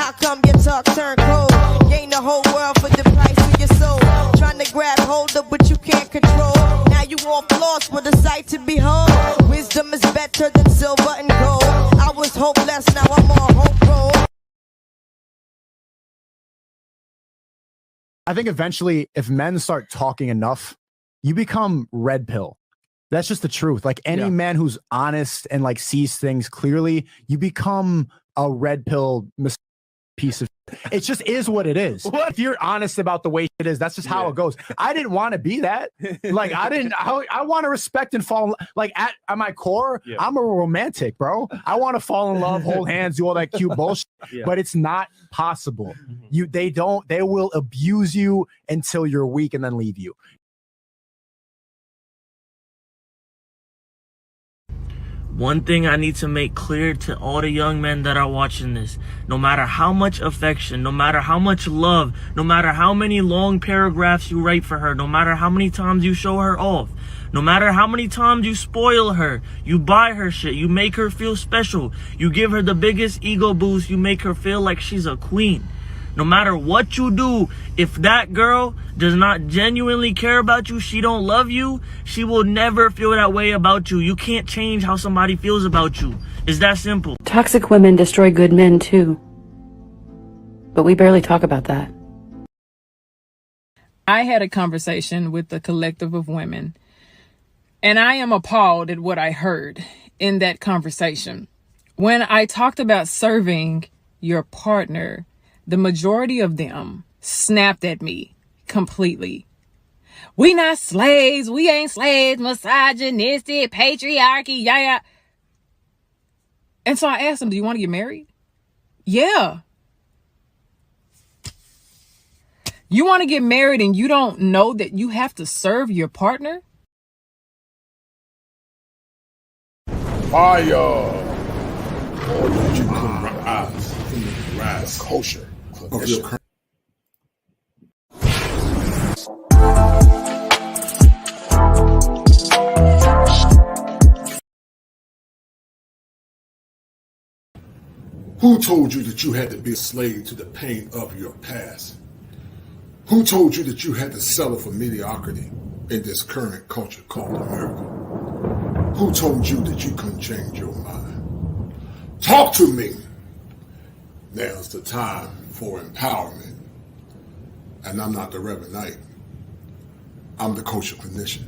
How come your talk turn cold? Gain the whole world for the price of your soul. Trying to grab hold of what you can't control. Now you off lost with a sight to behold. Wisdom is better than silver and gold. I was hopeless, now I'm on hope roll. I think eventually, if men start talking enough, you become red pill. That's just the truth. Like any man who's honest and like sees things clearly, you become a red pill piece of. It just is what it is. What? If you're honest about the way it is, that's just how it goes. I didn't want to be that. Like I want to respect and fall. Like at my core, I'm a romantic, bro. I want to fall in love, hold hands, do all that cute bullshit. But it's not possible. They will abuse you until you're weak and then leave you. One thing I need to make clear to all the young men that are watching this, no matter how much affection, no matter how much love, no matter how many long paragraphs you write for her, no matter how many times you show her off, no matter how many times you spoil her, you buy her shit, you make her feel special, you give her the biggest ego boost, you make her feel like she's a queen. No matter what you do, if that girl does not genuinely care about you, she don't love you, she will never feel that way about you. You can't change how somebody feels about you. It's that simple. Toxic women destroy good men too. But we barely talk about that. I had a conversation with the collective of women, and I am appalled at what I heard in that conversation. When I talked about serving your partner, the majority of them snapped at me completely. We not slaves. We ain't slaves. Misogynistic, patriarchy, yeah. And so I asked them, do you want to get married? Yeah. You want to get married and you don't know that you have to serve your partner? Fire! Or did you come rise from the rise culture of your current? Who told you that you had to be a slave to the pain of your past? Who told you that you had to settle for mediocrity in this current culture called America? Who told you that you couldn't change your mind? Talk to me. Now's the time for empowerment. And I'm not the Reverend Knight. I'm the culture clinician.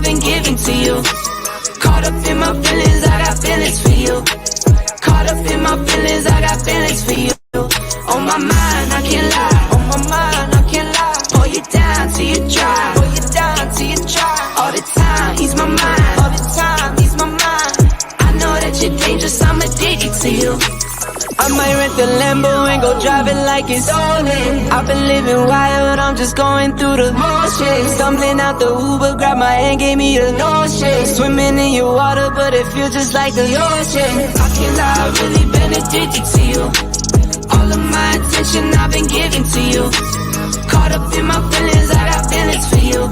I've been giving to you. Caught up in my feelings, I got feelings for you. Caught up in my feelings, I got feelings for you. On my mind, I can't lie. On my mind, I can't lie. Pull you down till you dry. Pull you down till you dry. All the time, ease my mind. All the time, ease my mind. I know that you're dangerous, I'm addicted to you. I might rent the Lambo and go drive it like it's stolen. I've been living wild, I'm just going through the motions. Stumbling out the Uber, grab my hand, gave me a notion. Swimming in your water, but it feels just like the ocean. I can't lie, I've really been addicted to you. All of my attention I've been giving to you. Caught up in my feelings, I got feelings for you.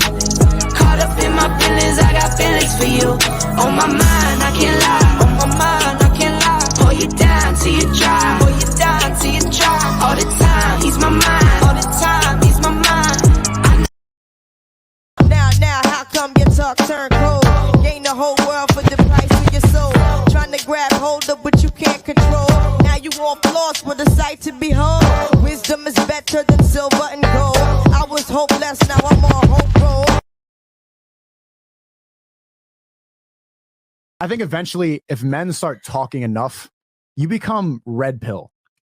Caught up in my feelings, I got feelings for you. On my mind, I can't lie. On my mind, I can't lie. Pull you down till you dry. Pull you down till you dry. All the time, ease my mind. All the time, ease my mind. Now, how come your talk turn cold? Gain the whole world for the price of your soul. Trying to grab hold of what you can't control. Now you off lost with a sight to behold. Wisdom is better than silver and gold. I was hopeless, now I'm on hope roll. I think eventually, if men start talking enough, you become red pill.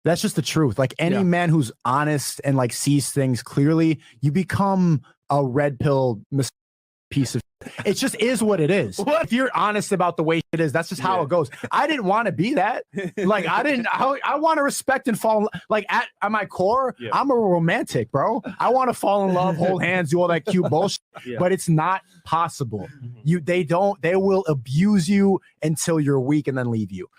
That's just the truth. Like any man who's honest and like sees things clearly, you become a red pill piece of. It just is what it is. If you're honest about the way it is, that's just how it goes. I didn't want to be that. Like I want to respect and fall. Like at my core, I'm a romantic, bro. I want to fall in love, hold hands, do all that cute bullshit. But it's not possible. They will abuse you until you're weak and then leave you.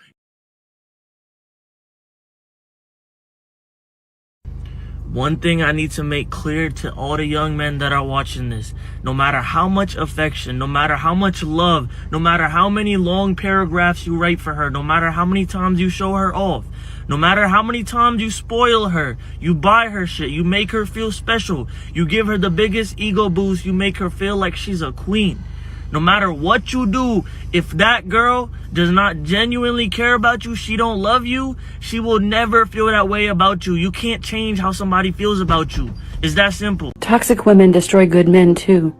One thing I need to make clear to all the young men that are watching this, no matter how much affection, no matter how much love, no matter how many long paragraphs you write for her, no matter how many times you show her off, no matter how many times you spoil her, you buy her shit, you make her feel special, you give her the biggest ego boost, you make her feel like she's a queen. No matter what you do, if that girl does not genuinely care about you, she don't love you, she will never feel that way about you. You can't change how somebody feels about you. It's that simple. Toxic women destroy good men too.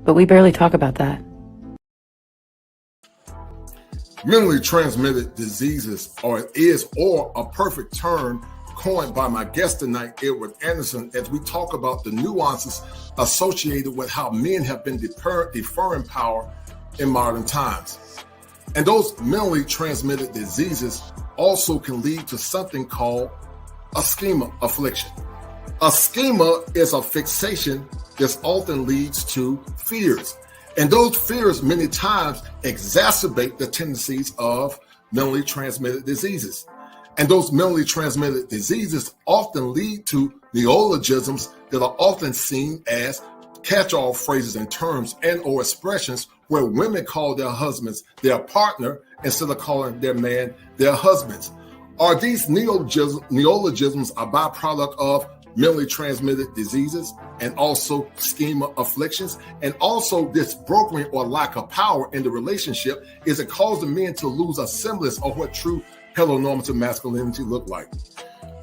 But we barely talk about that. Mentally transmitted diseases or a perfect term coined by my guest tonight, Edward Anderson, as we talk about the nuances associated with how men have been deferring power in modern times. And those mentally transmitted diseases also can lead to something called a schema affliction. A schema is a fixation that often leads to fears. And those fears many times exacerbate the tendencies of mentally transmitted diseases. And those mentally transmitted diseases often lead to neologisms that are often seen as catch-all phrases and terms and or expressions where women call their husbands their partner instead of calling their man their husbands. Are these neologisms a byproduct of mentally transmitted diseases and also schema afflictions? And also this brokering or lack of power in the relationship, is it causing men to lose a semblance of what true heteronormative masculinity look like?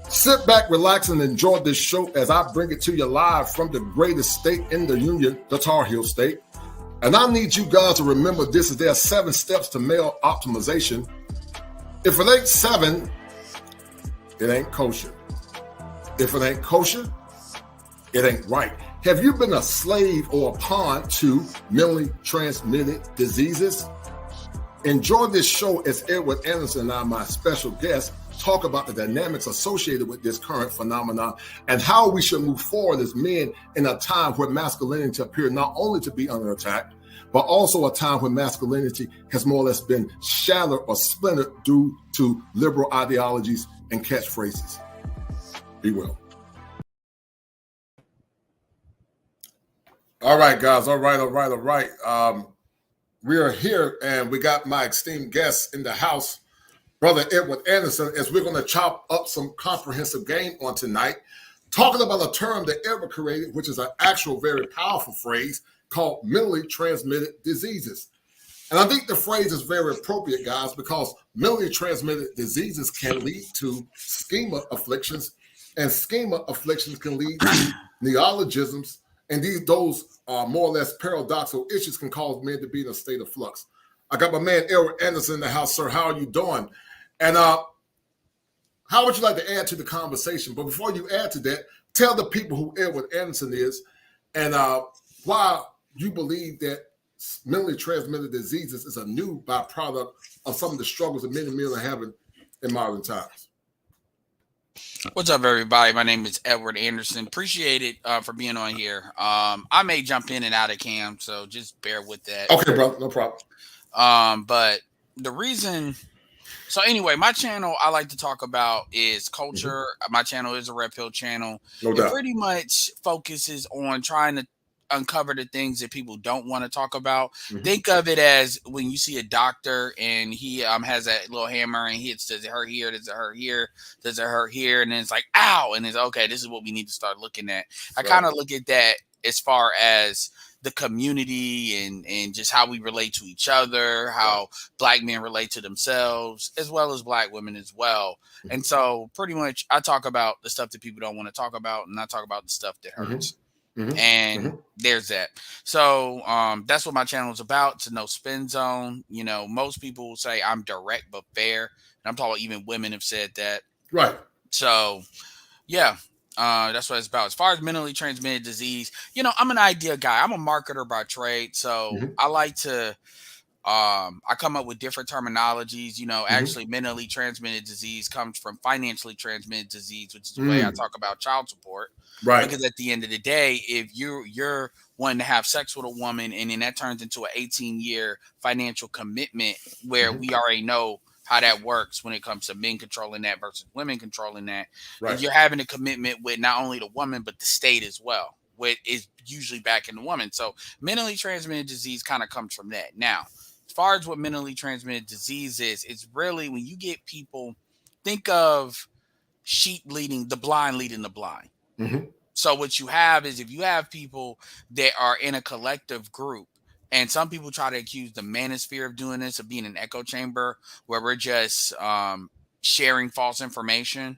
Sit back, relax, and enjoy this show as I bring it to you live from the greatest state in the union, the Tar Heel State. And I need you guys to remember this is their 7 steps to male optimization. If it ain't 7, it ain't kosher. If it ain't kosher, it ain't right. Have you been a slave or a pawn to mentally transmitted diseases? Enjoy this show as Edward Anderson and I, my special guest, talk about the dynamics associated with this current phenomenon and how we should move forward as men in a time where masculinity appears not only to be under attack, but also a time when masculinity has more or less been shattered or splintered due to liberal ideologies and catchphrases. Be well. All right, guys. All right. We are here and we got my esteemed guest in the house, Brother Edward Anderson, as we're going to chop up some comprehensive game on tonight, talking about a term that Edward created, which is an actual very powerful phrase called mentally transmitted diseases. And I think the phrase is very appropriate, guys, because mentally transmitted diseases can lead to schema afflictions, and schema afflictions can lead to neologisms, And those more or less paradoxical issues can cause men to be in a state of flux. I got my man Edward Anderson in the house, sir. How are you doing? And how would you like to add to the conversation? But before you add to that, tell the people who Edward Anderson is and why you believe that mentally transmitted diseases is a new byproduct of some of the struggles that many men are having in modern times. What's up, everybody? My name is Edward Anderson. Appreciate it for being on here. I may jump in and out of cam, so just bear with that. Okay, brother, no problem. But the reason, so anyway, my channel I like to talk about is culture. My channel is a Red Pill channel. No doubt. It pretty much focuses on trying to uncover the things that people don't want to talk about. Think of it as when you see a doctor and he has that little hammer and he hits, does it hurt here, does it hurt here, does it hurt here, and then it's like ow, and it's okay, this is what we need to start looking at. I kind of look at that as far as the community and just how we relate to each other, how Black men relate to themselves, as well as Black women as well. And so pretty much I talk about the stuff that people don't want to talk about, and I talk about the stuff that hurts. And there's that. So that's what my channel is about. It's a no spin zone. You know, most people will say I'm direct but fair. And I'm talking about even women have said that. Right. So yeah, that's what it's about. As far as mentally transmitted disease, you know, I'm an idea guy. I'm a marketer by trade. So I like to I come up with different terminologies. You know, actually mentally transmitted disease comes from financially transmitted disease, which is the way I talk about child support. Right. Because at the end of the day, if you're wanting to have sex with a woman and then that turns into an 18-year financial commitment where we already know how that works when it comes to men controlling that versus women controlling that. Right. You're having a commitment with not only the woman, but the state as well, which is usually backing the woman. So mentally transmitted disease kind of comes from that. Now, as far as what mentally transmitted disease is, it's really when you get people, think of sheep leading the blind. So what you have is if you have people that are in a collective group, and some people try to accuse the manosphere of doing this, of being an echo chamber where we're just sharing false information,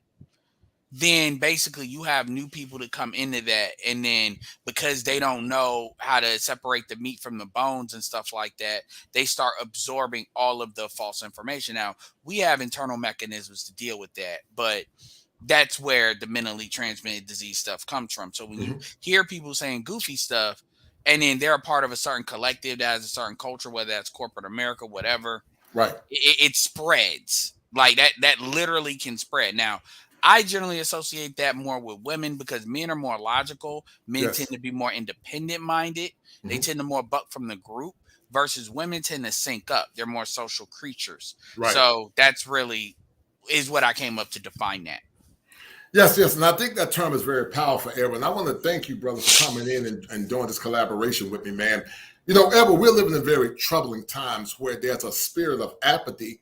then basically you have new people that come into that. And then because they don't know how to separate the meat from the bones and stuff like that, they start absorbing all of the false information. Now, we have internal mechanisms to deal with that, but that's where the mentally transmitted disease stuff comes from. So when you hear people saying goofy stuff, and then they're a part of a certain collective that has a certain culture, whether that's corporate America, whatever, right? It spreads like that. That literally can spread. Now, I generally associate that more with women because men are more logical. Men tend to be more independent minded. They tend to more buck from the group versus women tend to sync up. They're more social creatures. Right. So that's really is what I came up to define that. Yes, and I think that term is very powerful, Edward. And I want to thank you, brother, for coming in and doing this collaboration with me, man. You know, Edward, we're living in very troubling times where there's a spirit of apathy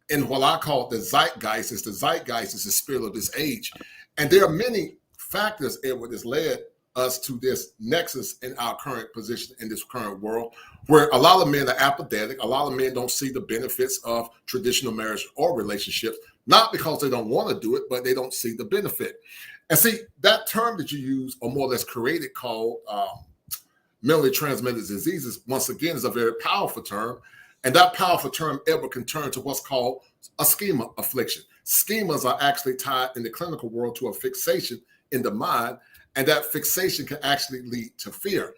in what I call the zeitgeist. The zeitgeist is the spirit of this age. And there are many factors, Edward, that's led us to this nexus in our current position in this current world, where a lot of men are apathetic. A lot of men don't see the benefits of traditional marriage or relationships, not because they don't want to do it, but they don't see the benefit. And see, that term that you use, or more or less created, called mentally transmitted diseases, once again, is a very powerful term. And that powerful term ever can turn to what's called a schema affliction. Schemas are actually tied in the clinical world to a fixation in the mind, and that fixation can actually lead to fear.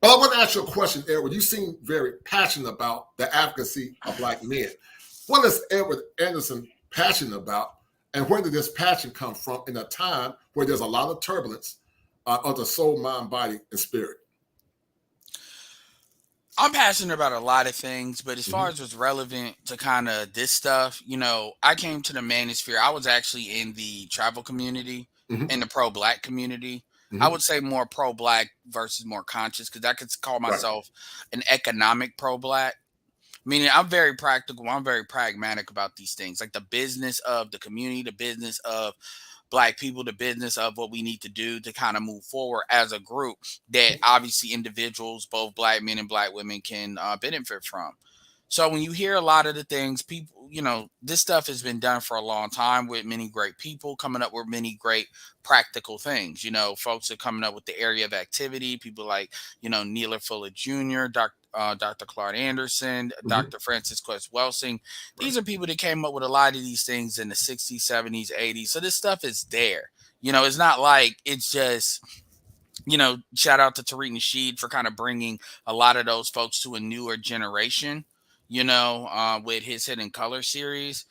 But I want to ask you a question, Edward. You seem very passionate about the advocacy of Black men. What is Edward Anderson passionate about, and where did this passion come from in a time where there's a lot of turbulence of the soul, mind, body, and spirit? I'm passionate about a lot of things, but as far as what's relevant to kind of this stuff, you know, I came to the manosphere. I was actually in the travel community, in the pro-Black community. I would say more pro-Black versus more conscious, because I could call myself an economic pro-Black. Meaning I'm very practical. I'm very pragmatic about these things, like the business of the community, the business of Black people, the business of what we need to do to kind of move forward as a group that obviously individuals, both Black men and Black women, can benefit from. So when you hear a lot of the things, people, this stuff has been done for a long time with many great people coming up with many great practical things. Folks are coming up with the area of activity, people like, Neil Fuller Jr., Dr. Claude Anderson, Dr. Francis Quest Welsing. These are people that came up with a lot of these things in the 60s, 70s, 80s. So this stuff is there. It's not like it's just, shout out to Tariq Nasheed for kind of bringing a lot of those folks to a newer generation, with his Hidden Color series.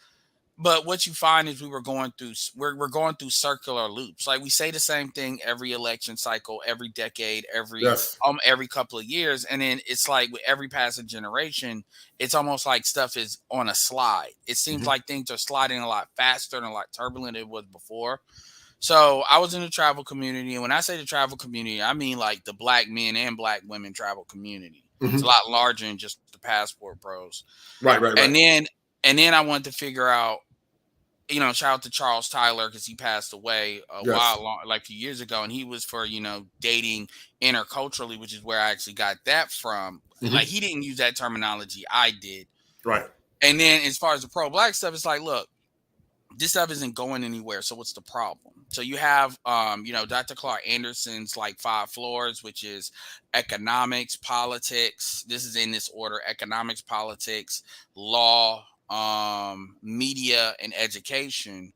But what you find is we're going through circular loops. Like we say the same thing every election cycle, every decade, every couple of years. And then it's like with every passing generation, it's almost like stuff is on a slide. It seems like things are sliding a lot faster and a lot turbulent than it was before. So I was in the travel community. And when I say the travel community, I mean like the Black men and Black women travel community. It's a lot larger than just the passport bros. Right. And then I wanted to figure out, shout out to Charles Tyler because he passed away a few years ago, and he was for dating interculturally, which is where I actually got that from. Like he didn't use that terminology, I did. Right. And then as far as the pro-Black stuff, it's like, look, this stuff isn't going anywhere. So what's the problem? So you have, Dr. Claude Anderson's like 5 floors, which is economics, politics. This is in this order: economics, politics, law, media, and education.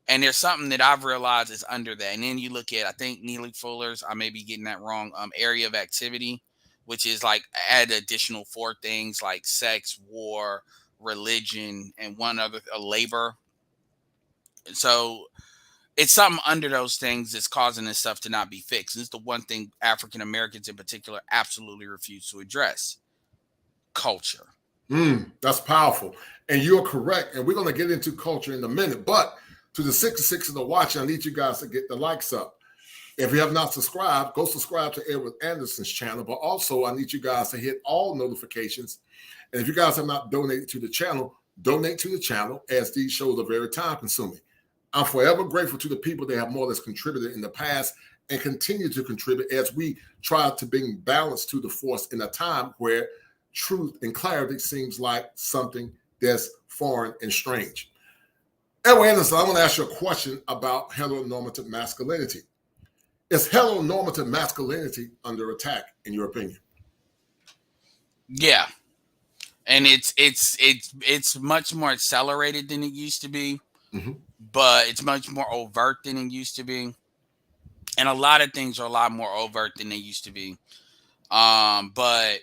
And there's something that I've realized is under that. And then you look at, I think Neely Fuller's, I may be getting that wrong, area of activity, which is like add additional 4 things like sex, war, religion, and one other, labor. So it's something under those things that's causing this stuff to not be fixed. This is the one thing African Americans in particular absolutely refuse to address: culture. That's powerful. And you're correct. And we're going to get into culture in a minute. But to the 66 that are watching, I need you guys to get the likes up. If you have not subscribed, go subscribe to Edward Anderson's channel. But also, I need you guys to hit all notifications. And if you guys have not donated to the channel, donate to the channel, as these shows are very time consuming. I'm forever grateful to the people that have more or less contributed in the past and continue to contribute as we try to bring balance to the force in a time where truth and clarity seems like something that's foreign and strange. Edward Anderson, I want to ask you a question about heteronormative masculinity. Is heteronormative masculinity under attack, in your opinion? Yeah. And it's much more accelerated than it used to be, but it's much more overt than it used to be. And a lot of things are a lot more overt than they used to be. But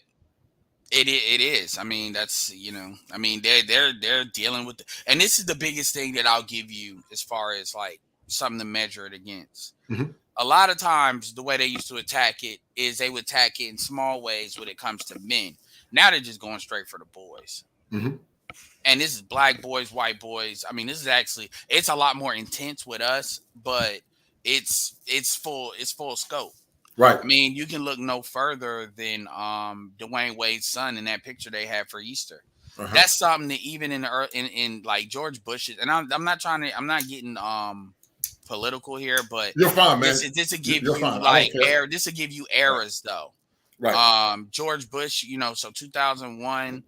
it is. I mean, that's, they're dealing with and this is the biggest thing that I'll give you as far as like something to measure it against. A lot of times the way they used to attack it is they would attack it in small ways when it comes to men. Now they're just going straight for the boys. And this is Black boys, white boys. I mean, this is actually, it's a lot more intense with us, but it's full scope. Right. I mean, you can look no further than Dwayne Wade's son in that picture they had for Easter. That's something that even in like George Bush's, and I'm not getting political here, but you're fine, man. This will give you like this will give you eras though. Right. George Bush, so 2001,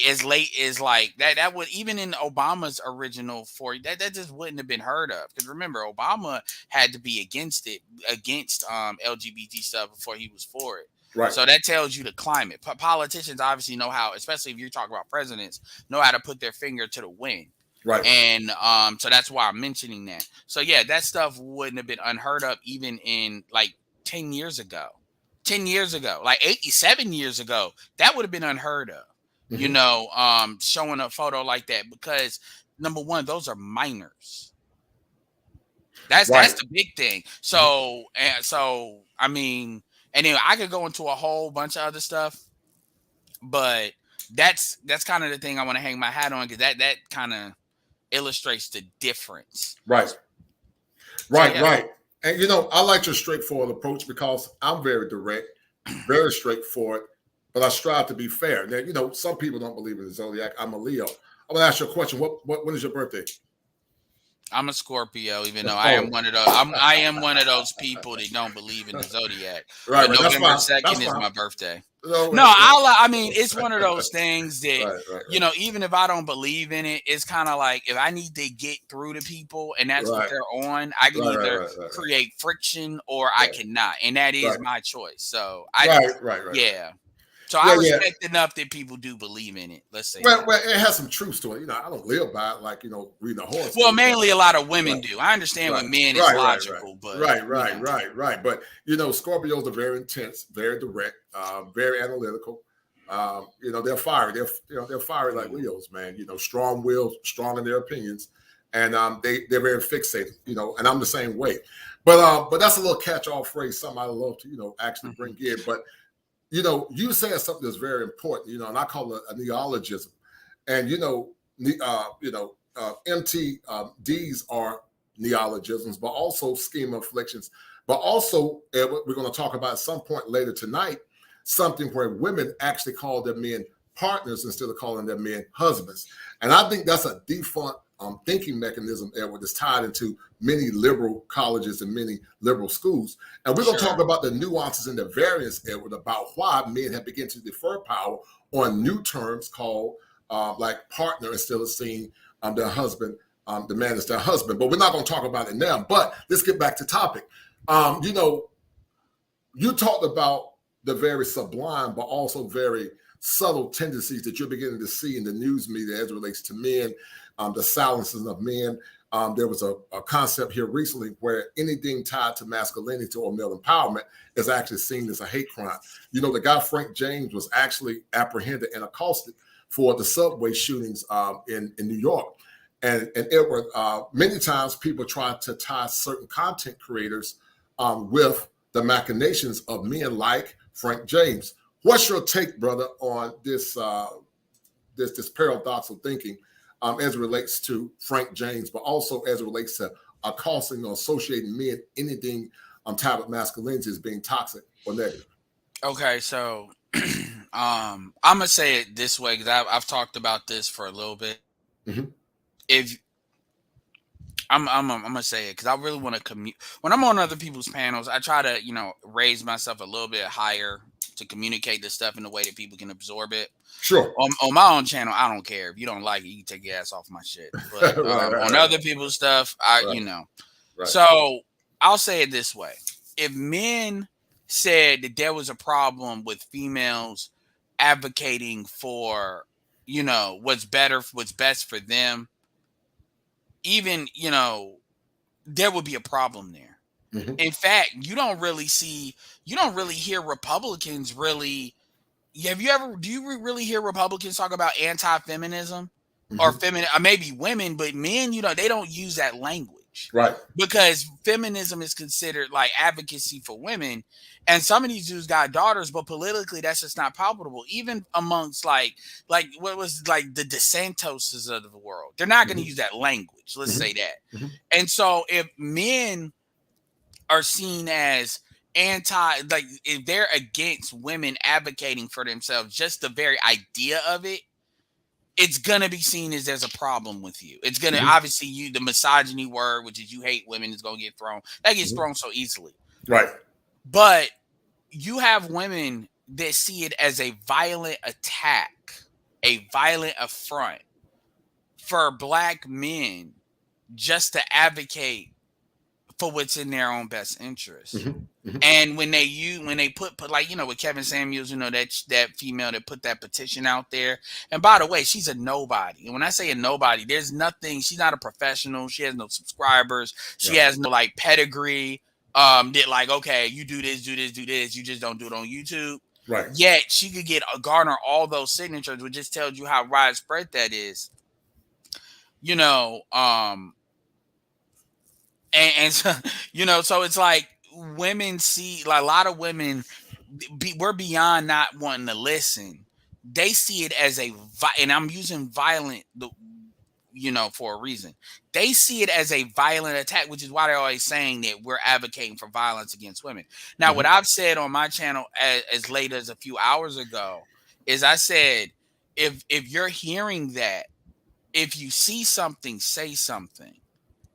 as late as like that would, even in Obama's original that just wouldn't have been heard of. Because remember, Obama had to be against LGBT stuff before he was for it. Right. So that tells you the climate. Politicians obviously know how, especially if you're talking about presidents, know how to put their finger to the wind. Right. And so that's why I'm mentioning that. So yeah, that stuff wouldn't have been unheard of even in like 10 years ago. 10 years ago, like 87 years ago, that would have been unheard of. Showing a photo like that, because number one, those are minors. That's the big thing. So I mean, anyway, I could go into a whole bunch of other stuff, but that's kind of the thing I want to hang my hat on, because that kind of illustrates the difference. Right. Right. And I like your straightforward approach, because I'm very direct, very straightforward, but I strive to be fair. Now, some people don't believe in the zodiac. I'm a Leo. I'm gonna ask you a question. When is your birthday? I'm a Scorpio, even though I am one of those. I am one of those people that don't believe in the zodiac. Right, But right. That's November fine. That's 2nd is fine. my birthday. No, No, I mean, it's one of those things that, right. even if I don't believe in it, it's kind of like if I need to get through to people and that's what Right. they're on, I can either create friction or I cannot. And that is my choice. So Right. yeah. So I respect enough that people do believe in it. Let's say well, it has some truth to it. I don't live by it like, reading a horoscope. Well, mainly a lot of women do. I understand with men it's logical, but right. But Scorpios are very intense, very direct, very analytical. They're fiery. They're fiery like Leos, man. Strong willed, strong in their opinions, and they're very fixated. And I'm the same way. But that's a little catch-all phrase. Something I love to actually bring in. But you said something that's very important. And I call it a neologism. And MTDs are neologisms, but also scheme afflictions. But also, we're going to talk about at some point later tonight, something where women actually call their men partners instead of calling their men husbands. And I think that's a defunct thinking mechanism, Edward, that's tied into many liberal colleges and many liberal schools. And we're going to talk about the nuances and the variance, Edward, about why men have begun to defer power on new terms called like partner instead of seeing their husband, the man is their husband. But we're not going to talk about it now. But let's get back to topic. You talked about the very sublime, but also very subtle tendencies that you're beginning to see in the news media as it relates to men, the silencing of men. There was a concept here recently where anything tied to masculinity or male empowerment is actually seen as a hate crime. The guy Frank James was actually apprehended and accosted for the subway shootings in New York. And Edward, many times people try to tie certain content creators with the machinations of men like Frank James. What's your take, brother, on this this paradoxical thinking as it relates to Frank James, but also as it relates to accosting or associating men, anything tied with masculinity as being toxic or negative? Okay, so I'm gonna say it this way because I've talked about this for a little bit. Mm-hmm. If I'm gonna say it because I really want to when I'm on other people's panels, I try to raise myself a little bit higher to communicate this stuff in a way that people can absorb it. Sure. On my own channel, I don't care if you don't like it, you can take your ass off my shit. But on other people's stuff, Right. So I'll say it this way: if men said that there was a problem with females advocating for what's best for them, even there would be a problem there. Mm-hmm. In fact, you don't really hear Republicans really. Do you really hear Republicans talk about anti-feminism or maybe women, but men, they don't use that language. Right. Because feminism is considered like advocacy for women. And some of these dudes got daughters, but politically that's just not palatable. Even amongst like what was like the DeSantoses of the world. They're not going to use that language. Let's say that. And so if men are seen as if they're against women advocating for themselves, just the very idea of it, it's gonna be seen as there's a problem with you. It's gonna obviously the misogyny word, which is you hate women, is gonna get thrown. That gets thrown so easily. Right. But you have women that see it as a violent attack, a violent affront for black men just to advocate for what's in their own best interest. And when they put like, with Kevin Samuels, that female that put that petition out there. And by the way, she's a nobody. And when I say a nobody, there's nothing, she's not a professional. She has no subscribers. She has no like pedigree. That like, okay, you do this. You just don't do it on YouTube. Right. Yet she could garner all those signatures, which just tells you how widespread that is. And so, so it's like women see, like a lot of women, we're beyond not wanting to listen. They see it as and I'm using violent, for a reason. They see it as a violent attack, which is why they're always saying that we're advocating for violence against women. Now, what I've said on my channel as late as a few hours ago is I said, if you're hearing that, if you see something, say something.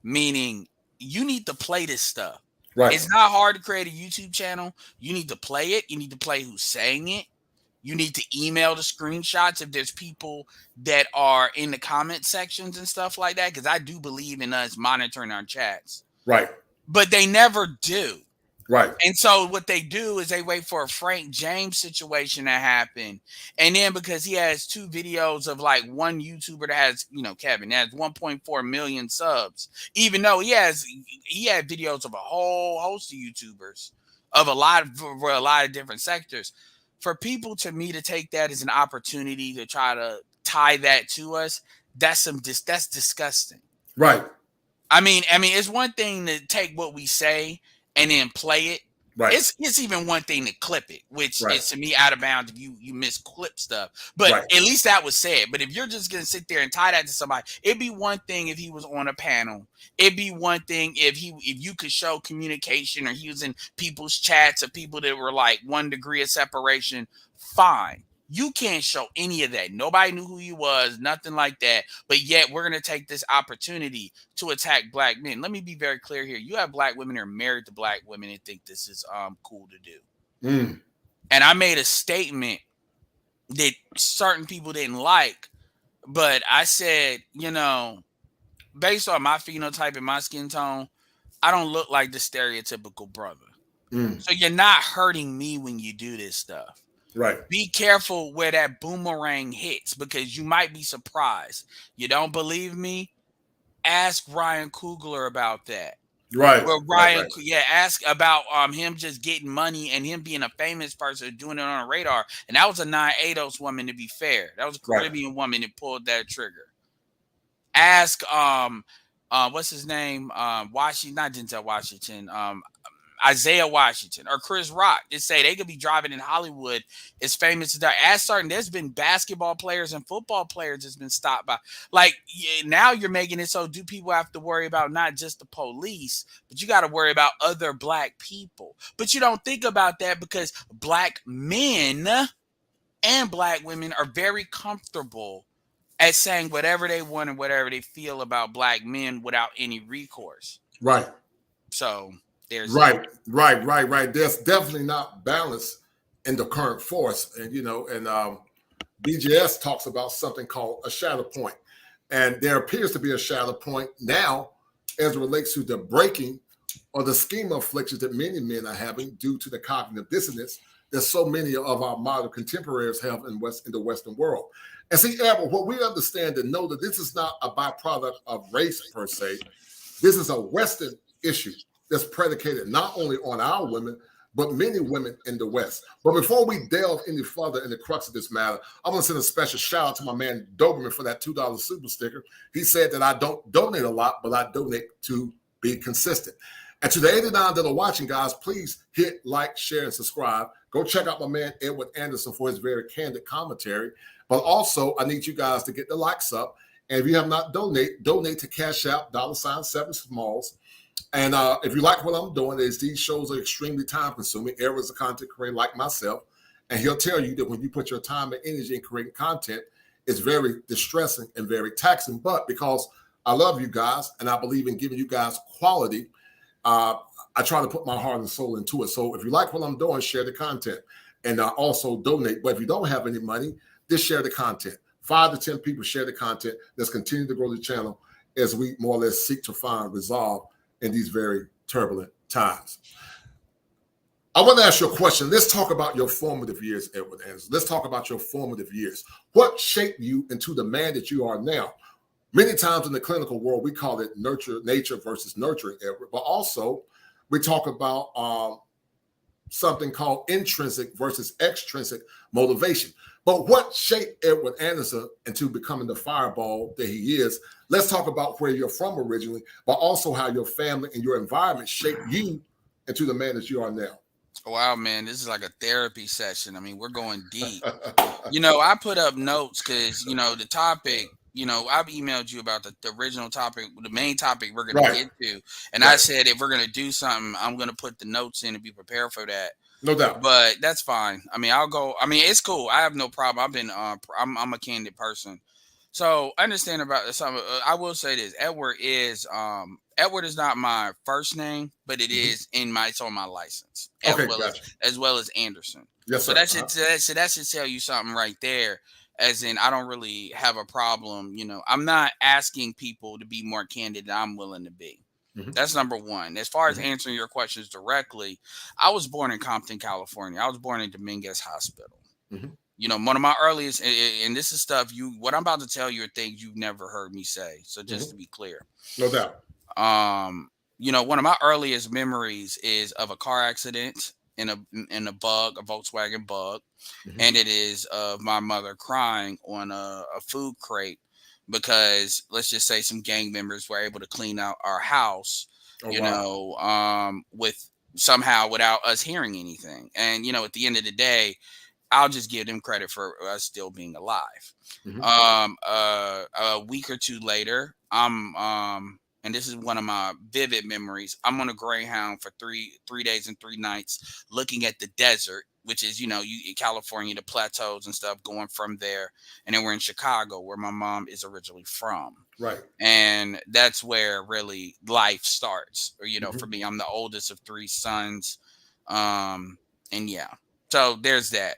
meaning you need to play this stuff. Right. It's not hard to create a YouTube channel. You need to play it. You need to play who's saying it. You need to email the screenshots if there's people that are in the comment sections and stuff like that, because I do believe in us monitoring our chats. Right. But they never do. Right. And so what they do is they wait for a Frank James situation to happen. And then because he has 2 videos of like one YouTuber that has, Kevin, that has 1.4 million subs, even though he had videos of a whole host of YouTubers of a lot of different sectors. For people to me to take that as an opportunity to try to tie that to us, that's disgusting. Right. I mean, it's one thing to take what we say and then play it. Right. It's even one thing to clip it, which Right. is to me out of bounds if you misclip stuff. But Right. at least that was said. But if you're just gonna sit there and tie that to somebody, it'd be one thing if he was on a panel. It'd be one thing if you could show communication, or he was in people's chats of people that were like 1 degree of separation. Fine. You can't show any of that. Nobody knew who he was, nothing like that. But yet we're going to take this opportunity to attack black men. Let me be very clear here. You have black women that are married to black women and think this is cool to do. And I made a statement that certain people didn't like, but I said, based on my phenotype and my skin tone, I don't look like the stereotypical brother. So you're not hurting me when you do this stuff. Right. Be careful where that boomerang hits, because you might be surprised. You don't believe me? Ask Ryan Coogler about that. Right. Well, Ryan, ask about him just getting money and him being a famous person doing it on a radar. And that was a non-ADOS woman, to be fair. That was a Caribbean woman that pulled that trigger. Ask what's his name? Washington, not Denzel Washington. Isaiah Washington or Chris Rock. They say they could be driving in Hollywood as famous as that. There's been basketball players and football players that's been stopped by. Like, now you're making it so do people have to worry about not just the police, but you got to worry about other black people. But you don't think about that because black men and black women are very comfortable at saying whatever they want and whatever they feel about black men without any recourse. Right. So there's right. There's definitely not balance in the current force. And, BGS talks about something called a shadow point. And there appears to be a shadow point now as it relates to the breaking or the schema afflictions that many men are having due to the cognitive dissonance that so many of our modern contemporaries have in the Western world. And see, Abel, what we understand and know that this is not a byproduct of race per se. This is a Western issue that's predicated not only on our women, but many women in the West. But before we delve any further in the crux of this matter, I'm going to send a special shout out to my man Doberman for that $2 super sticker. He said that I don't donate a lot, but I donate to be consistent. And to the 89 that are watching, guys, please hit like, share, and subscribe. Go check out my man Edward Anderson for his very candid commentary. But also, I need you guys to get the likes up. And if you have not donate to Cash App, $7 Smalls. And if you like what I'm doing, is these shows are extremely time consuming. Eric is a content creator like myself, and he'll tell you that when you put your time and energy in creating content, it's very distressing and very taxing. But because I love you guys and I believe in giving you guys quality, I try to put my heart and soul into it. So if you like what I'm doing, share the content and also donate. But if you don't have any money, just share the content. 5 to 10 people share the content. Let's continue to grow the channel as we more or less seek to find resolve in these very turbulent times. I want to ask you a question. Let's talk about your formative years, Edward Anderson. Let's talk about your formative years. What shaped you into the man that you are now? Many times in the clinical world, we call it nature versus nurturing, Edward, but also we talk about something called intrinsic versus extrinsic motivation. But what shaped Edward Anderson into becoming the fireball that he is? Let's talk about where you're from originally, but also how your family and your environment shaped you into the man that you are now. Wow, man, this is like a therapy session. I mean, we're going deep. I put up notes because, the topic, I've emailed you about the original topic, the main topic we're going to get to. And I said, if we're going to do something, I'm going to put the notes in and be prepared for that. No doubt. But that's fine. I mean, I'll go. I mean, it's cool. I have no problem. I'm a candid person. So understand about some. I will say this: Edward is not my first name, but it is it's on my license Okay, gotcha. as well as Anderson. Yes, So sir. that should tell you something right there. As in, I don't really have a problem. I'm not asking people to be more candid than I'm willing to be. That's number one. As far as answering your questions directly, I was born in Compton, California. I was born in Dominguez Hospital. One of my earliest, and this is stuff what I'm about to tell you are things you've never heard me say. So just to be clear, No doubt. One of my earliest memories is of a car accident in a Volkswagen Bug, and it is of my mother crying on a food crate because let's just say some gang members were able to clean out our house, with somehow without us hearing anything. And at the end of the day, I'll just give them credit for us still being alive. A week or two later, and this is one of my vivid memories. I'm on a Greyhound for three days and 3 nights, looking at the desert, which is, in California, the plateaus and stuff, going from there. And then we're in Chicago, where my mom is originally from. Right. And that's where really life starts. Or, for me, I'm the oldest of 3 sons. And yeah, so there's that.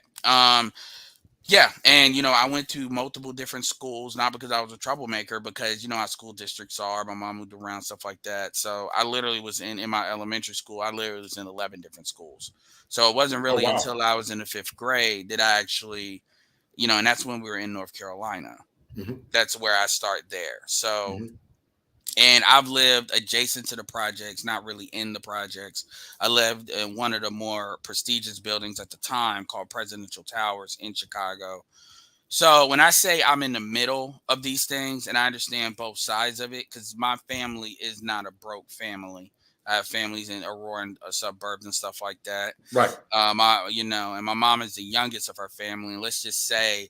Yeah, and I went to multiple different schools, not because I was a troublemaker, because how school districts are. My mom moved around, stuff like that. So I literally was in my elementary school. I literally was in 11 different schools. So it wasn't really until I was in the 5th grade that I actually, and that's when we were in North Carolina. That's where I start there. So. And I've lived adjacent to the projects, not really in the projects. I lived in one of the more prestigious buildings at the time called Presidential Towers in Chicago. So when I say I'm in the middle of these things, and I understand both sides of it, because my family is not a broke family. I have families in Aurora and suburbs and stuff like that. Right. And my mom is the youngest of her family. And let's just say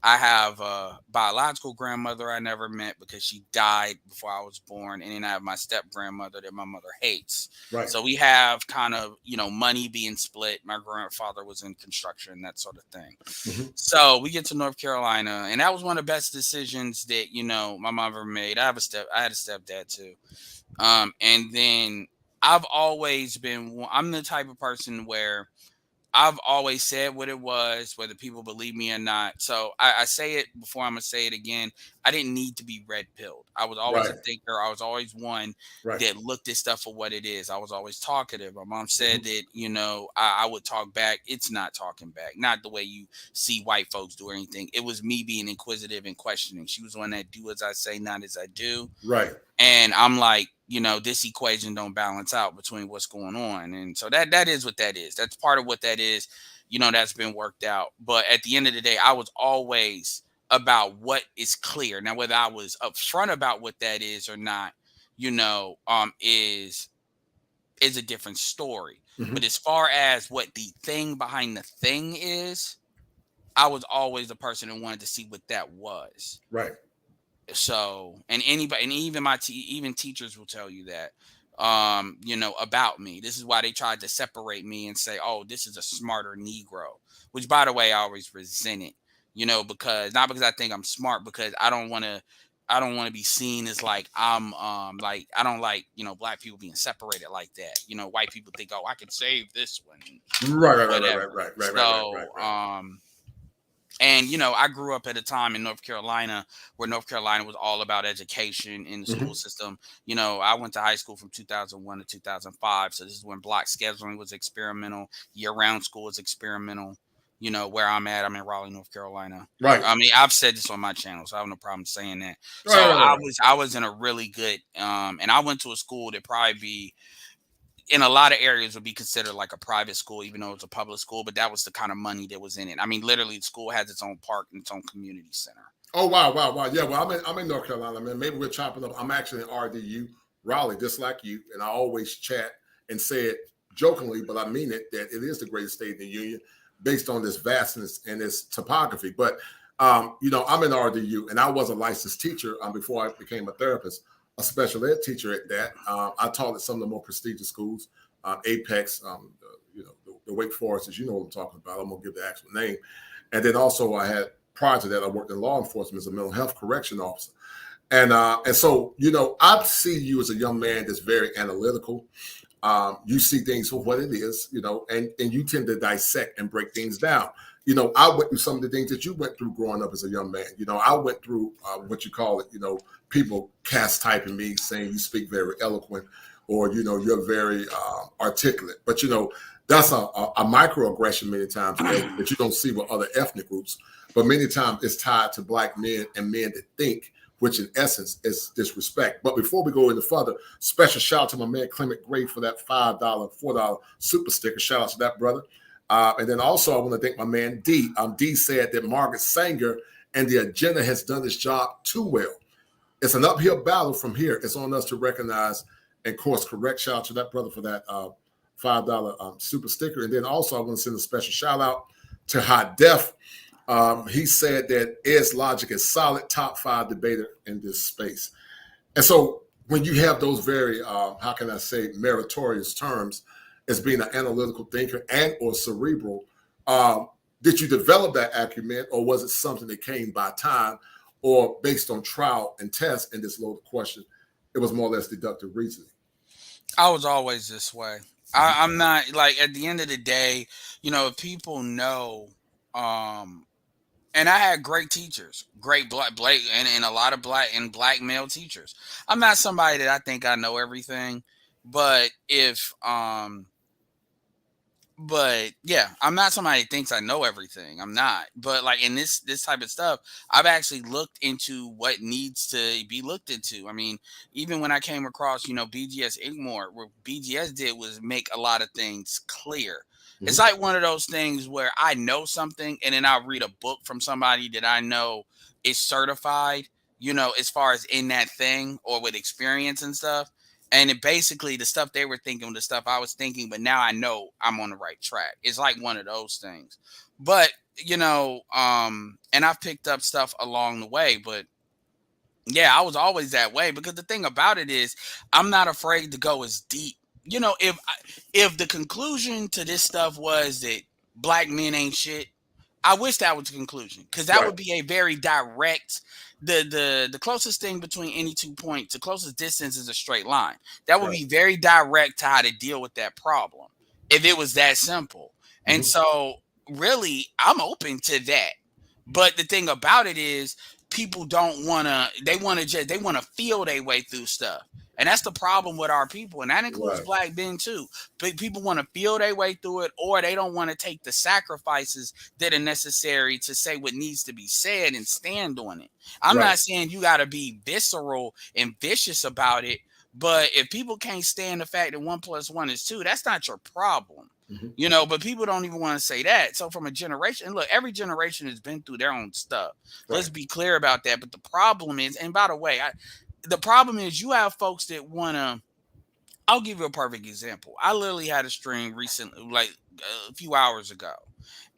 I have a biological grandmother I never met because she died before I was born. And then I have my step grandmother that my mother hates. Right. So we have kind of, money being split. My grandfather was in construction, that sort of thing. So we get to North Carolina, and that was one of the best decisions that, my mom ever made. I had a stepdad too. And then I'm the type of person where I've always said what it was, whether people believe me or not. So I say it before I'm going to say it again. I didn't need to be red pilled. I was always a thinker. I was always one that looked at stuff for what it is. I was always talkative. My mom said that, I would talk back. It's not talking back. Not the way you see white folks do or anything. It was me being inquisitive and questioning. She was one that do as I say, not as I do. Right. And I'm like, this equation don't balance out between what's going on. And so that is what that is. That's part of what that is, that's been worked out. But at the end of the day, I was always about what is clear. Now, whether I was upfront about what that is or not, is a different story. But as far as what the thing behind the thing is, I was always the person who wanted to see what that was. Right. So, and anybody, and even even teachers will tell you that, about me. This is why they tried to separate me and say, oh, this is a smarter Negro, which, by the way, I always resented, because not because I think I'm smart, because I don't want to be seen as like I'm like I don't like black people being separated like that. White people think, oh, I can save this one. Right. And, I grew up at a time in North Carolina where North Carolina was all about education in the school system. I went to high school from 2001 to 2005. So this is when block scheduling was experimental. Year-round school was experimental. Where I'm at, I'm in Raleigh, North Carolina. Right. I mean, I've said this on my channel, so I have no problem saying that. So I was in a really good, and I went to a school that probably in a lot of areas would be considered like a private school, even though it's a public school, but that was the kind of money that was in it. I mean, literally the school has its own park and its own community center. Oh, wow. Yeah, well, I'm in North Carolina, man. Maybe we're chopping up. I'm actually in RDU, Raleigh, just like you. And I always chat and say it jokingly, but I mean it, that it is the greatest state in the union based on this vastness and this topography. But, I'm in RDU, and I was a licensed teacher before I became a therapist. A special ed teacher at that. I taught at some of the more prestigious schools, Apex, the Wake Forest, as you know what I'm talking about. I'm going to give the actual name. And then also I had prior to that, I worked in law enforcement as a mental health correction officer. And so, I see you as a young man that's very analytical. You see things for what it is, and you tend to dissect and break things down. I went through some of the things that you went through growing up as a young man. I went through what you call it, people cast typing me saying you speak very eloquent or, you're very articulate. But, that's a microaggression many times that you don't see with other ethnic groups. But many times it's tied to Black men and men that think, which in essence is disrespect. But before we go any further, special shout out to my man Clement Gray for that $5, $4 super sticker. Shout out to that brother. And then also I want to thank my man D. D said that Margaret Sanger and the agenda has done its job too well. It's an uphill battle from here. It's on us to recognize and course correct. Shout out to that brother for that $5 super sticker. And then also I want to send a special shout out to Hot Def. He said that Ed's logic is solid, top 5 debater in this space. And so when you have those very, how can I say, meritorious terms as being an analytical thinker and or cerebral, did you develop that acumen, or was it something that came by time or based on trial and test in this loaded question? It was more or less deductive reasoning. I was always this way. I'm not, like, at the end of the day, if people know, and I had great teachers, great black and a lot of black male teachers. I'm not somebody that I think I know everything, but I'm not somebody that thinks I know everything. I'm not. But like in this type of stuff, I've actually looked into what needs to be looked into. I mean, even when I came across, BGS Igmore, what BGS did was make a lot of things clear. Mm-hmm. It's like one of those things where I know something and then I'll read a book from somebody that I know is certified, as far as in that thing or with experience and stuff. And it basically, the stuff they were thinking, the stuff I was thinking, but now I know I'm on the right track. It's like one of those things. But, and I've picked up stuff along the way. But, yeah, I was always that way. Because the thing about it is, I'm not afraid to go as deep. If the conclusion to this stuff was that black men ain't shit, I wish that was the conclusion. Because that would be a very direct... The closest thing between any 2 points, the closest distance is a straight line. That would be very direct to how to deal with that problem if it was that simple. Mm-hmm. And so really, I'm open to that. But the thing about it is people don't want to, they want to feel their way through stuff. And that's the problem with our people. And that includes black men too. But people want to feel their way through it, or they don't want to take the sacrifices that are necessary to say what needs to be said and stand on it. I'm not saying you got to be visceral and vicious about it. But if people can't stand the fact that 1 + 1 is 2, that's not your problem. Mm-hmm. But people don't even want to say that. So from a generation, look, every generation has been through their own stuff. Let's be clear about that. But the problem is, and by the way, the problem is you have folks that want to, I'll give you a perfect example. I literally had a stream recently, like a few hours ago.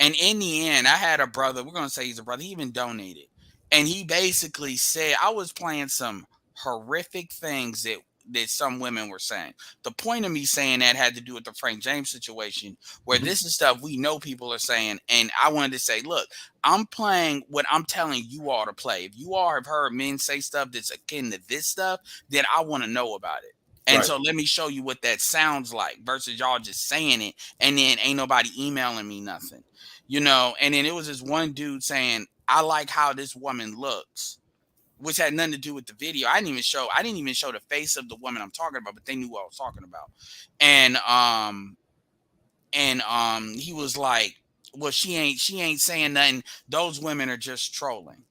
And in the end, I had a brother, we're going to say he's a brother, he even donated. And he basically said, I was playing some horrific things that some women were saying. The point of me saying that had to do with the Frank James situation, where this is stuff we know people are saying. And I wanted to say, look, I'm playing what I'm telling you all to play. If you all have heard men say stuff that's akin to this stuff, then I want to know about it. And so let me show you what that sounds like versus y'all just saying it and then ain't nobody emailing me nothing, And then it was this one dude saying, I like how this woman looks, which had nothing to do with the video. I didn't even show the face of the woman I'm talking about, but they knew what I was talking about. And he was like, well, she ain't saying nothing. Those women are just trolling.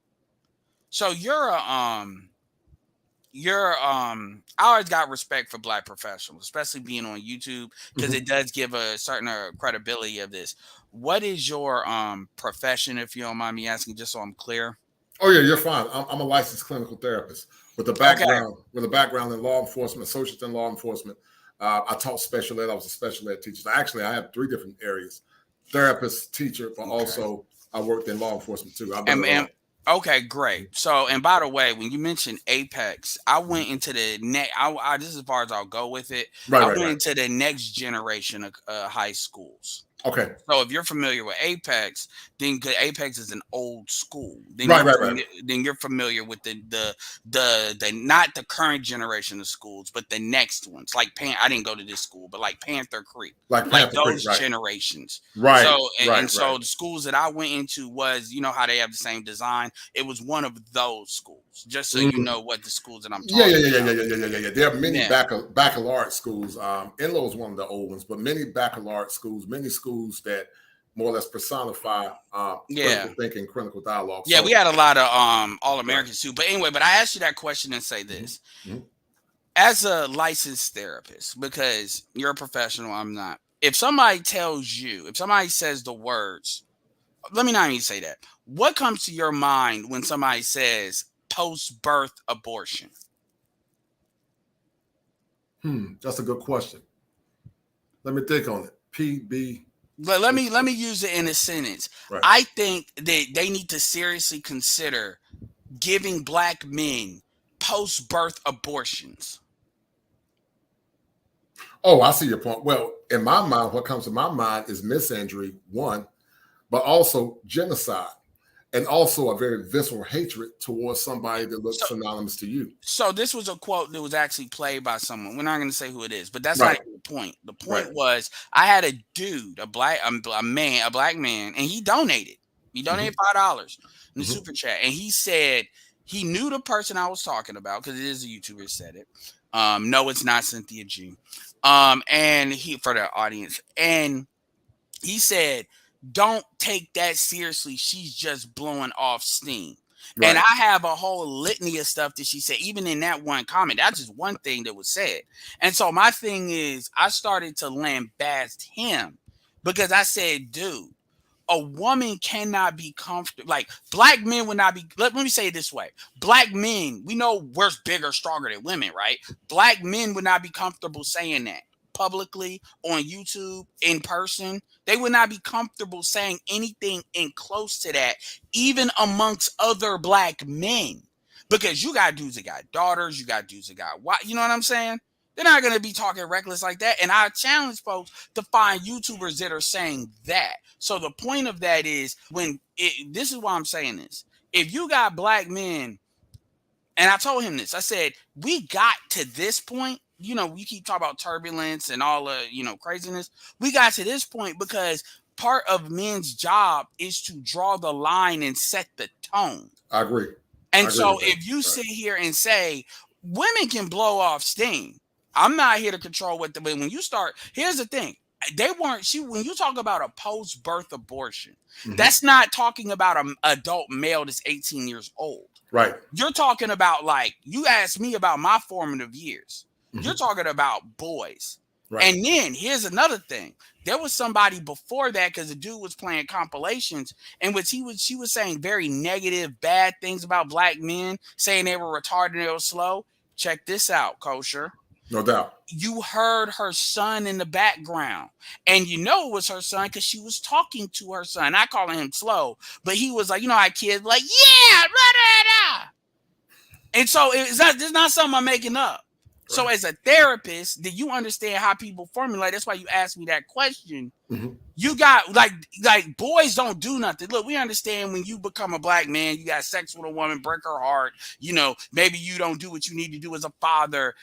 So I always got respect for black professionals, especially being on YouTube, because it does give a certain credibility of this. What is your profession, if you don't mind me asking, just so I'm clear? Oh yeah, you're fine. I'm a licensed clinical therapist with a background in law enforcement, associates in law enforcement. I taught special ed. I was a special ed teacher. So actually, I have 3 different areas: therapist, teacher, but also I worked in law enforcement too. Okay, great. So, and by the way, when you mentioned Apex, I went into the next. This is as far as I'll go with it. I went into the next generation of high schools. Okay. So if you're familiar with Apex, then Apex is an old school. Then Right. Then you're familiar with the not the current generation of schools, but the next ones. Like I didn't go to this school, but like Panther Creek, Like Panther Creek, those right. generations. Right. So right. So the schools that I went into was, you know how they have the same design. It was one of those schools. Just so you know what the schools that I'm talking about. Yeah. There are many baccalaureate schools. Enloe is one of the old ones, but many baccalaureate schools, many schools that more or less personify critical thinking, critical dialogue. Yeah, so, we had a lot of All-Americans too. But anyway, I asked you that question and say this. As a licensed therapist, because you're a professional, I'm not. If somebody says the words, let me not even say that. What comes to your mind when somebody says post-birth abortion? That's a good question. Let me think on it. PB. Let me use it in a sentence. Right. I think that they need to seriously consider giving black men post-birth abortions. Oh, I see your point. Well, in my mind, what comes to my mind is misandry, one, but also genocide, and also a very visceral hatred towards somebody that looks synonymous to you. So this was a quote that was actually played by someone. We're not going to say who it is, but that's not the point. The point was, I had a dude, a black man, and he donated. He donated $5 in the super chat, and he said he knew the person I was talking about because it is a YouTuber said it. No, it's not Cynthia G. And he, for the audience, and he said, don't take that seriously. She's just blowing off steam. Right. And I have a whole litany of stuff that she said, even in that one comment. That's just one thing that was said. And so my thing is, I started to lambast him because I said, dude, a woman cannot be comfortable. Like, black men would not be. Let me say it this way. Black men, we know we're bigger, stronger than women, right? Black men would not be comfortable saying that publicly on YouTube, in person. They would not be comfortable saying anything in close to that, even amongst other black men. Because you got dudes that got daughters, you got dudes that got what, you know what I'm saying? They're not going to be talking reckless like that. And I challenge folks to find YouTubers that are saying that. So the point of that is, this is why I'm saying this. If you got black men, and I told him this, I said, we got to this point. You know, we keep talking about turbulence and all the, craziness. We got to this point because part of men's job is to draw the line and set the tone. I agree. And so if you sit here and say women can blow off steam, I'm not here to control when you start. Here's the thing. When you talk about a post-birth abortion, that's not talking about an adult male that's 18 years old. Right. You're talking about, like, you asked me about my formative years. You're talking about boys. Right. And then here's another thing. There was somebody before that, because the dude was playing compilations, and she was saying very negative, bad things about black men, saying they were retarded, they were slow. Check this out, Kosher. No doubt. You heard her son in the background, and you know it was her son because she was talking to her son. I call him slow, but he was like, how kids like, yeah, blah, blah, blah. And so it's not something I'm making up. Right. So as a therapist, did you understand how people formulate? That's why you asked me that question. You got like boys don't do nothing. Look, we understand when you become a black man, you got sex with a woman, break her heart. Maybe you don't do what you need to do as a father.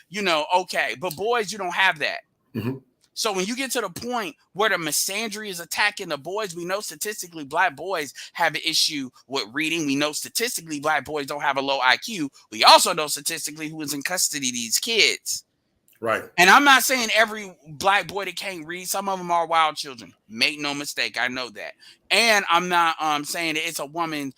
Okay, but boys, you don't have that. So when you get to the point where the misandry is attacking the boys, we know statistically black boys have an issue with reading. We know statistically black boys don't have a low IQ. We also know statistically who is in custody of these kids. Right. And I'm not saying every black boy that can't read. Some of them are wild children. Make no mistake. I know that. And I'm not saying that it's a woman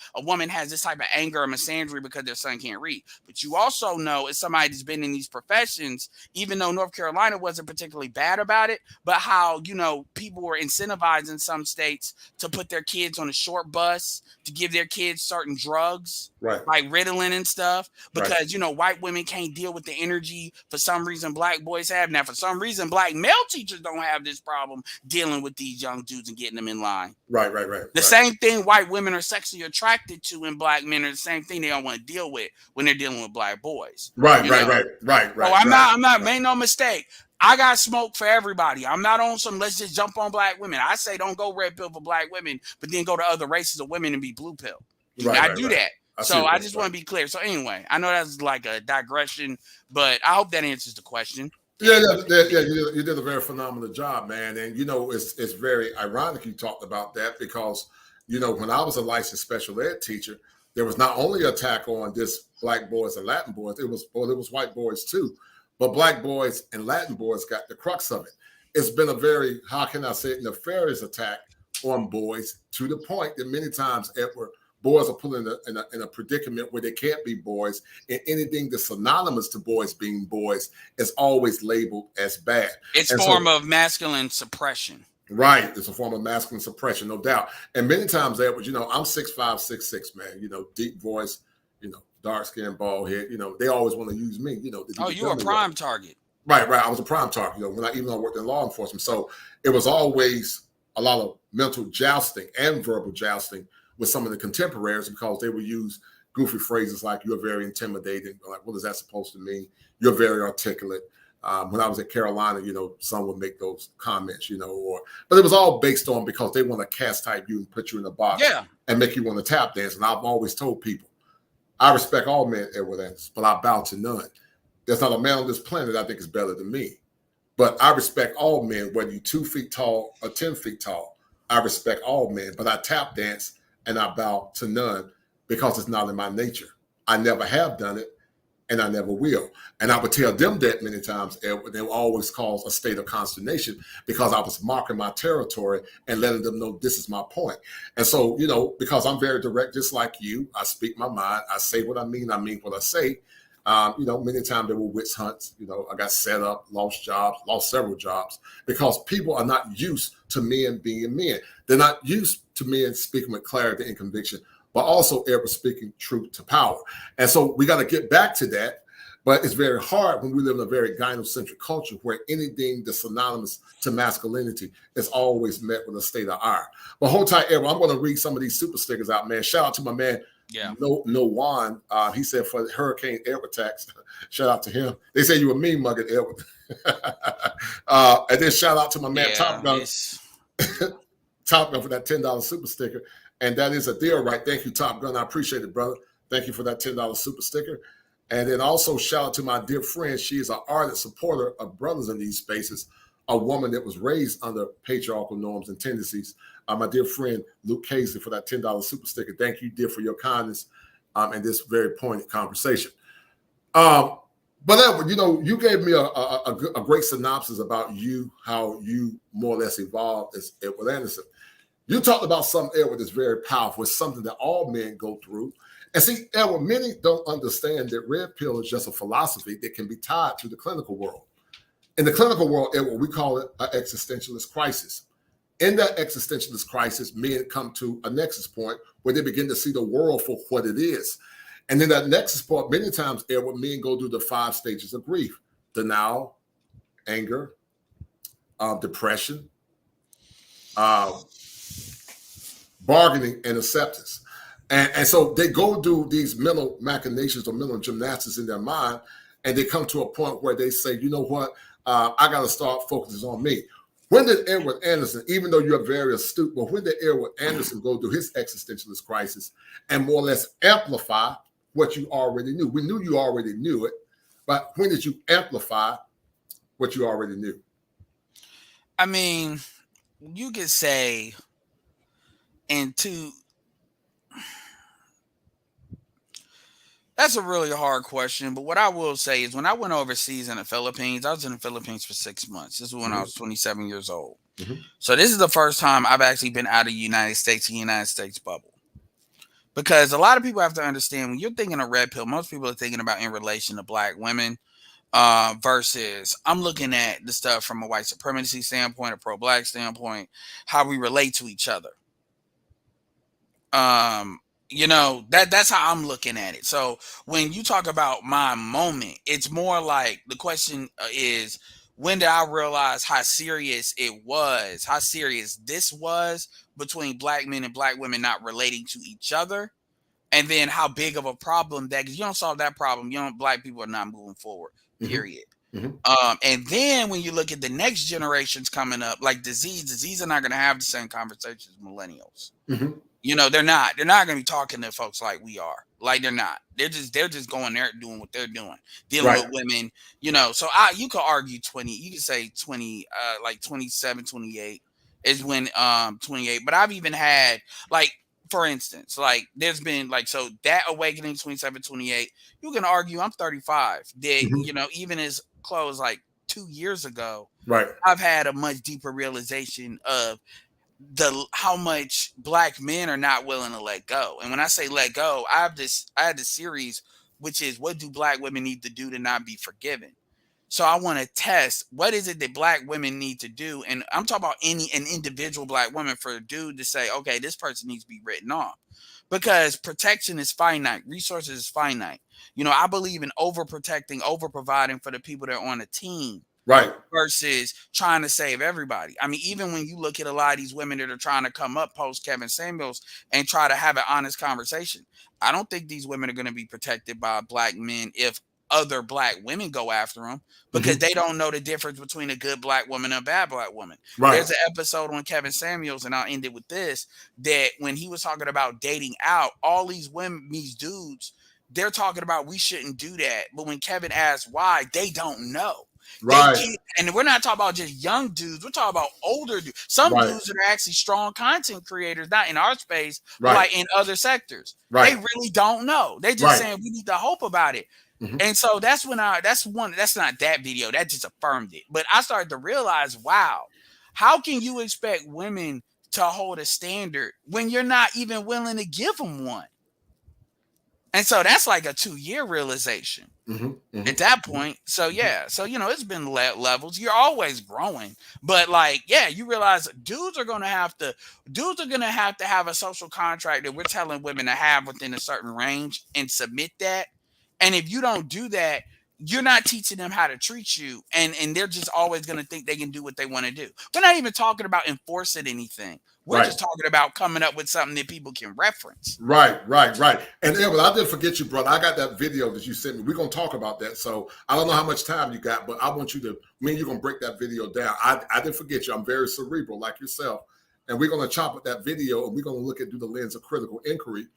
has this type of anger or misandry because their son can't read. But you also know, as somebody that's been in these professions, even though North Carolina wasn't particularly bad about it, but how, people were incentivized in some states to put their kids on a short bus, to give their kids certain drugs, right, like Ritalin and stuff, because, white women can't deal with the energy for some reason black boys have. Now, for some reason, black male teachers don't have this problem dealing with these young dudes and getting them in line. Right. The same thing white women are sexually attracted to in black men are the same thing they don't want to deal with when they're dealing with black boys. Right. So I'm not, make no mistake. I got smoke for everybody. I'm not on some let's just jump on black women. I say don't go red pill for black women, but then go to other races of women and be blue pill. Do not do that. So I just want to be clear. So anyway, I know that's like a digression, but I hope that answers the question. Yeah, you did a very phenomenal job, man. And it's very ironic you talked about that because when I was a licensed special ed teacher, there was not only an attack on this black boys and Latin boys, it was white boys too, but black boys and Latin boys got the crux of it. It's been a very, how can I say it, nefarious attack on boys to the point that many times, Edward, boys are put in a predicament where they can't be boys, and anything that's synonymous to boys being boys is always labeled as bad. It's a form of masculine suppression. Right. It's a form of masculine suppression, no doubt. And many times, Edward, I'm 6'5", 6'6", man, deep voice, dark skin, bald head, they always want to use me, you were a prime target. Right. I was a prime target, when I worked in law enforcement. So it was always a lot of mental jousting and verbal jousting with some of the contemporaries because they would use goofy phrases like "you're very intimidating," like "what is that supposed to mean?" "You're very articulate." When I was at Carolina, some would make those comments, but it was all based on because they want to cast type you and put you in a box and make you want to tap dance. And I've always told people, I respect all men, Edward Anderson, but I bow to none. There's not a man on this planet I think is better than me. But I respect all men, whether you're 2 feet tall or 10 feet tall. I respect all men, but I tap dance and I bow to none because it's not in my nature. I never have done it, and I never will. And I would tell them that many times, Edward, they will always cause a state of consternation because I was marking my territory and letting them know this is my point. And so, because I'm very direct, just like you, I speak my mind. I say what I mean what I say. Many times there were witch hunts. I got set up, lost several jobs because people are not used to men being men. They're not used to men speaking with clarity and conviction, but also ever speaking truth to power. And so we got to get back to that. But it's very hard when we live in a very gynocentric culture where anything that's synonymous to masculinity is always met with a state of ire. But hold tight, Edward. I'm going to read some of these super stickers out, man. Shout out to my man, Juan. He said for Hurricane Edward tax. Shout out to him. They say you were mean mugging, Edward. And then shout out to my man Top Gun. Top Gun for that $10 super sticker. And that is a deal, right? Thank you, Top Gun. I appreciate it, brother. Thank you for that $10 super sticker. And then also shout out to my dear friend. She is an ardent supporter of brothers in these spaces, a woman that was raised under patriarchal norms and tendencies. My dear friend, Luke Casey, for that $10 super sticker. Thank you, dear, for your kindness in this very poignant conversation. But Edward, you gave me a great synopsis about how you more or less evolved as Edward Anderson. You talked about something, Edward, that's very powerful. It's something that all men go through. And see, Edward, many don't understand that red pill is just a philosophy that can be tied to the clinical world. In the clinical world, Edward, we call it an existentialist crisis. In that existentialist crisis, men come to a nexus point where they begin to see the world for what it is. And in that nexus point, many times, Edward, men go through the 5 stages of grief: denial, anger, depression, bargaining, and acceptance. And so they go do these mental machinations or mental gymnastics in their mind, and they come to a point where they say, you know what, I got to start focusing on me. When did Edward Anderson, even though you're very astute, but when did Edward Anderson go through his existentialist crisis and more or less amplify what you already knew? We knew you already knew it, but when did you amplify what you already knew? I mean, you could say that's a really hard question, but what I will say is when I went overseas in the Philippines, I was in the Philippines for 6 months. This is when I was 27 years old. So this is the first time I've actually been out of the United States bubble. Because a lot of people have to understand when you're thinking of red pill, most people are thinking about in relation to black women versus I'm looking at the stuff from a white supremacy standpoint, a pro-black standpoint, how we relate to each other. That's how I'm looking at it. So when you talk about my moment, it's more like the question is, when did I realize how serious this was between black men and black women not relating to each other? And then how big of a problem that, because you don't solve that problem, black people are not moving forward, period. And then when you look at the next generations coming up, like disease are not going to have the same conversations as millennials. You know, they're not going to be talking to folks like we are. Like they're not. They're just going there doing what they're doing, dealing with women. You know, so you could argue 20. You could say 20, like 27, 28 is when 28. But I've even had like, for instance, like there's been like, so that awakening 27, 28. You can argue I'm 35. That you know, even as close like 2 years ago, I've had a much deeper realization of how much black men are not willing to let go. And when I say let go, I had this series, which is what do black women need to do to not be forgiven? So I want to test what is it that black women need to do. And I'm talking about an individual black woman, for a dude to say, okay, this person needs to be written off, because protection is finite. Resources is finite. You know, I believe in overprotecting, over providing for the people that are on a team. Versus trying to save everybody. I mean, even when you look at a lot of these women that are trying to come up post Kevin Samuels and try to have an honest conversation, I don't think these women are going to be protected by black men if other black women go after them, because they don't know the difference between a good black woman and a bad black woman. There's an episode on Kevin Samuels, and I'll end it with this, that when he was talking about dating out, all these women, these dudes, they're talking about we shouldn't do that. But when Kevin asks why, they don't know. And we're not talking about just young dudes. We're talking about older dudes. Some dudes that are actually strong content creators, not in our space, but like in other sectors. They really don't know. They just saying we need to hope about it. And so that's when that's not that video. That just affirmed it. But I started to realize, wow, how can you expect women to hold a standard when you're not even willing to give them one? And so that's like a 2-year realization at that point. So yeah, so you know, it's been levels. You're always growing, but like, yeah, you realize dudes are gonna have to have a social contract that we're telling women to have within a certain range and submit that. And if you don't do that, you're not teaching them how to treat you, and they're just always gonna think they can do what they want to do. We're not even talking about enforcing anything. We're just talking about coming up with something that people can reference. Right. And Edward, I didn't forget you, brother. I got that video that you sent me. We're going to talk about that. So I don't know how much time you got, but I want you to, you're going to break that video down. I didn't forget you. I'm very cerebral like yourself. And we're going to chop up that video, and we're going to look at through the lens of critical inquiry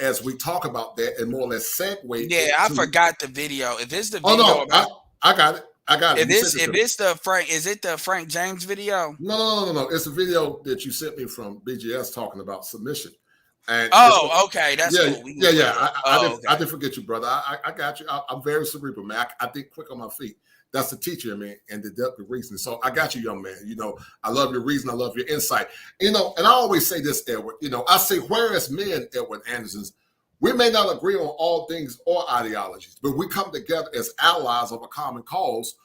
as we talk about that and more or less segue. Yeah, I forgot the video. If it's the video. Oh, no, I got it. Is it the Frank James video? No. It's a video that you sent me from BGS talking about submission. And okay, that's cool. I didn't forget you, brother. I got you. I'm very cerebral, man. I think quick on my feet. That's the teacher, man, and deductive reasoning. So I got you, young man. You know, I love your reason. I love your insight. You know, and I always say this, Edward. You know, I say, whereas men, Edward Andersons, we may not agree on all things or ideologies, but we come together as allies of a common cause,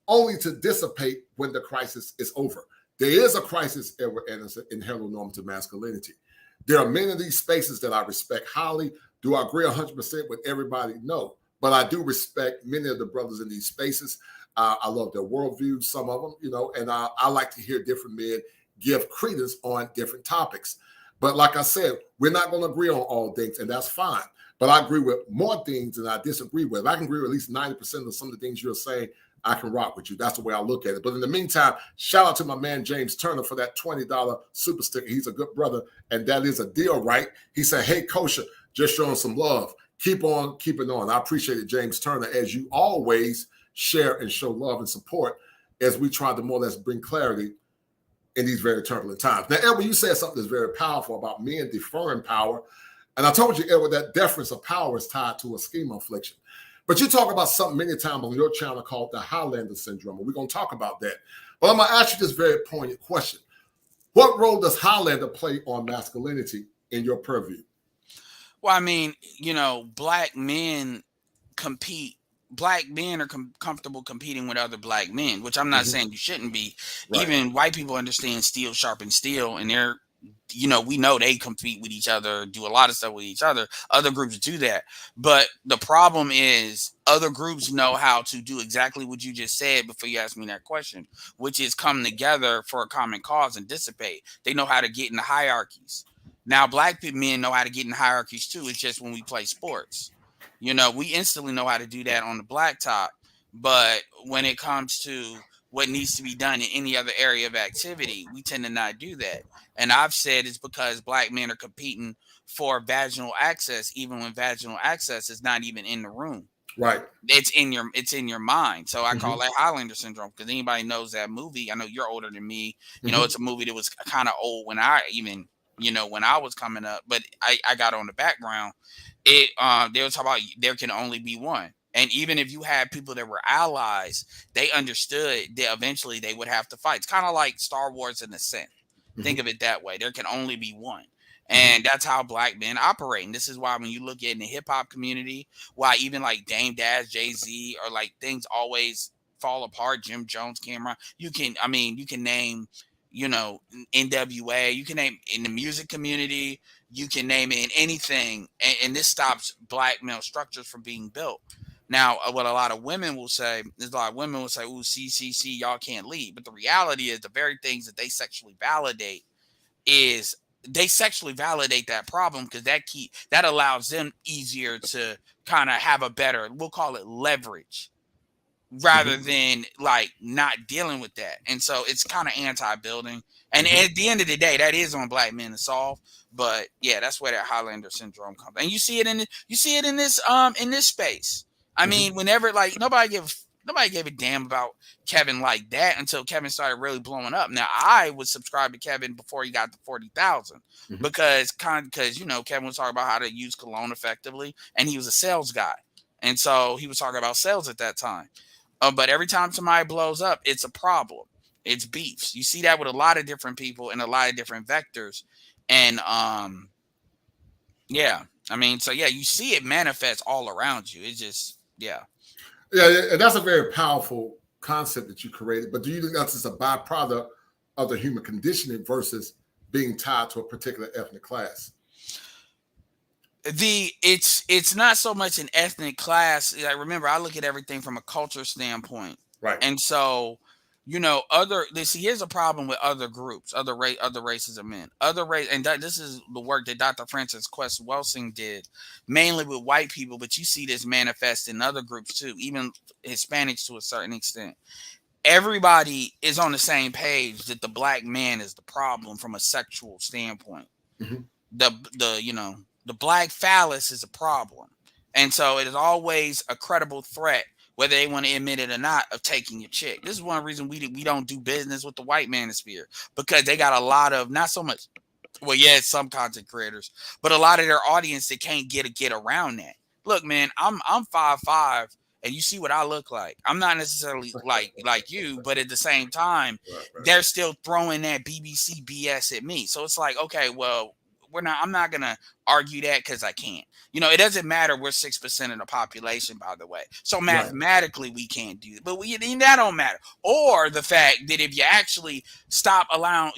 only to dissipate when the crisis is over. There is a crisis, Edward Anderson, in heteronormative masculinity. There are many of these spaces that I respect highly. Do I agree 100% with everybody? No. But I do respect many of the brothers in these spaces. I love their worldviews, some of them, you know, and I like to hear different men give credence on different topics. But like I said, we're not going to agree on all things, and that's fine. But I agree with more things than I disagree with. If I can agree with at least 90% of some of the things you're saying, I can rock with you. That's the way I look at it. But in the meantime, shout out to my man, James Turner, for that $20 super sticker. He's a good brother, and that is a deal, right? He said, hey, Kosher, just showing some love. Keep on keeping on. I appreciate it, James Turner, as you always share and show love and support as we try to more or less bring clarity in these very turbulent times. Now, Edward, you said something that's very powerful about men deferring power. And I told you, Edward, that deference of power is tied to a schema affliction. But you talk about something many times on your channel called the Highlander syndrome, and we're going to talk about that. But I'm going to ask you this very poignant question. What role does Highlander play on masculinity in your purview? Well, I mean, you know, black men compete. Black men are comfortable competing with other black men, which I'm not saying you shouldn't be. Right. Even white people understand steel sharpens steel, and they're, you know, we know they compete with each other, do a lot of stuff with each other. Other groups do that. But the problem is other groups know how to do exactly what you just said before you asked me that question, which is come together for a common cause and dissipate. They know how to get in the hierarchies. Now, black men know how to get in hierarchies too. It's just when we play sports. You know, we instantly know how to do that on the blacktop. But when it comes to what needs to be done in any other area of activity, we tend to not do that. And I've said it's because black men are competing for vaginal access, even when vaginal access is not even in the room. Right. It's in your mind. So I call Mhm. that Highlander syndrome, because anybody knows that movie. I know you're older than me. You know, Mhm. it's a movie that was kind of old when I even, when I was coming up, but I got on the background. They were talking about there can only be one. And even if you had people that were allies, they understood that eventually they would have to fight. It's kind of like Star Wars in a sense. Think Mhm. of it that way. There can only be one. Mhm. And that's how black men operate. And this is why when you look at in the hip hop community, why even like Dame Dash, Jay-Z, or like things always fall apart, Jim Jones, Cameron, you can name, NWA, you can name in the music community, you can name it in anything. And this stops black male structures from being built. Now, what a lot of women will say is "Ooh, see, y'all can't lead." But the reality is, the very things that they sexually validate is they sexually validate that problem, because that allows them easier to kind of have a better, we'll call it leverage, rather Mhm. than like not dealing with that. And so it's kind of anti-building. And Mhm. at the end of the day, that is on black men to solve. But yeah, that's where that Highlander syndrome comes. And you see it in this space. I Mhm. mean, whenever like nobody gave a damn about Kevin like that until Kevin started really blowing up. Now I would subscribe to Kevin before he got to 40,000, Mhm. because Kevin was talking about how to use cologne effectively, and he was a sales guy. And so he was talking about sales at that time. But every time somebody blows up, it's a problem. It's beefs. You see that with a lot of different people and a lot of different vectors. And yeah, I mean, so yeah, you see it manifest all around you. It's just, yeah. Yeah, and that's a very powerful concept that you created. But do you think that's just a byproduct of the human conditioning versus being tied to a particular ethnic class? It's not so much an ethnic class. Like, remember, I look at everything from a culture standpoint. Right. And so, here's a problem with other groups, other races of men, this is the work that Dr. Francis Quest Welsing did, mainly with white people, but you see this manifest in other groups too, even Hispanics to a certain extent. Everybody is on the same page that the black man is the problem from a sexual standpoint. Mhm. The black phallus is a problem, and so it is always a credible threat, whether they want to admit it or not, of taking your chick. This is one reason we don't do business with the white manosphere, because they got a lot of, not so much, well, yeah, some content creators, but a lot of their audience that can't get around that. Look, man, I'm 5'5", and you see what I look like. I'm not necessarily like you, but at the same time, Right, right. they're still throwing that BBC BS at me. So it's like, okay, well, I'm not gonna argue that, because I can't. It doesn't matter. We're 6% of the population, by the way. So Right. mathematically, we can't do it. But that don't matter. Or the fact that if you actually stop allowing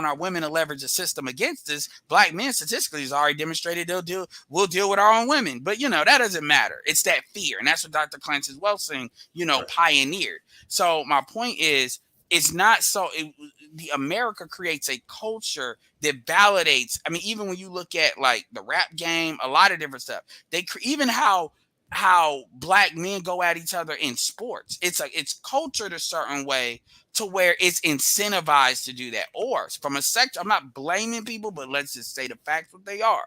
our women to leverage the system against us, black men statistically has already demonstrated we'll deal with our own women. But that doesn't matter. It's that fear, and that's what Dr. Clancy's Welsing, Right. pioneered. So my point is, it's not so. The America creates a culture that validates. I mean, even when you look at like the rap game, a lot of different stuff. Even how black men go at each other in sports. It's cultured a certain way to where it's incentivized to do that. Or from a I'm not blaming people, but let's just say the facts what they are.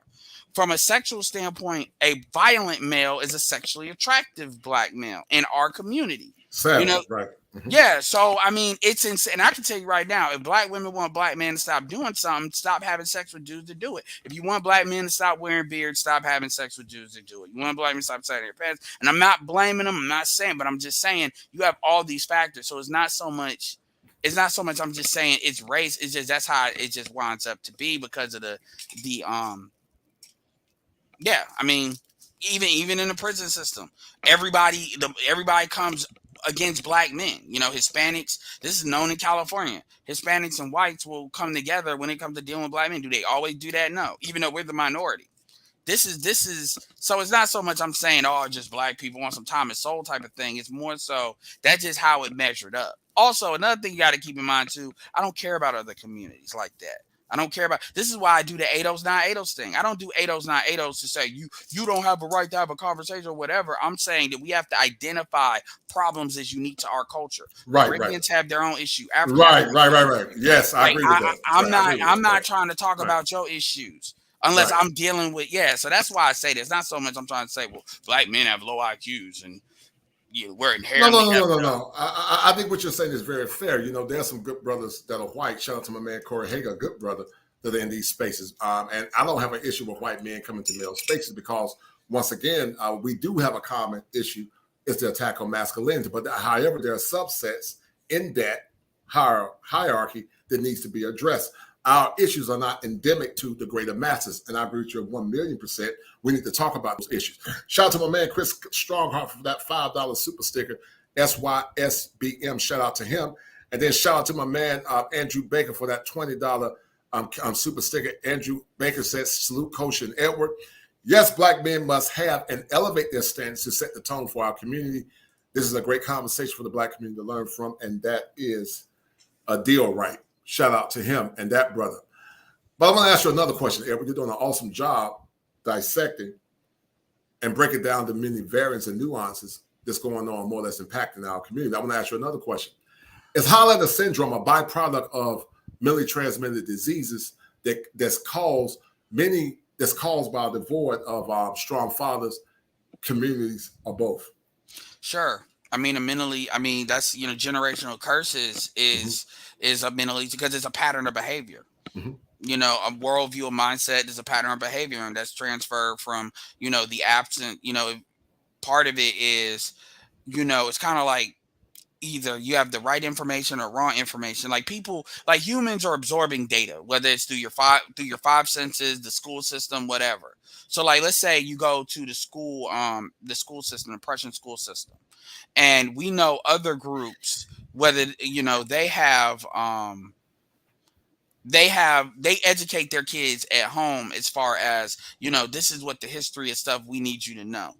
From a sexual standpoint, a violent male is a sexually attractive black male in our community. Sadly, right. Mhm. Yeah, so I mean, it's insane. And I can tell you right now, if black women want black men to stop doing something, stop having sex with dudes to do it. If you want black men to stop wearing beards, stop having sex with dudes to do it. You want black men to stop signing their pants. And I'm not blaming them. I'm not saying, but I'm just saying you have all these factors. So it's not so much. I'm just saying it's race. It's just that's how it just winds up to be because of the yeah. I mean, even in the prison system, everybody comes against black men. Hispanics. This is known in California. Hispanics and whites will come together when it comes to dealing with black men. Do they always do that? No. Even though we're the minority. This is so it's not so much I'm saying, oh, just black people want some time and soul type of thing. It's more so that's just how it measured up. Also, another thing you got to keep in mind too, I don't care about other communities like that. I don't care about. This is why I do the 80s, not 80s thing. I don't do 80s, not 80s to say you don't have a right to have a conversation or whatever. I'm saying that we have to identify problems as unique to our culture. Right, Caribbeans right. have their own issue. Africans Right. Yes, I like, agree with that. I'm not trying to talk about your issues unless I'm dealing with So that's why I say this. Not so much I'm trying to say, well, black men have low IQs and we're inherently No. I think what you're saying is very fair. There's some good brothers that are white. Shout out to my man Corey Hager, a good brother that are in these spaces. And I don't have an issue with white men coming to male spaces because, once again, we do have a common issue. It's the attack on masculinity. But however, there are subsets in that hierarchy that needs to be addressed. Our issues are not endemic to the greater masses. And I agree with you 1,000,000%. We need to talk about those issues. Shout out to my man Chris Strongheart for that $5 super sticker. SYSBM. Shout out to him. And then shout out to my man Andrew Baker for that $20 super sticker. Andrew Baker says, salute Coach and Edward. Yes, black men must have and elevate their standards to set the tone for our community. This is a great conversation for the black community to learn from, and that is a deal right. Shout out to him and that brother. But I'm going to ask you another question, Edward. You're doing an awesome job dissecting and breaking down the many variants and nuances that's going on, more or less impacting our community. I want to ask you another question. Is Highlander syndrome a byproduct of mentally transmitted diseases that's caused by the void of strong fathers, communities, or both? Sure. That's generational curses is a mentally, because it's a pattern of behavior. A worldview, a mindset is a pattern of behavior, and that's transferred from the absent. Part of it is it's kind of like either you have the right information or wrong information. Like humans are absorbing data, whether it's through your five senses, the school system, whatever. So let's say you go to the school system, the Prussian school system, and we know other groups, whether they educate their kids at home as far as this is what the history of stuff we need you to know.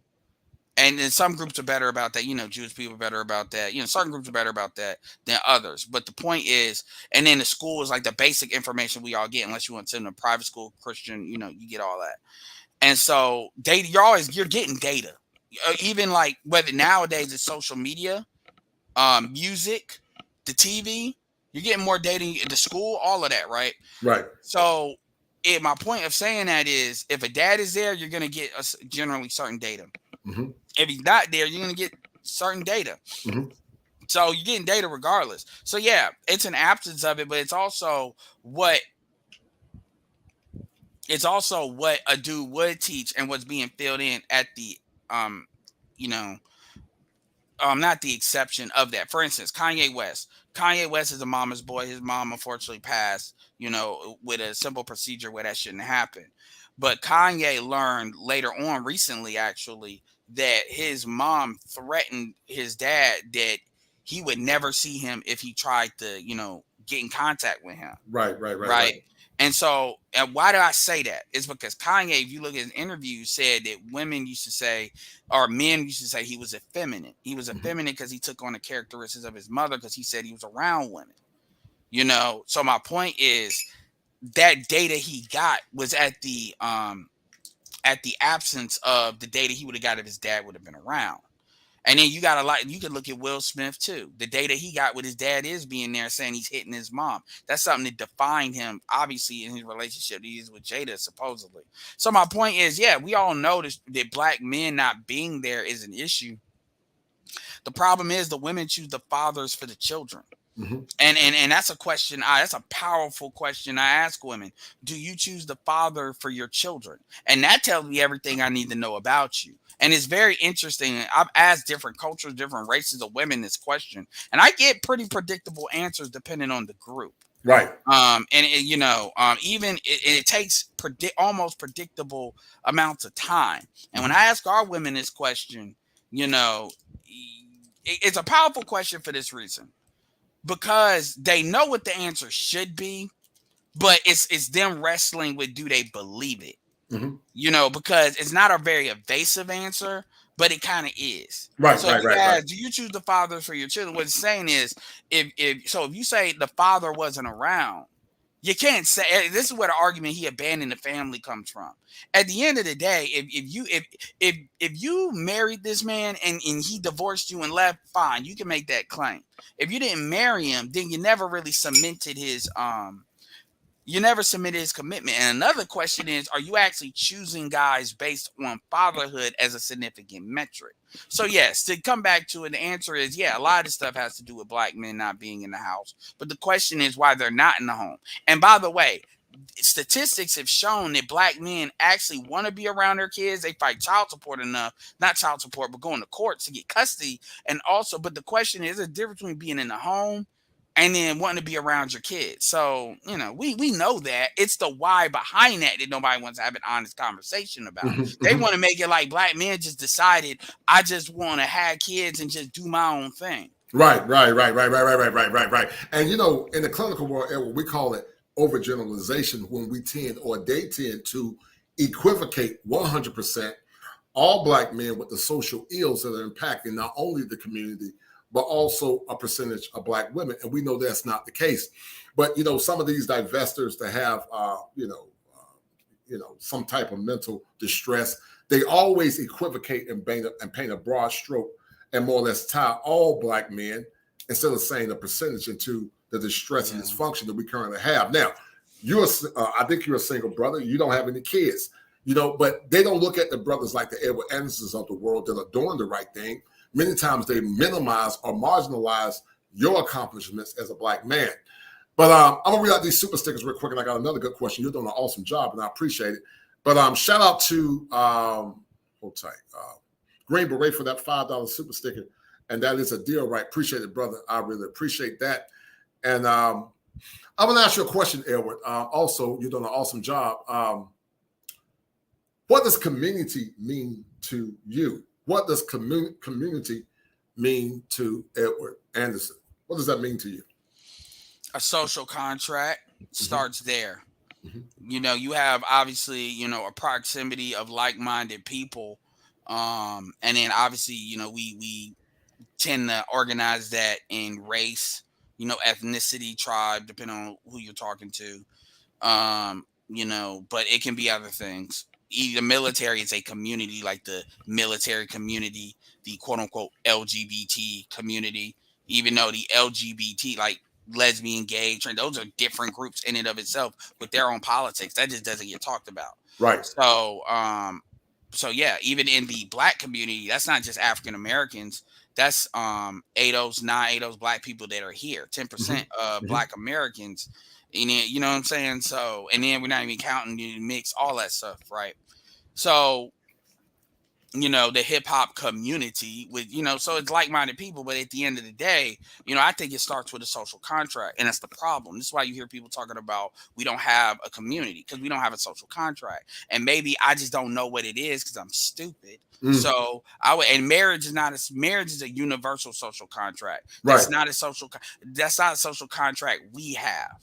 And then some groups are better about that. Jewish people are better about that. Certain groups are better about that than others. But the point is, and then the school is like the basic information we all get, unless you want to send them to private school, Christian, you get all that. And so data, you're getting data. Even like whether nowadays it's social media, music, the TV, you're getting more data in the school, all of that, right? Right. So my point of saying that is, if a dad is there, you're going to get generally certain data. If he's not there, you're going to get certain data. So you're getting data regardless. So yeah, it's an absence of it, but it's also what a dude would teach and what's being filled in at the not the exception of that. For instance, Kanye West. Kanye West is a mama's boy. His mom unfortunately passed, with a simple procedure where that shouldn't happen. But Kanye learned later on, recently actually, that his mom threatened his dad that he would never see him if he tried to, get in contact with him. Right. And so, and why do I say that? It's because Kanye, if you look at his interview, said that women used to say, or men used to say, he was effeminate. He was effeminate because he took on the characteristics of his mother, because he said he was around women. So my point is that data he got was at the absence of the data he would have got if his dad would have been around. And then you could look at Will Smith too. The data he got with his dad is being there saying he's hitting his mom. That's something that defined him, obviously, in his relationship he is with Jada, supposedly. So my point is, yeah, we all know that black men not being there is an issue. The problem is the women choose the fathers for the children. And that's a question. That's a powerful question I ask women. Do you choose the father for your children? And that tells me everything I need to know about you. And it's very interesting. I've asked different cultures, different races of women this question, and I get pretty predictable answers depending on the group. Right. Even it takes almost predictable amounts of time. And when I ask our women this question, it's a powerful question for this reason. Because they know what the answer should be, but it's them wrestling with, do they believe it? Because it's not a very evasive answer, but it kind of is. Right. So right. Do you choose the father for your children? What it's saying is, if you say the father wasn't around, You can't say this is where the argument he abandoned the family comes from. At the end of the day, if you married this man and he divorced you and left, fine, you can make that claim. If you didn't marry him, then you never really cemented his commitment. And another question is, are you actually choosing guys based on fatherhood as a significant metric? So yes, to come back to it, the answer is yeah, a lot of this stuff has to do with black men not being in the house. But the question is why they're not in the home. And by the way, statistics have shown that black men actually want to be around their kids. They fight child support enough, not child support, but going to courts to get custody. And also, but the question is, there's a difference between being in the home and then wanting to be around your kids. So, you know, we know that. It's the why behind that nobody wants to have an honest conversation about. They want to make it like black men just decided, I just want to have kids and just do my own thing. Right. And, you know, in the clinical world, we call it overgeneralization when they tend to equivocate 100% all black men with the social ills that are impacting not only the community, but also a percentage of black women. And we know that's not the case. But, you know, some of these divestors that have, some type of mental distress, they always equivocate and paint a broad stroke and more or less tie all black men instead of saying a percentage into the distress and dysfunction that we currently have. Now, I think you're a single brother. You don't have any kids, you know, but they don't look at the brothers like the Edward Andersons of the world that are doing the right thing. Many times they minimize or marginalize your accomplishments as a black man. But I'm going to read out these super stickers real quick, and I got another good question. You're doing an awesome job, and I appreciate it. But shout out to, hold tight, Green Beret for that $5 super sticker, and that is a deal, right? Appreciate it, brother. I really appreciate that. And I'm going to ask you a question, Edward. Also, you're doing an awesome job. What does community mean to you? What does community mean to Edward Anderson? What does that mean to you? A social contract starts there. You know, you have obviously, you know, a proximity of like-minded people. And then obviously, you know, we tend to organize that in race, you know, ethnicity, tribe, depending on who you're talking to. You know, but it can be other things. The military is a community, like the military community, the quote unquote LGBT community, even though the LGBT, like lesbian, gay, trans, those are different groups in and of itself with their own politics. That just doesn't get talked about. Right. So, so yeah, even in the black community, that's not just African Americans. That's ADOS, non-ADOS black people that are here. 10% of black Americans. And then, you know what I'm saying? So, and then we're not even counting the mix, all that stuff, right? So, you know, the hip hop community with, you know, so it's like-minded people, but at the end of the day, you know, I think it starts with a social contract, and that's the problem. This is why you hear people talking about we don't have a community because we don't have a social contract, and maybe I just don't know what it is because I'm stupid. So and marriage is a universal social contract. That's not a social contract we have.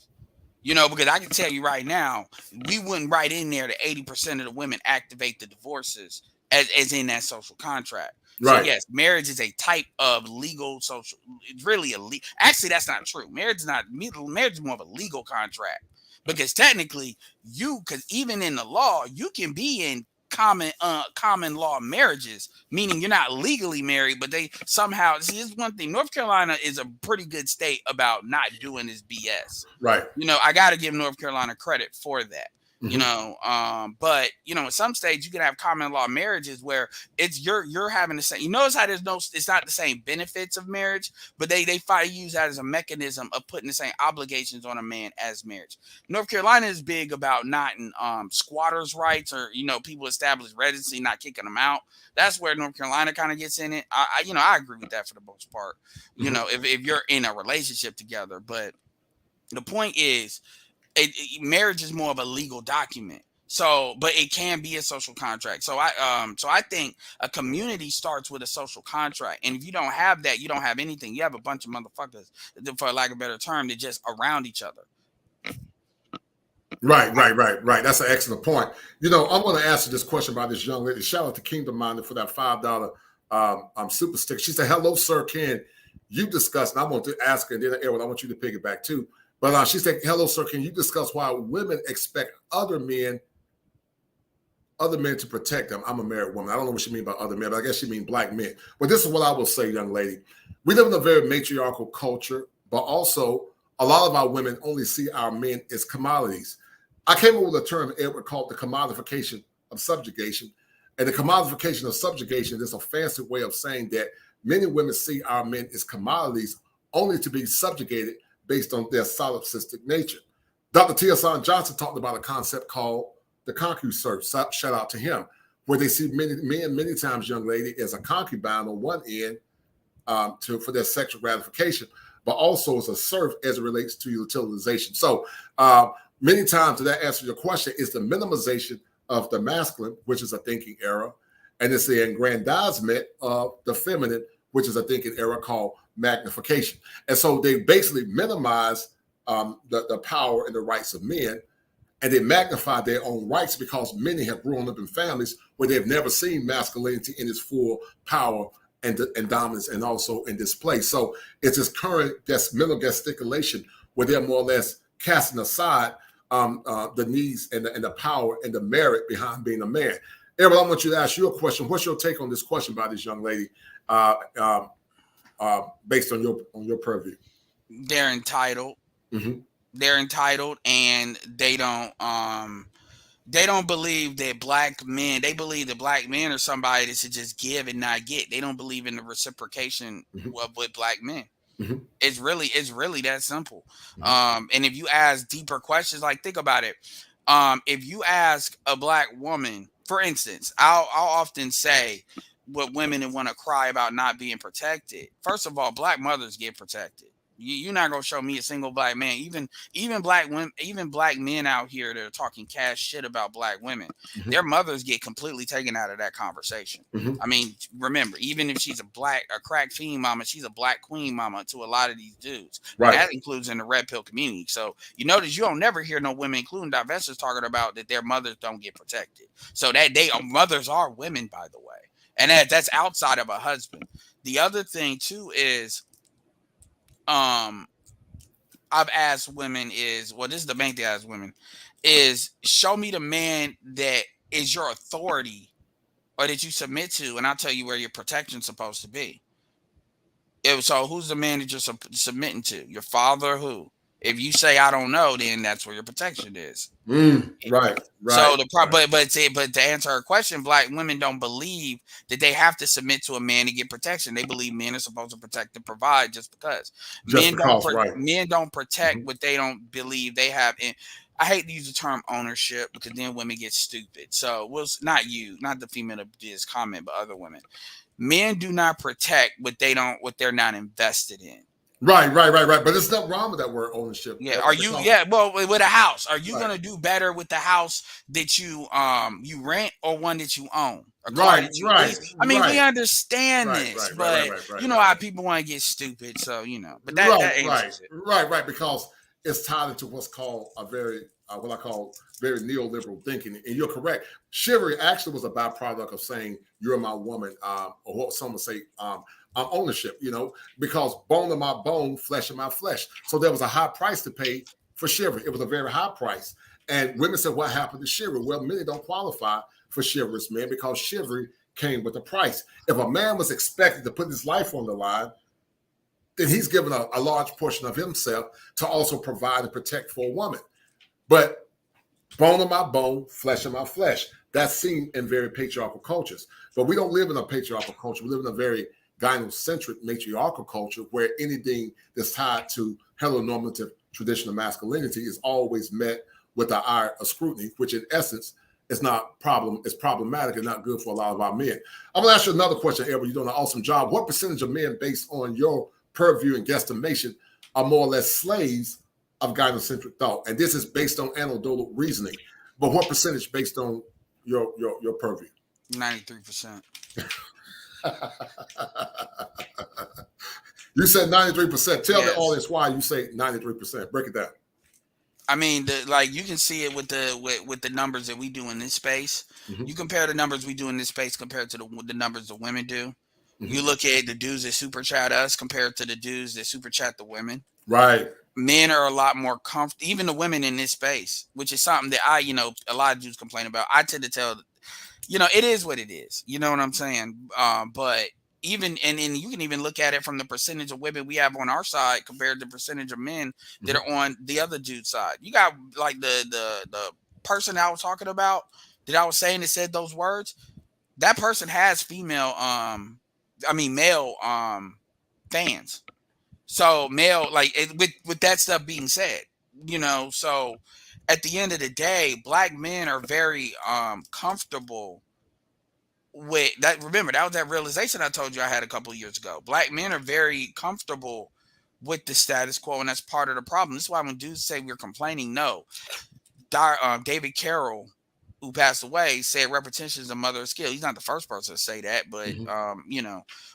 You know, because I can tell you right now, we wouldn't write in there that 80% of the women activate the divorces as in that social contract. Right. So yes, marriage is a type of legal social. It's really actually, that's not true. Marriage is more of a legal contract because technically because even in the law, you can be in common law marriages, meaning you're not legally married, but they somehow see. This is one thing. North Carolina is a pretty good state about not doing this BS. Right. You know, I got to give North Carolina credit for that. You know, but you know, in some states you can have common law marriages where it's you're having the same. You notice how it's not the same benefits of marriage, but they use that as a mechanism of putting the same obligations on a man as marriage. North Carolina is big about not in squatters' rights or, you know, people establish residency, not kicking them out. That's where North Carolina kind of gets in it. I agree with that for the most part. You know, if you're in a relationship together, but the point is. Marriage is more of a legal document, so but it can be a social contract. So I think a community starts with a social contract, and if you don't have that, you don't have anything. You have a bunch of motherfuckers, for lack of a better term, that just around each other. Right. That's an excellent point. You know, I'm going to answer this question by this young lady. Shout out to Kingdom Minded for that $5 super stick. She said, "Hello, sir. Can you discuss?" And I want to ask her, and then Edward, I want you to pick it back too. But she said, hello, sir, can you discuss why women expect other men to protect them? I'm a married woman. I don't know what she means by other men, but I guess she means black men. But this is what I will say, young lady. We live in a very matriarchal culture, but also a lot of our women only see our men as commodities. I came up with a term Edward called the commodification of subjugation. And the commodification of subjugation is a fancy way of saying that many women see our men as commodities only to be subjugated based on their solipsistic nature. Dr. T.S. Johnson talked about a concept called the concuserve. Shout out to him, where they see many times, young lady, as a concubine on one end for their sexual gratification, but also as a serf as it relates to utilization. So many times, to that answer your question, is the minimization of the masculine, which is a thinking error, and it's the aggrandizement of the feminine, which is a thinking error called magnification. And so they basically minimize the power and the rights of men, and they magnify their own rights because many have grown up in families where they've never seen masculinity in its full power and dominance, and also in display. So it's this current mental gesticulation where they're more or less casting aside the needs and the power and the merit behind being a man. Errol, I want you to ask you a question. What's your take on this question by this young lady, based on your purview? They're entitled. Mm-hmm. They're entitled, and they don't believe that black men. They believe that black men are somebody that should just give and not get. They don't believe in the reciprocation with black men. Mm-hmm. It's really that simple. Mm-hmm. And if you ask deeper questions, like think about it. If you ask a black woman, for instance, I'll often say what women that want to cry about not being protected. First of all, black mothers get protected. You're not gonna show me a single black man, even black women, even black men out here that are talking cash shit about black women. Mm-hmm. Their mothers get completely taken out of that conversation. Mm-hmm. I mean, remember, even if she's a crack fiend mama, she's a black queen mama to a lot of these dudes. Right. And that includes in the red pill community. So you notice you don't never hear no women, including divestors, talking about that their mothers don't get protected. So that mothers are women, by the way, and that's outside of a husband. The other thing too is, I've asked women this is the main thing I ask women is, show me the man that is your authority or that you submit to, and I'll tell you where your protection's supposed to be. So who's the man that you're submitting to? Your father? Who? If you say I don't know, then that's where your protection is. Right. So but to answer her question, black women don't believe that they have to submit to a man to get protection. They believe men are supposed to protect and provide just because. Men don't protect what they don't believe they have. And I hate to use the term ownership because then women get stupid. So not the female that did this comment, but other women. Men do not protect what they're not invested in. Right. But there's nothing wrong with that word ownership. Yeah. Well, with a house, are you going to do better with the house that you rent or one that you own? Right. I mean, we understand this, but you know how people want to get stupid. So, but that answers it. Right. Because it's tied into what's called a very, what I call very neoliberal thinking. And you're correct. Chivalry actually was a byproduct of saying, you're my woman, or what some would say, ownership, because bone of my bone, flesh of my flesh. So there was a high price to pay for chivalry. It was a very high price. And women said, what happened to chivalry? Well, many don't qualify for chivalrous men because chivalry came with a price. If a man was expected to put his life on the line, then he's given a large portion of himself to also provide and protect for a woman. But bone of my bone, flesh of my flesh, that's seen in very patriarchal cultures. But we don't live in a patriarchal culture. We live in a very gynocentric matriarchal culture where anything that's tied to heteronormative traditional masculinity is always met with an eye of scrutiny, which in essence is problematic and not good for a lot of our men. I'm gonna ask you another question, Edward. You're doing an awesome job. What percentage of men, based on your purview and guesstimation, are more or less slaves of gynocentric thought? And this is based on anecdotal reasoning. But what percentage based on your purview? 93%. You said 93%. Tell the audience why you say 93%. Break it down. I mean, you can see it with the numbers that we do in this space. Mm-hmm. You compare the numbers we do in this space compared to the numbers the women do. Mm-hmm. You look at the dudes that super chat us compared to the dudes that super chat the women. Right. men are a lot more comfortable, even the women in this space, which is something that a lot of dudes complain about. I tend to tell, it is what it is. You know what I'm saying? But even, and you can even look at it from the percentage of women we have on our side compared to the percentage of men that are on the other dude's side. You got like the person I was talking about that I was saying that said those words. That person has male fans. So male, like with that stuff being said, so at the end of the day, black men are very comfortable with that. Remember, that was that realization I told you I had a couple of years ago. Black men are very comfortable with the status quo, and that's part of the problem. This is why when dudes say we're complaining, no. David Carroll, who passed away, said repetition is the mother of skill. He's not the first person to say that, but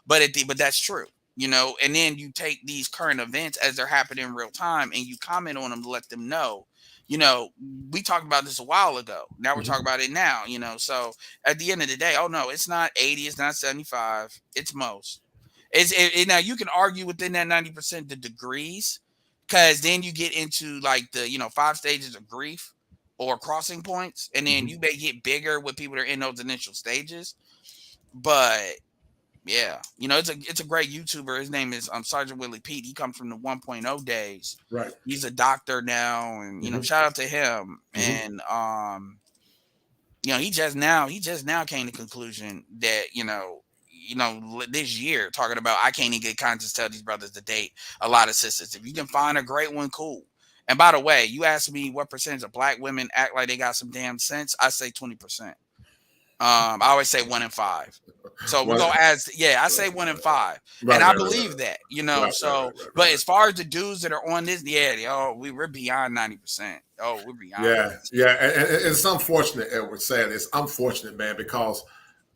but that's true. And then you take these current events as they're happening in real time and you comment on them to let them know, we talked about this a while ago. Now we're talking about it now, so at the end of the day, oh no, it's not 80, it's not 75, it's most. Now you can argue within that 90% the degrees, because then you get into like the 5 stages of grief or crossing points, and then you may get bigger with people that are in those initial stages. But yeah, it's a great YouTuber. His name is Sergeant Willie Pete. He comes from the 1.0 days. Right. He's a doctor now, and shout out to him. And he just now came to the conclusion that this year, talking about I can't even get conscious to tell these brothers to date a lot of sisters. If you can find a great one, cool. And by the way, you asked me what percentage of black women act like they got some damn sense. I say 20%. I always say 1 in 5. So we're gonna ask. Yeah, I say 1 in 5, and I believe that. But as far as the dudes that are on this, we're beyond 90%. Oh, we're beyond. Yeah. And it's unfortunate, Edward. Saying it's unfortunate, man, because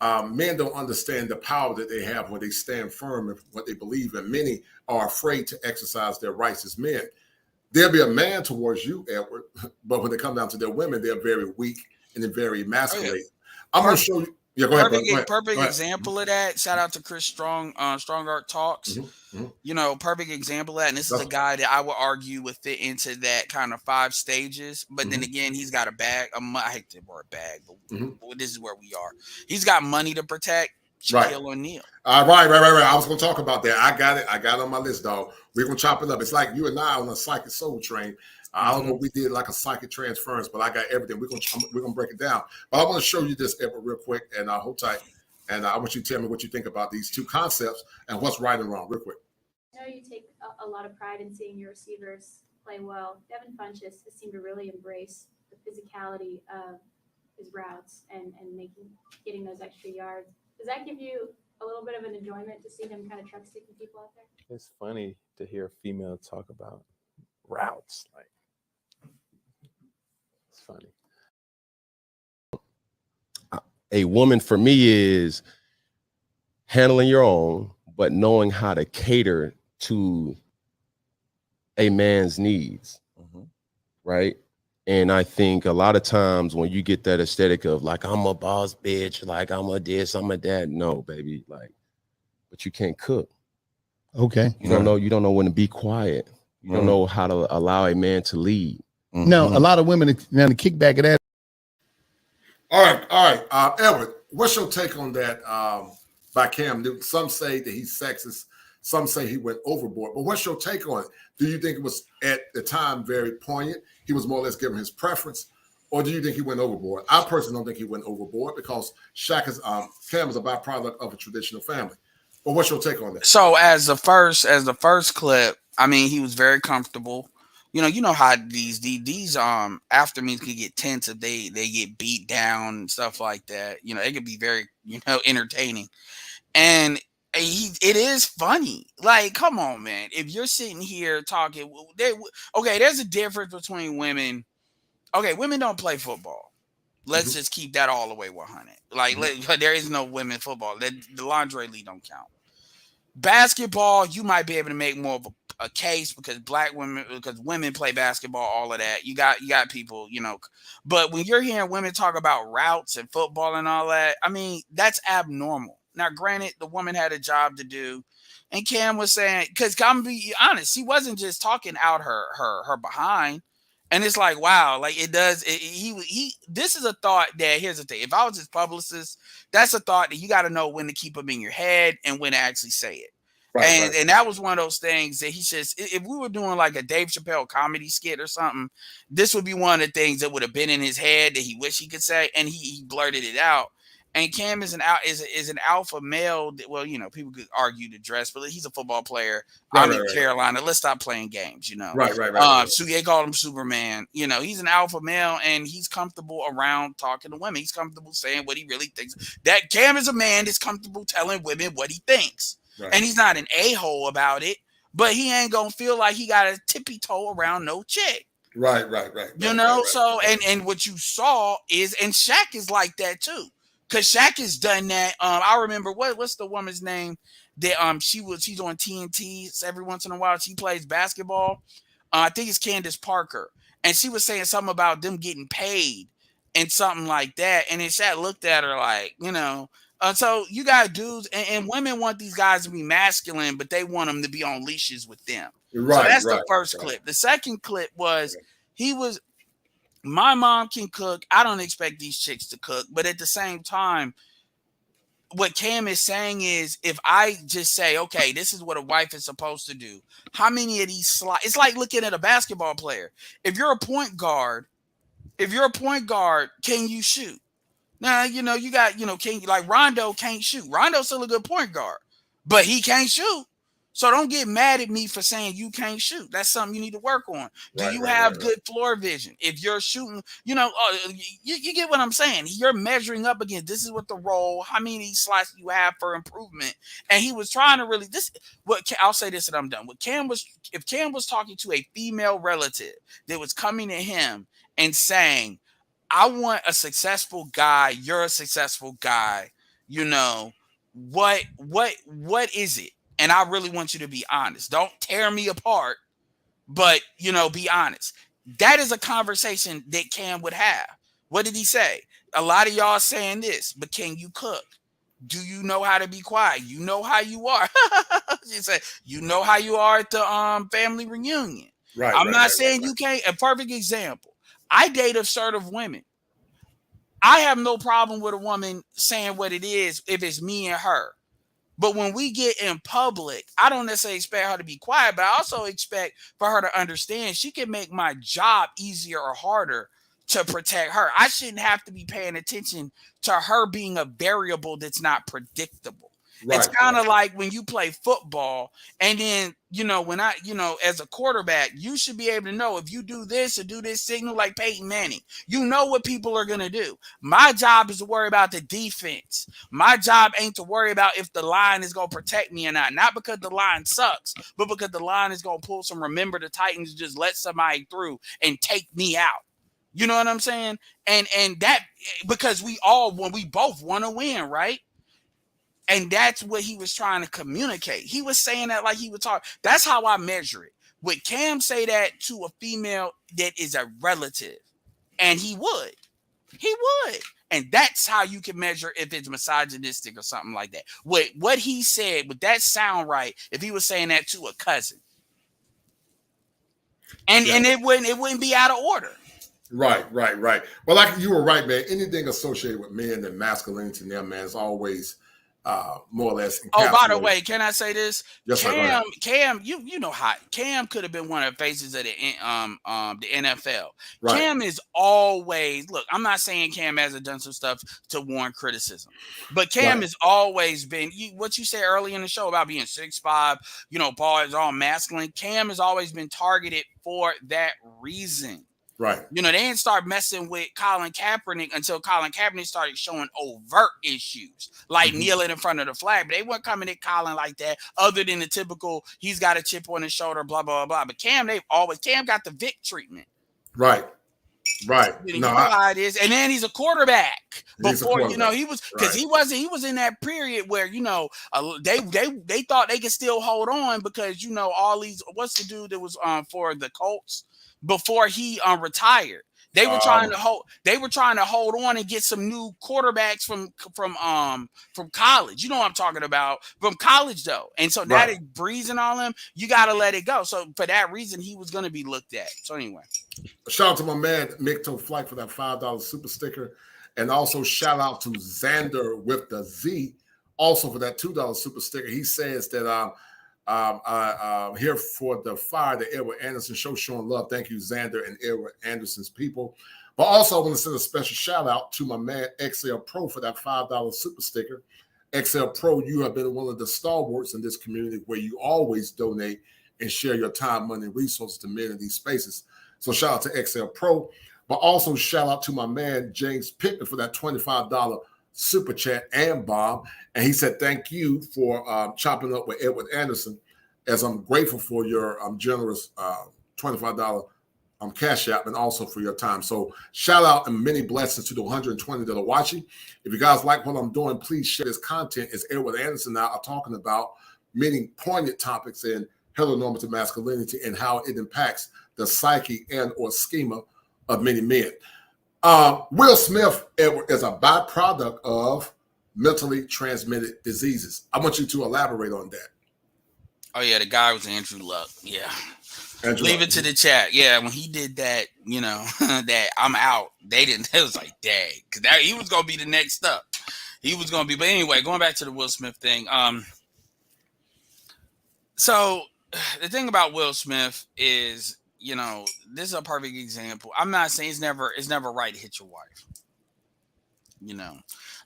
men don't understand the power that they have when they stand firm in what they believe, and many are afraid to exercise their rights as men. There'll be a man towards you, Edward, but when they come down to their women, they're very weak and they're very emasculated. I'm going to show you. Yeah, go ahead. Perfect example of that. Shout out to Chris Strong, Strong Art Talks. Perfect example of that. And this is a guy that I would argue would fit into that kind of 5 stages. But then again, he's got a bag. I hate the word bag, but this is where we are. He's got money to protect. Shaquille O'Neal. Right. I was going to talk about that. I got it on my list, dog. We're going to chop it up. It's like you and I on a psychic soul train. I don't know if we did like a psychic transference, but I got everything. We're gonna break it down. But I want to show you this, Edward, real quick, and hold tight. And I want you to tell me what you think about these 2 concepts and what's right and wrong, real quick. I know you take a lot of pride in seeing your receivers play well. Devin Funchess has seemed to really embrace the physicality of his routes and getting those extra yards. Does that give you a little bit of an enjoyment to see him kind of truck sticking people out there? It's funny to hear a female talk about routes. Like, it's funny. A woman for me is handling your own, but knowing how to cater to a man's needs, right? And I think a lot of times when you get that aesthetic of like, I'm a boss bitch, like I'm a this, I'm a that. No, baby, like, but you can't cook. Okay. You don't know when to be quiet. You don't know how to allow a man to lead. No, a lot of women, now the kickback of that. All right. Edward, what's your take on that by Cam Newton? Some say that he's sexist. Some say he went overboard. But what's your take on it? Do you think it was at the time very poignant? He was more or less giving his preference, or do you think he went overboard? I personally don't think he went overboard because Cam is a byproduct of a traditional family. But what's your take on that? So as the first clip, I mean, he was very comfortable. You know how these after meetings could get tense if they get beat down and stuff like that. It could be very entertaining, and it is funny. Like, come on, man. If you're sitting here talking, there's a difference between women. Okay, women don't play football. Let's just keep that all the way 100. Like, there is no women football. The lingerie league don't count. Basketball, you might be able to make more of a case because women play basketball, all of that. You got people, but when you're hearing women talk about routes and football and all that, I mean, that's abnormal. Now, granted, the woman had a job to do, and Cam was saying, because I'm be honest, he wasn't just talking out her behind. And it's like, wow, like it does. This is a thought that, here's the thing. If I was his publicist, that's a thought that you got to know when to keep them in your head and when to actually say it. Right, and that was one of those things that he says, if we were doing like a Dave Chappelle comedy skit or something, this would be one of the things that would have been in his head that he wished he could say, and he blurted it out. And Cam is an alpha male. Well, you know, people could argue the dress, but he's a football player. I'm in Carolina. Let's stop playing games, you know. So they call him Superman. You know, he's an alpha male, and he's comfortable around talking to women. He's comfortable saying what he really thinks. That Cam is a man that's comfortable telling women what he thinks. Right. And he's not an a-hole about it, but he ain't gonna feel like he got a tippy toe around no chick. Right. You know, so and what you saw is, and Shaq is like that too. Cause Shaq has done that. I remember what's the woman's name that she's on TNT every once in a while. She plays basketball. I think it's Candace Parker, and she was saying something about them getting paid and something like that. And then Shaq looked at her like, you know. So you got dudes and women want these guys to be masculine, but they want them to be on leashes with them. Right. So that's the first clip. The second clip was my mom can cook. I don't expect these chicks to cook, but at the same time, what Cam is saying is, if I just say, okay, this is what a wife is supposed to do, how many of these slots? It's like looking at a basketball player. If you're a point guard, can you shoot? Now, you know, you got, you know, like Rondo can't shoot. Rondo's still a good point guard, but he can't shoot. So don't get mad at me for saying you can't shoot. That's something you need to work on. Do you have good floor vision? If you're shooting, you know, you get what I'm saying. You're measuring up against, this is what the role, how many slots you have for improvement. And he was trying to really, I'll say this and I'm done. If Cam was talking to a female relative that was coming to him and saying, I want a successful guy, you're a successful guy, you know, what is it? And I really want you to be honest. Don't tear me apart, but, you know, be honest. That is a conversation that Cam would have. What did he say? A lot of y'all saying this, but can you cook? Do you know how to be quiet? You know how you are. She said, you know how you are at the family reunion. Right. I'm not saying you can't. A perfect example. I date assertive women. I have no problem with a woman saying what it is if it's me and her. But when we get in public, I don't necessarily expect her to be quiet, but I also expect for her to understand she can make my job easier or harder to protect her. I shouldn't have to be paying attention to her being a variable that's not predictable. Right, it's kind of like when you play football and then, you know, as a quarterback, you should be able to know if you do this or do this signal like Peyton Manning, you know what people are going to do. My job is to worry about the defense. My job ain't to worry about if the line is going to protect me or not because the line sucks, but because the line is going to pull some Remember the Titans, just let somebody through and take me out. You know what I'm saying? And that, because we both want to win, right? And that's what he was trying to communicate. He was saying that like he would talk. That's how I measure it. Would Cam say that to a female that is a relative? And he would. He would. And that's how you can measure if it's misogynistic or something like that. What he said, would that sound right if he was saying that to a cousin? And it wouldn't be out of order. Right. Well, like you were right, man. Anything associated with men and masculinity in them, man, is always more or less. Oh, by the way, can I say this? Yes, Cam, you know how Cam could have been one of the faces of the NFL. Right. Cam is always, look, I'm not saying Cam hasn't done some stuff to warrant criticism, but Cam has always been, what you said earlier in the show about being 6'5", you know, Paul is all masculine. Cam has always been targeted for that reason. Right. You know, they didn't start messing with Colin Kaepernick until Colin Kaepernick started showing overt issues, like kneeling in front of the flag. But they weren't coming at Colin like that, other than the typical, he's got a chip on his shoulder, blah, blah, blah. But Cam got the Vic treatment. Right. You know how it is. And then he's a quarterback. You know, he was, because he was in that period where, you know, they thought they could still hold on because, you know, all these, what's the dude that was for the Colts? Before he retired, They were trying to hold. They were trying to hold on and get some new quarterbacks from college. You know what I'm talking about, from college though. And so now that Breeze and all them, you got to let it go. So for that reason, he was going to be looked at. So anyway, shout out to my man Micto Flight for that $5 super sticker, and also shout out to Xander with the Z, also for that $2 super sticker. He says that here for the fire, the Edward Anderson show, showing love. Thank you, Xander and Edward Anderson's people. But also, I want to send a special shout out to my man XL Pro for that $5 super sticker. XL Pro, you have been one of the stalwarts in this community where you always donate and share your time, money, and resources to men in these spaces. So shout out to XL Pro, but also shout out to my man James Pittman for that $25 super chat and Bob. And he said, thank you for chopping up with Edward Anderson, as I'm grateful for your generous $25 cash app and also for your time. So shout out and many blessings to the 120 that are watching. If you guys like what I'm doing, please share this content, as Edward Anderson now are talking about many poignant topics in heteronormative masculinity and how it impacts the psyche and or schema of many men. Will Smith, Edward, is a byproduct of mentally transmitted diseases. I want you to elaborate on that. Oh yeah, the guy was Andrew Luck. Yeah. Andrew Leave Luck. it to the chat. Yeah, when he did that, you know, that I'm out, they didn't. It was like, dang, because he was gonna be the next up. He was gonna be. But anyway, going back to the Will Smith thing. So the thing about Will Smith is, you know, this is a perfect example. I'm not saying it's never right to hit your wife. You know,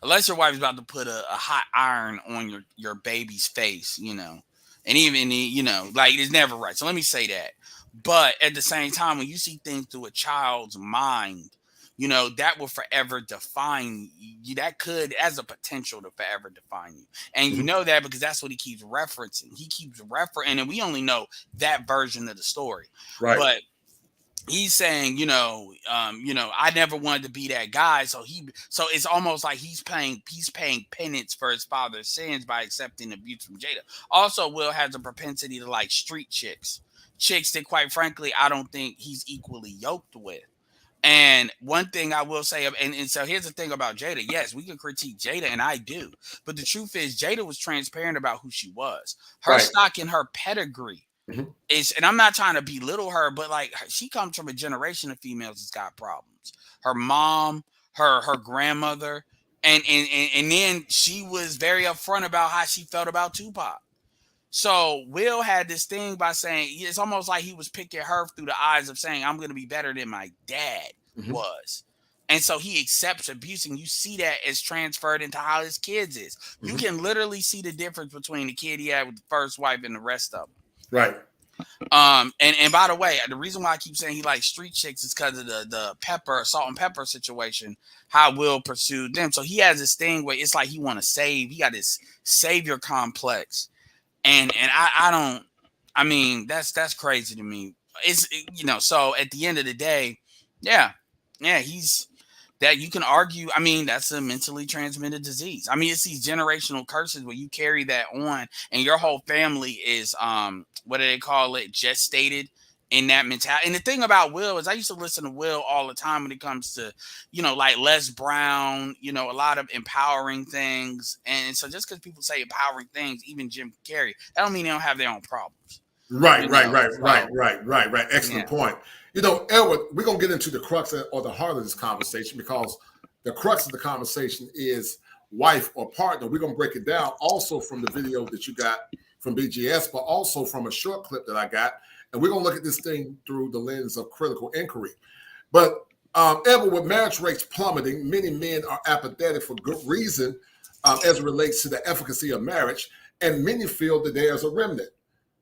unless your wife's about to put a hot iron on your baby's face, you know, and even, you know, like, it's never right. So let me say that. But at the same time, when you see things through a child's mind, you know, that will forever define you. That could, as a potential to forever define you. And you know that because that's what he keeps referencing. He keeps referencing, and we only know that version of the story. Right. But he's saying, you know, I never wanted to be that guy. So it's almost like he's paying penance for his father's sins by accepting abuse from Jada. Also, Will has a propensity to like street chicks that, quite frankly, I don't think he's equally yoked with. And one thing I will say, and so here's the thing about Jada. Yes, we can critique Jada, and I do. But the truth is, Jada was transparent about who she was. Her stock and her pedigree is, and I'm not trying to belittle her, but like, she comes from a generation of females that's got problems. Her mom, her grandmother, and then she was very upfront about how she felt about Tupac. So Will had this thing by saying, it's almost like he was picking her through the eyes of saying, I'm going to be better than my dad was. And so he accepts abuse, and you see that as transferred into how his kids is. You can literally see the difference between the kid he had with the first wife and the rest of them. Right. And by the way, the reason why I keep saying he likes street chicks is because of the salt and pepper situation, how Will pursued them. So he has this thing where it's like he want to save. He got this savior complex. And I mean, that's crazy to me. It's, you know, so at the end of the day, yeah, he's that, you can argue. I mean, that's a mentally transmitted disease. I mean, it's these generational curses where you carry that on, and your whole family is what do they call it? Gestated in that mentality. And the thing about Will is, I used to listen to Will all the time when it comes to, you know, like Les Brown, you know, a lot of empowering things. And so just because people say empowering things, even Jim Carrey, that don't mean they don't have their own problems. Right. Excellent point. You know, Edward, we're going to get into the crux or the heart of this conversation, because the crux of the conversation is wife or partner. We're going to break it down also from the video that you got from BGS, but also from a short clip that I got. And we're going to look at this thing through the lens of critical inquiry. But Edward, with marriage rates plummeting, many men are apathetic for good reason as it relates to the efficacy of marriage. And many feel that there's a remnant.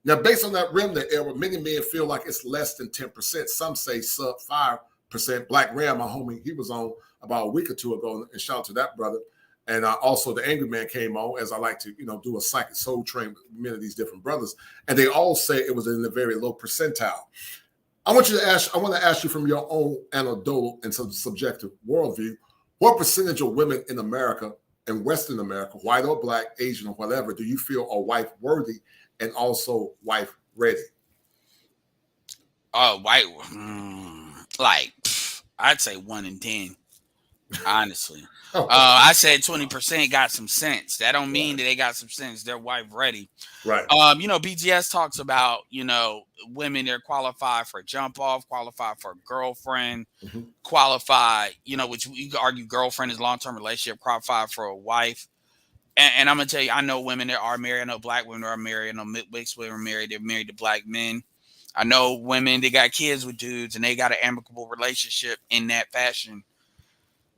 Now, based on that remnant, Edward, many men feel like it's less than 10%. Some say sub 5%. Black Ram, my homie, he was on about a week or two ago, and shout out to that brother. And also the Angry Man came on, as I like to, you know, do a psychic soul train with many of these different brothers. And they all say it was in the very low percentile. I want to ask you from your own anecdotal and some subjective worldview, what percentage of women in America, in Western America, white or black, Asian or whatever, do you feel are wife worthy and also wife ready? White, like, I'd say 1 in 10. Honestly, I said 20% got some sense. That don't mean that they got some sense. They're wife ready. Right. BGS talks about, women that are qualified for a jump off, qualified for a girlfriend, qualified, which you could argue girlfriend is long-term relationship, qualified for a wife. And I'm gonna tell you, I know women that are married. I know black women that are married. I know mixed women are married. They're married to black men. I know women that got kids with dudes and they got an amicable relationship in that fashion.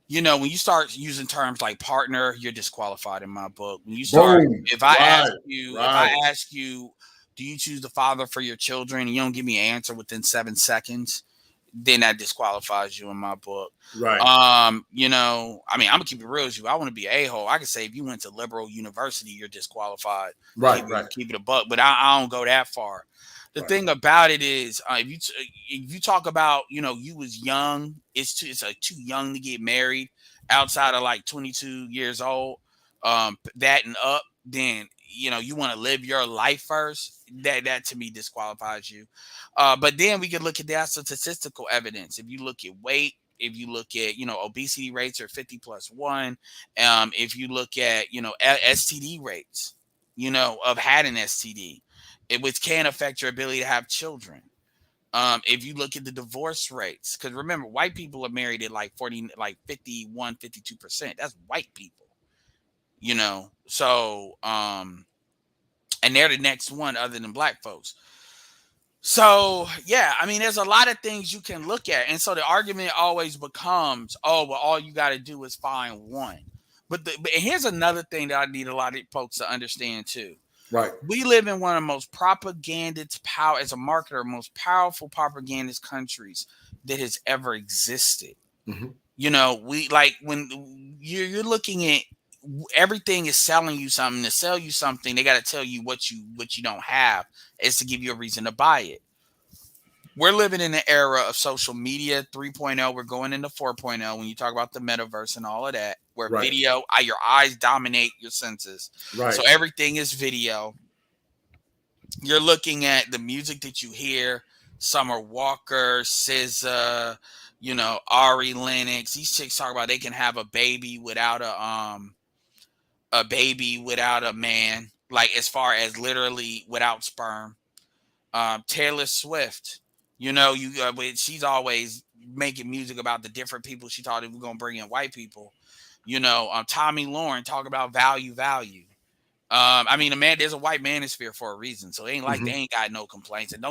When you start using terms like partner, you're disqualified in my book. When you start, if I ask you, do you choose the father for your children, and you don't give me an answer within 7 seconds, then that disqualifies you in my book. Right. I'm gonna keep it real with you. I want to be an a-hole. I could say if you went to liberal university, you're disqualified. Right. Keep it a buck, but I don't go that far. The thing about it is, if you talk about, you was young, it's too young to get married outside of like 22 years old, that and up, then, you want to live your life first. That to me disqualifies you. But then we can look at that statistical evidence. If you look at weight, if you look at, obesity rates are 50+1. If you look at, STD rates, of had an STD, which can affect your ability to have children. If you look at the divorce rates, because remember, white people are married at like 51, 52%. That's white people, So, and they're the next one other than black folks. So, yeah, there's a lot of things you can look at. And so the argument always becomes, oh, well, all you got to do is find one. But here's another thing that I need a lot of folks to understand too. Right. We live in one of the most as a marketer, most powerful propagandist countries that has ever existed. We when you're looking at everything is selling you something. To sell you something, they got to tell you what you don't have is to give you a reason to buy it. We're living in an era of social media 3.0. We're going into 4.0 when you talk about the metaverse and all of that, where video, your eyes dominate your senses. Right. So everything is video. You're looking at the music that you hear, Summer Walker, SZA, Ari Lennox. These chicks talk about they can have a baby without a man, like as far as literally without sperm. Taylor Swift, she's always making music about the different people she thought it was gonna bring in white people. Tommy Lauren talk about value. There's a white manosphere for a reason, so it ain't like they ain't got no complaints. And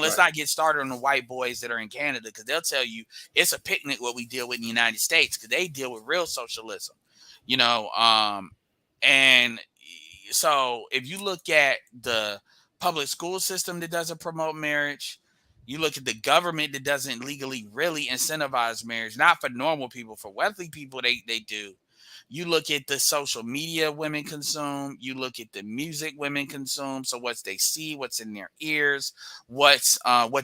let's not get started on the white boys that are in Canada, because they'll tell you it's a picnic what we deal with in the United States, because they deal with real socialism. And so if you look at the public school system that doesn't promote marriage, you look at the government that doesn't legally really incentivize marriage, not for normal people, for wealthy people, they do. You look at the social media women consume, you look at the music women consume. So what's they see, what's in their ears, what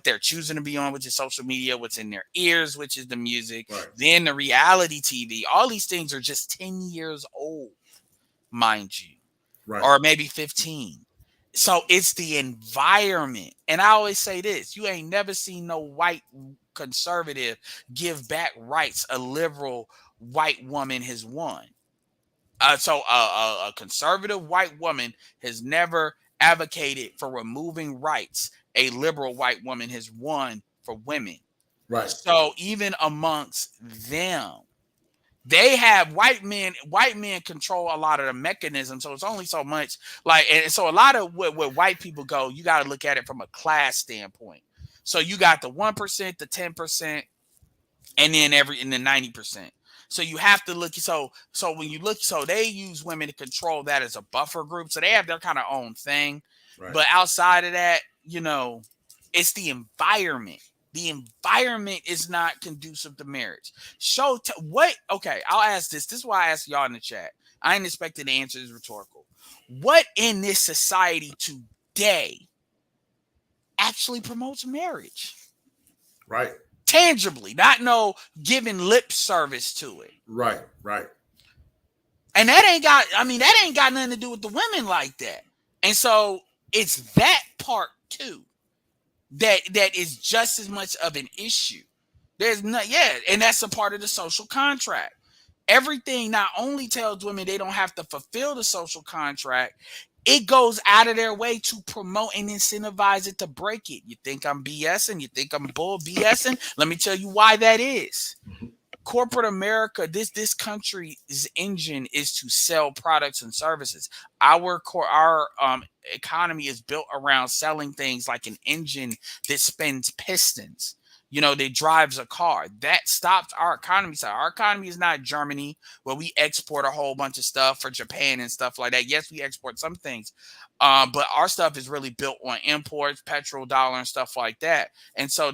they're choosing to be on, which is social media, what's in their ears, which is the music, then the reality TV. All these things are just 10 years old, mind you, or maybe 15. So it's the environment. And I always say this, you ain't never seen no white conservative give back rights a liberal white woman has won. So a conservative white woman has never advocated for removing rights a liberal white woman has won for women. Right. So even amongst them, they have white men control a lot of the mechanisms. So it's only so much and so a lot of where white people go, you got to look at it from a class standpoint. So you got the 1%, the 10%, and then the 90%. So you have to look. So when you look, so they use women to control that as a buffer group. So they have their kind of own thing. Right. But outside of that, it's the environment. The environment is not conducive to marriage. Okay, I'll ask this. This is why I asked y'all in the chat. I ain't expecting the answer is rhetorical. What in this society today actually promotes marriage? Right. Tangibly, not no giving lip service to it. Right. And that ain't got nothing to do with the women like that. And so it's that part too that is just as much of an issue. There's not, yeah, and that's a part of the social contract. Everything not only tells women they don't have to fulfill the social contract, it goes out of their way to promote and incentivize it to break it. You think I'm BSing? You think I'm bull BSing? Let me tell you why that is. Corporate America, this country's engine is to sell products and services. Our economy is built around selling things like an engine that spins pistons. That drives a car. That stops our economy. So our economy is not Germany, where we export a whole bunch of stuff, for Japan and stuff like that. Yes, we export some things, but our stuff is really built on imports, petrol, dollar, and stuff like that. And so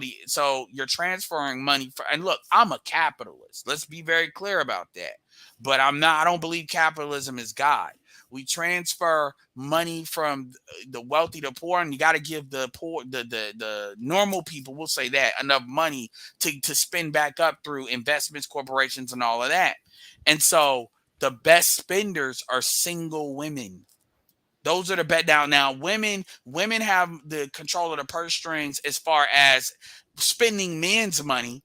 you're transferring money and look, I'm a capitalist. Let's be very clear about that. But I don't believe capitalism is God. We transfer money from the wealthy to poor, and you got to give the poor, the normal people, we'll say that, enough money to spend back up through investments, corporations, and all of that. And so the best spenders are single women. Those are the bet down. Now, women have the control of the purse strings as far as spending men's money,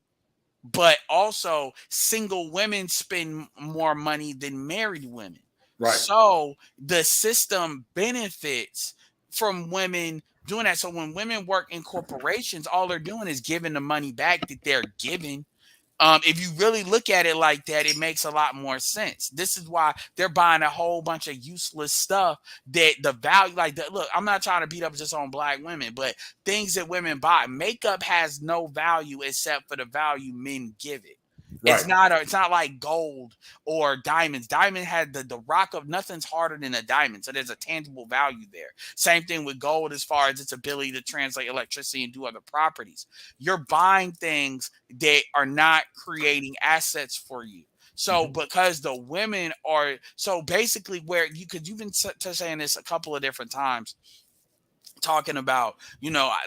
but also single women spend more money than married women. Right. So the system benefits from women doing that. So when women work in corporations, all they're doing is giving the money back that they're giving. If you really look at it like that, it makes a lot more sense. This is why they're buying a whole bunch of useless stuff that the value, look, I'm not trying to beat up just on black women, but things that women buy. Makeup has no value except for the value men give it. Right. It's not like gold or diamonds. Diamond had the rock of nothing's harder than a diamond. So there's a tangible value there. Same thing with gold as far as its ability to translate electricity and do other properties. You're buying things that are not creating assets for you. So because the women are, so basically you've been saying this a couple of different times, talking about,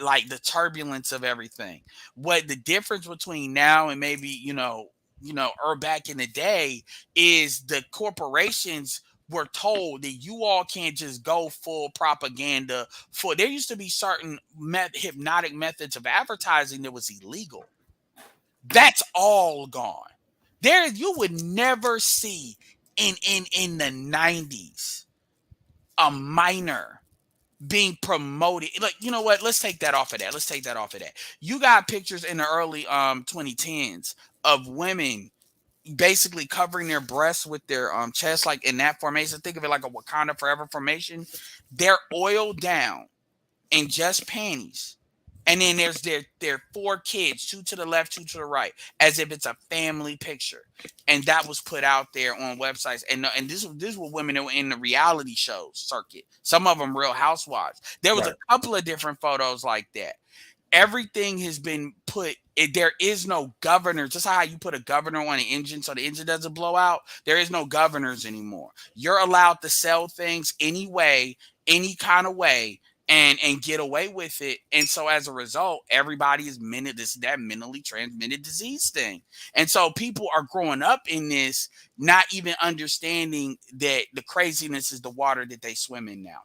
like the turbulence of everything. What the difference between now and maybe, or back in the day is the corporations were told that you all can't just go full propaganda. There used to be certain hypnotic methods of advertising that was illegal. That's all gone. You would never see in the 90s a minor being promoted. Like, you know what? Let's take that off of that. You got pictures in the early 2010s of women basically covering their breasts with their chest, like in that formation. Think of it like a Wakanda Forever formation. They're oiled down in just panties. And then there's their 4 kids, 2 to the left, 2 to the right, as if it's a family picture. And that was put out there on websites. And this were women that were in the reality show circuit. Some of them Real Housewives. There was a couple of different photos like that. Everything has been put. There is no governor. Just how you put a governor on an engine so the engine doesn't blow out. There is no governors anymore. You're allowed to sell things any way, any kind of way, and get away with it. And so as a result, everybody is that mentally transmitted disease thing. And so people are growing up in this, not even understanding that the craziness is the water that they swim in now.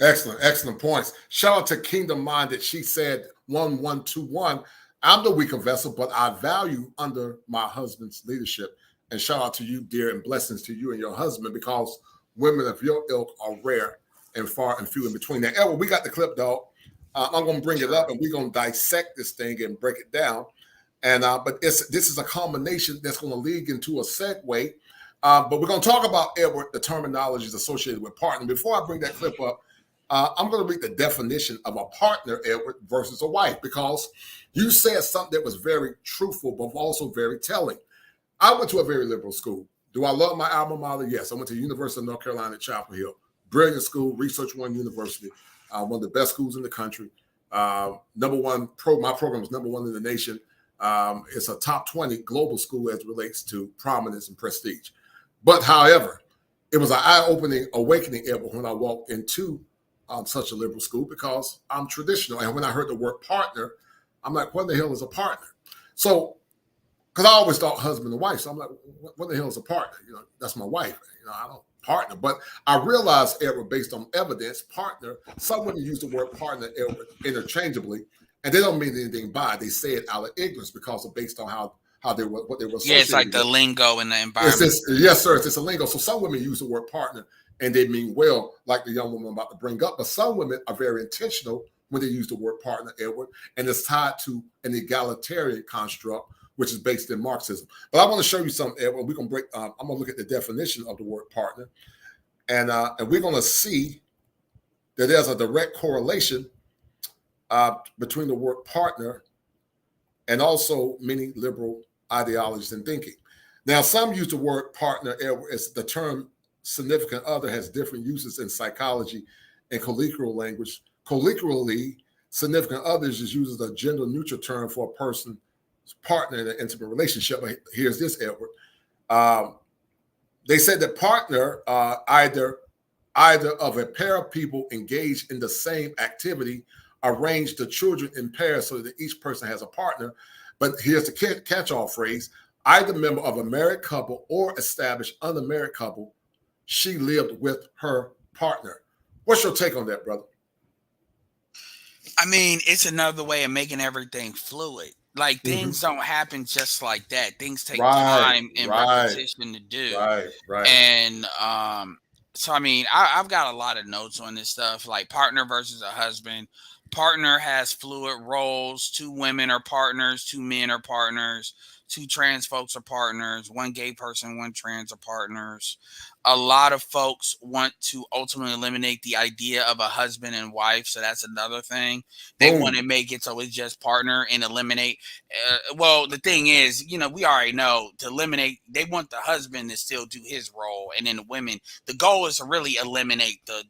Excellent points. Shout out to Kingdom Minded. She said 1121. I'm the weaker vessel, but I value under my husband's leadership. And shout out to you, dear, and blessings to you and your husband, because women of your ilk are rare and far and few in between. Now, Edward, we got the clip, dog. I'm going to bring it up, and we're going to dissect this thing and break it down. And but this is a combination that's going to lead into a segue. But we're going to talk about, Edward, the terminologies associated with partner. Before I bring that clip up, I'm going to read the definition of a partner, Edward, versus a wife, because you said something that was very truthful, but also very telling. I went to a very liberal school. Do I love my alma mater? Yes. I went to the University of North Carolina at Chapel Hill. Brilliant school, Research One University, one of the best schools in the country. Number one, my program was number 1 in the nation. It's a top 20 global school as it relates to prominence and prestige. But however, it was an eye-opening awakening, Edward, when I walked into such a liberal school, because I'm traditional. And when I heard the word partner, I'm like, what the hell is a partner? So, because I always thought husband and wife. So I'm like, what the hell is a partner? That's my wife. I don't partner. But I realized, Edward, based on evidence, partner, some women use the word partner, Edward, interchangeably. And they don't mean anything by it. They say it out of ignorance because of based on how they were, what they were associated Yeah, it's like the with. lingo in the environment. Yes, sir. It's a lingo. So some women use the word partner and they mean well, like the young woman I'm about to bring up. But some women are very intentional when they use the word partner, Edward, and it's tied to an egalitarian construct, which is based in Marxism. But I want to show you something, Edward. We're gonna break. I'm gonna look at the definition of the word partner, and we're gonna see that there's a direct correlation between the word partner and also many liberal ideologies and thinking. Now, some use the word partner as the term significant other has different uses in psychology and colloquial language. Colloquially, significant others is used as a gender neutral term for a person's partner in an intimate relationship. But here's this, Edward. They said that partner either of a pair of people engaged in the same activity, arrange the children in pairs so that each person has a partner. But here's the catch-all phrase: either member of a married couple or established unmarried couple, she lived with her partner. What's your take on that, brother? I mean, it's another way of making everything fluid. Like things don't happen just like that. Things take time and repetition to do. Right. And so I mean, I've got a lot of notes on this stuff, like partner versus a husband. Partner has fluid roles. 2 women are partners, 2 men are partners, 2 trans folks are partners, 1 gay person, 1 trans are partners. A lot of folks want to ultimately eliminate the idea of a husband and wife. So that's another thing. They want to make it so it's just partner and eliminate. Well, the thing is, you know, we already know to eliminate, they want the husband to still do his role. And then the women, the goal is to really eliminate the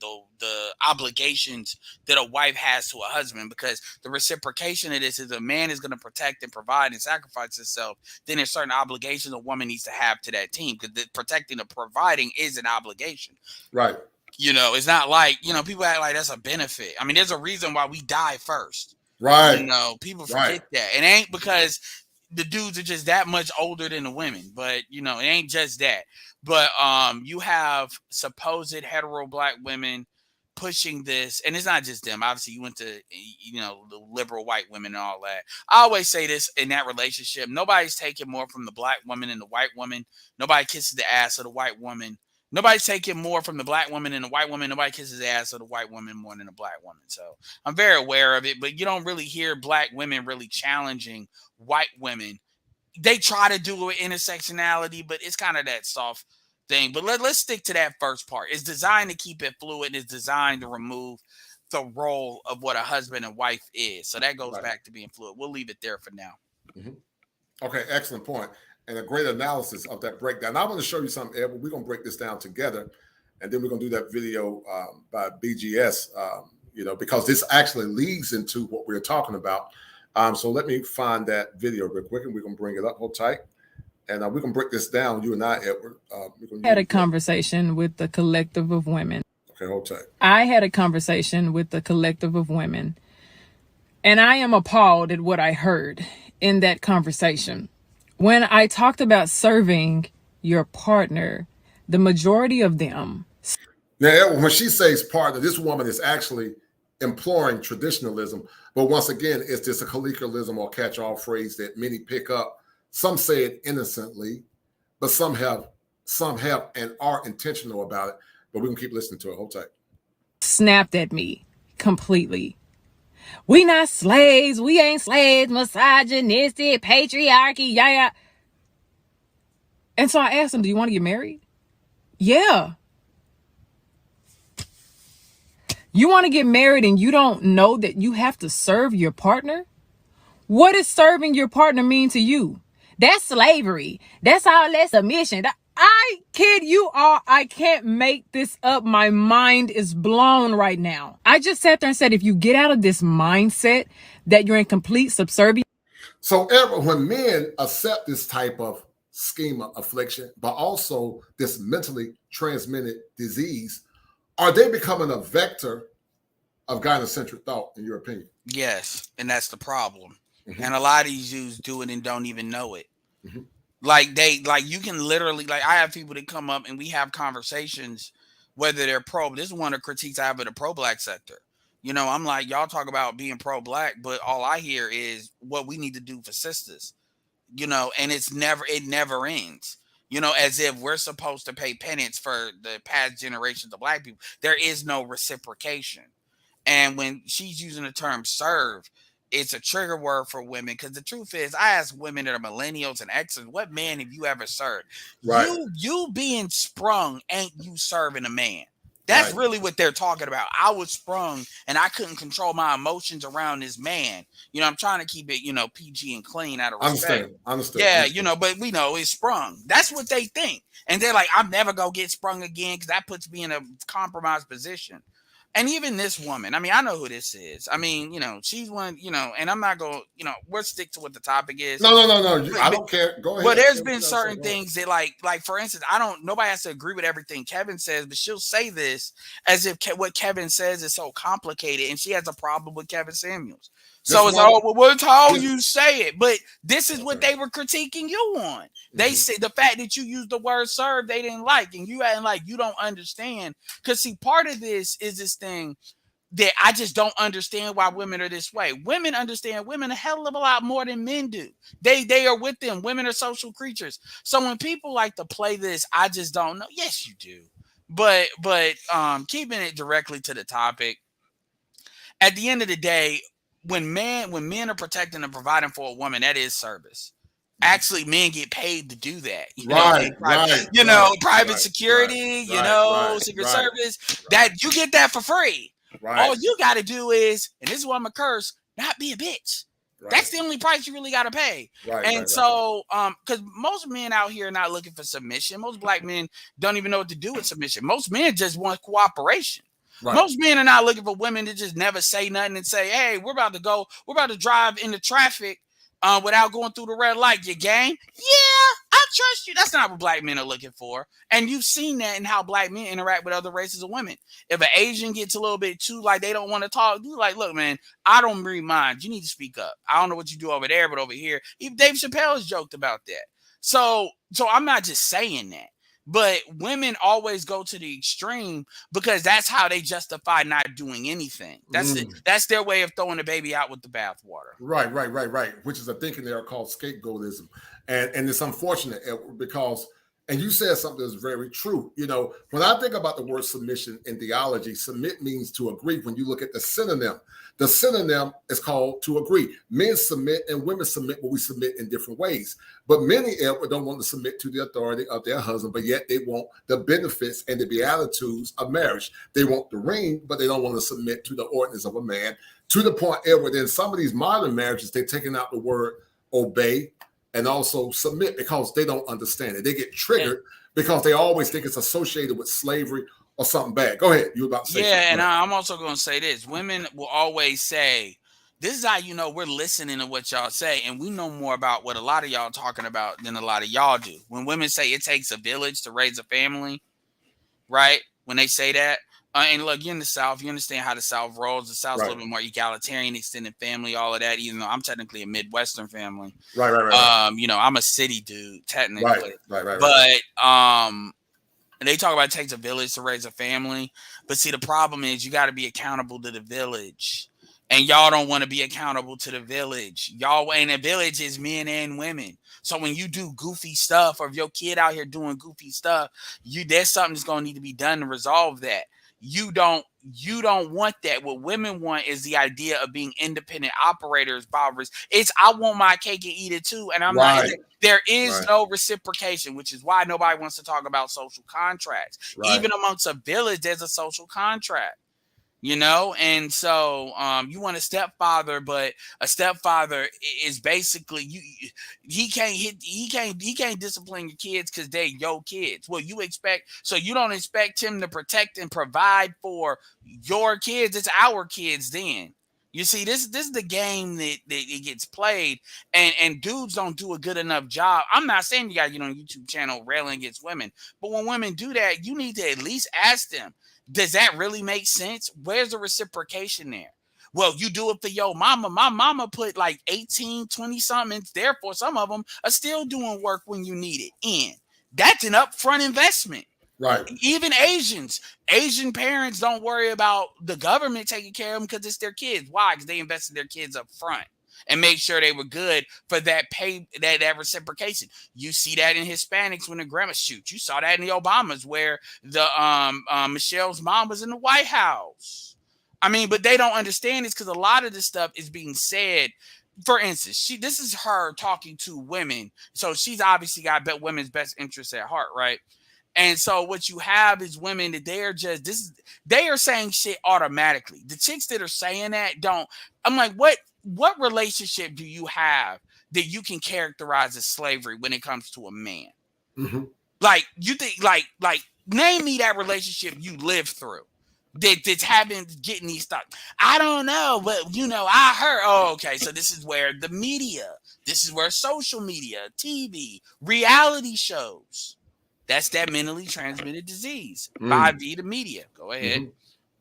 obligations that a wife has to a husband, because the reciprocation of this is a man is going to protect and provide and sacrifice himself. Then there's certain obligations a woman needs to have to that team, because the protecting and providing is an obligation. Right. You know, it's not like, you know, people act like that's a benefit. I mean, there's a reason why we die first. Right. You know, people forget that. It ain't because the dudes are just that much older than the women, but you know, it ain't just that. But you have supposed hetero black women pushing this, and it's not just them. Obviously, you went to, you know, the liberal white women and all that. I always say this in that relationship: nobody's taking more from the black woman than the white woman. Nobody kisses the ass of the white woman. Nobody's taking more from the black woman than the white woman. Nobody kisses the ass of the white woman more than the black woman. So I'm very aware of it, but you don't really hear black women really challenging white women. They try to do it with intersectionality, but it's kind of that soft thing. But let's stick to that first part. It's designed to keep it fluid. It's designed to remove the role of what a husband and wife is. So that goes back to being fluid. We'll leave it there for now. Okay, excellent point. And a great analysis of that breakdown. Now, I want to show you something, Edward. We're going to break this down together, and then we're going to do that video by BGS, you know, because this actually leads into what we're talking about. So let me find that video real quick, and we're going to bring it up. Hold tight. And we're going to break this down, you and I, Edward. Had a conversation with the collective of women. Okay, hold tight. I had a conversation with the collective of women, and I am appalled at what I heard in that conversation. When I talked about serving your partner, the majority of them. Now, when she says partner, this woman is actually imploring traditionalism. But once again, it's just a colloquialism or catch-all phrase that many pick up. Some say it innocently, but some have and are intentional about it. But we're going to keep listening to it. Hold tight. Snapped at me completely. We not slaves. We ain't slaves. Misogynistic, patriarchy, yeah. And so I asked him, do you want to get married? Yeah. You want to get married and you don't know that you have to serve your partner? What does serving your partner mean to you? That's slavery. That's all that submission. I kid you all, I can't make this up. My mind is blown right now. I just sat there and said, if you get out of this mindset that you're in complete subservience. So when men accept this type of schema affliction, but also this mentally transmitted disease, are they becoming a vector of gynocentric thought, in your opinion? Yes, and that's the problem. And a lot of these dudes do it and don't even know it. Like you can literally, like I have people that come up and we have conversations, whether they're pro. This is one of the critiques I have of the pro-black sector. You know, I'm like, y'all talk about being pro-black, but all I hear is what we need to do for sisters. You know, and it never ends. You know, as if we're supposed to pay penance for the past generations of black people. There is no reciprocation. And when she's using the term serve, it's a trigger word for women. Because the truth is, I ask women that are millennials and X's, what man have you ever served? Right. You being sprung ain't you serving a man. That's really what they're talking about. I was sprung and I couldn't control my emotions around this man. You know, I'm trying to keep it, you know, PG and clean out of respect. Understand. Yeah, you know, but we know it's sprung. That's what they think. And they're like, I'm never going to get sprung again because that puts me in a compromised position. And even this woman, I mean, I know who this is. I mean, you know, she's one, you know, and I'm not going to, you know, we'll stick to what the topic is. No. I don't care. Go ahead. But there's been certain things that like for instance, nobody has to agree with everything Kevin says, but she'll say this as if what Kevin says is so complicated and she has a problem with Kevin Samuels. So it's what's how you say it. But this is what they were critiquing you on. They said the fact that you used the word serve, they didn't like, and you acting like you don't understand. Because see, part of this is this thing that I just don't understand why women are this way. Women understand women a hell of a lot more than men do. They are with them. Women are social creatures. So when people like to play this, I just don't know. Yes, you do. But keeping it directly to the topic, at the end of the day, when men are protecting and providing for a woman, that is service. Actually, men get paid to do that. Private security, Secret Service, that you get that for free. Right. All you got to do is, and this is what I'm a curse, not be a bitch. Right. That's the only price you really got to pay. So, because most men out here are not looking for submission. Most black men don't even know what to do with submission. Most men just want cooperation. Right. Most men are not looking for women to just never say nothing and say, hey, we're about to drive into traffic without going through the red light. Your game? Yeah, I trust you. That's not what black men are looking for. And you've seen that in how black men interact with other races of women. If an Asian gets a little bit too, like, they don't want to talk, you like, look, man, I don't read minds. You need to speak up. I don't know what you do over there, but over here, even Dave Chappelle has joked about that. So I'm not just saying that. But women always go to the extreme because that's how they justify not doing anything. That's it. That's their way of throwing the baby out with the bathwater. Right. Which is a thinking there called scapegoatism. And it's unfortunate because, and you said something that's very true. You know, when I think about the word submission in theology, submit means to agree. When you look at the synonym is called to agree. Men submit and women submit, but we submit in different ways. But many don't want to submit to the authority of their husband, but yet they want the benefits and the beatitudes of marriage. They want the ring, but they don't want to submit to the ordinance of a man, to the point where in some of these modern marriages, they're taking out the word obey and also submit because they don't understand it. They get triggered because they always think it's associated with slavery or something bad. Go ahead. You were about to say something. And I'm also going to say this. Women will always say, this is how you know we're listening to what y'all say, and we know more about what a lot of y'all talking about than a lot of y'all do. When women say it takes a village to raise a family, right? When they say that, and look, you're in the South, you understand how the South rolls. The South's a little bit more egalitarian, extended family, all of that, even though I'm technically a Midwestern family. Right. You know, I'm a city dude, technically. Right. But they talk about it takes a village to raise a family. But see, the problem is you got to be accountable to the village. And y'all don't want to be accountable to the village. Y'all, and the village is men and women. So when you do goofy stuff, or if your kid out here doing goofy stuff, there's something that's going to need to be done to resolve that. You don't want that. What women want is the idea of being independent operators. It's I want my cake and eat it too. And I'm not. There is no reciprocation, which is why nobody wants to talk about social contracts. Even amongst a village, there's a social contract. You know, and so you want a stepfather, but a stepfather is basically he can't discipline your kids because they're your kids. Well, you don't expect him to protect and provide for your kids. It's our kids then. You see, this is the game that it gets played, and dudes don't do a good enough job. I'm not saying you got to get on a YouTube channel railing against women, but when women do that, you need to at least ask them, does that really make sense? Where's the reciprocation there? Well, you do it for your mama. My mama put like 18, 20 something. Therefore, some of them are still doing work when you need it. And that's an upfront investment. Right. Even Asian parents don't worry about the government taking care of them because it's their kids. Why? Because they invested their kids up front and made sure they were good for that that reciprocation. You see that in Hispanics when the grandma shoot. You saw that in the Obamas where the Michelle's mom was in the White House. I mean, but they don't understand this because a lot of this stuff is being said. For instance, this is her talking to women, so she's obviously got women's best interests at heart, right? And so what you have is women that they are saying shit automatically. The chicks that are saying that don't. I'm like, what relationship do you have that you can characterize as slavery when it comes to a man? Mm-hmm. Like you think like name me that relationship you lived through that's getting these stuff. I don't know, but I heard. Oh, okay. So this is where the media, this is where social media, TV, reality shows. That's that mentally transmitted disease by via the media. Go ahead.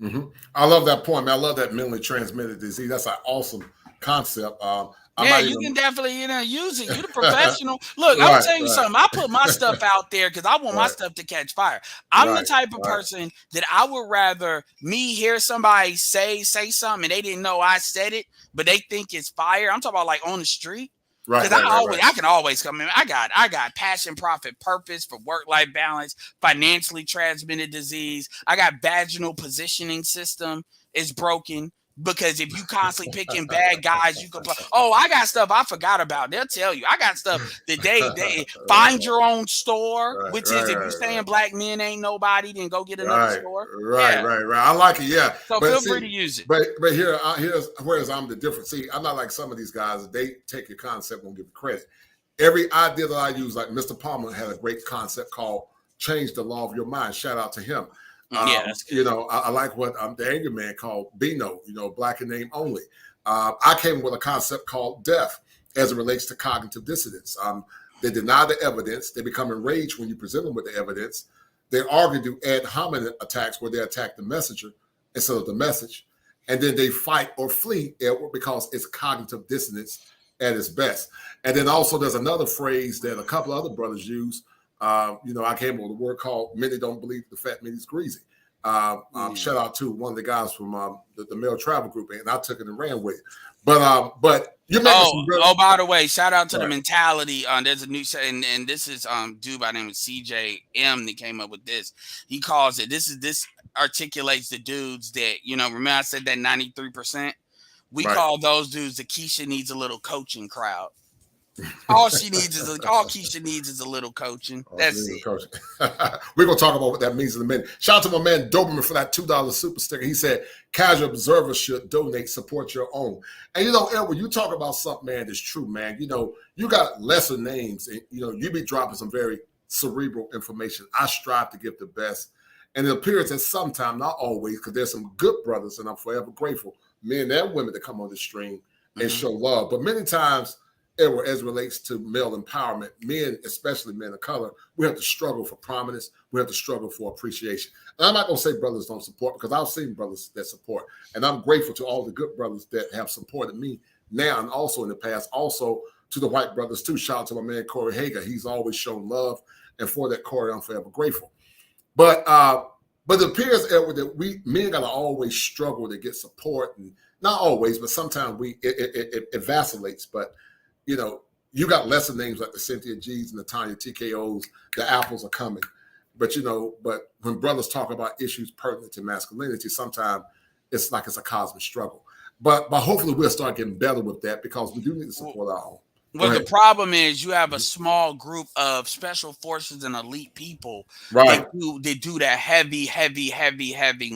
Mm-hmm. Mm-hmm. I love that point, man. I love that mentally transmitted disease. That's an awesome concept. You can definitely use it. You're the professional. Look, I'm telling you something. I put my stuff out there because I want my stuff to catch fire. I'm the type of person that I would rather me hear somebody say something and they didn't know I said it, but they think it's fire. I'm talking about like on the street. Because I can always come in. I got passion, profit, purpose for work-life balance, financially transmitted disease. I got vaginal positioning system is broken. Because if you constantly picking bad guys, you can I got stuff I forgot about. They'll tell you. I got stuff that they find your own store, which is if you're saying black men ain't nobody, then go get another store. Right. I like it, yeah. So feel free to use it. But here's whereas I'm the difference. See, I'm not like some of these guys. They take your concept and give you credit. Every idea that I use, like Mr. Palmer had a great concept called "Change the Law of Your Mind." Shout out to him. I like what the Angry Man called Bino, black in name only. I came with a concept called death as it relates to cognitive dissonance. They deny the evidence. They become enraged when you present them with the evidence. They argue to ad hominem attacks where they attack the messenger instead of the message. And then they fight or flee because it's cognitive dissonance at its best. And then also there's another phrase that a couple of other brothers use. I came up with a word called "many don't believe the fat man is greasy." Shout out to one of the guys from the male travel group, and I took it and ran with it. But you mentioned by the way, shout out to the mentality. There's a new and this is dude by the name of CJM that came up with this. He calls it this articulates the dudes that remember I said that 93%. We call those dudes the Keisha needs a little coaching crowd. All Keisha needs is a little coaching. That's it. We're going to talk about what that means in a minute. Shout out to my man Doberman for that $2 super sticker. He said, casual observers should donate, support your own. And, Edward, you talk about something, man, that's true, man. You got lesser names and, you be dropping some very cerebral information. I strive to give the best. And it appears that sometimes, not always, because there's some good brothers, and I'm forever grateful, men and women that come on the stream and show love. But many times, as it relates to male empowerment, men, especially men of color, we have to struggle for prominence. We have to struggle for appreciation. And I'm not going to say brothers don't support because I've seen brothers that support. And I'm grateful to all the good brothers that have supported me now and also in the past. Also to the white brothers too. Shout out to my man Corey Hager. He's always shown love. And for that, Corey, I'm forever grateful. But it appears, Edward, that men got to always struggle to get support. And not always, but sometimes it vacillates. But you got lesser names like the Cynthia G's and the Tanya TKOs, the apples are coming. But, but when brothers talk about issues pertinent to masculinity, sometimes it's like it's a cosmic struggle. But hopefully we'll start getting better with that because we do need to support our own. Well, the problem is you have a small group of special forces and elite people that do that heavy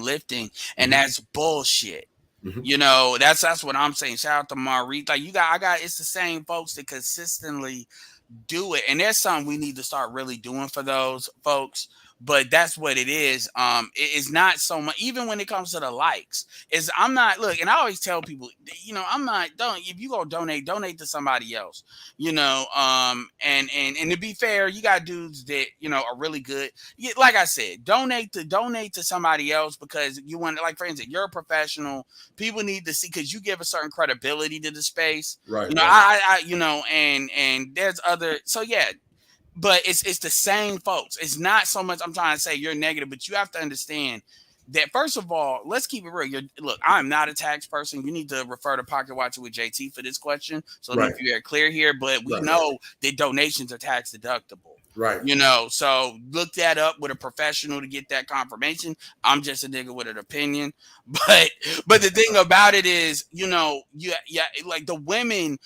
lifting, and that's bullshit. Mm-hmm. That's what I'm saying. Shout out to Maurice. Like it's the same folks that consistently do it. And there's something we need to start really doing for those folks. But that's what it is. It is not so much, even when it comes to the likes, and I always tell people, if you go donate to somebody else, and to be fair, you got dudes that, are really good. Like I said, donate to somebody else because you want to, like, for instance, you're a professional. People need to see, because you give a certain credibility to the space. Right. And there's other, so yeah. but it's the same folks. It's not so much I'm trying to say you're negative, but you have to understand that first of all, let's keep it real. Look, I'm not a tax person. You need to refer to Pocket Watcher with JT for this question. So let me be very clear here. But we know that donations are tax deductible. Right. You know, so look that up with a professional to get that confirmation. I'm just a nigga with an opinion. But the thing about it is, you know, like the women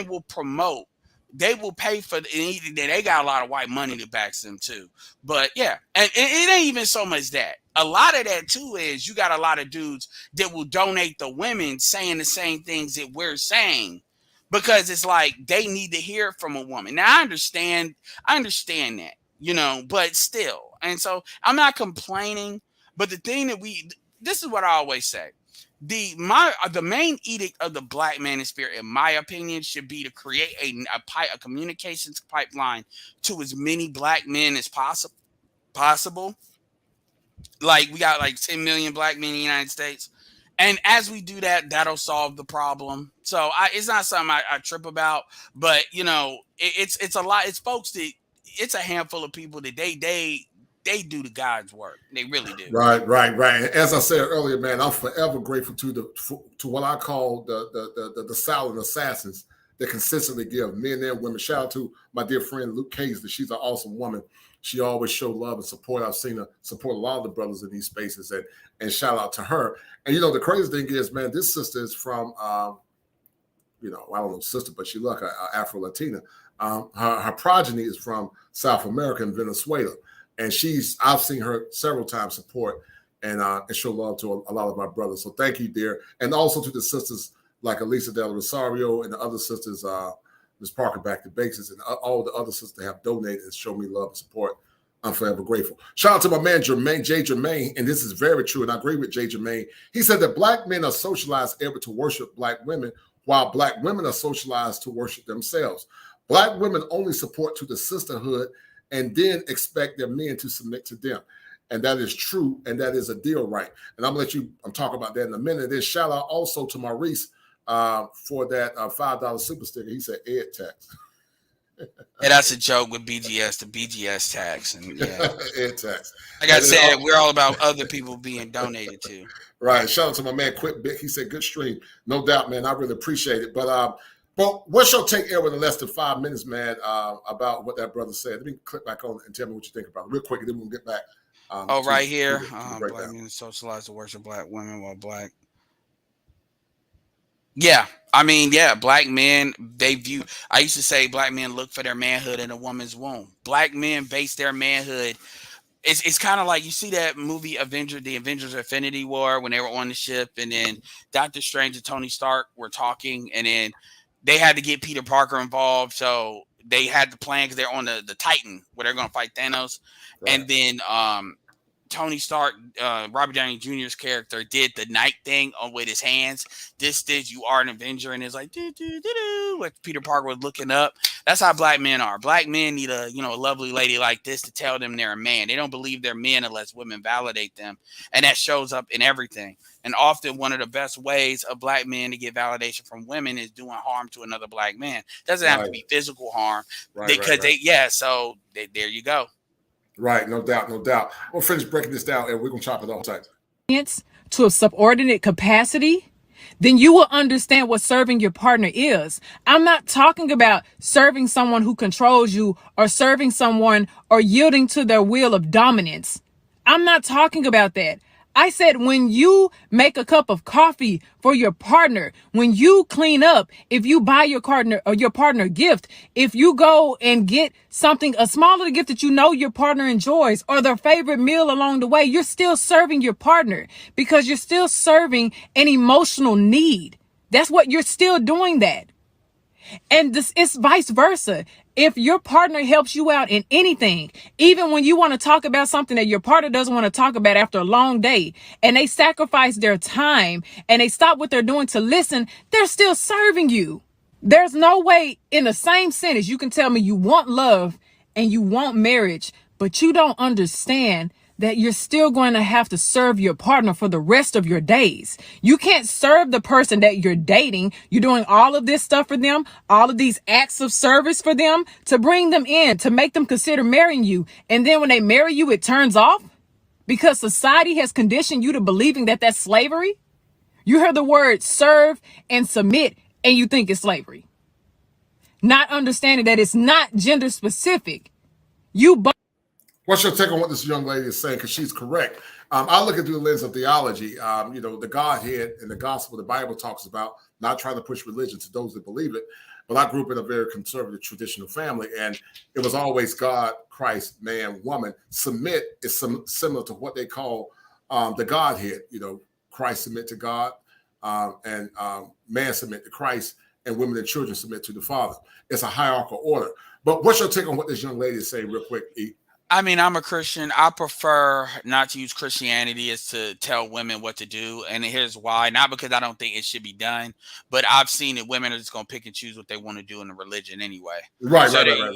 will promote. They will pay for they got a lot of white money that backs them too. But yeah, and it ain't even so much that. A lot of that too is you got a lot of dudes that will donate the women saying the same things that we're saying, because it's like they need to hear it from a woman. Now I understand that, you know, but still. And so I'm not complaining, but the thing that this is what I always say. The main edict of the black manosphere, in my opinion, should be to create a communications pipeline to as many black men as possible. Like we got like 10 million black men in the United States. And as we do that, that'll solve the problem. So it's not something I trip about, but you know, it's a lot. It's folks that it's a handful of people that they do the God's work. They really do. Right. As I said earlier, man, I'm forever grateful to what I call the silent assassins that consistently give men and women. Shout out to my dear friend Luke Casey. She's an awesome woman. She always showed love and support. I've seen her support a lot of the brothers in these spaces, and shout out to her. And you know, the crazy thing is, man, this sister is from, you know, I don't know sister, but she look Afro-Latina. Her progeny is from South America and Venezuela. And I've seen her several times support and show love to a lot of my brothers. So thank you, dear. And also to the sisters like Elisa Del Rosario and the other sisters, Ms. Parker back to Basis, and all the other sisters that have donated and show me love and support. I'm forever grateful. Shout out to my man Jay Jermaine, and this is very true, and I agree with Jay Jermaine. He said that black men are socialized ever to worship black women, while black women are socialized to worship themselves. Black women only support to the sisterhood and then expect their men to submit to them. And that is true, and that is a deal, right? And I'm going to let you talk about that in a minute. Then shout out also to Maurice for that $5 super sticker. He said Ed tax. Yeah, that's a joke with BGS, the BGS tax. And yeah, Ed tax. Like I said, we're all about other people being donated to. Right. Shout out to my man Quit Big. He said good stream. No doubt, man. I really appreciate it. But what's your take, Erwin, in less than 5 minutes, man, about what that brother said? Let me click back on it and tell me what you think about it real quick, and then we'll get back. Right here. Black men socialized to worship black women while black. Yeah. I mean, yeah, black men, I used to say black men look for their manhood in a woman's womb. Black men base their manhood. It's kind of like you see that movie the Avengers Infinity War, when they were on the ship, and then Doctor Strange and Tony Stark were talking, and then they had to get Peter Parker involved. So they had the plan because they're on the Titan where they're going to fight Thanos. Right. And then Tony Stark, Robert Downey Jr.'s character, did the night thing with his hands. This you are an Avenger, and it's like like Peter Parker was looking up. That's how black men are. Black men need a lovely lady like this to tell them they're a man. They don't believe they're men unless women validate them, and that shows up in everything. And often one of the best ways of black men to get validation from women is doing harm to another black man. It doesn't have to be physical harm, because so there you go. Right, no doubt. We'll finish breaking this down, and we're going to chop it all tight. To a subordinate capacity, then you will understand what serving your partner is. I'm not talking about serving someone who controls you, or serving someone or yielding to their will of dominance. I'm not talking about that. I said when you make a cup of coffee for your partner, when you clean up, if you buy your partner a gift, if you go and get a smaller gift that you know your partner enjoys, or their favorite meal along the way, you're still serving your partner, because you're still serving an emotional need. That's what you're still doing that. And it's vice versa. If your partner helps you out in anything, even when you want to talk about something that your partner doesn't want to talk about after a long day, and they sacrifice their time and they stop what they're doing to listen, they're still serving you. There's no way in the same sentence you can tell me you want love and you want marriage, but you don't understand that you're still going to have to serve your partner for the rest of your days. You can't serve the person that you're dating. You're doing all of this stuff for them, all of these acts of service for them to bring them in, to make them consider marrying you. And then when they marry you, it turns off because society has conditioned you to believing that that's slavery. You heard the word serve and submit and you think it's slavery. Not understanding that it's not gender specific. What's your take on what this young lady is saying? Because she's correct. I look at through the lens of theology. The Godhead and the gospel, the Bible talks about not trying to push religion to those that believe it. But I grew up in a very conservative, traditional family, and it was always God, Christ, man, woman. Submit is similar to what they call the Godhead. Christ submit to God, and man submit to Christ, and women and children submit to the Father. It's a hierarchical order. But what's your take on what this young lady is saying, real quick, E? I mean, I'm a Christian. I prefer not to use Christianity as to tell women what to do. And here's why. Not because I don't think it should be done, but I've seen that women are just going to pick and choose what they want to do in the religion anyway. Right.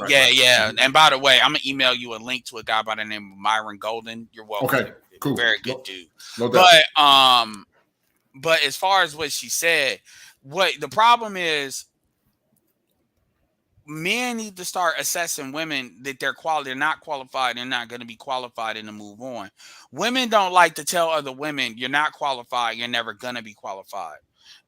Yeah. And by the way, I'm going to email you a link to a guy by the name of Myron Golden. You're welcome. Okay, cool. Very good dude. No doubt. But as far as what she said, what the problem is, men need to start assessing women that they're not qualified, they're not going to be qualified, and to move on. Women don't like to tell other women, you're not qualified, you're never going to be qualified.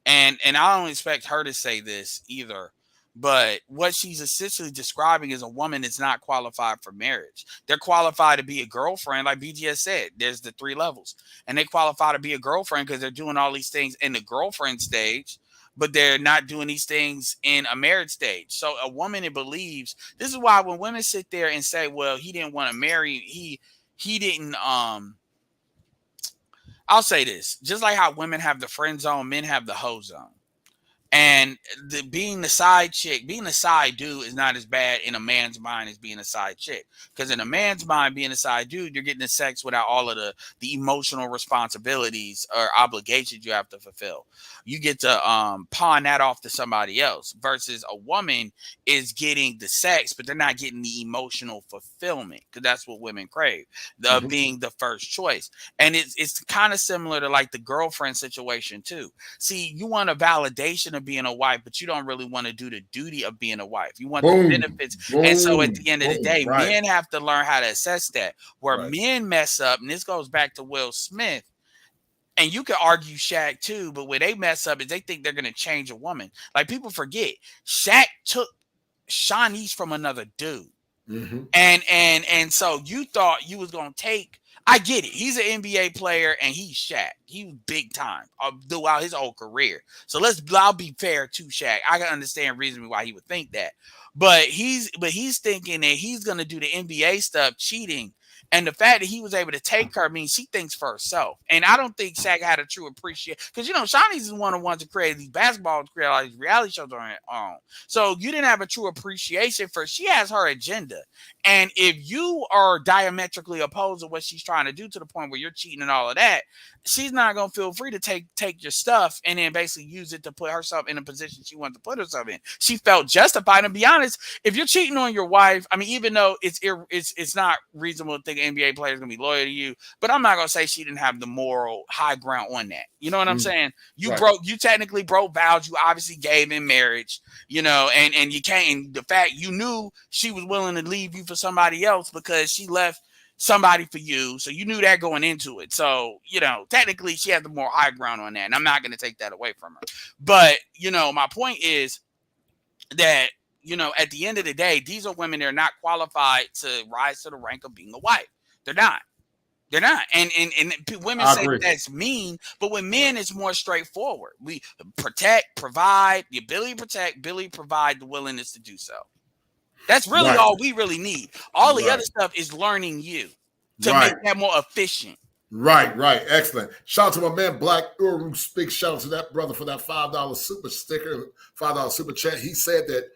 And I don't expect her to say this either. But what she's essentially describing is a woman that's not qualified for marriage. They're qualified to be a girlfriend, like BGS said. There's the 3 levels. And they qualify to be a girlfriend because they're doing all these things in the girlfriend stage, but they're not doing these things in a marriage stage. So a woman that believes, this is why when women sit there and say, well, he didn't want to marry, he didn't, I'll say this, just like how women have the friend zone, men have the hoe zone. And being the side chick, being a side dude is not as bad in a man's mind as being a side chick. Because in a man's mind, being a side dude, you're getting the sex without all of the emotional responsibilities or obligations you have to fulfill. You get to pawn that off to somebody else, versus a woman is getting the sex, but they're not getting the emotional fulfillment, because that's what women crave, being the first choice. And it's kind of similar to like the girlfriend situation too. See, you want a validation of being a wife, but you don't really want to do the duty of being a wife. You want the benefits. And so at the end of the day, men have to learn how to assess that. Where men mess up, and this goes back to Will Smith, and you can argue Shaq too, but where they mess up is they think they're going to change a woman. Like, people forget, Shaq took Shanice from another dude. And so you thought you was going to take, I get it. He's an NBA player and he's Shaq. He was big time throughout his whole career. So I'll be fair to Shaq. I can understand reason why he would think that. But he's thinking that he's going to do the NBA stuff, cheating. And the fact that he was able to take her means she thinks for herself. And I don't think Shaq had a true appreciation. Because, Shawnee's is one of the ones that created these basketball, created all these reality shows on her own. So you didn't have a true appreciation for, she has her agenda. And if you are diametrically opposed to what she's trying to do, to the point where you're cheating and all of that, she's not going to feel free to take your stuff and then basically use it to put herself in a position she wants to put herself in. She felt justified. And be honest, if you're cheating on your wife, I mean, even though it's not reasonable to think an NBA player is going to be loyal to you, but I'm not going to say she didn't have the moral high ground on that. You know what I'm saying? You technically broke vows. You obviously gave in marriage, and you can't, and the fact you knew she was willing to leave you for somebody else because she left somebody for you. So you knew that going into it. So, technically she had the more high ground on that. And I'm not going to take that away from her. But, my point is that, at the end of the day, these are women that are not qualified to rise to the rank of being a wife. They're not. They're not. And women say that's mean, but with men, it's more straightforward. We protect, provide, the ability to protect, ability to provide, the willingness to do so. That's really all we really need. All the other stuff is learning you to make that more efficient. Right. Excellent. Shout out to my man, Black Uru Speaks. Shout out to that brother for that $5 super sticker, $5 super chat. He said that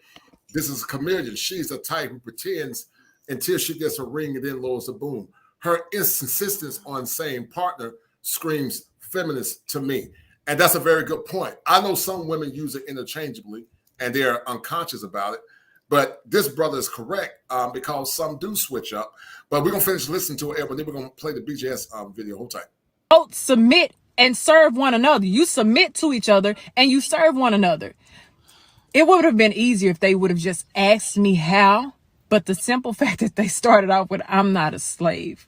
this is a chameleon. She's the type who pretends until she gets a ring and then lowers the boom. Her insistence on saying partner screams feminist to me. And that's a very good point. I know some women use it interchangeably and they're unconscious about it. But this brother is correct because some do switch up. But we're going to finish listening to it, but then we're going to play the BJS video. Hold tight. Don't submit and serve one another. You submit to each other and you serve one another. It would have been easier if they would have just asked me how, but the simple fact that they started off with, I'm not a slave.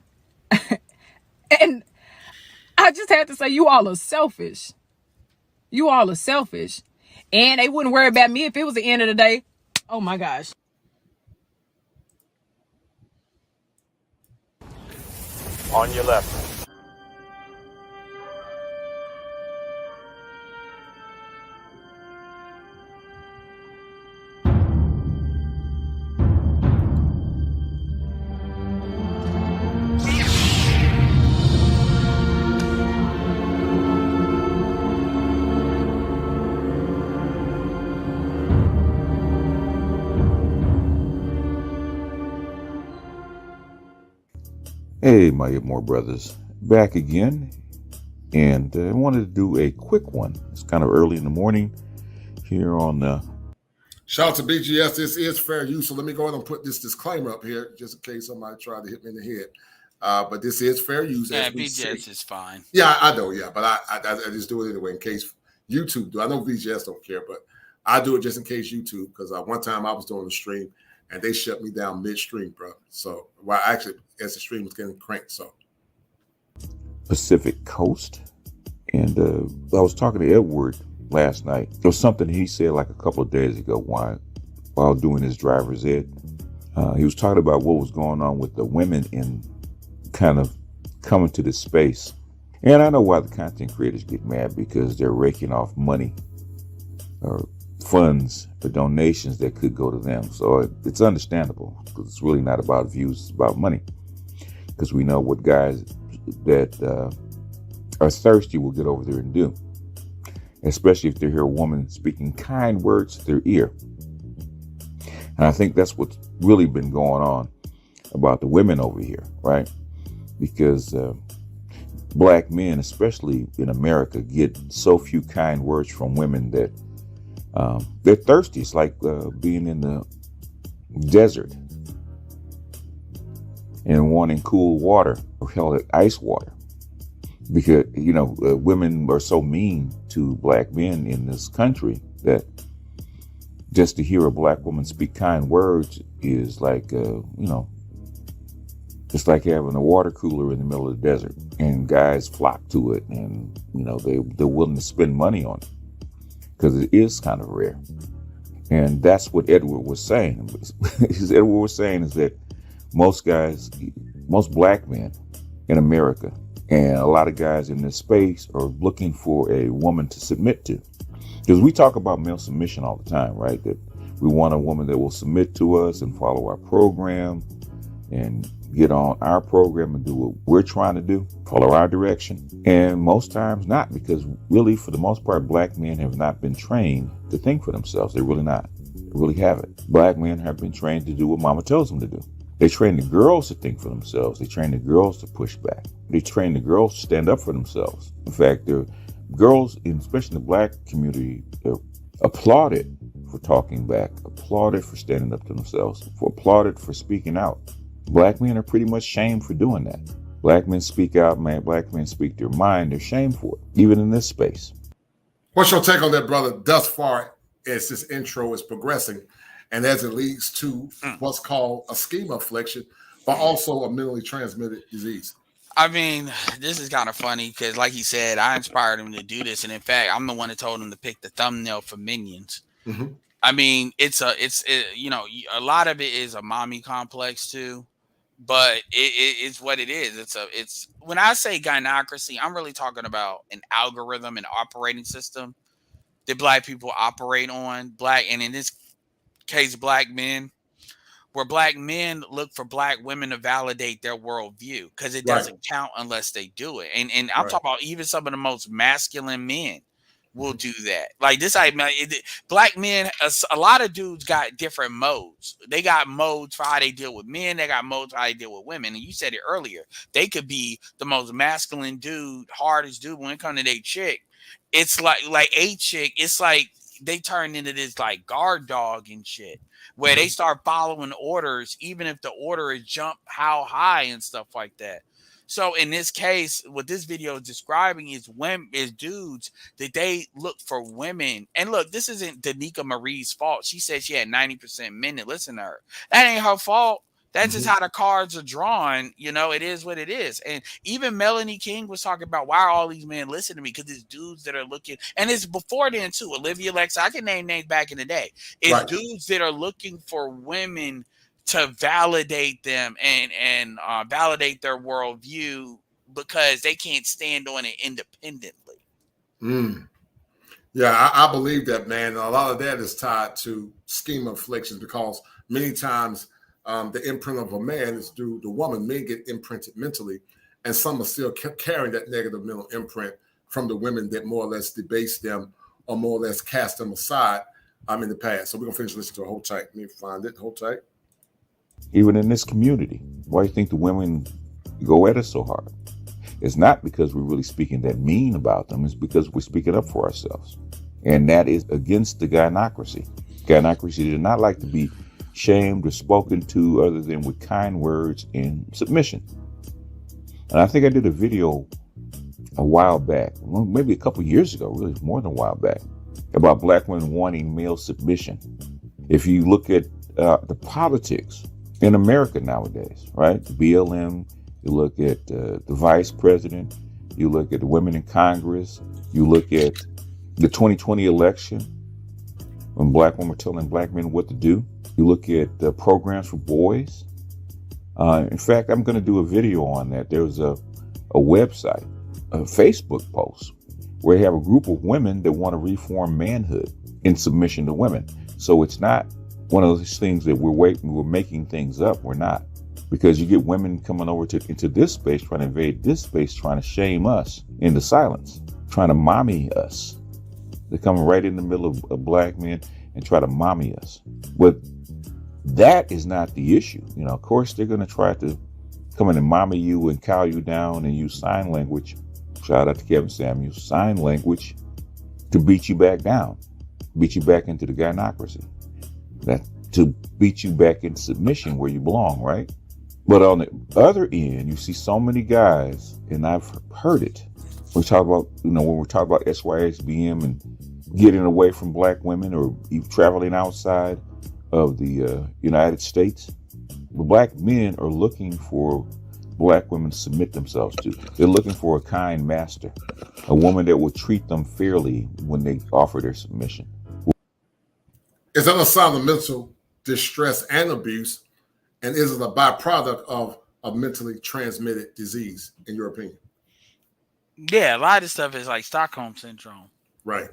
And I just had to say, you all are selfish. You all are selfish. And they wouldn't worry about me if it was the end of the day. Oh my gosh. On your left. Hey, my more brothers, back again, and I wanted to do a quick one. It's kind of early in the morning here on Shout out to BGS. This is fair use, so let me go ahead and put this disclaimer up here just in case somebody tried to hit me in the head. But this is fair use. Yeah, BGS is fine. Yeah, I know. Yeah, but I just do it anyway in case YouTube do. I know BGS don't care, but I do it just in case YouTube, because one time I was doing a stream and they shut me down midstream, bro. So, well, actually, as the stream was getting cranked, so. Pacific Coast, and I was talking to Edward last night. There was something he said like a couple of days ago while doing his driver's ed. He was talking about what was going on with the women in kind of coming to this space. And I know why the content creators get mad, because they're raking off money or funds or donations that could go to them. So it's understandable, because it's really not about views, it's about money. Because we know what guys that are thirsty will get over there and do, especially if they hear a woman speaking kind words to their ear. And I think that's what's really been going on about the women over here, right? Because black men, especially in America, get so few kind words from women that they're thirsty. It's like being in the desert and wanting cool water, or hell, ice water. Because, women are so mean to black men in this country that just to hear a black woman speak kind words is like, it's like having a water cooler in the middle of the desert, and guys flock to it, and, they're willing to spend money on it because it is kind of rare. And that's what Edward was saying. Edward was saying is that most black men in America, and a lot of guys in this space, are looking for a woman to submit to. Because we talk about male submission all the time, right? That we want a woman that will submit to us and follow our program and get on our program and do what we're trying to do, follow our direction. And most times not, because really, for the most part, black men have not been trained to think for themselves. They're really not. They really haven't. Black men have been trained to do what mama tells them to do. They train the girls to think for themselves. They train the girls to push back. They train the girls to stand up for themselves. In fact, the girls, especially in the black community, are applauded for talking back, applauded for standing up to themselves, applauded for speaking out. Black men are pretty much shamed for doing that. Black men speak out, man. Black men speak their mind. They're shamed for it, even in this space. What's your take on that, brother? Thus far, as this intro is progressing, and as it leads to what's called a schema affliction, but also a mentally transmitted disease. I mean, this is kind of funny because, like he said, I inspired him to do this, and in fact, I'm the one that told him to pick the thumbnail for Minions. Mm-hmm. I mean, it's a lot of it is a mommy complex too, but it's what it is. It's when I say gynocracy, I'm really talking about an algorithm, an operating system that black people operate on. And in this case, black men, where black men look for black women to validate their worldview, because it doesn't count unless they do it. And I'm talking about even some of the most masculine men will do that. Like this, black men, a lot of dudes got different modes. They got modes for how they deal with men. They got modes for how they deal with women. And you said it earlier. They could be the most masculine dude, hardest dude when it comes to their chick. It's like a chick. It's like they turn into this like guard dog and shit, where they start following orders, even if the order is jump how high and stuff like that. So in this case, what this video is describing is women, is dudes that they look for women. And look, this isn't Danica Marie's fault. She said she had 90% men that listen to her. That ain't her fault. That's just how the cards are drawn. You know, it is what it is. And even Melanie King was talking about, why are all these men listening to me? Because it's dudes that are looking, and it's before then too. Olivia Lex, I can name names back in the day. It's dudes that are looking for women to validate them and validate their worldview because they can't stand on it independently. Yeah, I believe that, man. A lot of that is tied to schema afflictions, because many times the imprint of a man is through the woman. Men get imprinted mentally, and some are still carrying that negative mental imprint from the women that more or less debase them or more or less cast them aside in the past. So we're going to finish listening to it. Hold tight. Let me find it. Hold tight. Even in this community, why do you think the women go at us so hard? It's not because we're really speaking that mean about them. It's because we're speaking up for ourselves. And that is against the gynocracy. Gynocracy did not like to be shamed or spoken to other than with kind words and submission. And I think I did a video a while back, maybe a couple years ago, really more than a while back, about black women wanting male submission. If you look at the politics in America nowadays, right? The BLM, you look at the vice president, you look at the women in Congress, you look at the 2020 election, when black women were telling black men what to do. You look at the programs for boys. In fact, I'm going to do a video on that. There's a website, a Facebook post, where they have a group of women that want to reform manhood in submission to women. So it's not one of those things that we're making things up. We're not. Because you get women coming over into this space, trying to invade this space, trying to shame us into silence, trying to mommy us. They're coming right in the middle of black men and try to mommy us. But that is not the issue. You know, of course, they're going to try to come in and mommy you and cow you down and use sign language. Shout out to Kevin Samuels. Sign language to beat you back down, beat you back into the gynocracy. That to beat you back into submission where you belong, right? But on the other end, you see so many guys, and I've heard it. We talk about, when we're talking about SYSBM and getting away from black women or traveling outside of the United States, the black men are looking for black women to submit themselves to. They're looking for a kind master, a woman that will treat them fairly when they offer their submission. Is that a sign of mental distress and abuse? And is it a byproduct of a mentally transmitted disease, in your opinion? Yeah, a lot of this stuff is like Stockholm syndrome. Right.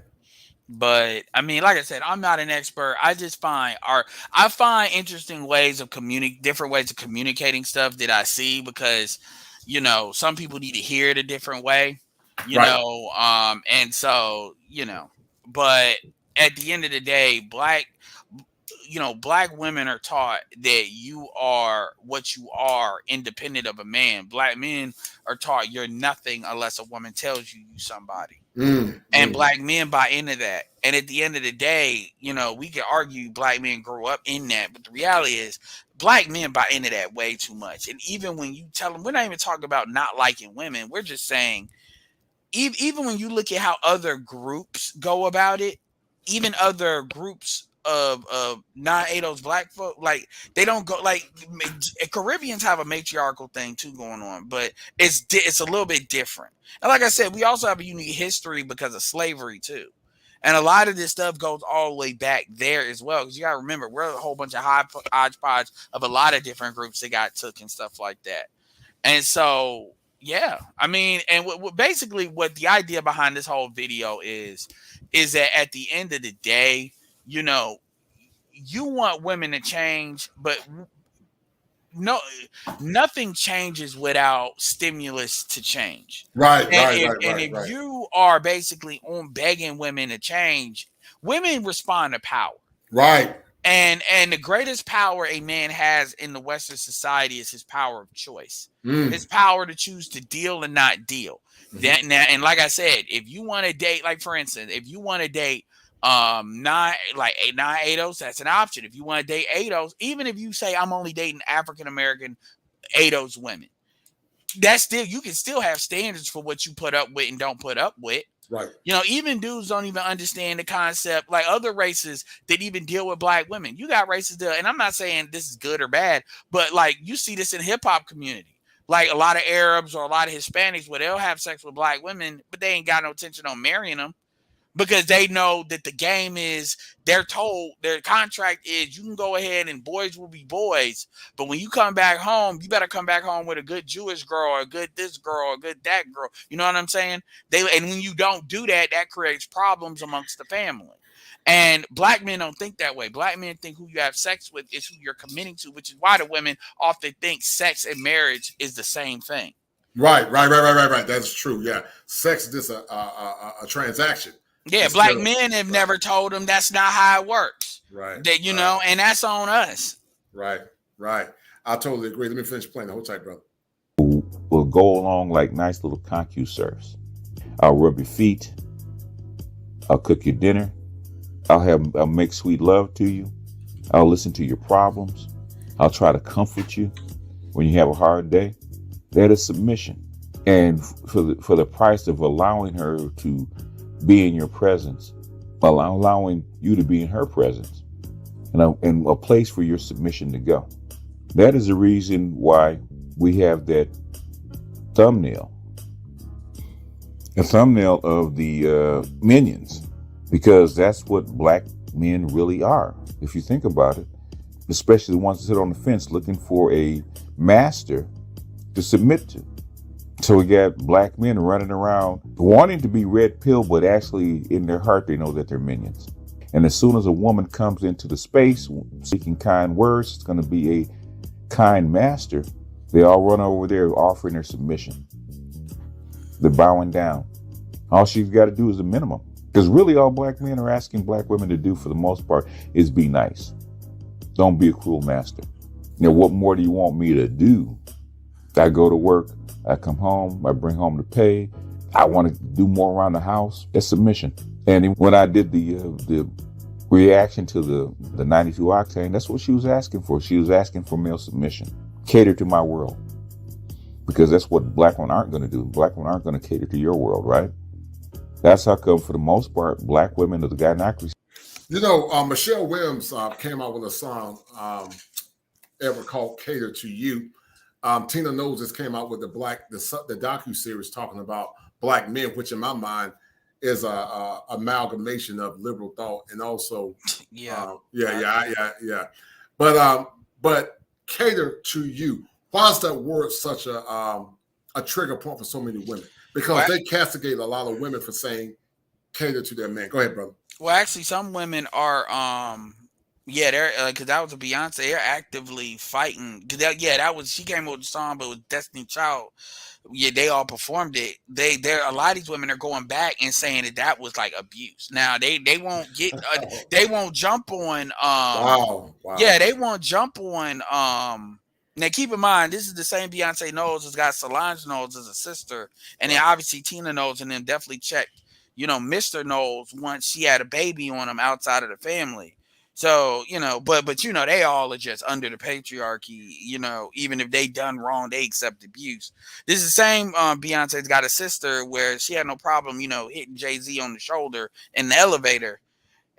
But I mean, like I said, I'm not an expert. I just find interesting ways of different ways of communicating stuff that I see, because, some people need to hear it a different way, and so, but at the end of the day, black women are taught that you are what you are independent of a man. Black men are taught you're nothing unless a woman tells you somebody. And black men buy into that. And at the end of the day, we can argue black men grew up in that, but the reality is black men buy into that way too much. And even when you tell them, we're not even talking about not liking women. We're just saying, even when you look at how other groups go about it, even other groups of non-ADOS black folk, like, they don't go, like, Caribbeans have a matriarchal thing too going on, but it's a little bit different. And like I said, we also have a unique history because of slavery too, and a lot of this stuff goes all the way back there as well, because you gotta remember, we're a whole bunch of hodgepodge of a lot of different groups that got took and stuff like that. And so, yeah, I mean, and basically what the idea behind this whole video is that at the end of the day, you want women to change, but nothing changes without stimulus to change. Right. And if you are basically on begging women to change, women respond to power. Right. And the greatest power a man has in the Western society is his power of choice. His power to choose to deal and not deal. And like I said, if you want to date, like for instance, if you want to date Nine like 8 that's an option. If you want to date ADOS, even if you say I'm only dating African American ADOS women, that's still, you can still have standards for what you put up with and don't put up with. Right. You know, even dudes don't even understand the concept, like other races that even deal with black women. You got races that, and I'm not saying this is good or bad, but like you see this in hip hop community. Like a lot of Arabs or a lot of Hispanics where they'll have sex with black women, but they ain't got no intention on marrying them, because they know that the game is, they're told, their contract is, you can go ahead and boys will be boys, but when you come back home, you better come back home with a good Jewish girl or a good this girl or a good that girl. You know what I'm saying? And when you don't do that, that creates problems amongst the family. And black men don't think that way. Black men think who you have sex with is who you're committing to, which is why the women often think sex and marriage is the same thing. Right. That's true. Yeah, sex is just a transaction. Yeah, black men have never told them that's not how it works. Right. That, you know, and that's on us. Right. I totally agree. Let me finish playing the whole tight, brother. Will go along like nice little ConcuServes. I'll rub your feet. I'll cook your dinner. I'll make sweet love to you. I'll listen to your problems. I'll try to comfort you when you have a hard day. That is submission. And for the price of allowing her to be in your presence, allowing you to be in her presence, and a place for your submission to go. That is the reason why we have that thumbnail, a thumbnail of the Minions, because that's what black men really are. If you think about it, especially the ones that sit on the fence looking for a master to submit to. So we got black men running around wanting to be red pill, but actually in their heart, they know that they're minions. And as soon as a woman comes into the space seeking kind words, it's going to be a kind master. They all run over there offering their submission. They're bowing down. All she's got to do is the minimum. Because really all black men are asking black women to do for the most part is be nice. Don't be a cruel master. Now, what more do you want me to do? I go to work. I come home, I bring home the pay. I want to do more around the house. That's submission. And when I did the reaction to the 92 octane, that's what she was asking for. She was asking for male submission. Cater to my world. Because that's what black women aren't going to do. Black women aren't going to cater to your world, right? That's how come, for the most part, black women are the gynocracy. You know, Michelle Williams came out with a song ever called Cater to You. Tina Knowles just came out with the docu-series talking about black men, which in my mind is a amalgamation of liberal thought and also But cater to you. Why is that word such a trigger point for so many women? Because they castigate a lot of women for saying cater to their man. Go ahead, brother. Well, actually, some women are they're because that was a Beyonce. They're actively fighting. That was, she came with the song, but with Destiny Child, they all performed it. There a lot of these women are going back and saying that was like abuse. Now they won't get they won't jump on they won't jump on Now keep in mind, this is the same Beyonce Knowles has got Solange Knowles as a sister, and then obviously Tina Knowles, and then definitely checked, Mr. Knowles once she had a baby on him outside of the family. So, but they all are just under the patriarchy, even if they done wrong, they accept abuse. This is the same Beyonce's got a sister where she had no problem, hitting Jay-Z on the shoulder in the elevator,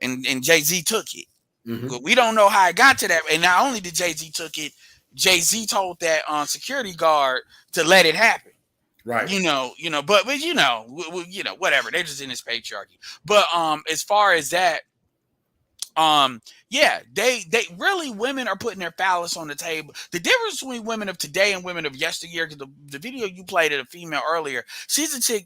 and Jay-Z took it. Mm-hmm. We don't know how it got to that. And not only did Jay-Z took it, Jay-Z told that security guard to let it happen. Right. But whatever. They're just in this patriarchy. But as far as that, they really, women are putting their phallus on the table. The difference between women of today and women of yesteryear, because the video you played of a female earlier, she's a chick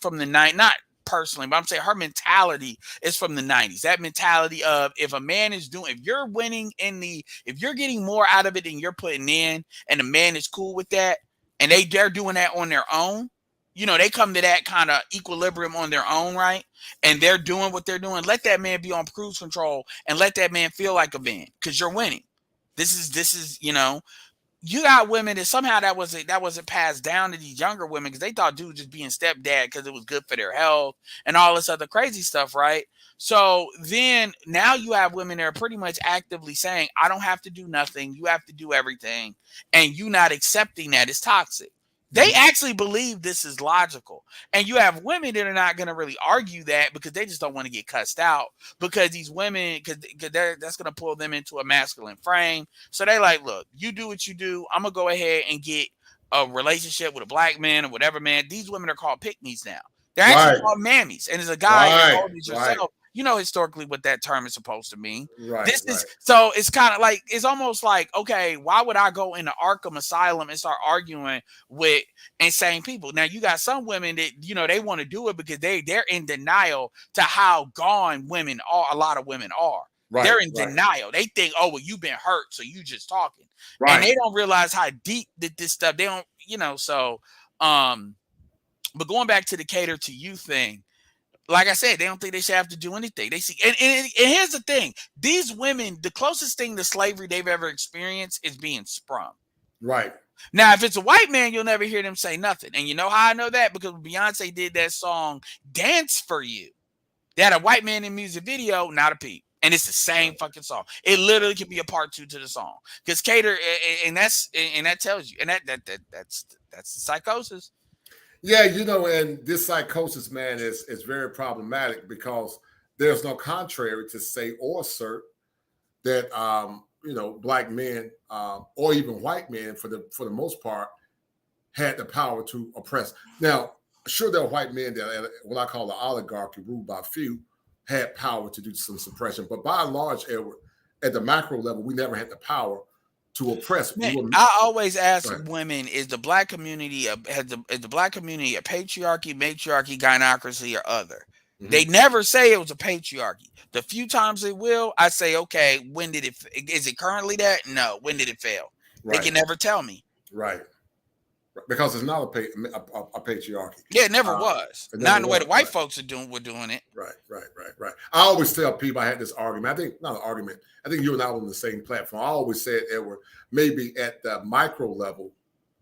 from the night, not personally, but I'm saying her mentality is from the 90s. That mentality of, if a man is if you're winning if you're getting more out of it than you're putting in, and the man is cool with that, and they're doing that on their own, they come to that kind of equilibrium on their own, right? And they're doing what they're doing. Let that man be on cruise control and let that man feel like a man, because you're winning. This is, you got women that somehow that wasn't passed down to these younger women because they thought dude just being stepdad because it was good for their health and all this other crazy stuff, right? So then now you have women that are pretty much actively saying, I don't have to do nothing, you have to do everything, and you not accepting that is toxic. They actually believe this is logical. And you have women that are not going to really argue that because they just don't want to get cussed out because these women, because that's going to pull them into a masculine frame. So they like, look, you do what you do. I'm going to go ahead and get a relationship with a black man or whatever, man. These women are called pick-me's now. They're actually called mammies. And as a guy as old as yourself, you know historically what that term is supposed to mean. So it's kind of like, it's almost like, okay, why would I go into Arkham Asylum and start arguing with insane people? Now you got some women that, you know, they want to do it because they're in denial to how gone women are. A lot of women are. They're in denial. They think, oh, well, you've been hurt, so you just talking. And they don't realize how deep that this stuff, they don't, you know, so but going back to the cater to you thing, like I said, they don't think they should have to do anything. They see, and here's the thing: these women, the closest thing to slavery they've ever experienced is being sprung. Right. Now, if it's a white man, you'll never hear them say nothing. And you know how I know that? Because Beyonce did that song "Dance for You." They had a white man in the music video, not a peep, and it's the same fucking song. It literally could be a part 2 to the song because cater, and that tells you, and that's the psychosis. Yeah, you know, and this psychosis, man, is very problematic because there's no contrary to say or assert that you know, black men or even white men for the most part had the power to oppress. Now, sure, there are white men that what I call the oligarchy, ruled by few, had power to do some suppression, but by and large, Edward, at the macro level, we never had the power to oppress. Man, I always ask women: is the black community is the black community a patriarchy, matriarchy, gynocracy, or other? They never say it was a patriarchy. The few times they will, I say, okay, when did it? Is it currently that? No. When did it fail? They can never tell me. Right. Because it's not a patriarchy. Yeah, it never was. Not in the way the white folks were doing it. Right. I always tell people, I had this argument. I think not an argument. I think you and I were on the same platform. I always said, Edward, maybe at the micro level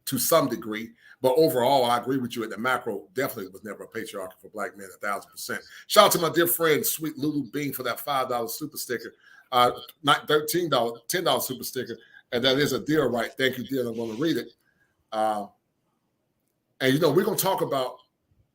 to some degree, but overall, I agree with you. At the macro, definitely was never a patriarchy for black men, 1,000%. Shout out to my dear friend, Sweet Lulu Bean, for that $5 super sticker, not $13, $10 super sticker, and that is a deal, right? Thank you, dear. I'm going to read it. And, you know, we're going to talk about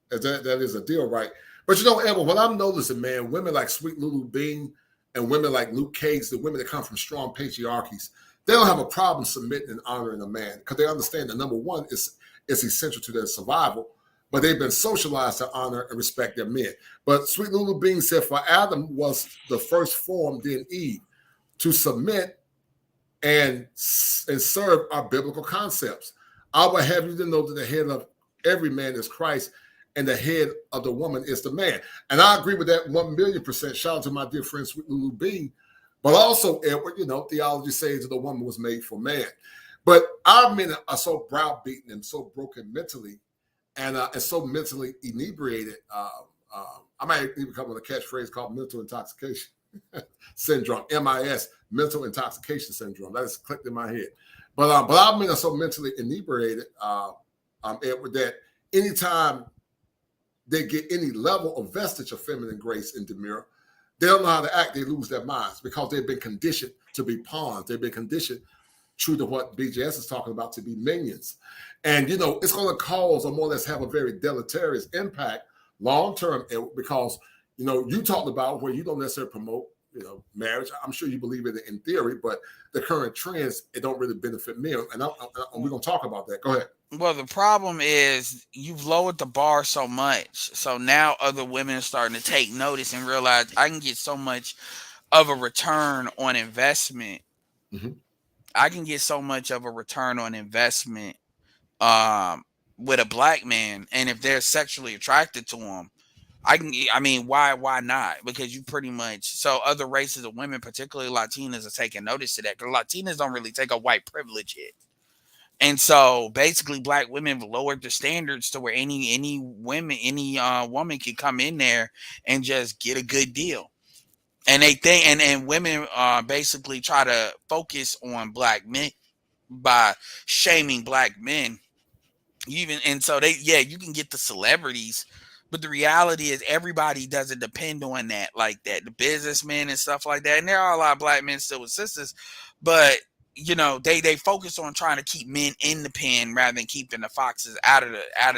that is a deal, right? But, you know, Edward, what I'm noticing, man, women like Sweet Lulu Bean and women like Luke Cage, the women that come from strong patriarchies, they don't have a problem submitting and honoring a man because they understand that, number one, is essential to their survival, but they've been socialized to honor and respect their men. But Sweet Lulu Bean said for Adam was the first form, then Eve, to submit and serve our biblical concepts. I would have you to know that the head of every man is Christ, and the head of the woman is the man. And I agree with that 1,000,000%. Shout out to my dear friend, Sweet Lulu Bean. But also, Edward, you know, theology says that the woman was made for man. But our men are so browbeaten and so broken mentally and so mentally inebriated. I might even come with a catchphrase called mental intoxication syndrome, MIS, mental intoxication syndrome. That just clicked in my head. But our men are so mentally inebriated, Edward, that anytime they get any level of vestige of feminine grace and demure, they don't know how to act. They lose their minds because they've been conditioned to be pawns. They've been conditioned, true to what BJS is talking about, to be minions. And, you know, it's going to cause or more or less have a very deleterious impact long-term because, you know, you talked about where you don't necessarily promote, you know, marriage. I'm sure you believe in it in theory, but the current trends, it don't really benefit men. And we're going to talk about that. Go ahead. Well, the problem is you've lowered the bar so much. So now other women are starting to take notice and realize I can get so much of a return on investment. I can get so much of a return on investment with a black man. And if they're sexually attracted to him, why not? Because you pretty much, so other races of women, particularly Latinas, are taking notice to that because Latinas don't really take a white privilege hit. And so basically black women have lowered the standards to where any woman can come in there and just get a good deal. And they think, and women basically try to focus on black men by shaming black men. And so you can get the celebrities, but the reality is everybody doesn't depend on that like that. The businessmen and stuff like that. And there are a lot of black men still with sisters, but they focus on trying to keep men in the pen rather than keeping the foxes out of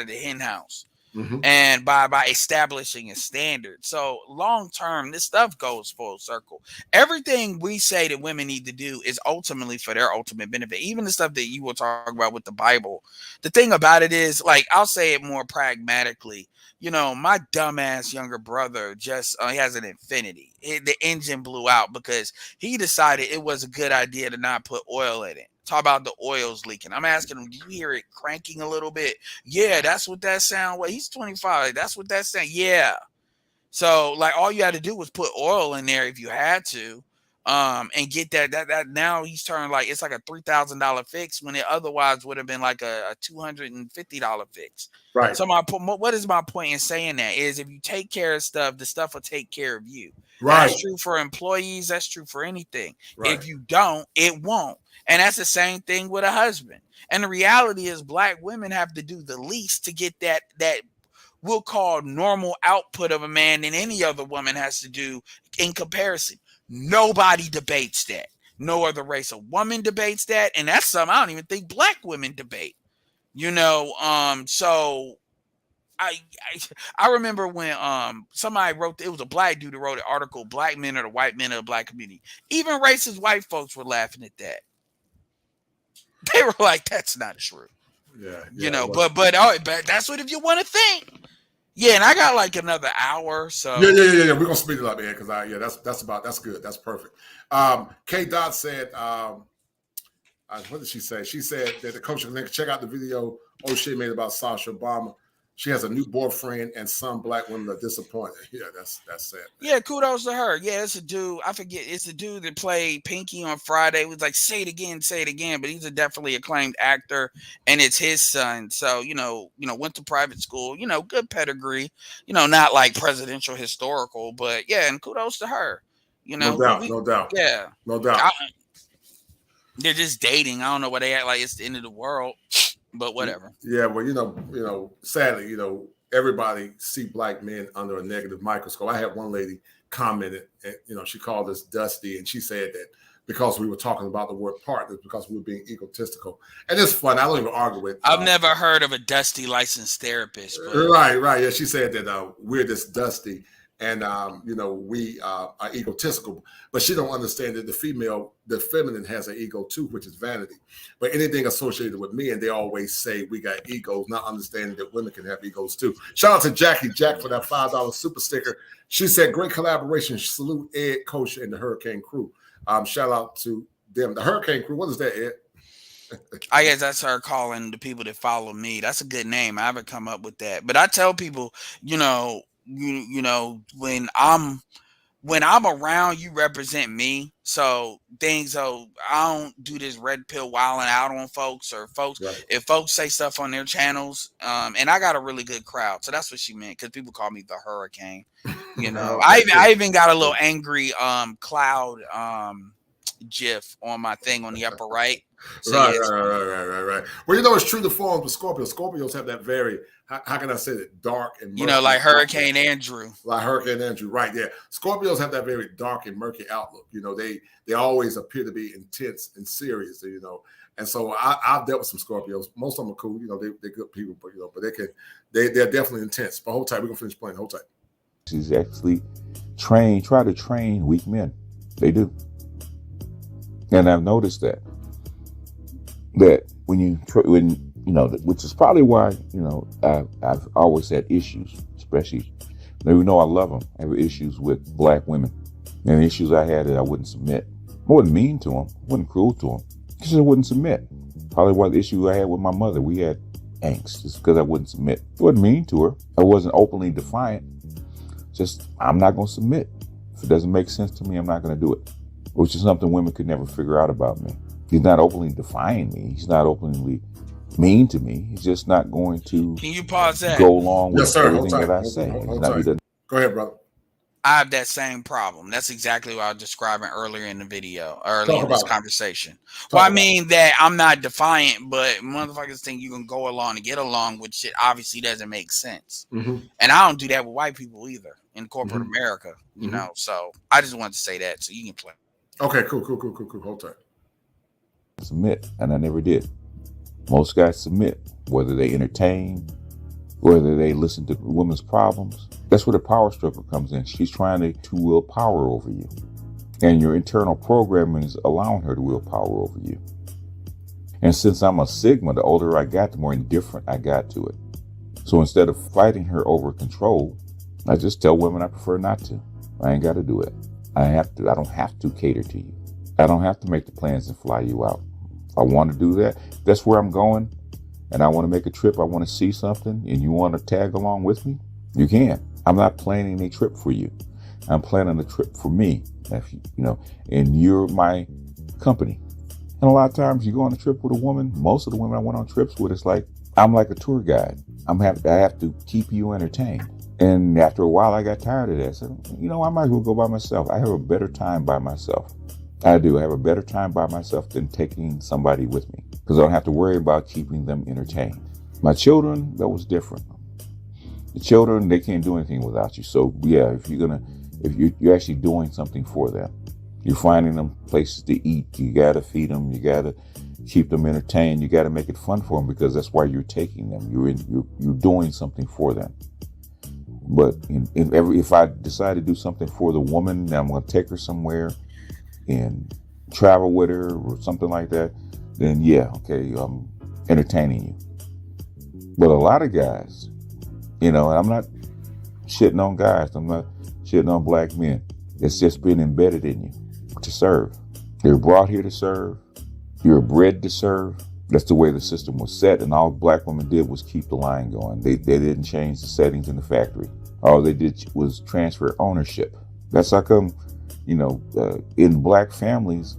the hen house. Mm-hmm. And by establishing a standard. So long term, this stuff goes full circle. Everything we say that women need to do is ultimately for their ultimate benefit. Even the stuff that you will talk about with the Bible. The thing about it is, like, I'll say it more pragmatically. My dumbass younger brother just he has an Infinity. The engine blew out because he decided it was a good idea to not put oil in it. Talk about the oil's leaking. I'm asking him, do you hear it cranking a little bit? Yeah, that's what that sound was. He's 25. That's what that sound. Yeah. So like all you had to do was put oil in there if you had to. And get that now he's turned like it's like a $3,000 fix when it otherwise would have been like a $250 fix. Right. So what is my point in saying that is if you take care of stuff, the stuff will take care of you. Right. That's true for employees. That's true for anything. Right. If you don't, it won't. And that's the same thing with a husband. And the reality is black women have to do the least to get that we'll call normal output of a man than any other woman has to do in comparison. Nobody debates that. No other race of woman debates that. And that's something I don't even think black women debate. So I remember when somebody wrote, it was a black dude who wrote an article, Black Men are the White Men of the Black Community. Even racist white folks were laughing at that. They were like, that's not true. Yeah. But that's what if you want to think. Yeah, and I got like another hour, so yeah. We're gonna speed it up, man, because that's good. That's perfect. K. Dot said, what did she say? She said that the coach can check out the video O'Shea made about Sasha Obama. She has a new boyfriend, and some black women are disappointed. Yeah, that's sad. Yeah, kudos to her. Yeah, it's a dude. I forget. It's the dude that played Pinky on Friday. It was like, say it again. But he's a definitely acclaimed actor, and it's his son. So, went to private school, good pedigree, not like presidential historical, but yeah, and kudos to her. No doubt. Yeah. No doubt. They're just dating. I don't know why they act like it's the end of the world. But whatever. Yeah, well, sadly, everybody see black men under a negative microscope. I had one lady commented, and she called us dusty, and she said that because we were talking about the word partners, because we were being egotistical. And it's fun. I don't even argue with. I've never heard of a dusty licensed therapist. Right. Yeah, she said that we're this dusty, and we are egotistical, but she don't understand that the feminine has an ego too, which is vanity. But anything associated with men, they always say we got egos, not understanding that women can have egos too. Shout out to Jackie Jack for that $5 super sticker. She said, great collaboration. Salute Ed, Coach, and the Hurricane Crew. Shout out to them. The Hurricane Crew, what is that, Ed? I guess that's her calling the people that follow me. That's a good name. I haven't come up with that. But I tell people, when I'm around, you represent me. So I don't do this red pill wilding out on folks or folks. Right. If folks say stuff on their channels, and I got a really good crowd. So that's what she meant, because people call me the Hurricane. I even got a little angry cloud GIF on my thing on the upper right. So right. Well, it's true to form with Scorpios. Scorpios have that very, how can I say it, dark and murky, like Hurricane Andrew. Like Hurricane Andrew, right? Yeah. Scorpios have that very dark and murky outlook. They always appear to be intense and serious. And so I've dealt with some Scorpios. Most of them are cool. They're good people, but they're definitely intense. But hold tight, we're gonna finish playing. Hold tight. She's actually try to train weak men. They do. And I've noticed that when which is probably why, I've always had issues, especially, even though I love them, I have issues with black women. And the issues I had that I wouldn't submit. I wasn't mean to them, I wasn't cruel to them, because I wouldn't submit. Probably one of the issues I had with my mother, we had angst, just because I wouldn't submit. I wasn't mean to her, I wasn't openly defiant, just, I'm not going to submit. If it doesn't make sense to me, I'm not going to do it. Which is something women could never figure out about me. He's not openly defying me. He's not openly mean to me. He's just not going to Can you pause that? Go along with everything that I say. Go ahead, brother. I have that same problem. That's exactly what I was describing earlier in the video, early in this conversation. Well, I mean that I'm not defiant, but motherfuckers think you can go along and get along with shit obviously doesn't make sense. And I don't do that with white people either in corporate America, you know. So I just wanted to say that so you can play. Okay, cool. Hold tight. Submit, and I never did. Most guys submit, whether they entertain, whether they listen to women's problems. That's where the power struggle comes in. She's trying to wield power over you. And your internal programming is allowing her to wield power over you. And since I'm a Sigma, the older I got, the more indifferent I got to it. So instead of fighting her over control, I just tell women I prefer not to. I ain't got to do it. I don't have to cater to you. I don't have to make the plans and fly you out. If I want to do that, that's where I'm going, and I want to make a trip, I want to see something, and you want to tag along with me, you can. I'm not planning a trip for you. I'm planning a trip for me, if you know, and you're my company. And a lot of times you go on a trip with a woman, most of the women I went on trips with, it's like, I'm like a tour guide. I have to keep you entertained. And after a while, I got tired of that. So, you know, I might as well go by myself. I have a better time by myself. I do. I have a better time by myself than taking somebody with me because I don't have to worry about keeping them entertained. My children, that was different. The children, they can't do anything without you. So yeah, if you're actually doing something for them, you're finding them places to eat. You got to feed them. You got to keep them entertained. You got to make it fun for them because that's why you're taking them. You're doing something for them. But if I decide to do something for the woman, then I'm going to take her somewhere and travel with her or something like that, then yeah, okay, I'm entertaining you. But a lot of guys, you know, and I'm not shitting on guys, I'm not shitting on black men. It's just been embedded in you to serve. You're brought here to serve. You're bred to serve. That's the way the system was set, and all black women did was keep the line going. They didn't change the settings in the factory. All they did was transfer ownership. That's how come, you know, in black families,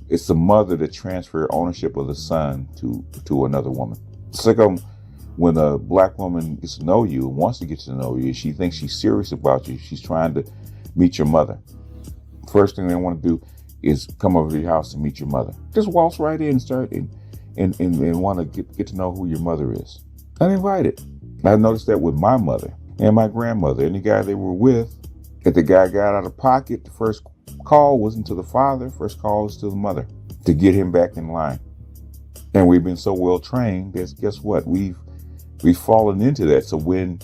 it's the mother that transfer ownership of the son to another woman. It's like when a black woman gets to know you and wants to get to know you, she thinks she's serious about you. She's trying to meet your mother. First thing they want to do is come over to your house and meet your mother. Just waltz right in and start and want to get to know who your mother is. Uninvited. I noticed that with my mother and my grandmother and the guy they were with. If the guy got out of pocket, the first call wasn't to the father, first call was to the mother to get him back in line. And we've been so well trained, guess what? We've fallen into that. So when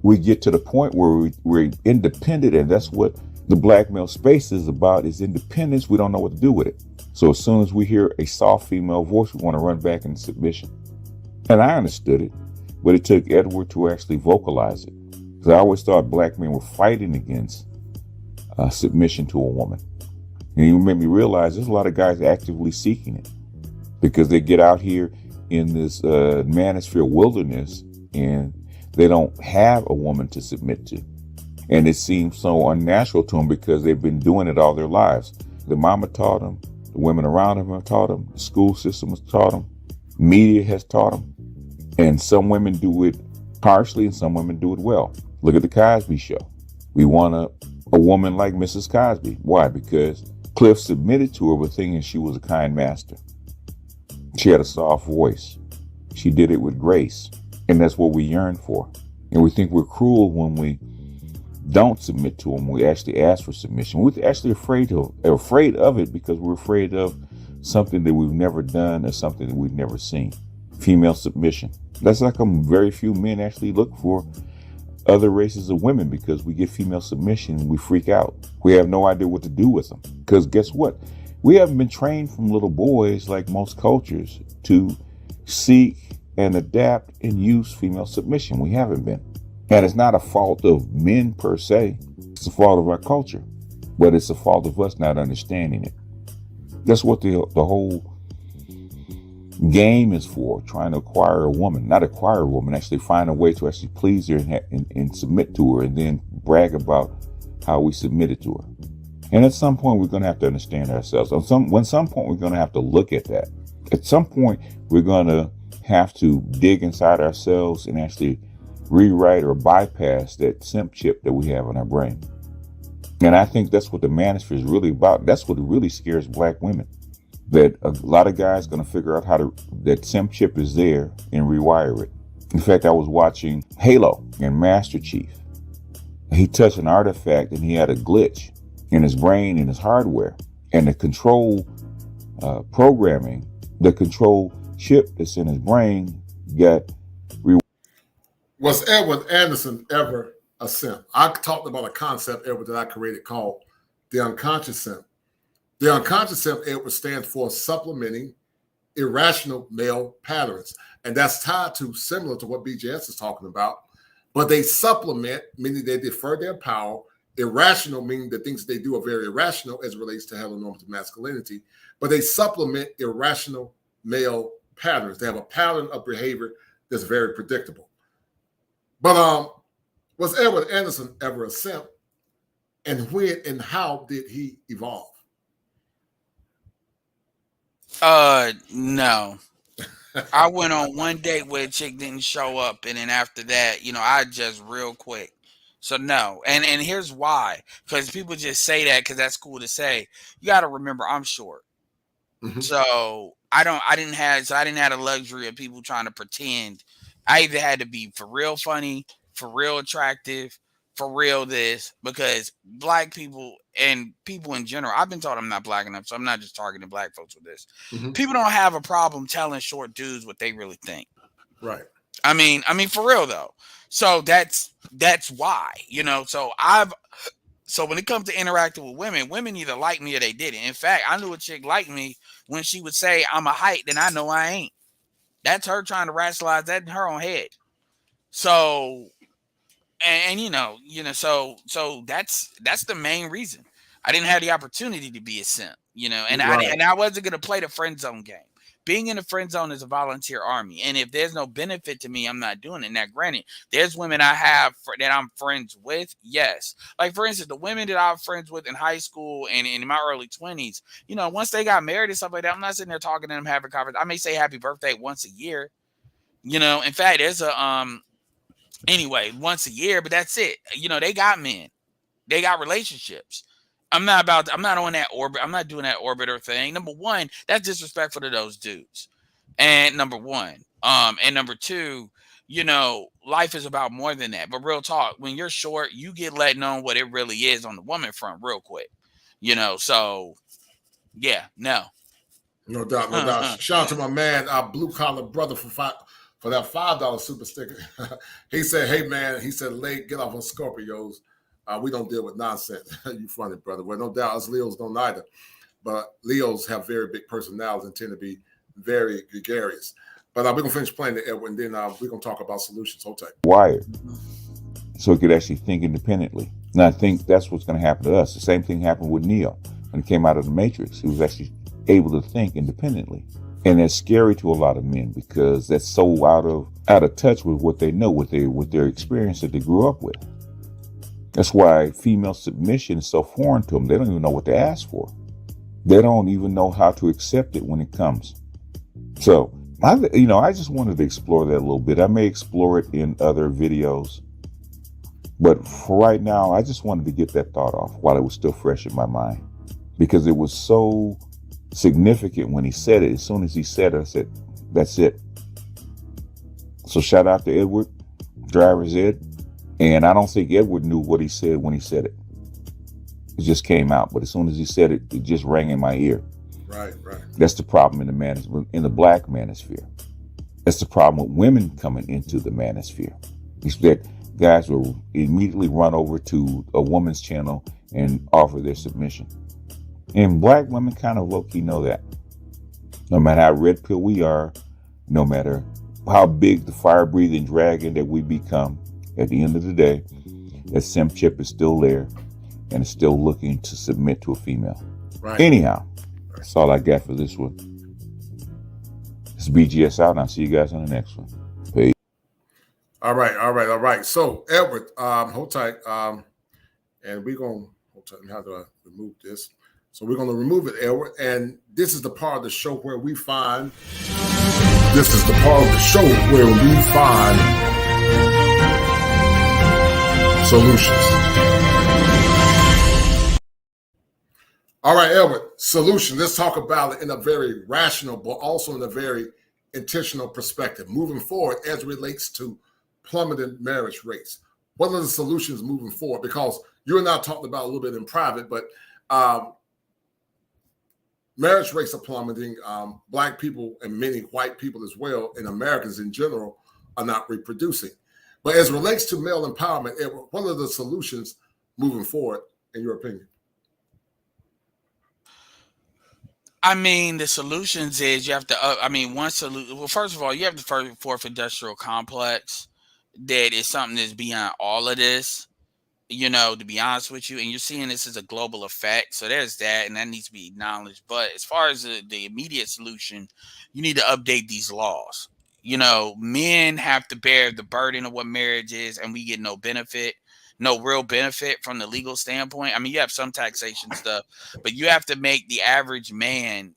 we get to the point where we're independent, and that's what the black male space is about, is independence, we don't know what to do with it. So as soon as we hear a soft female voice, we want to run back into submission. And I understood it, but it took Edward to actually vocalize it. Because I always thought black men were fighting against submission to a woman. And it made me realize there's a lot of guys actively seeking it because they get out here in this manosphere wilderness and they don't have a woman to submit to. And it seems so unnatural to them because they've been doing it all their lives. The mama taught them, the women around them have taught them, the school system has taught them, media has taught them. And some women do it harshly and some women do it well. Look at the Cosby Show. We want a woman like Mrs. Cosby. Why? Because Cliff submitted to her, but thinking she was a kind master. She had a soft voice. She did it with grace. And that's what we yearn for. And we think we're cruel when we don't submit to them. We actually ask for submission. We're actually afraid of it because we're afraid of something that we've never done or something that we've never seen. Female submission. That's how come very few men actually look for other races of women, because we get female submission and we freak out. We have no idea what to do with them. Because guess what? We haven't been trained from little boys, like most cultures, to seek and adapt and use female submission. We haven't been. And it's not a fault of men per se. It's a fault of our culture. But it's a fault of us not understanding it. That's what the whole game is for, trying to acquire a woman. Not acquire a woman, actually find a way to actually please her and submit to her, and then brag about how we submitted to her. And at some point, we're going to have to understand ourselves. At some point, we're going to have to look at that. At some point, we're going to have to dig inside ourselves and actually rewrite or bypass that simp chip that we have in our brain. And I think that's what the manosphere is really about. That's what really scares black women. That a lot of guys going to figure out how to, that simp chip is there and rewire it. In fact, I was watching Halo and Master Chief. He touched an artifact and he had a glitch in his brain and his hardware. And the control programming, the control chip that's in his brain got Was Edward Anderson ever a simp? I talked about a concept, Edward, that I created called the unconscious simp. The unconscious simp, Edward, stands for supplementing irrational male patterns. And that's tied to, similar to what BJS is talking about, but they supplement, meaning they defer their power. Irrational, meaning the things they do are very irrational as it relates to heteronormative masculinity, but they supplement irrational male patterns. They have a pattern of behavior that's very predictable. But was Edward Anderson ever a simp? And when and how did he evolve? No. I went on one date where a chick didn't show up, and then after that, I just real quick. So no. And here's why. Because people just say that because that's cool to say. You got to remember, I'm short. Mm-hmm. So I didn't have the luxury of people trying to pretend. I either had to be for real funny, for real attractive, for real this, because black people and people in general, I've been told I'm not black enough, so I'm not just targeting black folks with this. Mm-hmm. People don't have a problem telling short dudes what they really think. Right. I mean, for real though. So that's why, so when it comes to interacting with women either like me or they didn't. In fact, I knew a chick liked me when she would say I'm a height, then I know I ain't. That's her trying to rationalize that in her own head. So, so that's the main reason. I didn't have the opportunity to be a simp, and right. I wasn't going to play the friend zone game. Being in the friend zone is a volunteer army. And if there's no benefit to me, I'm not doing it. Now, granted, there's women I have that I'm friends with. Yes. Like, for instance, the women that I was friends with in high school and in my early 20s, once they got married and stuff like that, I'm not sitting there talking to them, having conversations. I may say happy birthday once a year. In fact, there's once a year, but that's it. They got men. They got relationships. I'm not on that orbit. I'm not doing that orbiter thing. Number one, that's disrespectful to those dudes. And number one. And number two, life is about more than that. But real talk, when you're short, you get let know what it really is on the woman front real quick. So yeah, no. No doubt, no doubt. Shout out to my man, our blue collar brother for that $5 super sticker. He said, hey man, Late, get off on Scorpios. We don't deal with nonsense. You funny, brother. Well, no doubt us Leos don't either. But Leos have very big personalities and tend to be very gregarious. But we're going to finish playing the Edward, and then we're going to talk about solutions. Hold tight. Wired. So it could actually think independently. And I think that's what's going to happen to us. The same thing happened with Neo. When he came out of the Matrix, he was actually able to think independently. And that's scary to a lot of men because that's so out of touch with what they know, with their experience that they grew up with. That's why female submission is so foreign to them. They don't even know what to ask for. They don't even know how to accept it when it comes. So, I just wanted to explore that a little bit. I may explore it in other videos. But for right now, I just wanted to get that thought off while it was still fresh in my mind. Because it was so significant when he said it. As soon as he said it, I said, that's it. So shout out to Edward, Driver's Ed. And I don't think Edward knew what he said when he said it. It just came out. But as soon as he said it, it just rang in my ear. Right. That's the problem in the black manosphere. That's the problem with women coming into the manosphere. Is that guys will immediately run over to a woman's channel and offer their submission. And black women kind of low-key know that. No matter how red pill we are, no matter how big the fire-breathing dragon that we become, at the end of the day, that simp chip is still there and is still looking to submit to a female. Right. Anyhow, that's all I got for this one. It's BGS out, and I'll see you guys on the next one. Peace. All right. So, Edward, hold tight. And we're going to, hold tight. How do I remove this? So we're going to remove it, Edward. And this is the part of the show where we find solutions. All right, Edward, solution. Let's talk about it in a very rational, but also in a very intentional perspective. Moving forward as it relates to plummeting marriage rates. What are the solutions moving forward? Because you and I talked about a little bit in private, but marriage rates are plummeting. Black people and many white people as well, and Americans in general, are not reproducing. But as it relates to male empowerment, Edward, what are the solutions moving forward, in your opinion? I mean, the solutions is you have to. One solution. Well, first of all, you have the fourth industrial complex. That is something that's beyond all of this. To be honest with you, and you're seeing this as a global effect. So there's that, and that needs to be acknowledged. But as far as the immediate solution, you need to update these laws. Men have to bear the burden of what marriage is, and we get no benefit, no real benefit from the legal standpoint. I mean, you have some taxation stuff, but you have to make the average man,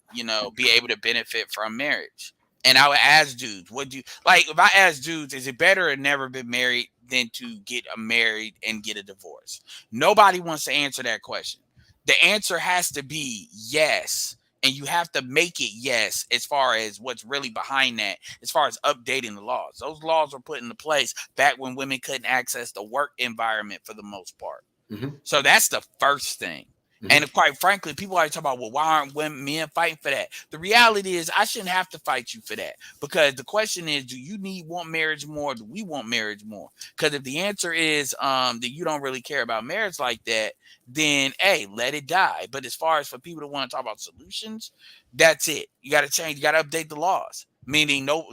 be able to benefit from marriage. And I would ask dudes, if I ask dudes, is it better to never been married than to get married and get a divorce? Nobody wants to answer that question. The answer has to be yes. And you have to make it yes as far as what's really behind that, as far as updating the laws. Those laws were put into place back when women couldn't access the work environment for the most part. Mm-hmm. So that's the first thing. Mm-hmm. And quite frankly, people always talk about, well, why aren't men fighting for that? The reality is I shouldn't have to fight you for that, because the question is, do you want marriage more? Do we want marriage more? Because if the answer is that you don't really care about marriage like that, then hey, let it die. But as far as for people to want to talk about solutions, that's it. You got to change. You got to update the laws. Meaning, no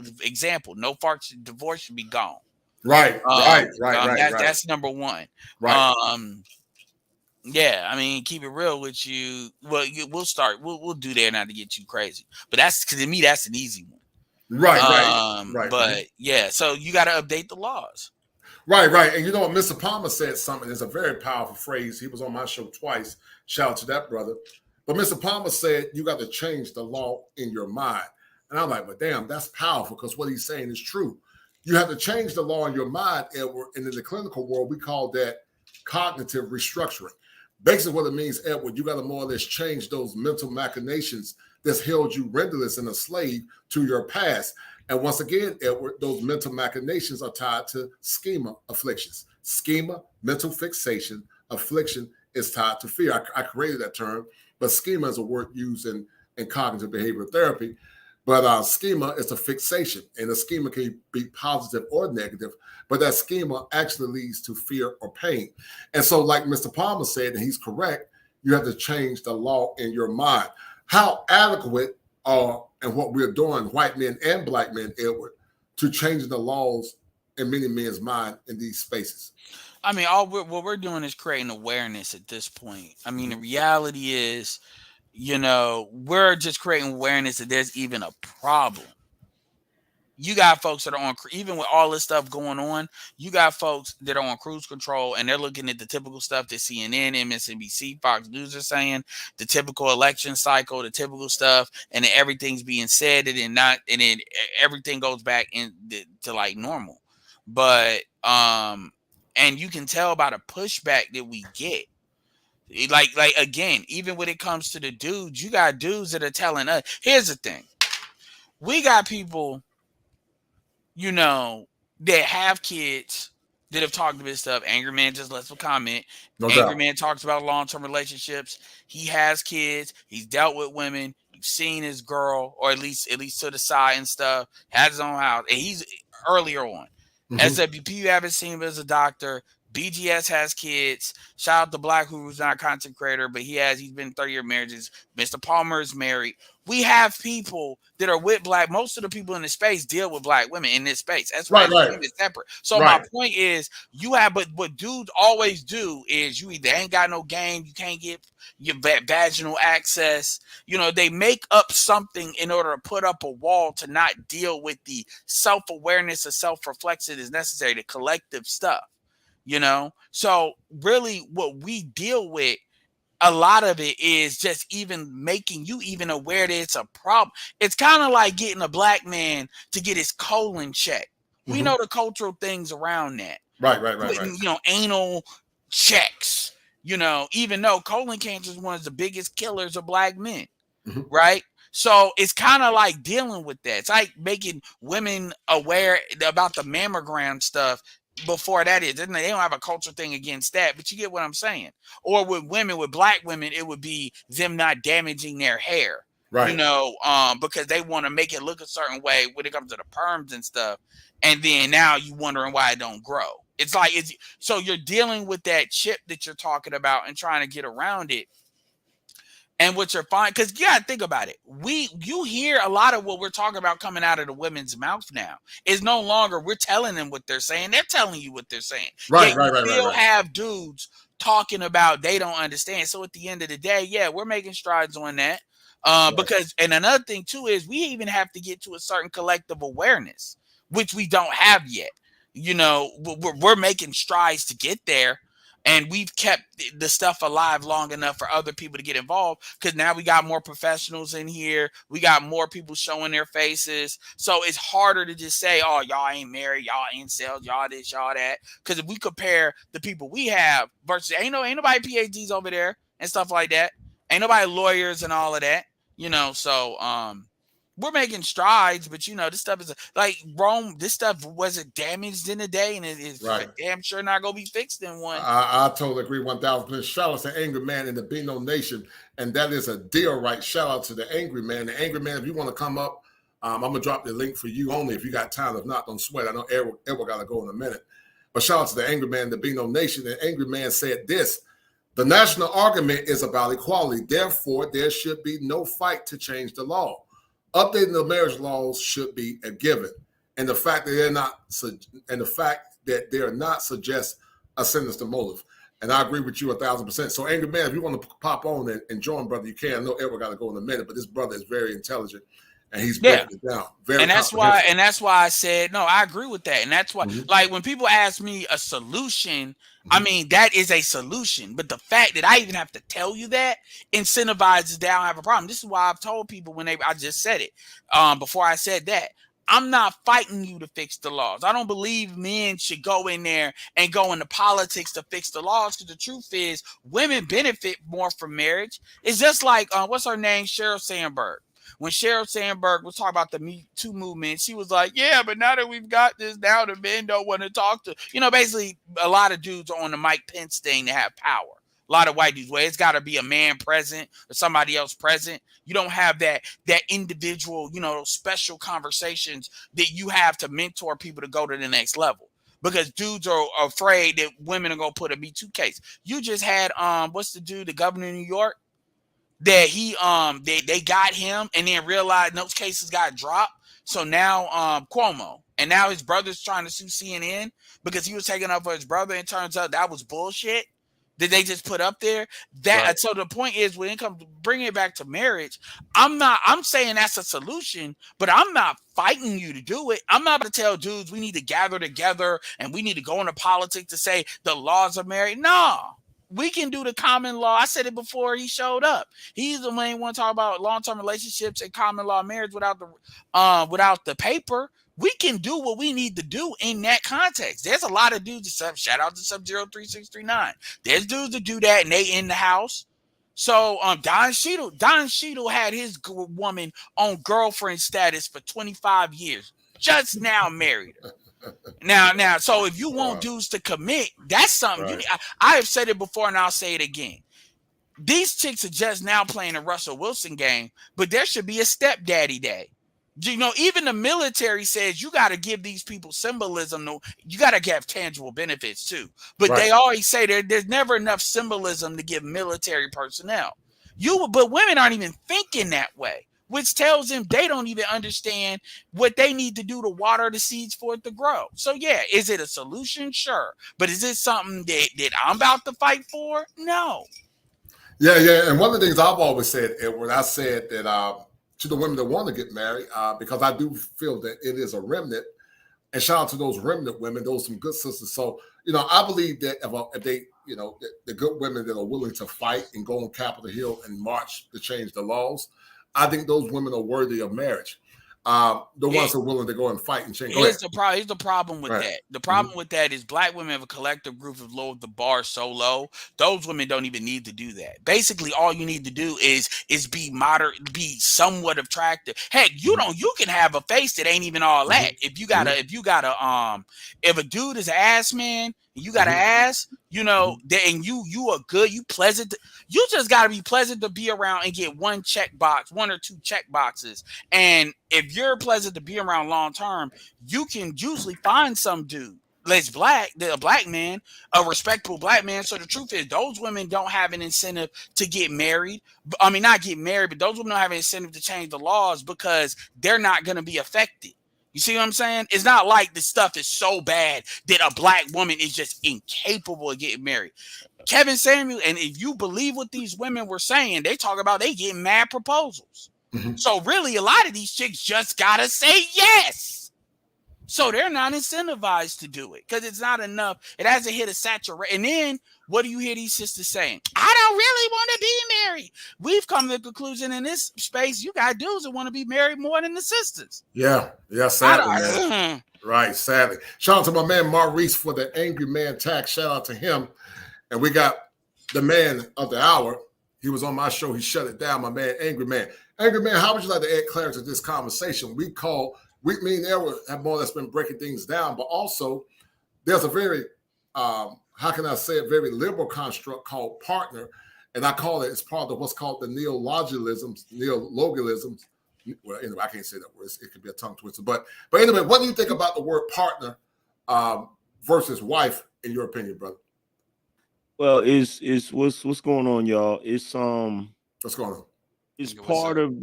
divorce should be gone. Right. That's number one. Right. Yeah, I mean, keep it real with you. Well, we'll do there, not to get you crazy, but that's because to me that's an easy one. Right. But yeah, so you got to update the laws. Right. And you know what, Mr. Palmer said something. It's a very powerful phrase. He was on my show twice. Shout out to that brother. But Mr. Palmer said you got to change the law in your mind. And I'm like, but damn, that's powerful, because what he's saying is true. You have to change the law in your mind, Edward. And in the clinical world, we call that cognitive restructuring. Basically what it means, Edward, you got to more or less change those mental machinations that's held you renderless and a slave to your past. And once again, Edward, those mental machinations are tied to schema afflictions. Schema, mental fixation, affliction is tied to fear. I created that term, but schema is a word used in cognitive behavioral therapy. But schema is a fixation, and a schema can be positive or negative, but that schema actually leads to fear or pain. And so like Mr. Palmer said, and he's correct, you have to change the law in your mind. How adequate are, and what we're doing, white men and black men, Edward, to changing the laws in many men's mind in these spaces? I mean, what we're doing is creating awareness at this point. I mean, the reality is, we're just creating awareness that there's even a problem. You got folks that are on, even with all this stuff going on, you got folks that are on cruise control and they're looking at the typical stuff that CNN, MSNBC, Fox News are saying, the typical election cycle, the typical stuff, and then everything's being said and then everything goes back to like normal. But and you can tell by the pushback that we get. Like again, even when it comes to the dudes, you got dudes that are telling us, here's the thing. We got people, that have kids that have talked about this stuff. Angry Man just left a comment. Angry Man talks about long-term relationships. He has kids. He's dealt with women. You've seen his girl, or at least to the side and stuff. Has his own house. And he's earlier on. Mm-hmm. SWP, you haven't seen him as a doctor. BGS has kids. Shout out to Black, who's not a content creator, but he's been 30-year marriages. Mr. Palmer is married. We have people that are with Black. Most of the people in this space deal with Black women in this space. That's why it's separate. So my point is, but what dudes always do is you either ain't got no game, you can't get your vaginal access. They make up something in order to put up a wall to not deal with the self-awareness or self-reflection that is necessary, the collective stuff. So really what we deal with, a lot of it is just even making you even aware that it's a problem. It's kind of like getting a Black man to get his colon checked. Mm-hmm. We know the cultural things around that. putting, anal checks, even though colon cancer is one of the biggest killers of black men, right? So it's kind of like dealing with that. It's like making women aware about the mammogram stuff before that is. They don't have a culture thing against that, but you get what I'm saying. Or with black women, it would be them not damaging their hair, because they want to make it look a certain way when it comes to the perms and stuff. And then now you wondering why it don't grow. It's like, so you're dealing with that chip that you're talking about and trying to get around it. And what you're finding, because you gotta think about it. You hear a lot of what we're talking about coming out of the women's mouth now. It's no longer we're telling them what they're saying. They're telling you what they're saying. Right. Still have dudes talking about they don't understand. So at the end of the day, yeah, we're making strides on that. Because, and another thing too is we even have to get to a certain collective awareness, which we don't have yet. We're making strides to get there. And we've kept the stuff alive long enough for other people to get involved, because now we got more professionals in here. We got more people showing their faces. So it's harder to just say, oh, y'all ain't married, y'all ain't incels, y'all this, y'all that. Because if we compare the people we have versus ain't nobody PhDs over there and stuff like that. Ain't nobody lawyers and all of that. So we're making strides, but this stuff is like Rome. This stuff wasn't damaged in a day, and it is damn sure not gonna be fixed in one. I totally agree 1,000%. Shout out to Angry Man in the Beano Nation, and that is a deal, right? Shout out to the Angry Man. The Angry Man, if you want to come up, I'm gonna drop the link for you only if you got time. If not, don't sweat. I know Edward got to go in a minute, but shout out to the Angry Man in the Beano Nation. The Angry Man said this: the national argument is about equality. Therefore, there should be no fight to change the law. Updating the marriage laws should be a given, and the fact that they're not suggests a sinister motive. And I agree with you 1,000%. So, Angry Man, if you want to pop on and join, brother, you can. I know Edward got to go in a minute, but this brother is very intelligent, and he's breaking it down. That's why I said no. I agree with that, and that's why, like, when people ask me a solution, I mean, that is a solution. But the fact that I even have to tell you that incentivizes that I don't have a problem. This is why I've told people I just said it before I said that. I'm not fighting you to fix the laws. I don't believe men should go in there and go into politics to fix the laws, because the truth is women benefit more from marriage. It's just like, what's her name? Sheryl Sandberg. When Sheryl Sandberg was talking about the Me Too movement, she was like, yeah, but now that we've got this, now the men don't want to talk to, basically a lot of dudes are on the Mike Pence thing to have power. A lot of white dudes, where it's got to be a man present or somebody else present. You don't have that individual, those special conversations that you have to mentor people to go to the next level. Because dudes are afraid that women are going to put a Me Too case. You just had, what's the dude, the governor of New York? That they got him and then realized those cases got dropped. So now Cuomo, and now his brother's trying to sue CNN because he was taking up for his brother, and turns out that was bullshit that they just put up there. So the point is, when it comes to bringing it back to marriage, I'm saying that's a solution, but I'm not fighting you to do it. I'm not going to tell dudes we need to gather together and we need to go into politics to say the laws of marriage. No. We can do the common law. I said it before he showed up. He's the main one talking about long-term relationships and common law marriage without the paper. We can do what we need to do in that context. There's a lot of dudes. Shout out to Sub-03639. There's dudes that do that and they in the house. So Don Cheadle had his woman on girlfriend status for 25 years. Just now married her. Now, so if you want dudes to commit, that's something. I have said it before, and I'll say it again. These chicks are just now playing a Russell Wilson game, but there should be a stepdaddy day. Even the military says you got to give these people symbolism. You got to have tangible benefits too. But they always say there's never enough symbolism to give military personnel. But women aren't even thinking that way, which tells them they don't even understand what they need to do to water the seeds for it to grow. So yeah, is it a solution? Sure. But is it something that I'm about to fight for? No. Yeah. And one of the things I've always said, Edward, I said that to the women that want to get married, because I do feel that it is a remnant, and shout out to those remnant women, those some good sisters. So, I believe that if they, the good women that are willing to fight and go on Capitol Hill and march to change the laws, I think those women are worthy of marriage. the ones who are willing to go and fight and change. Here's the problem with Right. that. The problem with that is black women have a collective group of lowered the bar so low. Those women don't even need to do that. Basically, all you need to do is be moderate, be somewhat attractive. Heck, you can have a face that ain't even all that. If a dude is an ass man, and you got an ass, you know, and you are good, you pleasant. You just got to be pleasant to be around and get one or two check boxes. And if you're pleasant to be around long term, you can usually find some dude that's black, a black man, a respectable black man. So the truth is, those women don't have an incentive to get married. I mean, not get married, but those women don't have an incentive to change the laws because they're not going to be affected. You see what I'm saying? It's not like this stuff is so bad that a black woman is just incapable of getting married. Kevin Samuel, and if you believe what these women were saying, they talk about they getting mad proposals. So really, a lot of these chicks just gotta say yes. So they're not incentivized to do it because it's not enough. It hasn't hit a saturation. And then what do you hear these sisters saying? I don't really want to be married. We've come to the conclusion in this space, you got dudes that want to be married more than the sisters. Yeah, sadly, man. Right, sadly. Shout out to my man Maurice for the Angry Man tag. Shout out to him. And we got the man of the hour. He was on my show. He shut it down, my man, Angry Man. Angry Man, how would you like to add clarity to this conversation? Me and Edward have more or less been breaking things down, but also there's a very, how can I say it, very liberal construct called partner. And I call it's part of what's called the neologisms. Well, anyway, I can't say that word. It could be a tongue twister. But anyway, what do you think about the word partner versus wife, in your opinion, brother? Well, what's going on, y'all? What's going on? It's part of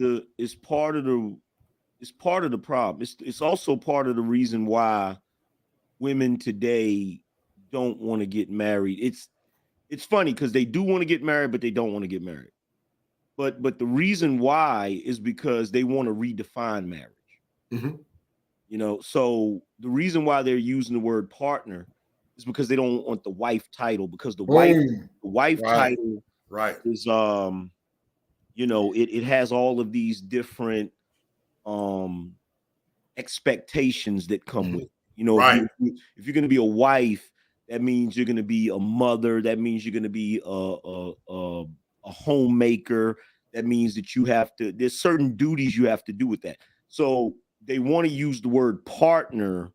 the problem. It's also part of the reason why women today don't want to get married. It's funny because they do want to get married, but they don't want to get married. But the reason why is because they want to redefine marriage. You know, so the reason why they're using the word partner is because they don't want the wife title, because the wife title is you know, it has all of these different expectations that come with it. You know, if you're going to be a wife, that means you're going to be a mother. That means you're going to be a homemaker. That means that there's certain duties you have to do with that. So they want to use the word partner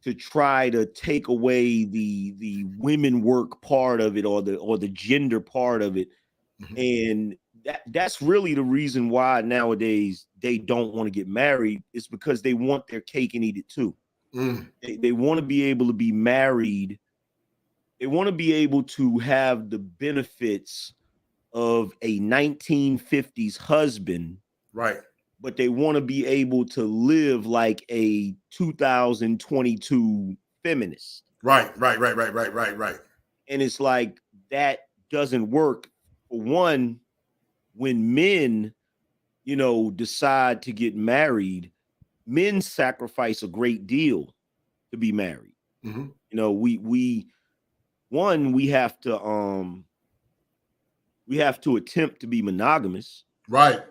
to try to take away the women work part of it or the gender part of it. And that's really the reason why nowadays they don't want to get married, is because they want their cake and eat it too. They want to be able to be married. They want to be able to have the benefits of a 1950s husband. Right. But they want to be able to live like a 2022 feminist. Right. And it's like, that doesn't work. For one, when men, you know, decide to get married, men sacrifice a great deal to be married. You know, we have to attempt to be monogamous. Right.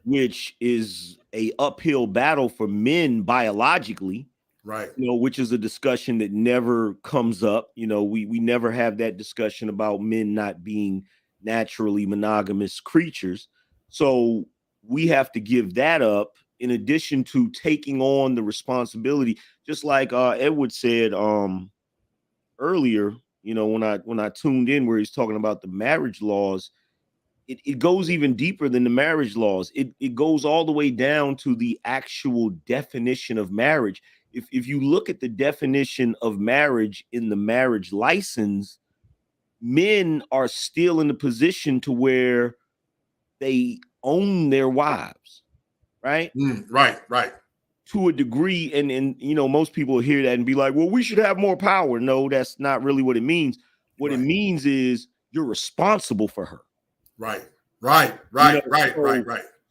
Which is a uphill battle for men biologically. Right. You know, which is a discussion that never comes up. You know, we never have that discussion about men not being naturally monogamous creatures. So we have to give that up in addition to taking on the responsibility. Just like Edward said earlier, you know, when I tuned in where he's talking about the marriage laws, it goes even deeper than the marriage laws. It goes all the way down to the actual definition of marriage. If you look at the definition of marriage in the marriage license, men are still in the position to where they own their wives, right? Right. To a degree, and you know, most people hear that and be like, well, we should have more power. No, that's not really what it means. What it means is you're responsible for her. Right.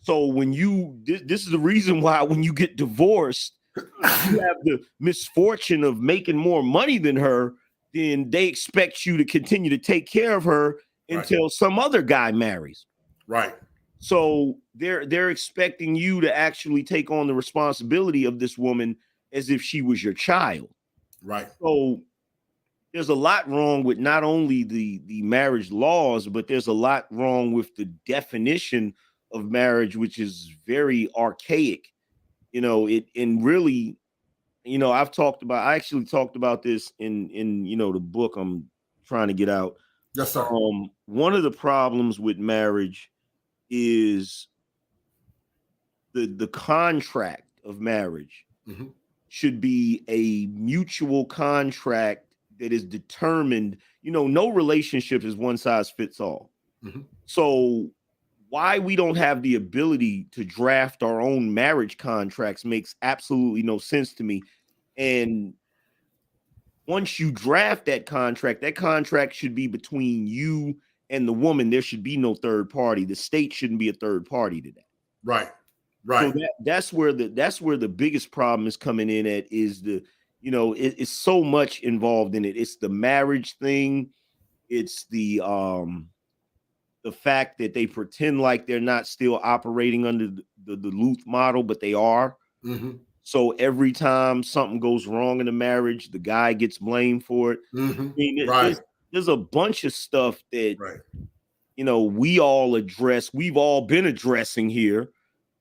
So when this is the reason why when you get divorced, you have the misfortune of making more money than her, then they expect you to continue to take care of her until some other guy marries. Right. So they're expecting you to actually take on the responsibility of this woman as if she was your child. Right. So there's a lot wrong with not only the marriage laws, but there's a lot wrong with the definition of marriage, which is very archaic. You know, and really, you know, I actually talked about this in you know, the book I'm trying to get out. Yes, sir. One of the problems with marriage is the contract of marriage should be a mutual contract that is determined. You know, no relationship is one size fits all. So why we don't have the ability to draft our own marriage contracts makes absolutely no sense to me. And once you draft that contract should be between you and the woman. There should be no third party. The state shouldn't be a third party to that. Right. Right. So that's where the biggest problem is coming in at, is you know, it's so much involved in it. It's the marriage thing. It's the fact that they pretend like they're not still operating under the Duluth model, but they are. So every time something goes wrong in the marriage, the guy gets blamed for it. I mean, there's a bunch of stuff that, you know, we've all been addressing here,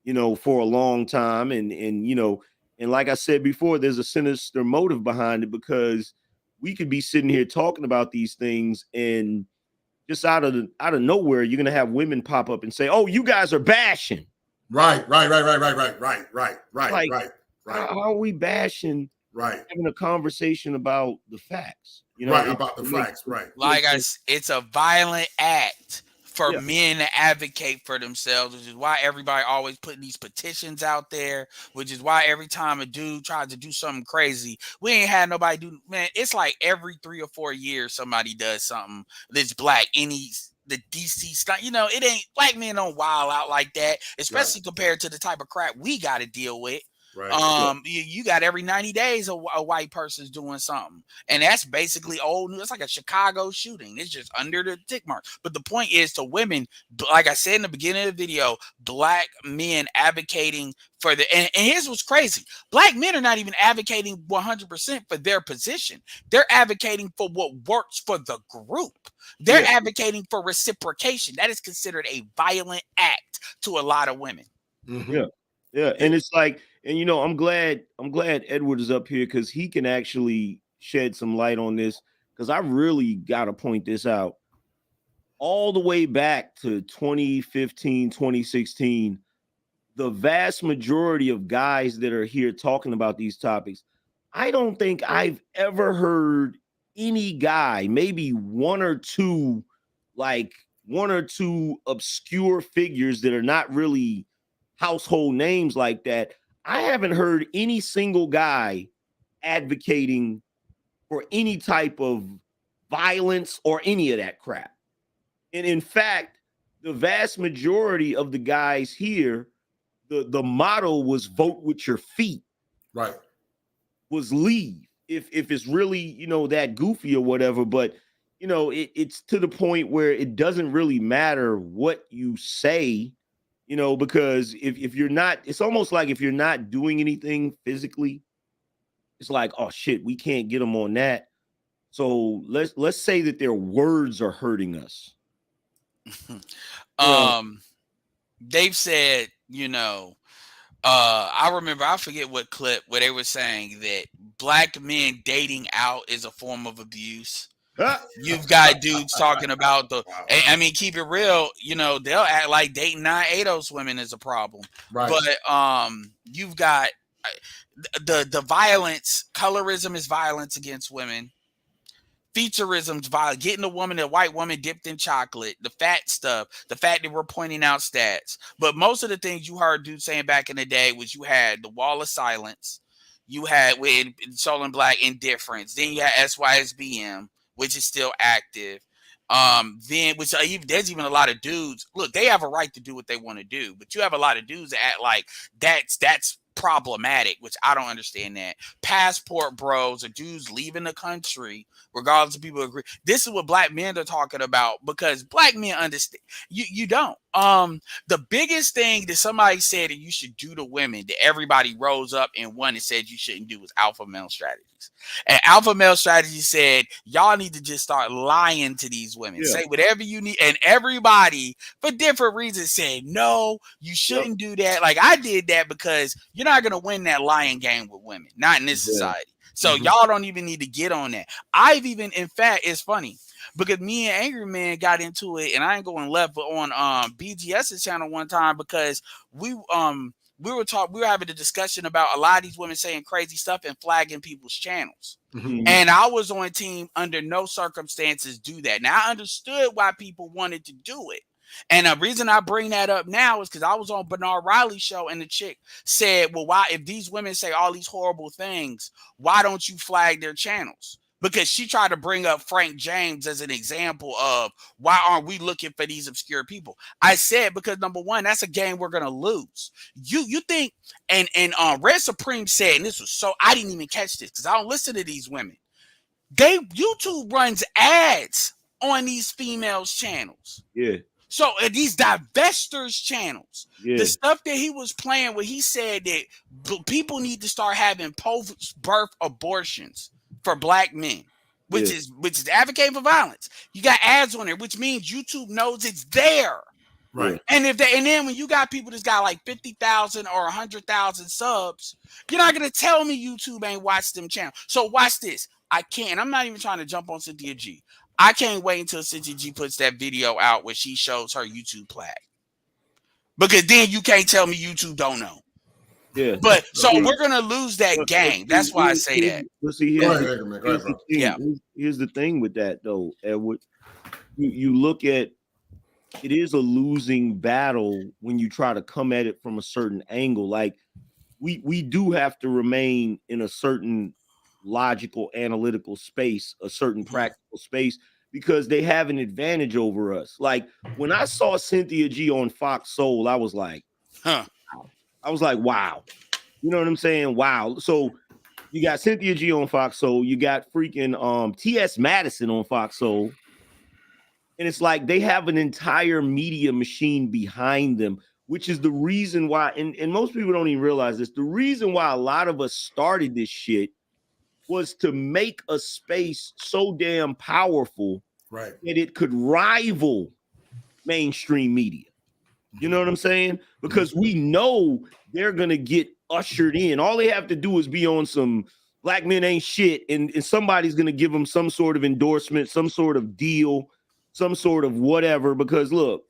you know, for a long time. And you know, and like I said before, there's a sinister motive behind it, because we could be sitting here talking about these things, and just out of nowhere, you're gonna have women pop up and say, "Oh, you guys are bashing." Right. Like, how are we bashing? Right. Having a conversation about the facts. You know, about the facts. Right. Like it's a violent act for men to advocate for themselves, which is why everybody always putting these petitions out there, which is why every time a dude tries to do something crazy, we ain't had nobody do, man, it's like every 3 or 4 years somebody does something that's black. The DC stuff, you know, it ain't, black men don't wild out like that, especially compared to the type of crap we got to deal with. Right. You got every 90 days a white person's doing something, and that's basically old news. It's like a Chicago shooting. It's just under the tick mark. But the point is, to women, like I said in the beginning of the video, black men advocating for and here's what's crazy: black men are not even advocating 100% for their position. They're advocating for what works for the group. They're advocating for reciprocation. That is considered a violent act to a lot of women. Yeah, and it's like, and you know, I'm glad Edward is up here, because he can actually shed some light on this, because I really got to point this out. All the way back to 2015, 2016, the vast majority of guys that are here talking about these topics, I don't think I've ever heard any guy, maybe one or two obscure figures that are not really household names like that. I haven't heard any single guy advocating for any type of violence or any of that crap. And in fact, the vast majority of the guys here, the motto was vote with your feet. Right. Was leave if it's really, you know, that goofy or whatever. But you know, it's to the point where it doesn't really matter what you say. You know, because if you're not, it's almost like if you're not doing anything physically, it's like, oh shit, we can't get them on that. So let's say that their words are hurting us. They've said, you know, I forget what clip where they were saying that black men dating out is a form of abuse. You've got dudes talking about I mean, keep it real, you know, they'll act like dating non-ADOS women is a problem. Right. But you've got the violence. Colorism is violence against women. Featureism's violence, getting a white woman dipped in chocolate, the fat stuff, the fact that we're pointing out stats. But most of the things you heard dudes saying back in the day was, you had the wall of silence, you had with Soul and Black indifference, then you had SYSBM, which is still active. Then there's even a lot of dudes. Look, they have a right to do what they want to do, but you have a lot of dudes that act like that's problematic, which I don't understand that. Passport bros or dudes leaving the country, regardless of people agree. This is what black men are talking about, because black men understand. You don't. The biggest thing that somebody said that you should do to women that everybody rose up and one and said you shouldn't do was alpha male strategies. And alpha male strategy said y'all need to just start lying to these women. Say whatever you need, and everybody for different reasons said no, you shouldn't do that. Like I did that because you're not gonna win that lying game with women, not in this society. So y'all don't even need to get on that. I've even, in fact, it's funny because me and Angry Man got into it, and I ain't going left, but on BGS's channel one time because we were having a discussion about a lot of these women saying crazy stuff and flagging people's channels. And I was on team under no circumstances do that. Now I understood why people wanted to do it. And the reason I bring that up now is because I was on Bernard Riley's show and the chick said, well, why, if these women say all these horrible things, why don't you flag their channels? Because she tried to bring up Frank James as an example of why aren't we looking for these obscure people? I said, because number one, that's a game we're going to lose. You think, and Red Supreme said, and this was so, I didn't even catch this because I don't listen to these women. YouTube runs ads on these females' channels. So these divestors channels, the stuff that he was playing where he said that people need to start having post-birth abortions for black men, which is advocating for violence. You got ads on there, which means YouTube knows it's there. Right. And then when you got people that's got like 50,000 or 100,000 subs, you're not gonna tell me YouTube ain't watched them channels. So watch this. I'm not even trying to jump on Cynthia G. I can't wait until Cynthia G puts that video out where she shows her YouTube flag. Because then you can't tell me YouTube don't know. But so we're gonna lose that game. That's why I say that. But see, here's the thing with that though, Edward. You look at it is a losing battle when you try to come at it from a certain angle. Like we do have to remain in a certain logical, analytical space, a certain practical space, because they have an advantage over us. Like when I saw Cynthia G on Fox Soul, I was like, wow. You know what I'm saying? Wow. So you got Cynthia G on Fox Soul, you got freaking T.S. Madison on Fox Soul. And it's like they have an entire media machine behind them, which is the reason why, and most people don't even realize this, the reason why a lot of us started this shit was to make a space so damn powerful that it could rival mainstream media. You know what I'm saying? Because we know they're going to get ushered in. All they have to do is be on some black men ain't shit, and somebody's going to give them some sort of endorsement, some sort of deal, some sort of whatever. Because look,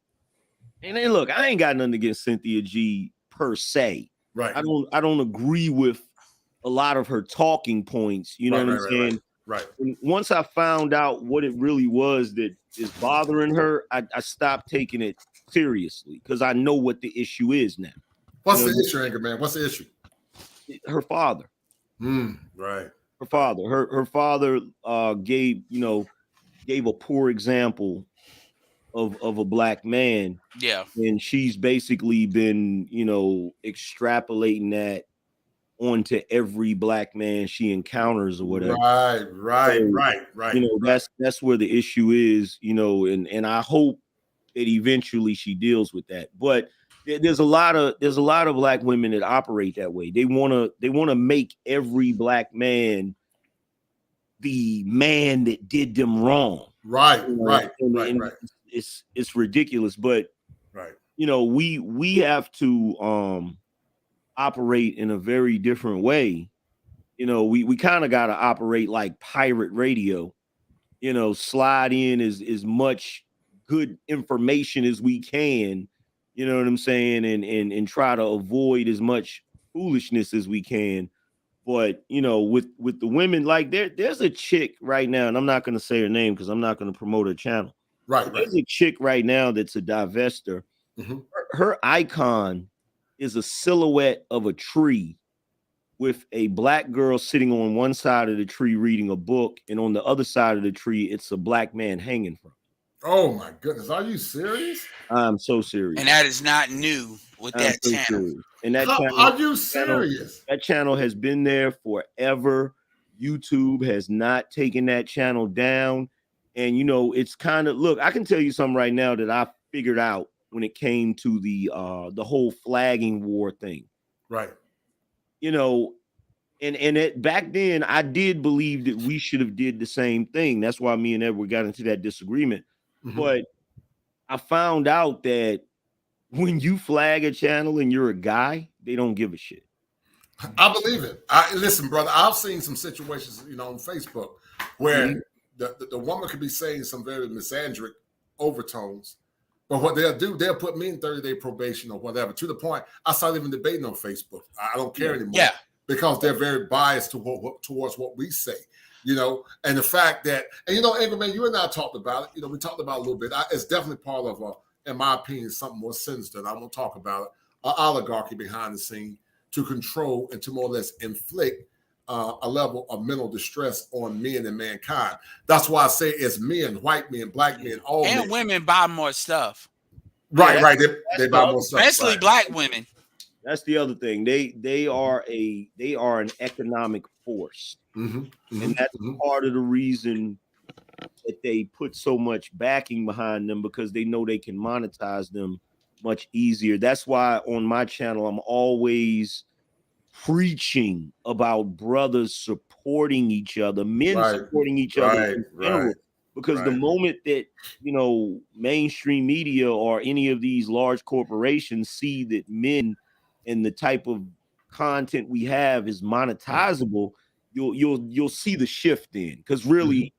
and then look, I ain't got nothing against Cynthia G per se. Right. I don't agree with a lot of her talking points. You know what I'm saying? Right. And once I found out what it really was that is bothering her, I stopped taking it seriously because I know what the issue is now. What's the issue, Anchor Man? What's the issue? Her father. Right. Her father. Her father gave a poor example of a black man. Yeah. And she's basically been, extrapolating that onto every black man she encounters or whatever. Right. That's where the issue is, and I hope that eventually she deals with that. But there's a lot of black women that operate that way. They want to make every black man the man that did them wrong. Right. It's ridiculous, but we have to operate in a very different way. We kind of got to operate like pirate radio, slide in as much good information as we can, you know what I'm saying, and try to avoid as much foolishness as we can. But with the women, like there's a chick right now, and I'm not going to say her name because I'm not going to promote her channel. Right. There's a chick right now that's a divester. Her icon is a silhouette of a tree with a black girl sitting on one side of the tree reading a book, and on the other side of the tree, it's a black man hanging from. Oh my goodness, are you serious? I'm so serious. And that is not new with that channel. Serious. And that channel, are you serious? That channel has been there forever. YouTube has not taken that channel down. And you know, it's kind of, look, I can tell you something right now that I figured out when it came to the whole flagging war thing. Right. You know, and back then I did believe that we should have did the same thing. That's why me and Edward got into that disagreement. Mm-hmm. But I found out that when you flag a channel and you're a guy, they don't give a shit. I believe it. Listen, brother, I've seen some situations, you know, on Facebook where the woman could be saying some very misandric overtones, but what they'll do, they'll put me in 30-day probation or whatever. To the point, I started even debating on Facebook. I don't care anymore. Yeah. Because they're very biased towards what we say, you know, and the fact that, and you know, Angry Man, you and I talked about it. You know, we talked about it a little bit. It's definitely part of, in my opinion, something more sinister. And I won't talk about it. An oligarchy behind the scene to control and to more or less inflict a level of mental distress on men and mankind. That's why I say it's men, white men, black men, all and men. women buy more stuff. Right, right. They buy more stuff. Especially right. black women. That's the other thing. They are an economic force, and that's part of the reason that they put so much backing behind them, because they know they can monetize them much easier. That's why on my channel I'm always preaching about brothers supporting each other, men supporting each other in general. Because the moment that, you know, mainstream media or any of these large corporations see that men and the type of content we have is monetizable, you'll see the shift in, because really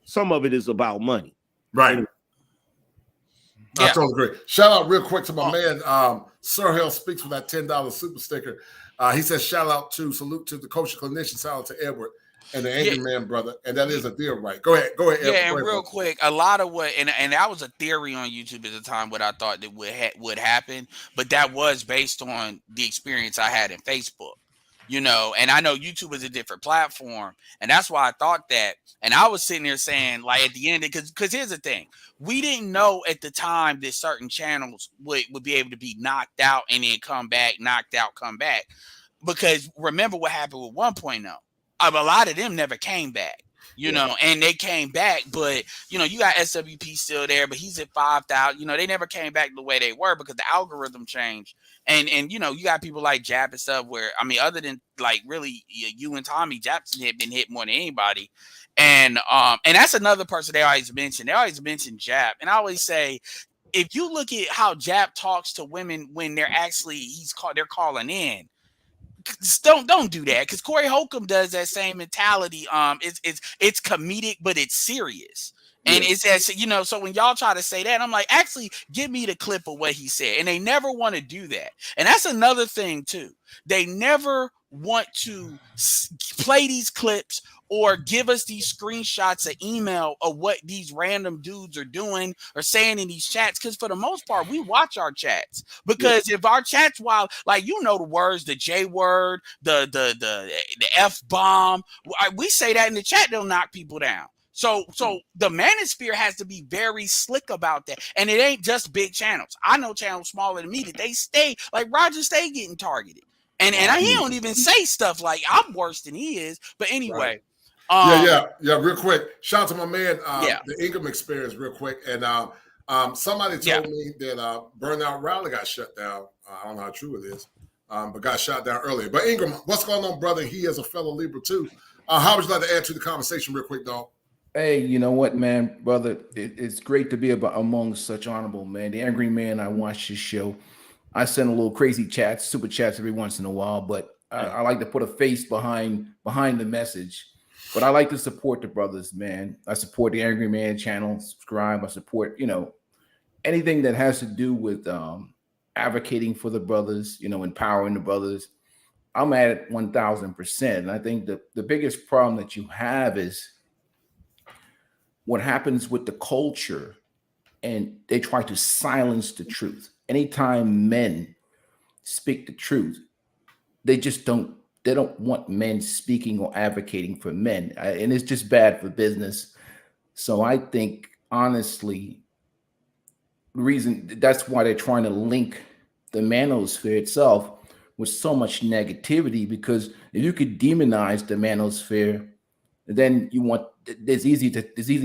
some of it is about money. Right. And, I totally agree. Shout out real quick to my man, Sir Hell Speaks, for that $10 super sticker. He says, salute to the coach clinician, shout out to Edward and the Angry Man brother. And that is a deal, right? Go ahead, Edward. Yeah, and real quick, a lot of what, and that was a theory on YouTube at the time, what I thought that would happen, but that was based on the experience I had in Facebook. You know, and I know YouTube is a different platform, and that's why I thought that. And I was sitting there saying, like, at the end, because here's the thing, we didn't know at the time that certain channels would be able to be knocked out and then come back, knocked out, come back. Because remember what happened with 1.0. A lot of them never came back. You know, and they came back, but you know, you got SWP still there, but he's at 5,000. You know, they never came back the way they were because the algorithm changed. And you know, you got people like Jap and stuff where, I mean, other than like really you and Tommy, Jap's been hit more than anybody. And that's another person they always mention. They always mention Jap. And I always say, if you look at how Jap talks to women when they're actually they're calling in, don't do that, because Corey Holcomb does that same mentality. It's comedic, but it's serious. And it's as, you know, so when y'all try to say that, I'm like, actually give me the clip of what he said. And they never want to do that. And that's another thing too. They never want to play these clips or give us these screenshots of email of what these random dudes are doing or saying in these chats. Because for the most part, we watch our chats. Because if our chats, while like, you know, the words, the J word, the F bomb, we say that in the chat, they'll knock people down. So the manosphere has to be very slick about that. And it ain't just big channels. I know channels smaller than me that they stay, like Roger stay getting targeted. And he don't even say stuff like I'm worse than he is. But anyway. Yeah, real quick. Shout out to my man, the Ingham Experience, real quick. And somebody told me that Burnout Rally got shut down. I don't know how true it is, but got shut down earlier. But Ingham, what's going on, brother? He is a fellow Libra too. How would you like to add to the conversation real quick, dog? Hey, you know what, man, brother? It's great to be among such honorable men. The Angry Man, I watch his show. I send a little crazy chats, super chats every once in a while, but I like to put a face behind the message. But I like to support the brothers, man. I support the Angry Man channel, subscribe. I support, you know, anything that has to do with advocating for the brothers, you know, empowering the brothers. I'm at it 1,000%. And I think the biggest problem that you have is what happens with the culture, and they try to silence the truth. Anytime men speak the truth, they don't want men speaking or advocating for men. And it's just bad for business. So I think, honestly, reason that's why they're trying to link the manosphere itself with so much negativity, because if you could demonize the manosphere, then it's easy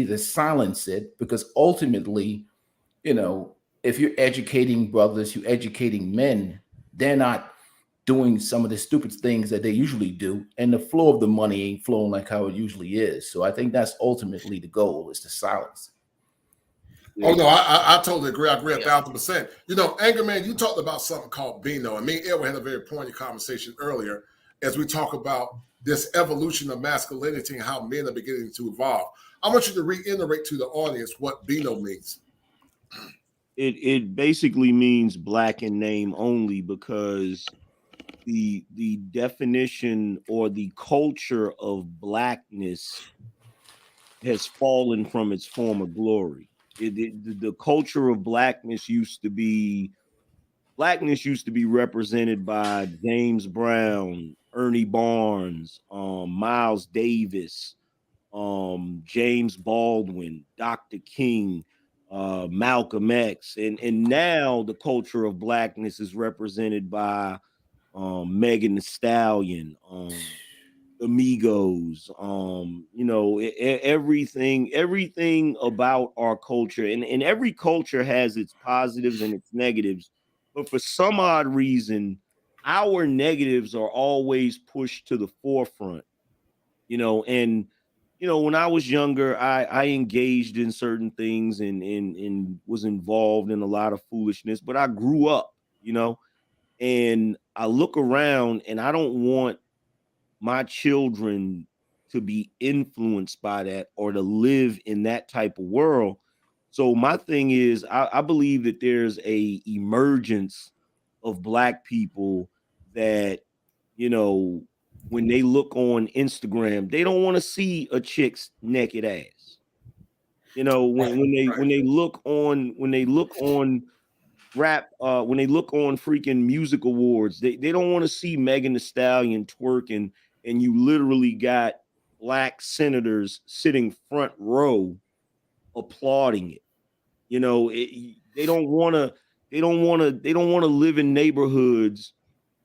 to silence it, because ultimately, if you're educating brothers, you're educating men, they're not doing some of the stupid things that they usually do, and the flow of the money ain't flowing like how it usually is. So I think that's ultimately the goal, is to silence. Oh no, I totally agree. I agree 1,000%. Anger Man, you talked about something called Bino, and me and Edwin had a very pointed conversation earlier as we talk about this evolution of masculinity and how men are beginning to evolve. I want you to reiterate to the audience what Bino means. It basically means black in name only, because the definition or the culture of blackness has fallen from its former glory. The culture of blackness used to be represented by James Brown, Ernie Barnes, Miles Davis, James Baldwin, Dr. King, Malcolm X, and now the culture of blackness is represented by Megan Thee Stallion, Amigos, everything about our culture, and every culture has its positives and its negatives, but for some odd reason, our negatives are always pushed to the forefront, and when I was younger, I engaged in certain things and was involved in a lot of foolishness, but I grew up, and I look around and I don't want my children to be influenced by that or to live in that type of world. So my thing is, I believe that there's a emergence of black people that, when they look on Instagram, they don't want to see a chick's naked ass. When they look on rap, when they look on freaking music awards, they don't want to see Megan Thee Stallion twerking, and you literally got black senators sitting front row applauding it. They don't want to live in neighborhoods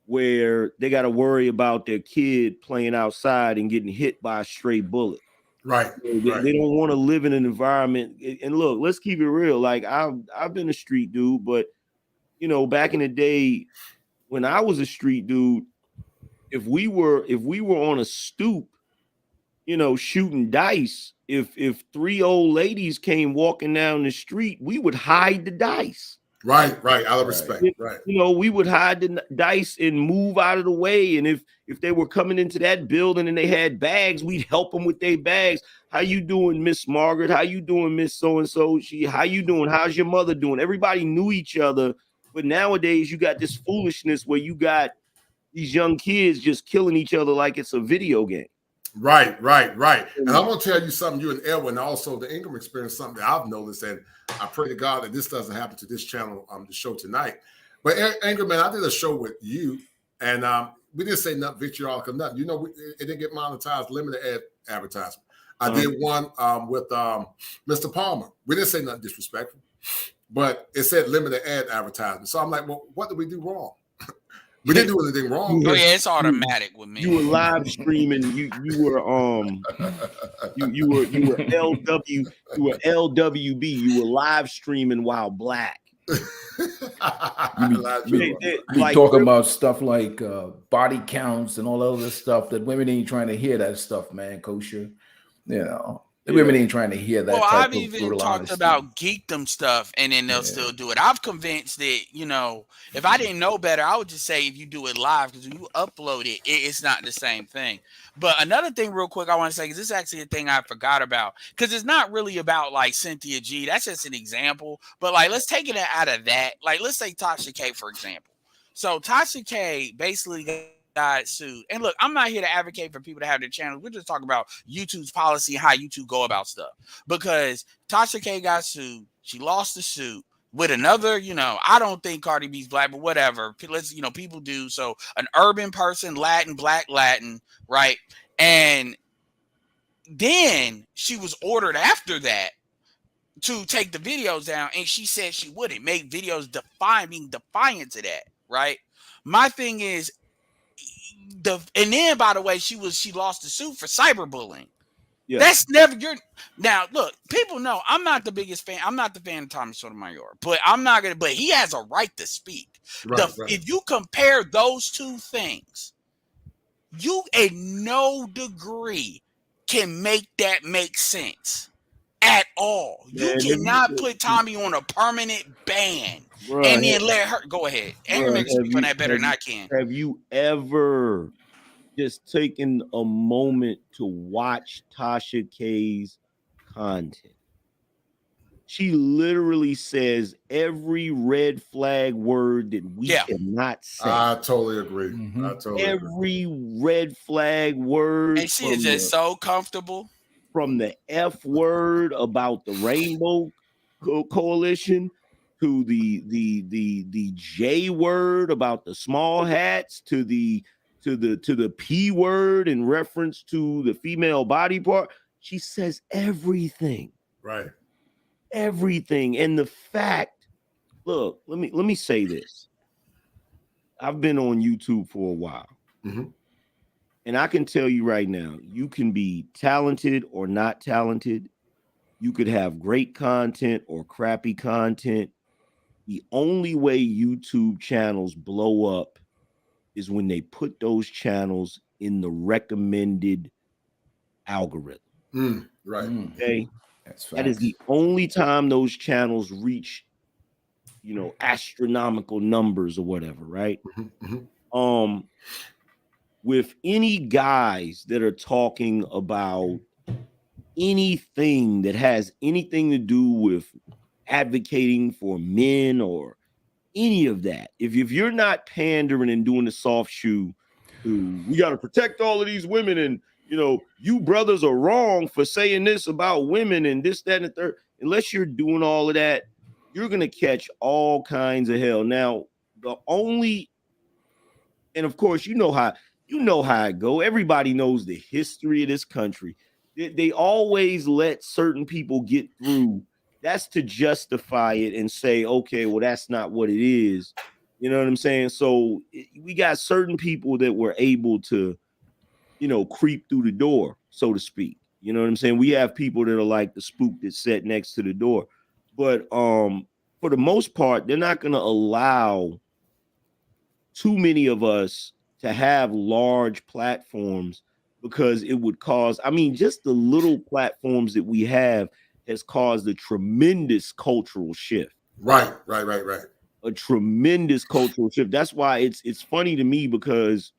where they got to worry about their kid playing outside and getting hit by a stray bullet. Right. They don't want to live in an environment. And look, let's keep it real. Like I've been a street dude, but back in the day when I was a street dude, if we were on a stoop, shooting dice, if three old ladies came walking down the street, we would hide the dice. Right. Out of respect. Right. We would hide the dice and move out of the way. And if they were coming into that building and they had bags, we'd help them with their bags. How you doing, Miss Margaret? How you doing, Miss So-and-so? How you doing? How's your mother doing? Everybody knew each other. But nowadays you got this foolishness where you got these young kids just killing each other like it's a video game. Right. And I'm going to tell you something, you and Edwin, also the Ingram experience, something that I've noticed, and I pray to God that this doesn't happen to this channel, the show tonight. But Ingram, man, I did a show with you, and we didn't say nothing vitriolic or nothing. It didn't get monetized, limited ad advertisement. I did one with Mr. Palmer. We didn't say nothing disrespectful, but it said limited ad advertisement. So I'm like, well, what did we do wrong? We didn't do anything wrong. Oh yeah, it's automatic with me. You were live streaming. You were LWB. You were live streaming while black. We talking about stuff like body counts and all that other stuff that women ain't trying to hear that stuff, man. Kosher, the women ain't trying to hear that. Well, I've even talked about geekdom stuff, and then they'll still do it. I've convinced that, if I didn't know better, I would just say if you do it live, because when you upload it, it's not the same thing. But another thing real quick I want to say, because this is actually a thing I forgot about, because it's not really about like Cynthia G. That's just an example. But like, let's take it out of that. Like, let's say Tasha K, for example. So Tasha K basically got sued. And look, I'm not here to advocate for people to have their channels. We're just talking about YouTube's policy and how YouTube go about stuff. Because Tasha K got sued. She lost the suit with another, I don't think Cardi B's black, but whatever. Let's, people do. So an urban person, Latin, black Latin, right? And then she was ordered after that to take the videos down, and she said she wouldn't make videos being defiant to that, right? My thing is and then by the way, she lost the suit for cyberbullying. Yeah. That's never your now. Look, people know I'm not the biggest fan. I'm not the fan of Tommy Sotomayor, but I'm not gonna. But he has a right to speak. Right. If you compare those two things, you in no degree can make that make sense at all. Man, you cannot put Tommy on a permanent ban and then let her go ahead. Angry can speak on that better than I can. Have you ever just taken a moment to watch Tasha K's content? She literally says every red flag word that we cannot say. I totally agree. Mm-hmm. I totally agree. Red flag word. And she is just so comfortable. From the F word about the Rainbow Coalition to the J word about the small hats to the P word in reference to the female body part. She says everything. Right. Everything. And the fact, look, let me say this. I've been on YouTube for a while. Mm-hmm. And I can tell you right now, you can be talented or not talented. You could have great content or crappy content. The only way YouTube channels blow up is when they put those channels in the recommended algorithm. Right. Okay. That is the only time those channels reach, astronomical numbers or whatever, right? Mm-hmm. With any guys that are talking about anything that has anything to do with advocating for men or any of that, if you're not pandering and doing the soft shoe to, we got to protect all of these women, and you brothers are wrong for saying this about women and this, that, and the third, unless you're doing all of that, you're gonna catch all kinds of hell. Now, and of course, you know how it go. Everybody knows the history of this country. They always let certain people get through. That's to justify it and say, okay, well, that's not what it is. You know what I'm saying? So we got certain people that were able to, creep through the door, so to speak. You know what I'm saying? We have people that are like the spook that sat next to the door. But for the most part, they're not going to allow too many of us to have large platforms, because it would cause, just the little platforms that we have has caused a tremendous cultural shift. Right. A tremendous cultural shift. That's why it's funny to me, because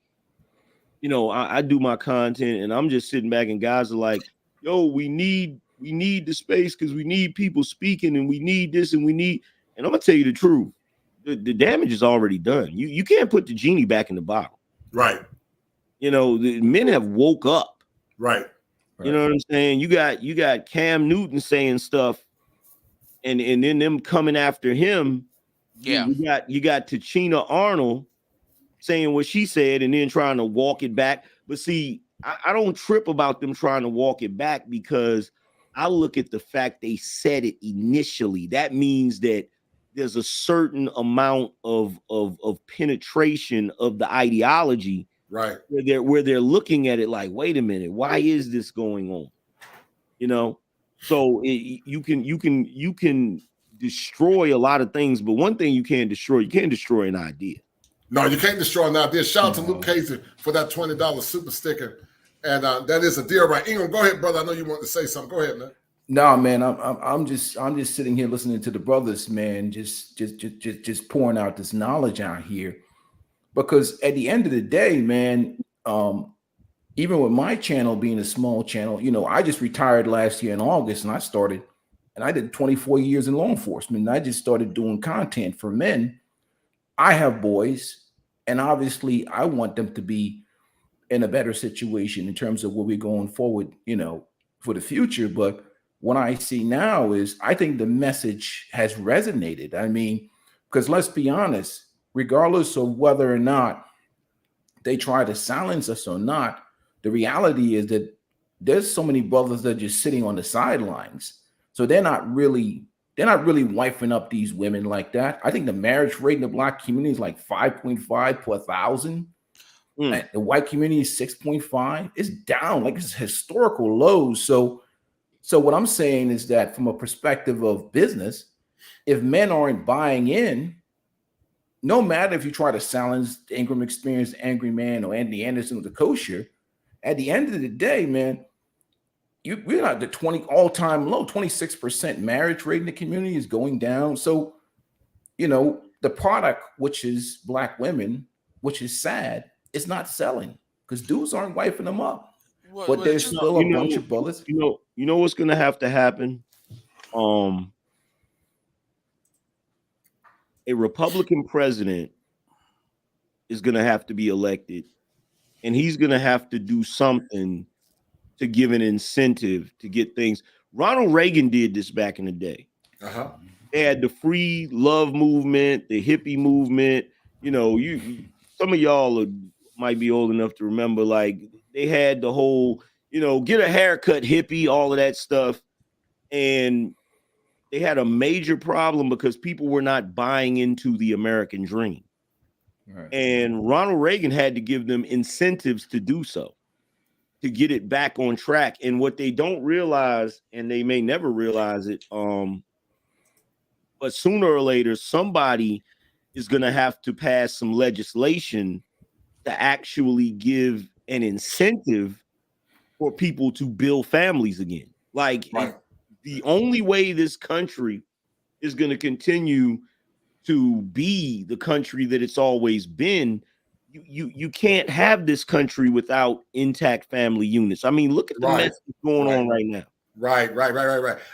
I do my content and I'm just sitting back and guys are like, yo, we need the space because we need people speaking and we need this and I'm gonna tell you the truth. The damage is already done. You can't put the genie back in the bottle. Right. The men have woke up. Right. You know what I'm saying? You got Cam Newton saying stuff and then them coming after him. Yeah. You got Tachina Arnold saying what she said and then trying to walk it back. But see, I don't trip about them trying to walk it back, because I look at the fact they said it initially. That means that there's a certain amount of penetration of the ideology, right? Where they're looking at it like, wait a minute, why is this going on? So you can destroy a lot of things, but one thing you can't destroy an idea. No, you can't destroy an idea. Shout out to Luke Casey for that $20 super sticker, and that is a deal, right? Ingram, go ahead, brother. I know you want to say something. Go ahead, man. No, man, I'm just sitting here listening to the brothers, man, just pouring out this knowledge out here, because at the end of the day, man, even with my channel being a small channel, I just retired last year in August, and I did 24 years in law enforcement, and I just started doing content for men. I have boys, and obviously I want them to be in a better situation in terms of where we're going forward, for the future. But what I see now is, I think the message has resonated. Because let's be honest, regardless of whether or not they try to silence us or not, the reality is that there's so many brothers that are just sitting on the sidelines. So they're not really wifing up these women like that. I think the marriage rate in the Black community is like 5.5 per 1,000. The white community is 6.5. It's down, like it's historical lows. So what I'm saying is that from a perspective of business, if men aren't buying in, no matter if you try to silence the Ingram Experience, the Angry Man, or Andy Anderson with the kosher, at the end of the day, man, we're not the 20 all-time low. 26% marriage rate in the community is going down. So, the product, which is Black women, which is sad, it's not selling because dudes aren't wifing them up. But there's still a bunch of bullets. You know what's gonna have to happen? A Republican president is going to have to be elected, and he's going to have to do something to give an incentive to get things. Ronald Reagan did this back in the day. They had the free love movement, the hippie movement. Some of y'all might be old enough to remember, like they had the whole, get a haircut hippie, all of that stuff. And they had a major problem because people were not buying into the American dream. Right. And Ronald Reagan had to give them incentives to do so, to get it back on track. And what they don't realize, and they may never realize it, but sooner or later, somebody is going to have to pass some legislation to actually give an incentive for people to build families again. Like, the only way this country is going to continue to be the country that it's always been, you can't have this country without intact family units. I mean, look at the mess that's going on right now. Right.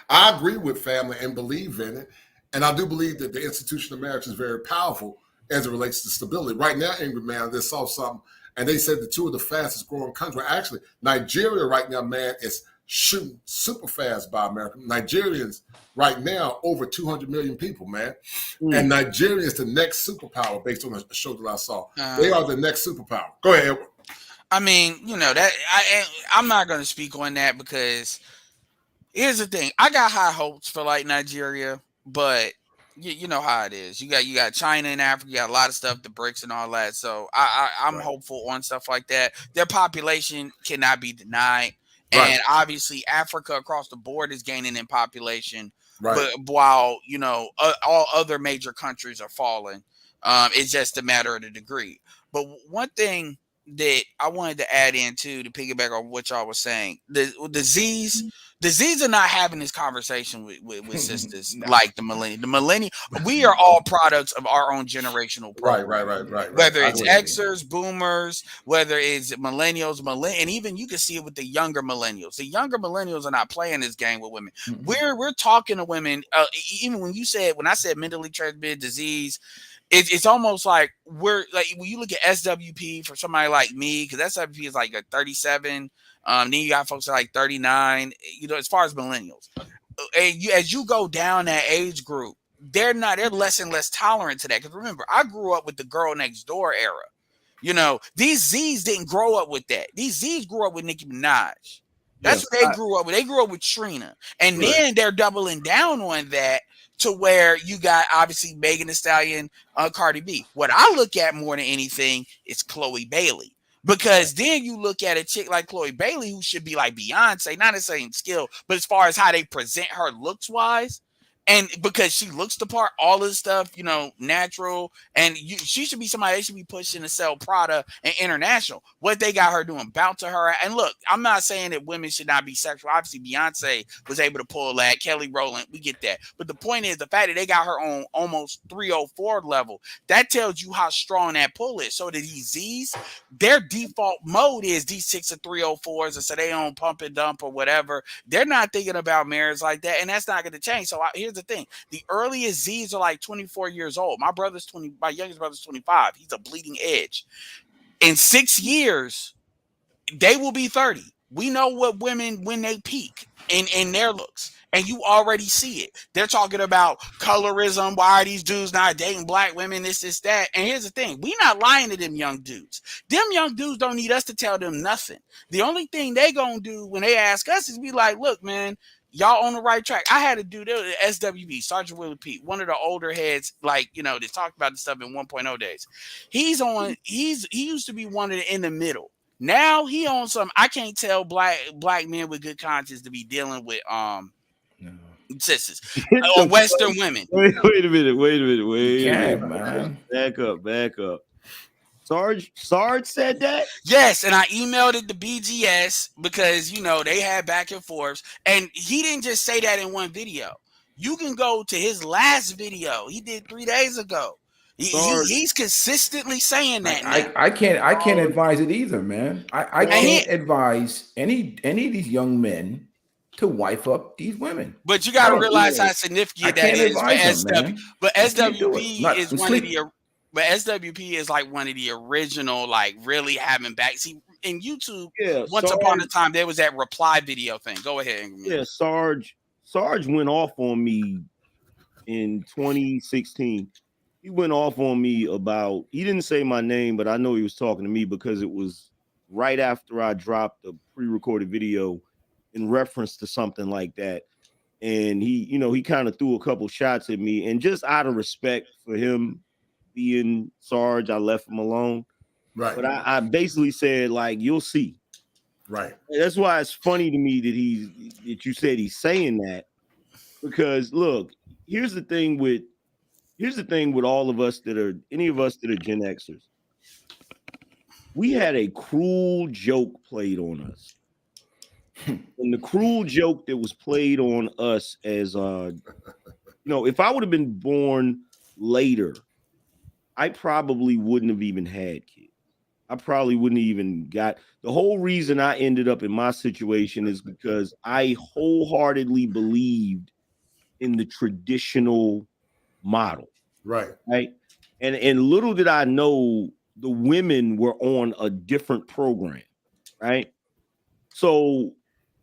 I agree with family and believe in it. And I do believe that the institution of marriage is very powerful as it relates to stability. Right now, Ingrid, man, they saw something, and they said the two of the fastest growing countries. Actually, Nigeria right now, man, is shooting super fast by America. Nigerians right now, over 200 million people, man. And Nigeria is the next superpower based on a show that I saw. They are the next superpower. Go ahead, Edward. I mean, I'm not going to speak on that because here's the thing. I got high hopes for like Nigeria, but you know how it is. You got China and Africa, you got a lot of stuff, the BRICS and all that. So I'm hopeful on stuff like that. Their population cannot be denied. And obviously Africa across the board is gaining in population, but while, all other major countries are falling, it's just a matter of the degree. But one thing that I wanted to add in too, to piggyback on what y'all was saying, the Z's are not having this conversation with sisters like the millennial. We are all products of our own generational program. Right. Whether it's Xers, boomers, whether it's millennials, and even you can see it with the younger millennials. The younger millennials are not playing this game with women. We're talking to women. Even when I said mentally transmitted disease, it's almost like we're like when you look at SWP for somebody like me, because SWP is like a 37. Then you got folks that are like 39, as far as millennials. And as you go down that age group, they're less and less tolerant to that. Because remember, I grew up with the girl next door era. These Z's didn't grow up with that. These Z's grew up with Nicki Minaj. That's what they grew up with. They grew up with Trina. And then they're doubling down on that to where you got obviously Megan Thee Stallion, Cardi B. What I look at more than anything is Chloe Bailey. Because then you look at a chick like Chloe Bailey, who should be like Beyonce, not the same skill, but as far as how they present her looks wise, and because she looks the part, all this stuff, natural, and she should be somebody they should be pushing to sell Prada and international. What they got her doing, bounce to her. And look, I'm not saying that women should not be sexual. Obviously, Beyonce was able to pull that. Kelly Rowland, we get that. But the point is the fact that they got her on almost 304 level, that tells you how strong that pull is. So these Z's, their default mode is these 6 or 304s, or so they on pump and dump or whatever. They're not thinking about marriage like that, and that's not going to change. So here's the thing. The earliest Z's are like 24 years old. My youngest brother's 25. He's a bleeding edge. In 6 years, they will be 30. We know what women, when they peak in their looks, and you already see it. They're talking about colorism. Why are these dudes not dating black women? This, that. And here's the thing. We not lying to them young dudes. Them young dudes don't need us to tell them nothing. The only thing they gonna do when they ask us is be like, look, man, y'all on the right track. I had to do the SWP, Sergeant Willie Pete, one of the older heads, like, you know, that talked about this stuff in 1.0 days. He used to be one of the in the middle. Now he on some, I can't tell black men with good conscience to be dealing with sisters or Western women. Wait a minute. Man. Back up. Sarge said that? Yes, and I emailed it to BGS because, you know, they had back and forths, and he didn't just say that in one video. You can go to his last video he did 3 days ago. He's consistently saying that now. I can't advise it either, man. I can't advise any of these young men to wife up these women. But you got to realize how significant that is for SW. But SWP is one of the. But SWP is like one of the original, like really having back. See, in YouTube, once upon a time, there was that reply video thing. Go ahead. Yeah, Sarge went off on me in 2016. He went off on me about, he didn't say my name, but I know he was talking to me because it was right after I dropped a pre-recorded video in reference to something like that. And he kind of threw a couple shots at me, and just out of respect for him being Sarge, I left him alone. Right. But I basically said, like, you'll see. Right. That's why it's funny to me that you said he's saying that, because look, here's the thing with all of us any of us that are Gen Xers. We had a cruel joke played on us. And the cruel joke that was played on us as if I would have been born later, I probably wouldn't have even had kids. I probably wouldn't have even got. The whole reason I ended up in my situation is because I wholeheartedly believed in the traditional model. Right. And little did I know the women were on a different program. Right. So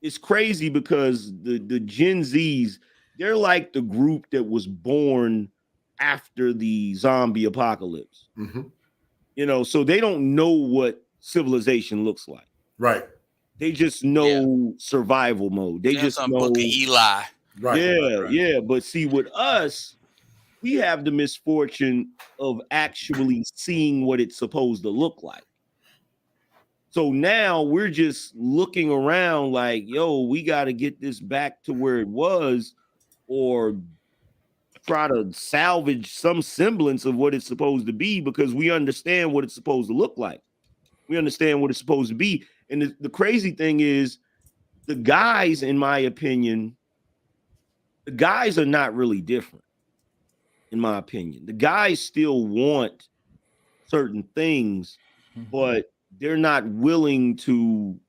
it's crazy because the Gen Zs, they're like the group that was born after the zombie apocalypse. Mm-hmm. So they don't know what civilization looks like. Right. They just know survival mode. They just know Book of Eli. Right. Yeah. But see, with us, we have the misfortune of actually seeing what it's supposed to look like. So now we're just looking around like, yo, we got to get this back to where it was, or try to salvage some semblance of what it's supposed to be, because we understand what it's supposed to look like. We understand what it's supposed to be. And the crazy thing is, the guys, in my opinion, the guys are not really different, in my opinion. The guys still want certain things, but they're not willing to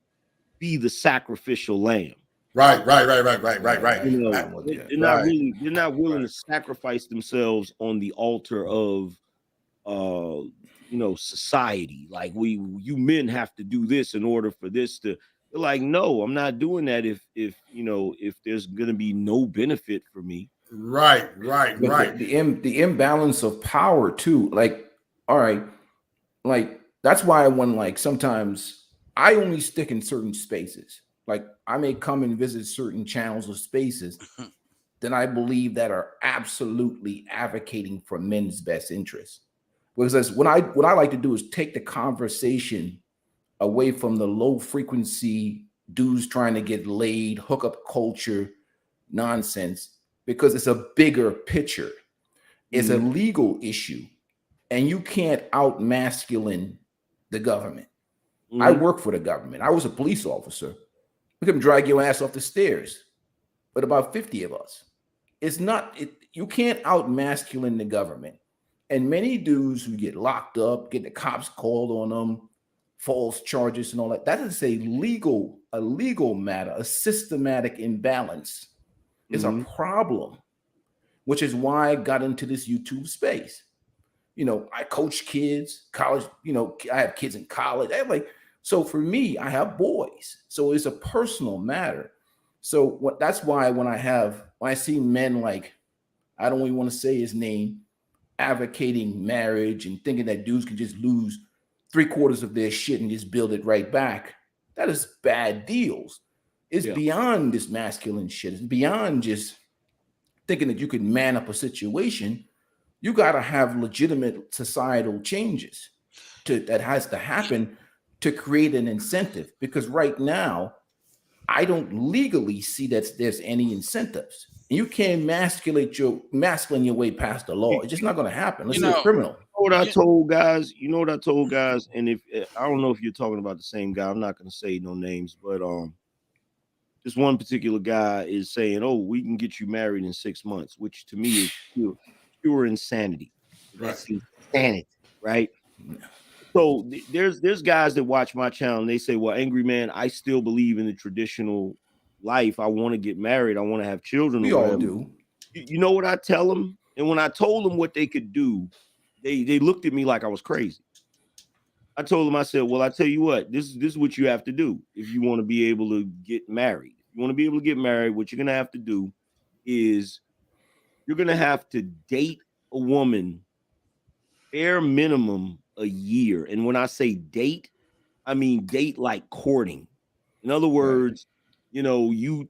be the sacrificial lamb. Right. They're not willing to sacrifice themselves on the altar of society. Like you men have to do this in order for this to. They're like, no, I'm not doing that if there's gonna be no benefit for me. Right. The imbalance of power too. Like, all right, like that's why sometimes I only stick in certain spaces. Like I may come and visit certain channels or spaces that I believe that are absolutely advocating for men's best interests. Because what I like to do is take the conversation away from the low frequency dudes trying to get laid, hookup culture nonsense, because it's a bigger picture. It's a legal issue, and you can't out masculine the government. I work for the government. I was a police officer. We can drag your ass off the stairs, but about 50 of us. You can't out masculine the government. And many dudes who get locked up, get the cops called on them, false charges and all that, that is a legal matter, a systematic imbalance. It's a problem, which is why I got into this YouTube space. I coach kids, college, I have kids in college. So for me, I have boys. So it's a personal matter. So that's why when I see men like, I don't even want to say his name, advocating marriage and thinking that dudes can just lose 3/4 of their shit and just build it right back, that is bad deals. It's beyond this masculine shit. It's beyond just thinking that you could man up a situation. You got to have legitimate societal changes that has to happen to create an incentive. Because right now, I don't legally see that there's any incentives. You can't masculine your way past the law. It's just not going to happen. Let's say a criminal. What I told guys, and if I don't know if you're talking about the same guy, I'm not going to say no names, but this one particular guy is saying, "Oh, we can get you married in 6 months," which to me is pure insanity. That's insanity, right? So there's guys that watch my channel and they say, "Well, Angry Man, I still believe in the traditional life. I want to get married. I want to have children." We all do. You know what I tell them? And when I told them what they could do, they looked at me like I was crazy. I told them, I said, "Well, I tell you what, this is what you have to do if you want to be able to get married. If you want to be able to get married, what you're gonna have to do is you're gonna have to date a woman bare minimum a year." And when I say date, I mean date like courting. In other words, you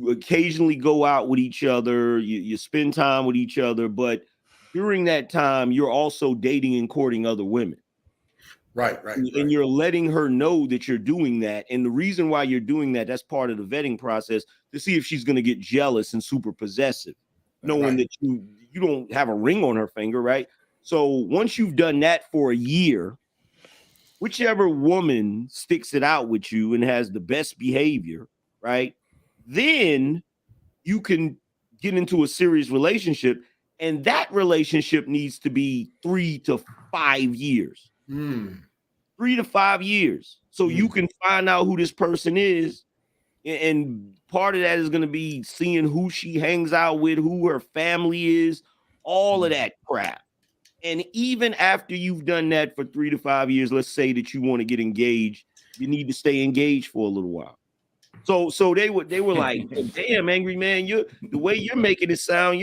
occasionally go out with each other, you spend time with each other, but during that time, you're also dating and courting other women. Right. And you're letting her know that you're doing that. And the reason why you're doing that, that's part of the vetting process to see if she's going to get jealous and super possessive, knowing that you don't have a ring on her finger, right? So once you've done that for a year, whichever woman sticks it out with you and has the best behavior, right? Then you can get into a serious relationship. And that relationship needs to be 3 to 5 years. 3 to 5 years. So you can find out who this person is. And part of that is going to be seeing who she hangs out with, who her family is, all of that crap. And even after you've done that for 3 to 5 years, let's say that you want to get engaged, you need to stay engaged for a little while. So they were like, "Damn, Angry Man, the way you're making it sound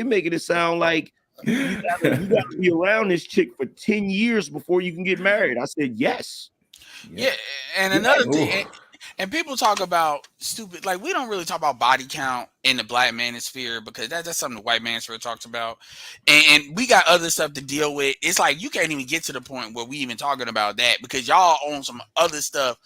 like you gotta be around this chick for 10 years before you can get married." I said, yes. Yeah, and another thing, and people talk about stupid, like we don't really talk about body count in the black manosphere because that's something the white manosphere talks about, and we got other stuff to deal with. It's like you can't even get to the point where we even talking about that because y'all own some other stuff.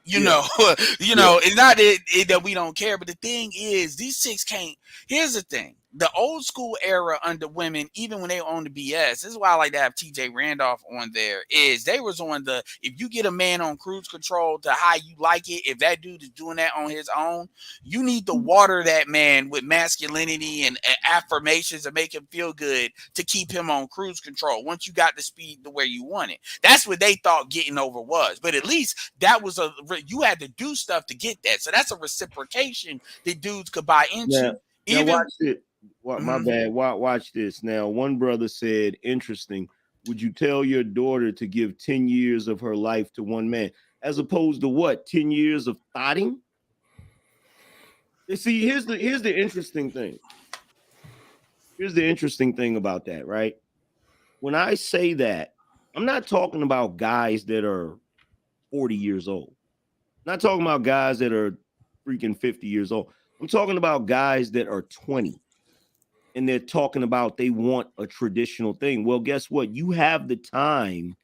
It's not that we don't care, but the thing is, these chicks can't. Here's the thing: the old school era under women, even when they own the BS, this is why I like to have TJ Randolph on there. Is they was on the if you get a man on cruise control to how you like it, if that dude is doing that on his own, you need to water that man with masculinity and affirmations and make him feel good to keep him on cruise control. Once you got the speed to where you want it, that's what they thought getting over was. But at least that was you had to do stuff to get that. So that's a reciprocation that dudes could buy into. Now watch it. My bad. Watch this. Now, one brother said, interesting. Would you tell your daughter to give 10 years of her life to one man as opposed to what? 10 years of thotting? You see, here's the interesting thing. Here's the interesting thing about that, right? When I say that, I'm not talking about guys that are 40 years old. I'm not talking about guys that are freaking 50 years old. I'm talking about guys that are 20 and they're talking about they want a traditional thing. Well, guess what? You have the time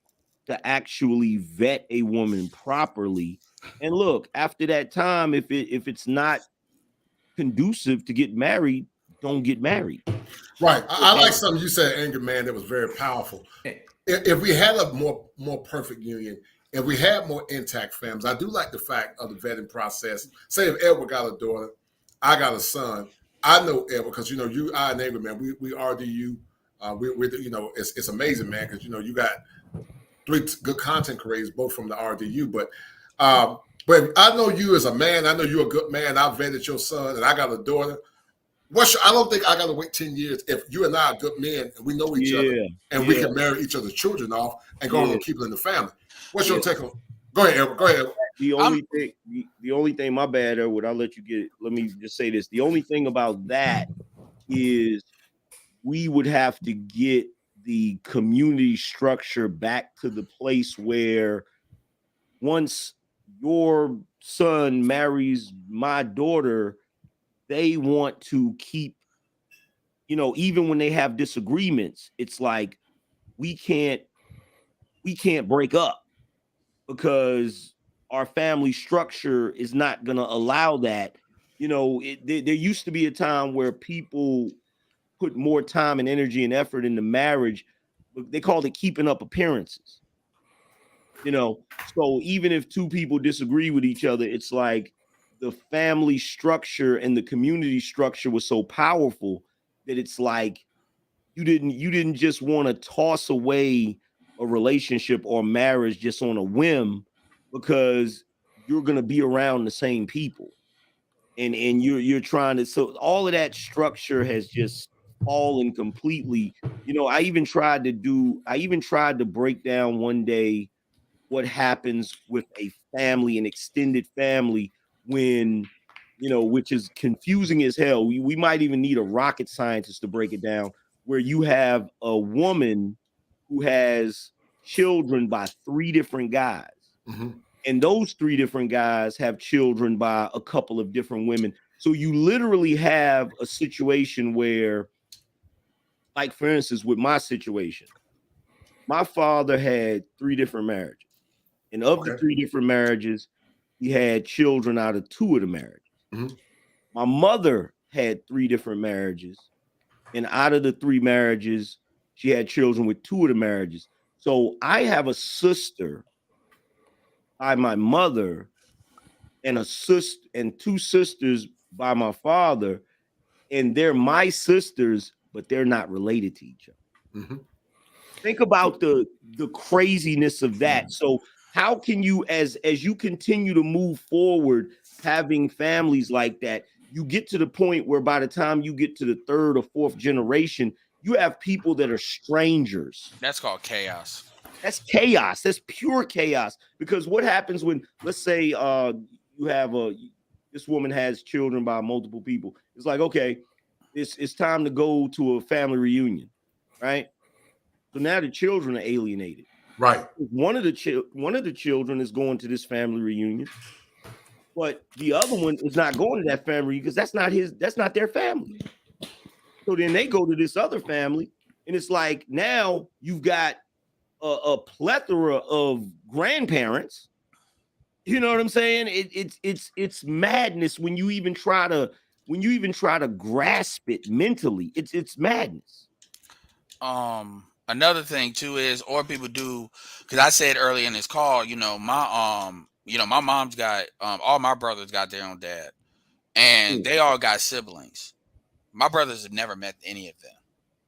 to actually vet a woman properly. And look, after that time, if it's not conducive to get married, don't get married. Right. I like something you said, Angry Man, that was very powerful. If we had a more perfect union, if we had more intact families, I do like the fact of the vetting process. Say if Edward got a daughter, I got a son. I know Edward because you, I, and Angry Man, we RDU. It's amazing, man, because you got 3 good content creators, both from the RDU. But I know you as a man. I know you're a good man. I vetted your son, and I got a daughter. I don't think I got to wait 10 years if you and I are good men and we know each other and we can marry each other's children off and go on and keep it in the family. What's your take on? Go ahead, Edward. Go ahead. The only thing, my bad, Edward, I'll let you get it. Let me just say this. The only thing about that is we would have to get the community structure back to the place where once your son marries my daughter, they want to keep, even when they have disagreements, it's like we can't break up because our family structure is not going to allow that. There used to be a time where people put more time and energy and effort into marriage. They called it keeping up appearances. So even if two people disagree with each other, it's like the family structure and the community structure was so powerful that it's like you didn't just want to toss away a relationship or marriage just on a whim because you're going to be around the same people, and you're trying to. So all of that structure has just fallen completely. I even tried to break down one day what happens with a family, an extended family, when which is confusing as hell. We might even need a rocket scientist to break it down, where you have a woman who has children by 3 different guys. And those 3 different guys have children by a couple of different women. So you literally have a situation where, like, for instance, with my situation, my father had 3 different marriages. And of the 3 different marriages, he had children out of 2 of the marriages. My mother had 3 different marriages. And out of the 3 marriages, she had children with 2 of the marriages. So I have a sister by my mother and a sister and 2 sisters by my father. And they're my sisters, but they're not related to each other. Think about the craziness of that. So how can you, as you continue to move forward, having families like that, you get to the point where by the time you get to the 3rd or 4th generation, you have people that are strangers. That's called chaos. That's chaos. That's pure chaos. Because what happens when, let's say, you have this woman has children by multiple people. It's like, okay, it's time to go to a family reunion, right? So now the children are alienated. Right. One of the children is going to this family reunion, but the other one is not going to that family because that's not their family. So then they go to this other family, and it's like now you've got a plethora of grandparents. You know what I'm saying? It's madness when you even try to grasp it mentally. It's madness. Another thing too is, or people do, because I said earlier in this call, my mom's got all my brothers got their own dad, and they all got siblings. My brothers have never met any of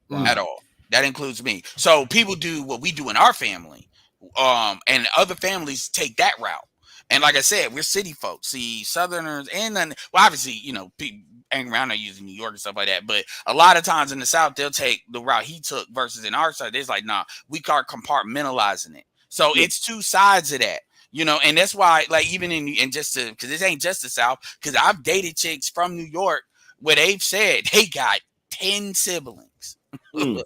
them at all. That includes me. So people do what we do in our family, and other families take that route. And like I said, we're city folks. See, Southerners, and then, well, obviously, people hang around, are using New York and stuff like that. But a lot of times in the South, they'll take the route he took versus in our side. It's like, nah, we start compartmentalizing it. So it's 2 sides of that. And that's why, like, even because this ain't just the South, because I've dated chicks from New York where they've said they got 10 siblings. And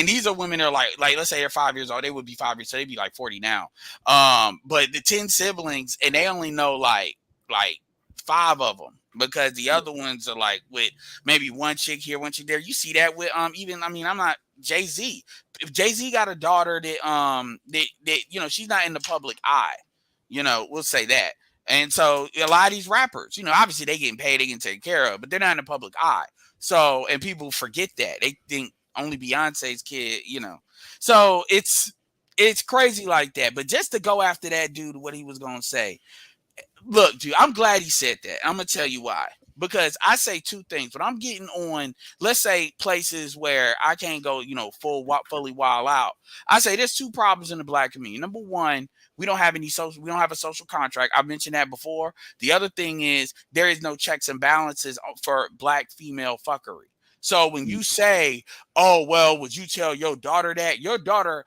these are women that are like let's say they're 5 years old, they would be 5 years, so they'd be like 40 now. But the 10 siblings, and they only know like 5 of them, because the other ones are like with maybe one chick here, one chick there. You see that with even, I'm not Jay-Z. If Jay-Z got a daughter that she's not in the public eye, we'll say that. And so a lot of these rappers, obviously they getting paid, they getting taken care of, but they're not in the public eye. So, and people forget that. They think only Beyonce's kid, So it's crazy like that. But just to go after that dude, what he was going to say, look, dude, I'm glad he said that. I'm going to tell you why. Because I say 2 things. But I'm getting on, let's say, places where I can't go, fully wild out. I say there's 2 problems in the Black community. Number one, we don't have a social contract. I mentioned that before. The other thing is there is no checks and balances for Black female fuckery. So when you say, oh, well, would you tell your daughter that? Your daughter,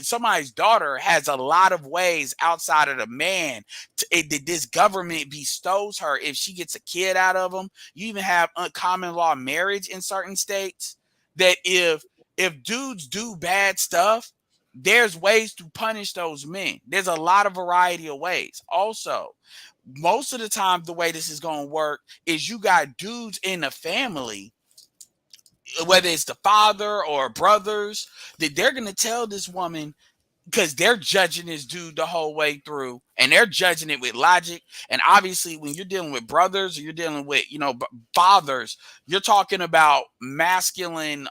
somebody's daughter has a lot of ways outside of the man that this government bestows her if she gets a kid out of them. You even have common law marriage in certain states, that if dudes do bad stuff, there's ways to punish those men. There's a lot of variety of ways. Also, most of the time, the way this is going to work is you got dudes in the family, whether it's the father or brothers, that they're going to tell this woman, because they're judging this dude the whole way through, and they're judging it with logic. And obviously, when you're dealing with brothers, or you're dealing with, fathers, you're talking about masculine.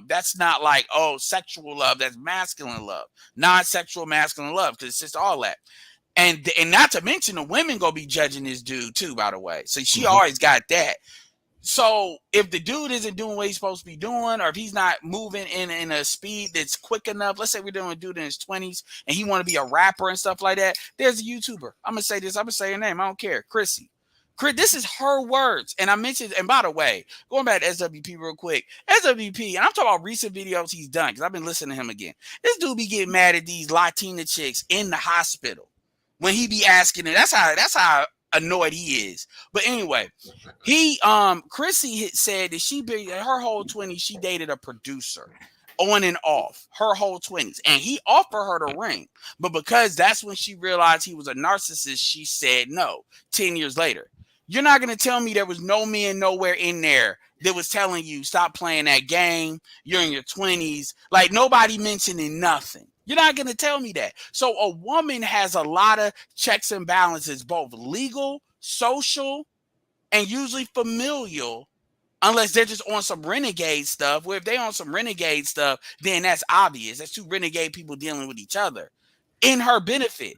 That's not like, oh, sexual love. That's masculine love, non-sexual masculine love, because it's just all that. And not to mention the women gonna be judging this dude too, by the way. So she always got that. So if the dude isn't doing what he's supposed to be doing, or if he's not moving in a speed that's quick enough, let's say we're doing a dude in his 20s and he want to be a rapper and stuff like that. There's a YouTuber. I'm gonna say this. I'm gonna say her name. I don't care. Chrissy. This is her words. And I mentioned, and by the way, going back to SWP real quick, SWP, and I'm talking about recent videos he's done, because I've been listening to him again. This dude be getting mad at these Latina chicks in the hospital when he be asking it. That's how annoyed he is. But anyway, Chrissy had said that her whole 20s, she dated a producer on and off her whole 20s, and he offered her the ring, but because that's when she realized he was a narcissist, she said no. 10 years later, you're not going to tell me there was no man nowhere in there that was telling you stop playing that game, you're in your 20s, like nobody mentioning nothing. You're not going to tell me that. So a woman has a lot of checks and balances, both legal, social, and usually familial, unless they're just on some renegade stuff. Where if they're on some renegade stuff, then that's obvious. That's two renegade people dealing with each other in her benefit.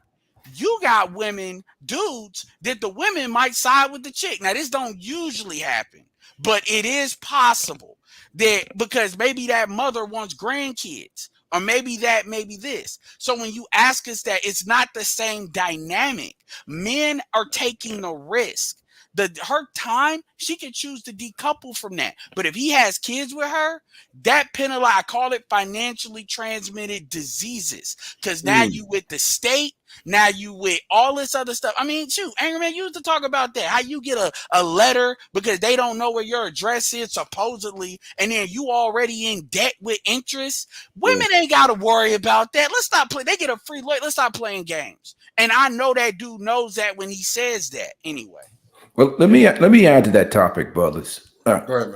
You got women, dudes, that the women might side with the chick. Now, this don't usually happen, but it is possible that because maybe that mother wants grandkids, or maybe this. So when you ask us that, it's not the same dynamic. Men are taking a risk. Her time, she can choose to decouple from that. But if he has kids with her, that penalizes, I call it financially transmitted diseases. Because now you with the state, now you with all this other stuff. I mean, shoot, Angry Man used to talk about that. How you get a letter because they don't know where your address is, supposedly, and then you already in debt with interest. Women ain't got to worry about that. Let's stop playing. They get a free lawyer. Let's stop playing games. And I know that dude knows that when he says that anyway. Well, let me add to that topic, brothers.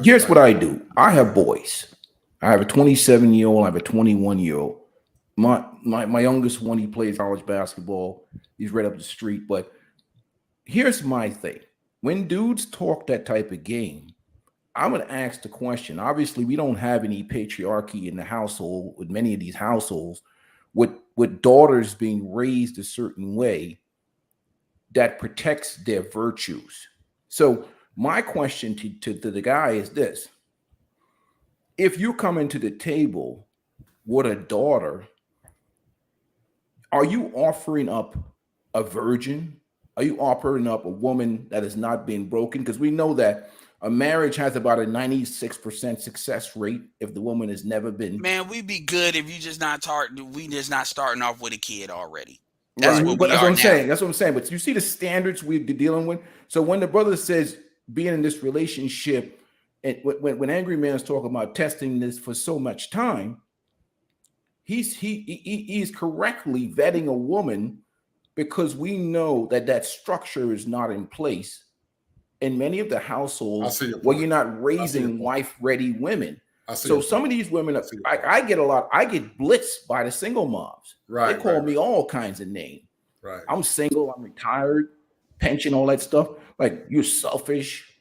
Here's what I do. I have boys. I have a 27-year-old. I have a 21-year-old. My youngest one, he plays college basketball. He's right up the street. But here's my thing. When dudes talk that type of game, I'm going to ask the question. Obviously, we don't have any patriarchy in the household with many of these households with daughters being raised a certain way that protects their virtues. So my question to the guy is this. If you come into the table with a daughter, are you offering up a virgin? Are you offering up a woman that has not been broken? Because we know that a marriage has about a 96% success rate if the woman has never been. Man, we'd be good if you just not starting off with a kid already. That's what I'm saying. That's what I'm saying. But you see the standards we're dealing with. So when the brother says being in this relationship, and when Angry Man's talking about testing this for so much time, he's correctly vetting a woman, because we know that structure is not in place in many of the households where you're not raising wife-ready women. So some of these women, I get blitzed by the single moms. They call me all kinds of names. I'm single, I'm retired, pension, all that stuff. Like, you're selfish,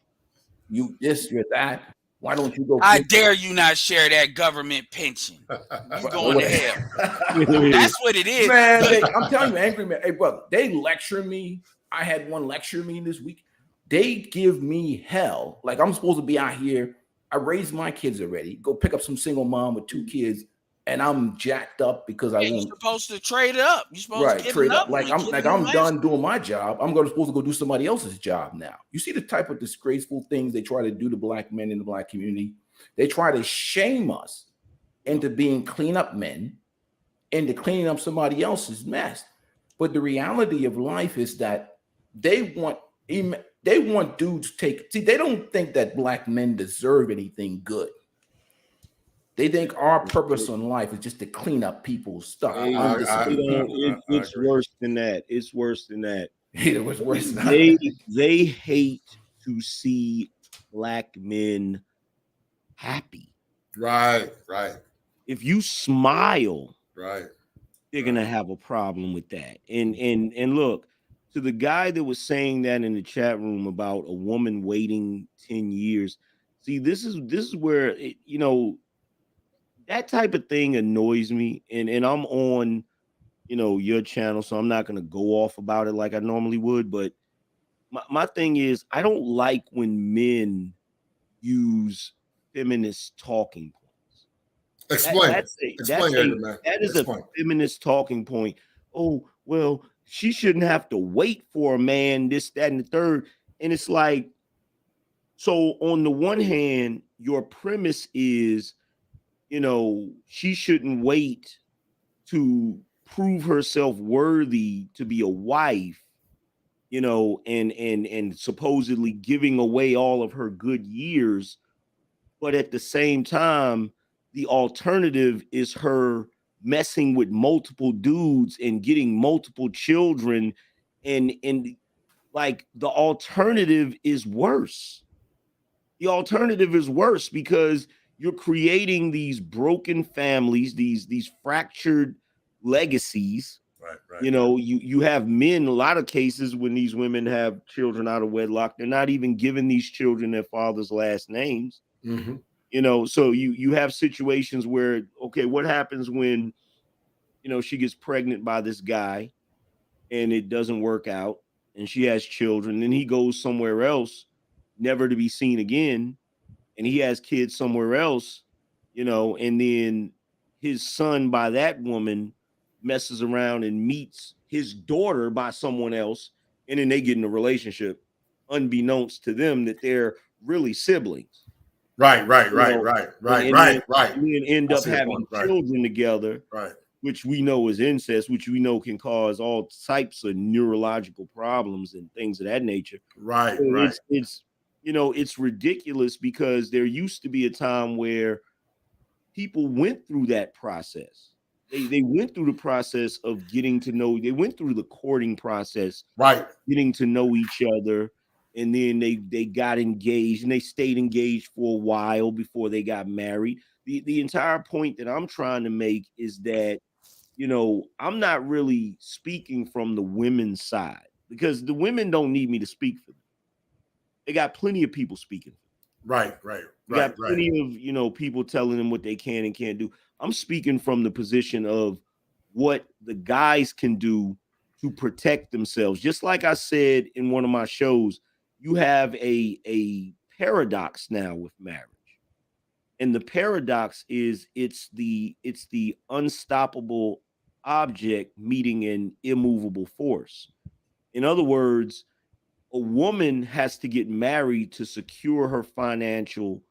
you this, you're that. Why don't you go? I dare you not share that government pension. You going to hell. That's what it is. Man, I'm telling you, Angry Man. Hey, brother, they lecture me. I had one lecture me this week. They give me hell. Like, I'm supposed to be out here. I raised my kids already. Go pick up some single mom with 2 kids, and I'm jacked up because you're supposed to trade up. You're supposed to trade up. Like I'm done doing my job. I'm supposed to go do somebody else's job now. You see the type of disgraceful things they try to do to black men in the black community. They try to shame us into being cleanup men, into cleaning up somebody else's mess. But the reality of life is that they want dudes to take. See, they don't think that black men deserve anything good. They think our purpose in life is just to clean up people's stuff. It's worse than that. It's worse than that. It was worse than that. They hate to see Black men happy. Right. If you smile, right, they're gonna have a problem with that. And look, to the guy that was saying that in the chat room about a woman waiting 10 years. See, this is where that type of thing annoys me. And I'm on, your channel, so I'm not gonna go off about it like I normally would. But my thing is, I don't like when men use feminist talking points. Explain. That is a feminist talking point. Oh, well, she shouldn't have to wait for a man, this, that, and the third. And it's like, so on the one hand, your premise is, she shouldn't wait to prove herself worthy to be a wife, and supposedly giving away all of her good years. But at the same time, the alternative is her messing with multiple dudes and getting multiple children. And like the alternative is worse. The alternative is worse because you're creating these broken families, these fractured legacies. Right. You have men, a lot of cases when these women have children out of wedlock, they're not even giving these children their father's last names. Mm-hmm. So you have situations where, okay, what happens when, she gets pregnant by this guy and it doesn't work out and she has children and he goes somewhere else, never to be seen again. And he has kids somewhere else, and then his son by that woman messes around and meets his daughter by someone else. And then they get in a relationship unbeknownst to them that they're really siblings. Right. And then end up having children together, right? Which we know is incest, which we know can cause all types of neurological problems and things of that nature. Right. So it's ridiculous because there used to be a time where people went through that process. They went through the process of getting to know. They went through the courting process, right? Getting to know each other. And then they got engaged and they stayed engaged for a while before they got married. The entire point that I'm trying to make is that, I'm not really speaking from the women's side because the women don't need me to speak for them. They got plenty of people speaking. Right. Got plenty of, people telling them what they can and can't do. I'm speaking from the position of what the guys can do to protect themselves. Just like I said in one of my shows, you have a paradox now with marriage. And the paradox is it's the unstoppable object meeting an immovable force. In other words, a woman has to get married to secure her financial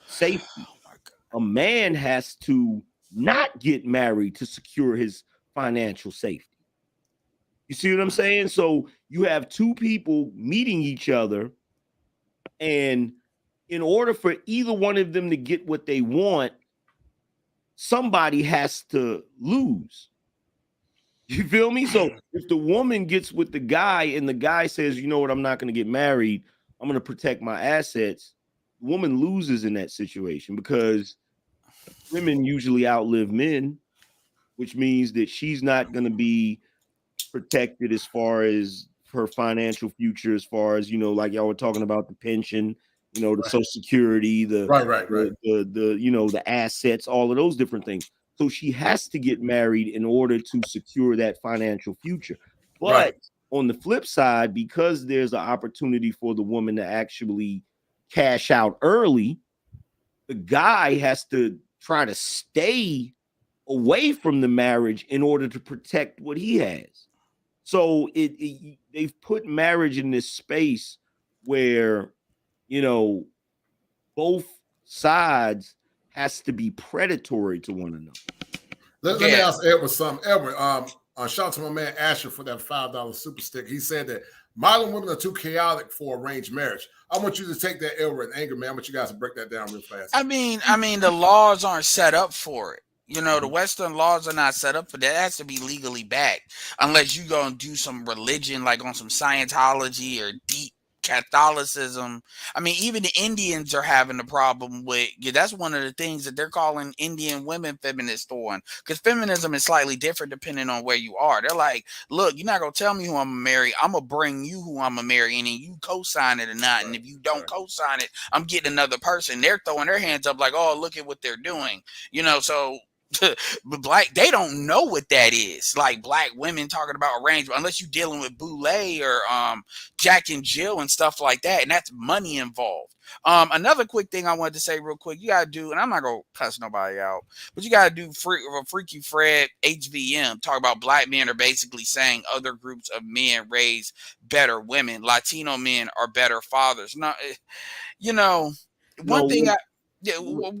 safety. A man has to not get married to secure his financial safety. You see what I'm saying? So you have two people meeting each other, and in order for either one of them to get what they want, somebody has to lose. You feel me? So if the woman gets with the guy and the guy says, you know what, I'm not going to get married, I'm going to protect my assets, the woman loses in that situation because women usually outlive men, which means that she's not going to be protected as far as her financial future, as far as, like y'all were talking about the pension, the Social Security, the the assets, all of those different things. So she has to get married in order to secure that financial future. But on the flip side, because there's an opportunity for the woman to actually cash out early, the guy has to try to stay away from the marriage in order to protect what he has. So they've put marriage in this space where, both sides has to be predatory to one another. Let me ask Edward something. Edward, shout out to my man Asher for that $5 super stick. He said that Modern women are too chaotic for arranged marriage. I want you to take that Edward and anger, man. I want you guys to break that down real fast. I mean, the laws aren't set up for it. You know, the Western laws are not set up for that. It has to be legally backed, unless you gonna do some religion, like on some Scientology or deep Catholicism. I mean, even the Indians are having a problem with. Yeah, that's one of the things that they're calling Indian women feminists on, because feminism is slightly different depending on where you are. They're like, look, you're not gonna tell me who I'm gonna marry. I'm gonna bring you who I'm gonna marry, and then you co-sign it or not. And if you don't co-sign it, I'm getting another person. They're throwing their hands up like, oh, look at what they're doing. You know, so. But they don't know what that is. Like black women talking about arrangement, unless you're dealing with Boulay or Jack and Jill and stuff like that, and that's money involved. Another quick thing I wanted to say real quick, you gotta do, and I'm not gonna cuss nobody out, but you gotta do Freaky Fred HVM talk about black men are basically saying other groups of men raise better women. Latino men are better fathers. No, you know, one thing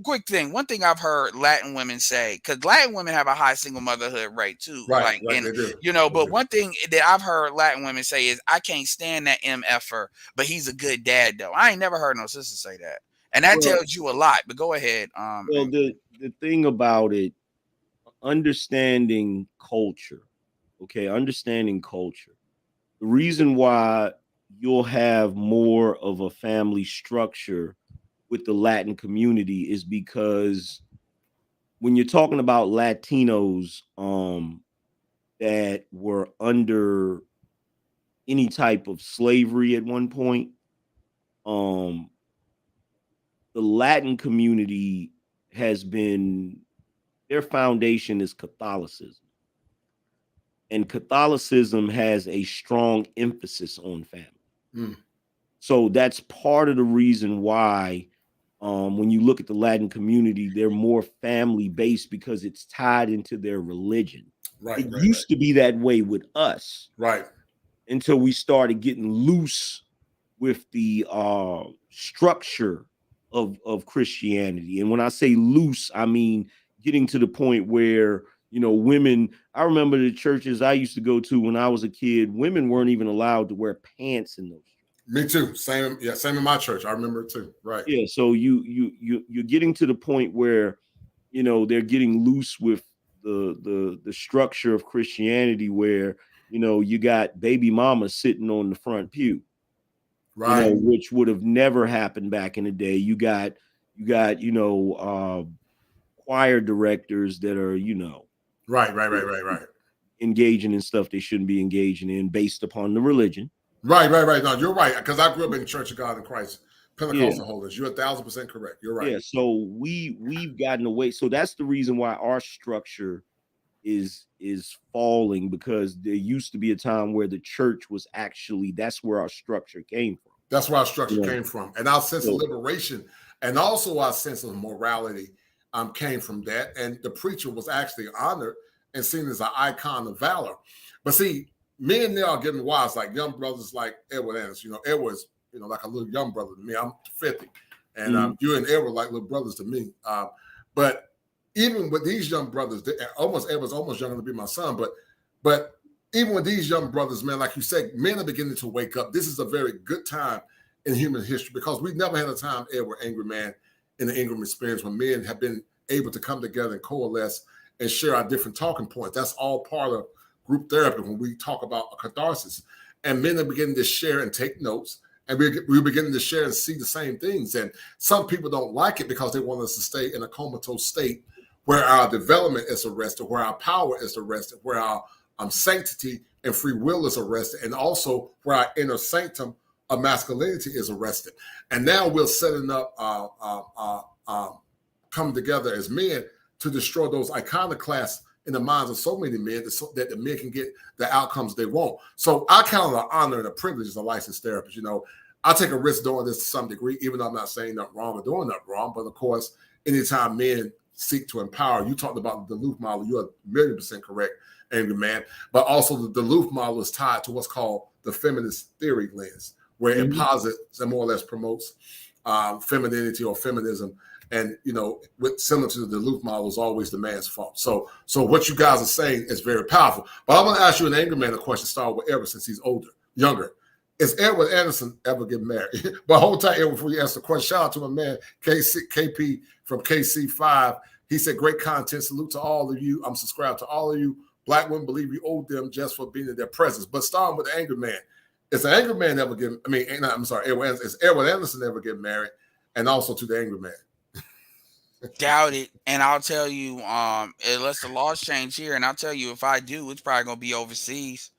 quick thing. One thing I've heard Latin women say, because Latin women have a high single motherhood rate too. Right, they do. You know, but one thing that I've heard Latin women say is, I can't stand that MFer, but he's a good dad though. I ain't never heard no sister say that. And that tells you a lot. But go ahead. Well, the thing about it, understanding culture. Okay, understanding culture. The reason why you'll have more of a family structure with the Latin community is because when you're talking about Latinos that were under any type of slavery at one point, the Latin community has been, their foundation is Catholicism. And Catholicism has a strong emphasis on family. So that's part of the reason why when you look at the Latin community, they're more family-based because it's tied into their religion. It used to be that way with us. Right. Until we started getting loose with the structure of Christianity. And when I say loose, I mean getting to the point where, you know, women, I remember the churches I used to go to when I was a kid, women weren't even allowed to wear pants in those. Me too. Same in my church. I remember it too. Right. Yeah. So you're getting to the point where, you know, they're getting loose with the structure of Christianity, where, you know, you got baby mama sitting on the front pew, right? You know, which would have never happened back in the day. You got you know, choir directors that are, you know, right, engaging in stuff they shouldn't be engaging in based upon the religion. Right. No, you're right. Because I grew up in the Church of God in Christ, Pentecostal holders. You're 1,000% correct. You're right. Yeah. So we've gotten away. So that's the reason why our structure is falling, because there used to be a time where the church was actually, that's where our structure came from. That's where our structure came from. And our sense of liberation and also our sense of morality came from that. And the preacher was actually honored and seen as an icon of valor. But see, me and they are getting wise, like young brothers like Edward Anderson. You know, Edward's, you know, like a little young brother to me. I'm 50. And you and Edward like little brothers to me. But even with these young brothers, Edward's almost younger to be my son. But even with these young brothers, man, like you said, men are beginning to wake up. This is a very good time in human history, because we've never had a time, Edward, angry man, in the Ingram experience, when men have been able to come together and coalesce and share our different talking points. That's all part of group therapy when we talk about a catharsis. And men are beginning to share and take notes, and we're beginning to share and see the same things. And some people don't like it because they want us to stay in a comatose state where our development is arrested, where our power is arrested, where our sanctity and free will is arrested, and also where our inner sanctum of masculinity is arrested. And now we're setting up, coming together as men to destroy those iconoclasts in the minds of so many men, that the men can get the outcomes they want. So I count it an honor and a privilege as a licensed therapist. You know, I take a risk doing this to some degree, even though I'm not saying nothing wrong or doing nothing wrong. But of course, anytime men seek to empower, you talked about the Duluth model, you're 1,000,000% correct, angry man. But also the Duluth model is tied to what's called the feminist theory lens, where it posits and more or less promotes femininity or feminism. And, you know, similar to the Duluth model, is always the man's fault. So what you guys are saying is very powerful. But I'm going to ask you an angry man a question, start with Everett, since he's younger. Is Edward Anderson ever get married? But hold tight, Edward, before you answer the question. Shout out to my man KP from KC5. He said, great content. Salute to all of you. I'm subscribed to all of you. Black women believe you owe them just for being in their presence. But starting with the angry man. Is the angry man ever get, is Edward Anderson ever get married? And also to the angry man. Doubt it. And I'll tell you, unless the laws change here, and I'll tell you, if I do, it's probably gonna be overseas.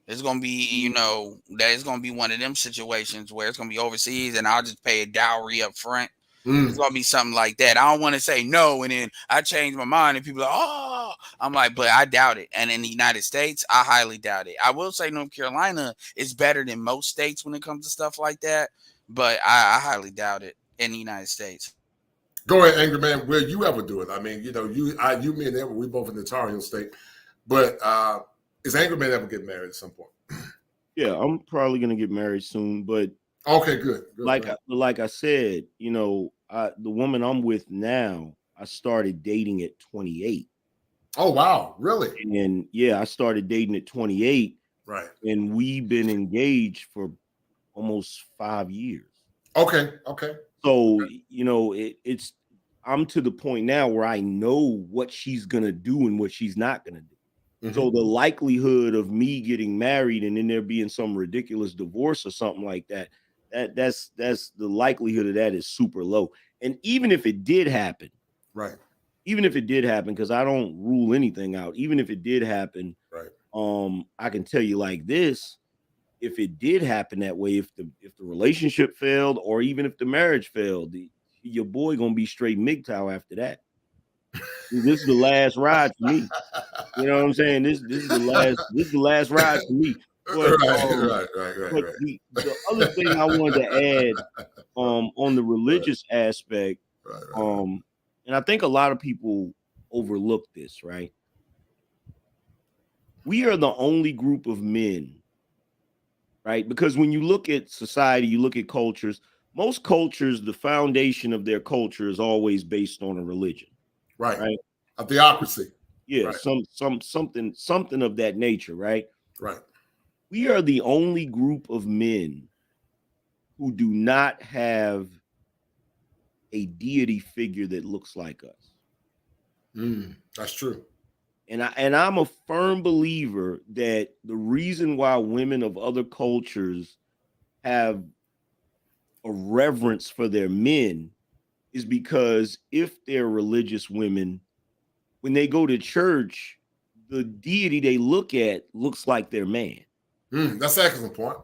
It's gonna be, that it's gonna be one of them situations where it's gonna be overseas, and I'll just pay a dowry up front. It's gonna be something like that. I don't want to say no, and then I change my mind, and people are like, oh, I'm like, but I doubt it. And in the United States, I highly doubt it. I will say North Carolina is better than most states when it comes to stuff like that, but I highly doubt it in the United States. Go ahead, angry man. Will you ever do it? I mean, me and Edward, we both in the Tar Heel state, but is angry man ever get married at some point? Yeah, I'm probably gonna get married soon, but okay, good. Like I said, the woman I'm with now, I started dating at 28. Oh wow, really? And yeah, I started dating at 28. Right. And we've been engaged for almost 5 years. Okay. So, I'm to the point now where I know what she's gonna do and what she's not gonna do. Mm-hmm. So the likelihood of me getting married and then there being some ridiculous divorce or something like that, that's the likelihood of that is super low. And even if it did happen, right? Even if it did happen, because I don't rule anything out. Even if it did happen, right? I can tell you like this: if it did happen that way, if the relationship failed, or even if the marriage failed, your boy gonna be straight MGTOW after that. This is the last ride for me. You know what I'm saying? This is the last ride for me. But, right. The other thing I wanted to add on the religious aspect, and I think a lot of people overlook this, right? We are the only group of men, right? Because when you look at society, you look at cultures, most cultures, the foundation of their culture is always based on a religion. Right. A theocracy. Yeah, right. something of that nature, right? Right. We are the only group of men who do not have a deity figure that looks like us. That's true. And I'm a firm believer that the reason why women of other cultures have a reverence for their men is because if they're religious women, when they go to church, the deity they look at looks like their man. That's an excellent point.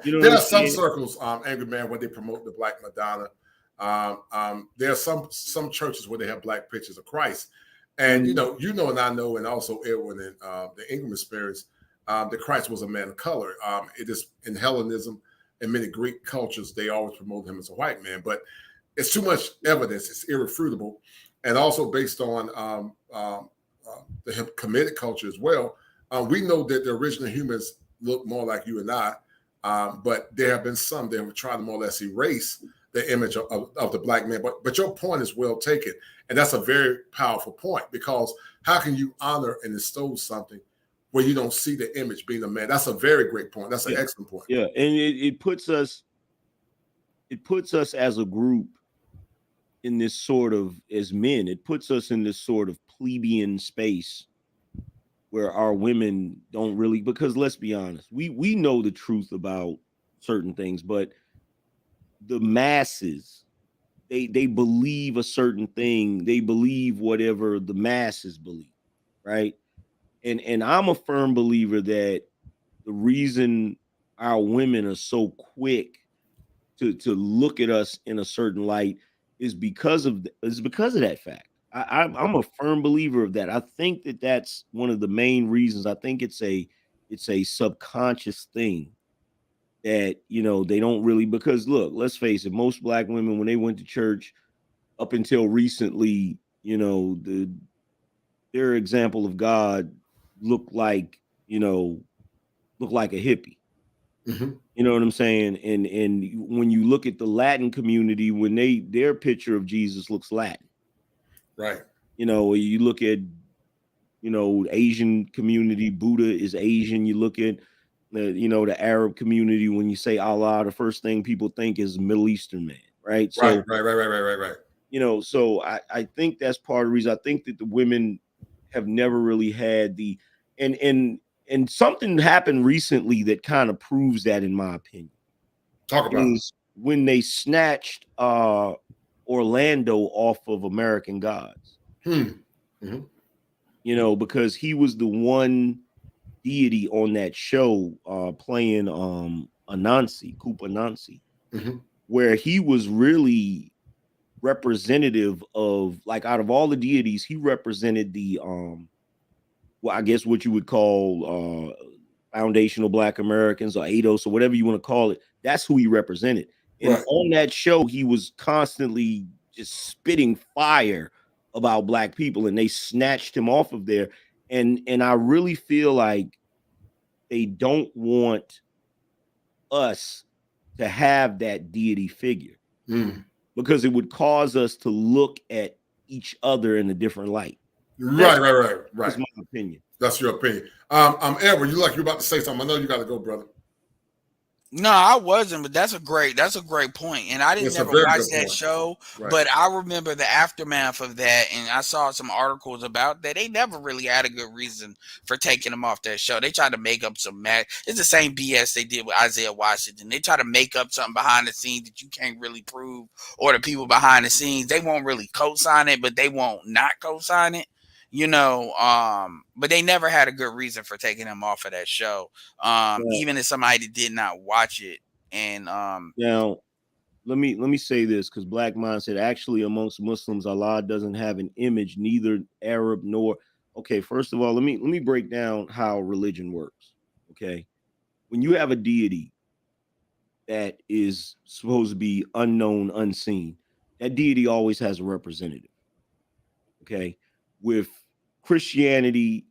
You know, there are some circles, angry man, where they promote the Black Madonna. There are some churches where they have black pictures of Christ, and and I know, and also Edwin and the Ingram experience, that Christ was a man of color. It is in Hellenism and many Greek cultures, they always promote him as a white man, but it's too much evidence. It's irrefutable, and also based on the Kemetic culture as well. We know that the original humans look more like you and I, but there have been some that have tried to more or less erase the image of the black man. But your point is well taken, and that's a very powerful point, because how can you honor and extol something where you don't see the image being a man? That's a very great point. That's an excellent point. Yeah, and it puts us as a group in this sort of, as men, it puts us in this sort of plebeian space where our women don't really, because let's be honest, we know the truth about certain things, but the masses, they believe a certain thing, they believe whatever the masses believe, right? And I'm a firm believer that the reason our women are so quick to look at us in a certain light is because of that fact. I'm a firm believer of that. I think that that's one of the main reasons. I think it's a subconscious thing that, they don't really, because look, let's face it, most black women, when they went to church up until recently, their example of God looked like a hippie. Mm-hmm. You know what I'm saying? And when you look at the Latin community, when their picture of Jesus looks Latin. Right. You look at, Asian community, Buddha is Asian. You look at, the Arab community, when you say Allah, the first thing people think is Middle Eastern man, right? So, Right. So I think that's part of the reason. I think that the women have never really had the and something happened recently that kind of proves that, in my opinion. Talk about it. When they snatched Orlando off of American Gods. Because he was the one deity on that show playing Anansi, Koopa Nansi, where he was really representative of, like, out of all the deities, he represented the I guess what you would call foundational Black Americans or ADOS or whatever you want to call it. That's who he represented. And on that show, he was constantly just spitting fire about Black people, and they snatched him off of there. And I really feel like they don't want us to have that deity figure because it would cause us to look at each other in a different light. Right. That's my opinion. That's your opinion. Edward, you're about to say something. I know you got to go, brother. No, I wasn't, but that's a great point. And I didn't never watch that show, but I remember the aftermath of that, and I saw some articles about that. They never really had a good reason for taking him off that show. They tried to make up some it's the same BS they did with Isaiah Washington. They try to make up something behind the scenes that you can't really prove, or the people behind the scenes, they won't really co-sign it, but they won't not co-sign it. But they never had a good reason for taking him off of that show. Even if somebody did not watch it. And now let me say this, because Black Mind said, actually amongst Muslims, Allah doesn't have an image, neither Arab nor. Okay, first of all, let me break down how religion works. Okay, when you have a deity that is supposed to be unknown, unseen, that deity always has a representative. Okay, with Christianity,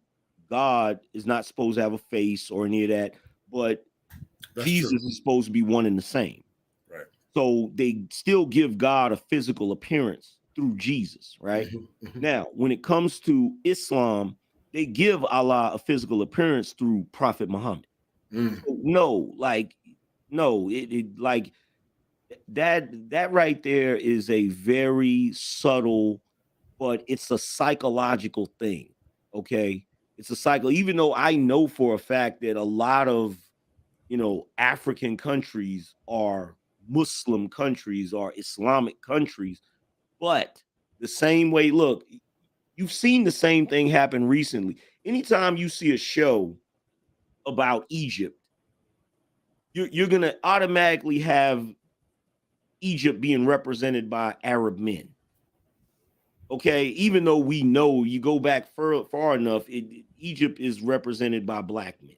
God is not supposed to have a face or any of that, but that's Jesus is supposed to be one and the same. Right. So they still give God a physical appearance through Jesus, right? Now, when it comes to Islam, they give Allah a physical appearance through Prophet Muhammad. So that right there is a very subtle, but it's a psychological thing. Okay, it's a cycle. Even though I know for a fact that a lot of African countries are Muslim countries or Islamic countries, but the same way, look, you've seen the same thing happen recently. Anytime you see a show about Egypt, you're gonna automatically have Egypt being represented by Arab men. Okay, even though we know, you go back far enough, Egypt is represented by Black men.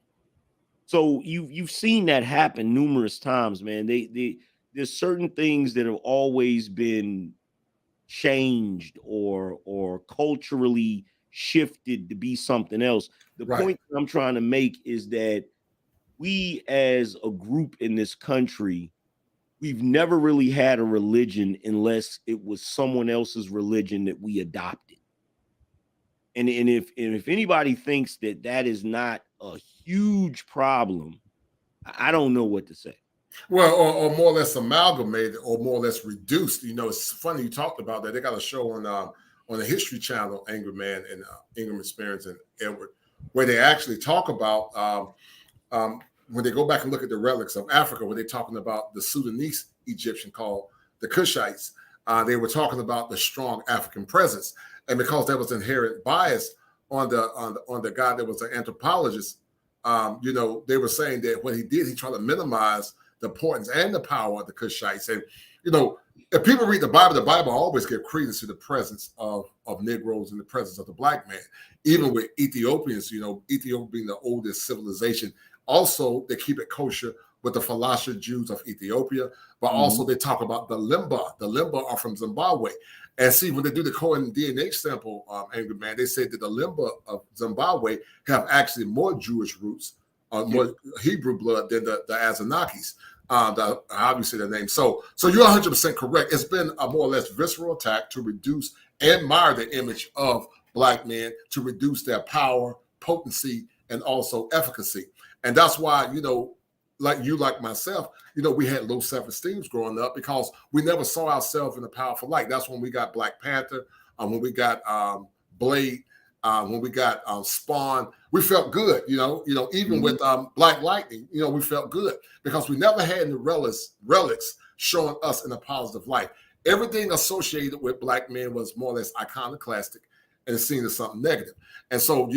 So you've seen that happen numerous times, man. There's certain things that have always been changed or culturally shifted to be something else. The point that I'm trying to make is that we as a group in this country, we've never really had a religion unless it was someone else's religion that we adopted. And if anybody thinks that is not a huge problem, I don't know what to say. Well, or more or less amalgamated, or more or less reduced. It's funny you talked about that. They got a show on the History Channel, Angry Man and Ingram Experience and Edward, where they actually talk about when they go back and look at the relics of Africa, when they're talking about the Sudanese Egyptian called the Cushites, they were talking about the strong African presence, and because there was inherent bias on the guy that was an anthropologist, they were saying that what he did, he tried to minimize the importance and the power of the Cushites. And if people read the Bible always give credence to the presence of Negroes and the presence of the Black man, even with Ethiopians. Ethiopia being the oldest civilization. Also, they keep it kosher with the Falasha Jews of Ethiopia, but also they talk about the Limba. The Limba are from Zimbabwe. And see, when they do the Cohen DNA sample, Angry Man, they say that the Limba of Zimbabwe have actually more Jewish roots, more Hebrew blood than the Azenakis. How do you say their name? So you're 100% correct. It's been a more or less visceral attack to reduce and mar the image of Black men, to reduce their power, potency, and also efficacy. And that's why, like you, like myself, we had low self-esteem growing up because we never saw ourselves in a powerful light. That's when we got Black Panther, when we got Blade, when we got Spawn. We felt good, even with Black Lightning, we felt good because we never had the relics showing us in a positive light. Everything associated with Black men was more or less iconoclastic and seen as something negative. And so,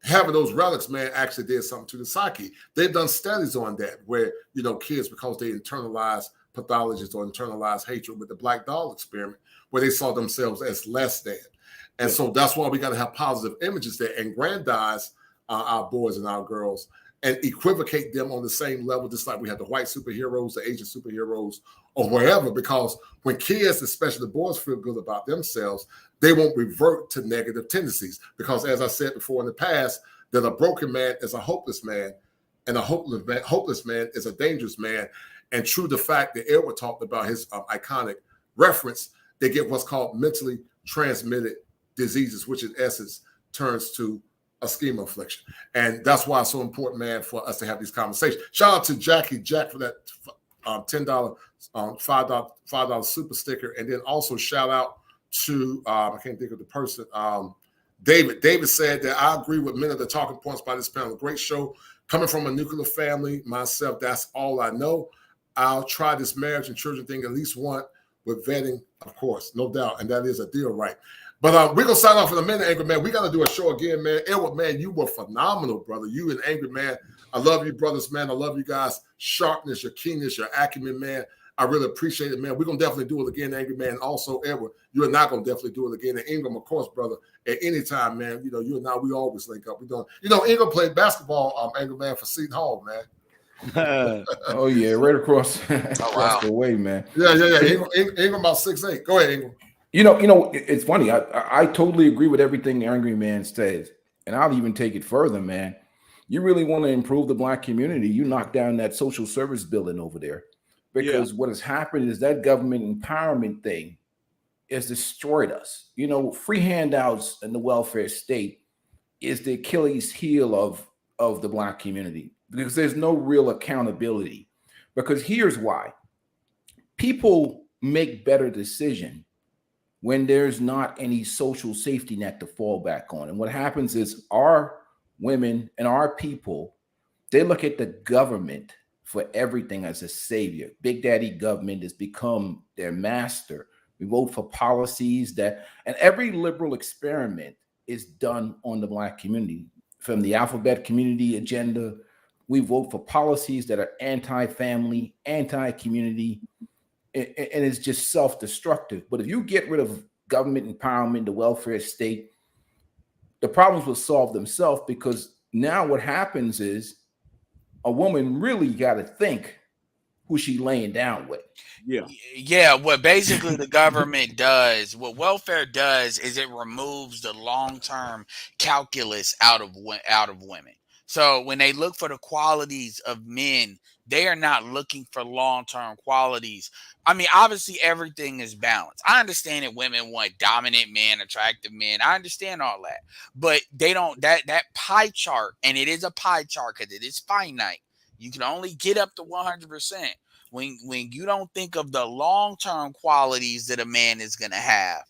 having those relics, man, actually did something to the psyche. They've done studies on that where, kids, because they internalize pathologies or internalize hatred with the Black Doll experiment, where they saw themselves as less than. And so that's why we got to have positive images that aggrandize our boys and our girls and equivocate them on the same level, just like we have the white superheroes, the Asian superheroes, or wherever, because when kids, especially the boys, feel good about themselves, they won't revert to negative tendencies. Because as I said before in the past, that a broken man is a hopeless man, and a hopeless man is a dangerous man. And true to the fact that Edward talked about his iconic reference, they get what's called mentally transmitted diseases, which in essence turns to a scheme affliction. And that's why it's so important, man, for us to have these conversations. Shout out to Jack for that $10, $5 super sticker. And then also shout out to, I can't think of the person, David. David said that I agree with many of the talking points by this panel. Great show. Coming from a nuclear family myself, that's all I know. I'll try this marriage and children thing at least one with vetting, of course, no doubt. And that is a deal, right? But we're going to sign off in a minute, Angry Man. We got to do a show again, man. Edward, man, you were phenomenal, brother. You and Angry Man. I love you, brothers, man. I love you guys. Sharpness, your keenness, your acumen, man. I really appreciate it, man. We're going to definitely do it again, Angry Man. Also, Edward, you and I going to definitely do it again. And Ingram, of course, brother, at any time, man. You and I, we always link up. We don't, Ingram played basketball, Angry Man, for Seton Hall, man. Oh, yeah, right across the way, man. Yeah. Ingram about 6'8". Go ahead, Ingram. It's funny. I totally agree with everything the Angry Man says. And I'll even take it further, man. You really want to improve the Black community, you knock down that social service building over there. Because what has happened is that government empowerment thing has destroyed us. Free handouts in the welfare state is the Achilles heel of the Black community because there's no real accountability. Because here's why. People make better decisions when there's not any social safety net to fall back on. And what happens is our women and our people, they look at the government for everything as a savior. Big Daddy government has become their master. We vote for policies and every liberal experiment is done on the Black community. From the alphabet community agenda, we vote for policies that are anti-family, anti-community, and it's just self-destructive. But if you get rid of government empowerment, the welfare state, the problems will solve themselves, because now what happens is a woman really got to think who she laying down with. Yeah. What basically the government does, what welfare does, is it removes the long-term calculus out of women. So when they look for the qualities of men, they are not looking for long-term qualities. I mean, obviously everything is balanced. I understand that women want dominant men, attractive men. I understand all that, but they don't, that pie chart, and it is a pie chart because it is finite. You can only get up to 100% when you don't think of the long-term qualities that a man is going to have.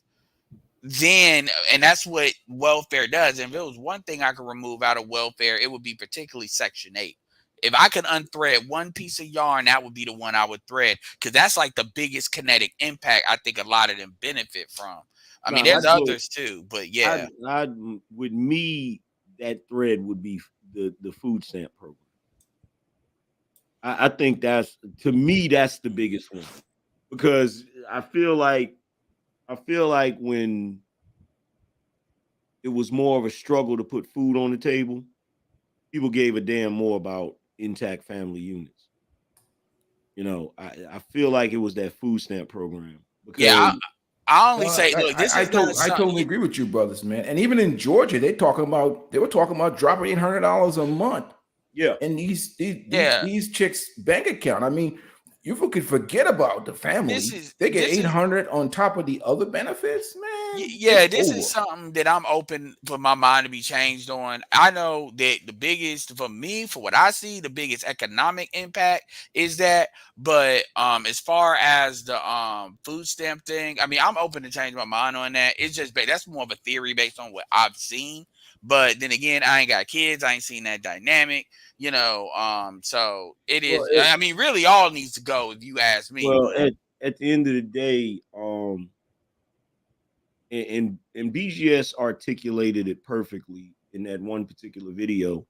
Then, and that's what welfare does. And if it was one thing I could remove out of welfare, it would be particularly Section 8. If I could unthread one piece of yarn, that would be the one I would thread, because that's like the biggest kinetic impact I think a lot of them benefit from. I mean, there's others too, but yeah. With me, that thread would be the food stamp program. I think that's, to me, that's the biggest one, because I feel like when it was more of a struggle to put food on the table, people gave a damn more about intact family units. I feel like it was that food stamp program. Yeah, I only say, look, I totally agree with you, brothers, man. And even in Georgia, they were talking about dropping $800 a month. Yeah, and these chicks' bank account. I mean, you could forget about the family. They get $800 on top of the other benefits, man. Yeah, this is something that I'm open for my mind to be changed on. I know that the biggest for me, for what I see, the biggest economic impact is that. But as far as the food stamp thing, I mean, I'm open to change my mind on that. It's just that's more of a theory based on what I've seen. But then again, I ain't got kids. I ain't seen that dynamic, so it is. I mean, really, all needs to go if you ask me. Well, at the end of the day, and BGS articulated it perfectly in that one particular video,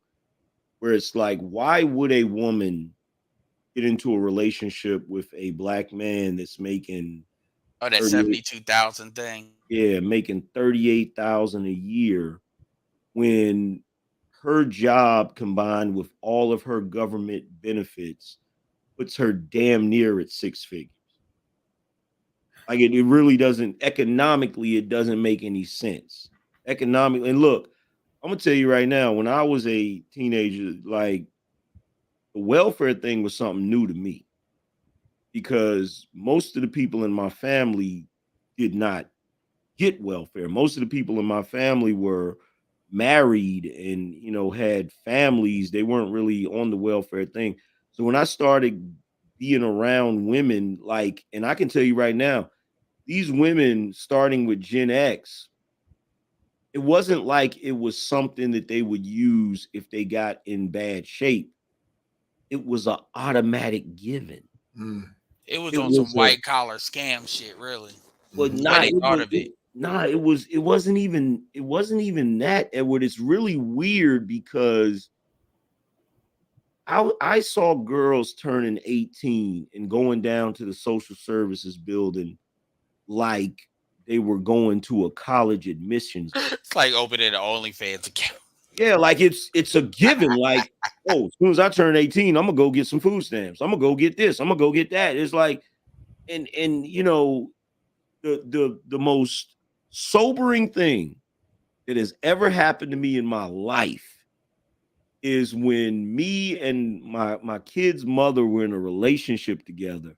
where it's like, why would a woman get into a relationship with a black man that's making that 72,000 thing? Yeah, making 38,000 a year, when her job combined with all of her government benefits puts her damn near at 6 figures. Like it really doesn't, economically, it doesn't make any sense. Economically, and look, I'm gonna tell you right now, when I was a teenager, like the welfare thing was something new to me, because most of the people in my family did not get welfare. Most of the people in my family were married and had families. They weren't really on the welfare thing. So when I started being around women, like, and I can tell you right now, these women starting with Gen X, it wasn't like it was something that they would use if they got in bad shape. It was an automatic given. It was on some white collar scam shit, really. Well, it wasn't even that, Edward. It's really weird because I saw girls turning 18 and going down to the social services building like they were going to a college admissions. It's like opening an OnlyFans account. Yeah, like it's a given. Like, oh, as soon as I turn 18, I'm gonna go get some food stamps. I'm gonna go get this. I'm gonna go get that. It's like, and the most sobering thing that has ever happened to me in my life is when me and my kid's mother were in a relationship together,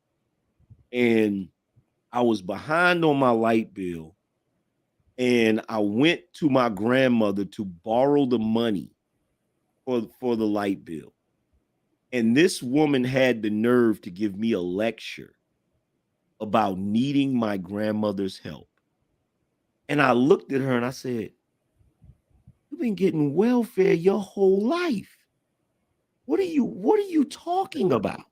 and I was behind on my light bill, and I went to my grandmother to borrow the money for the light bill. And this woman had the nerve to give me a lecture about needing my grandmother's help. And I looked at her and I said, "You've been getting welfare your whole life. What are you talking about?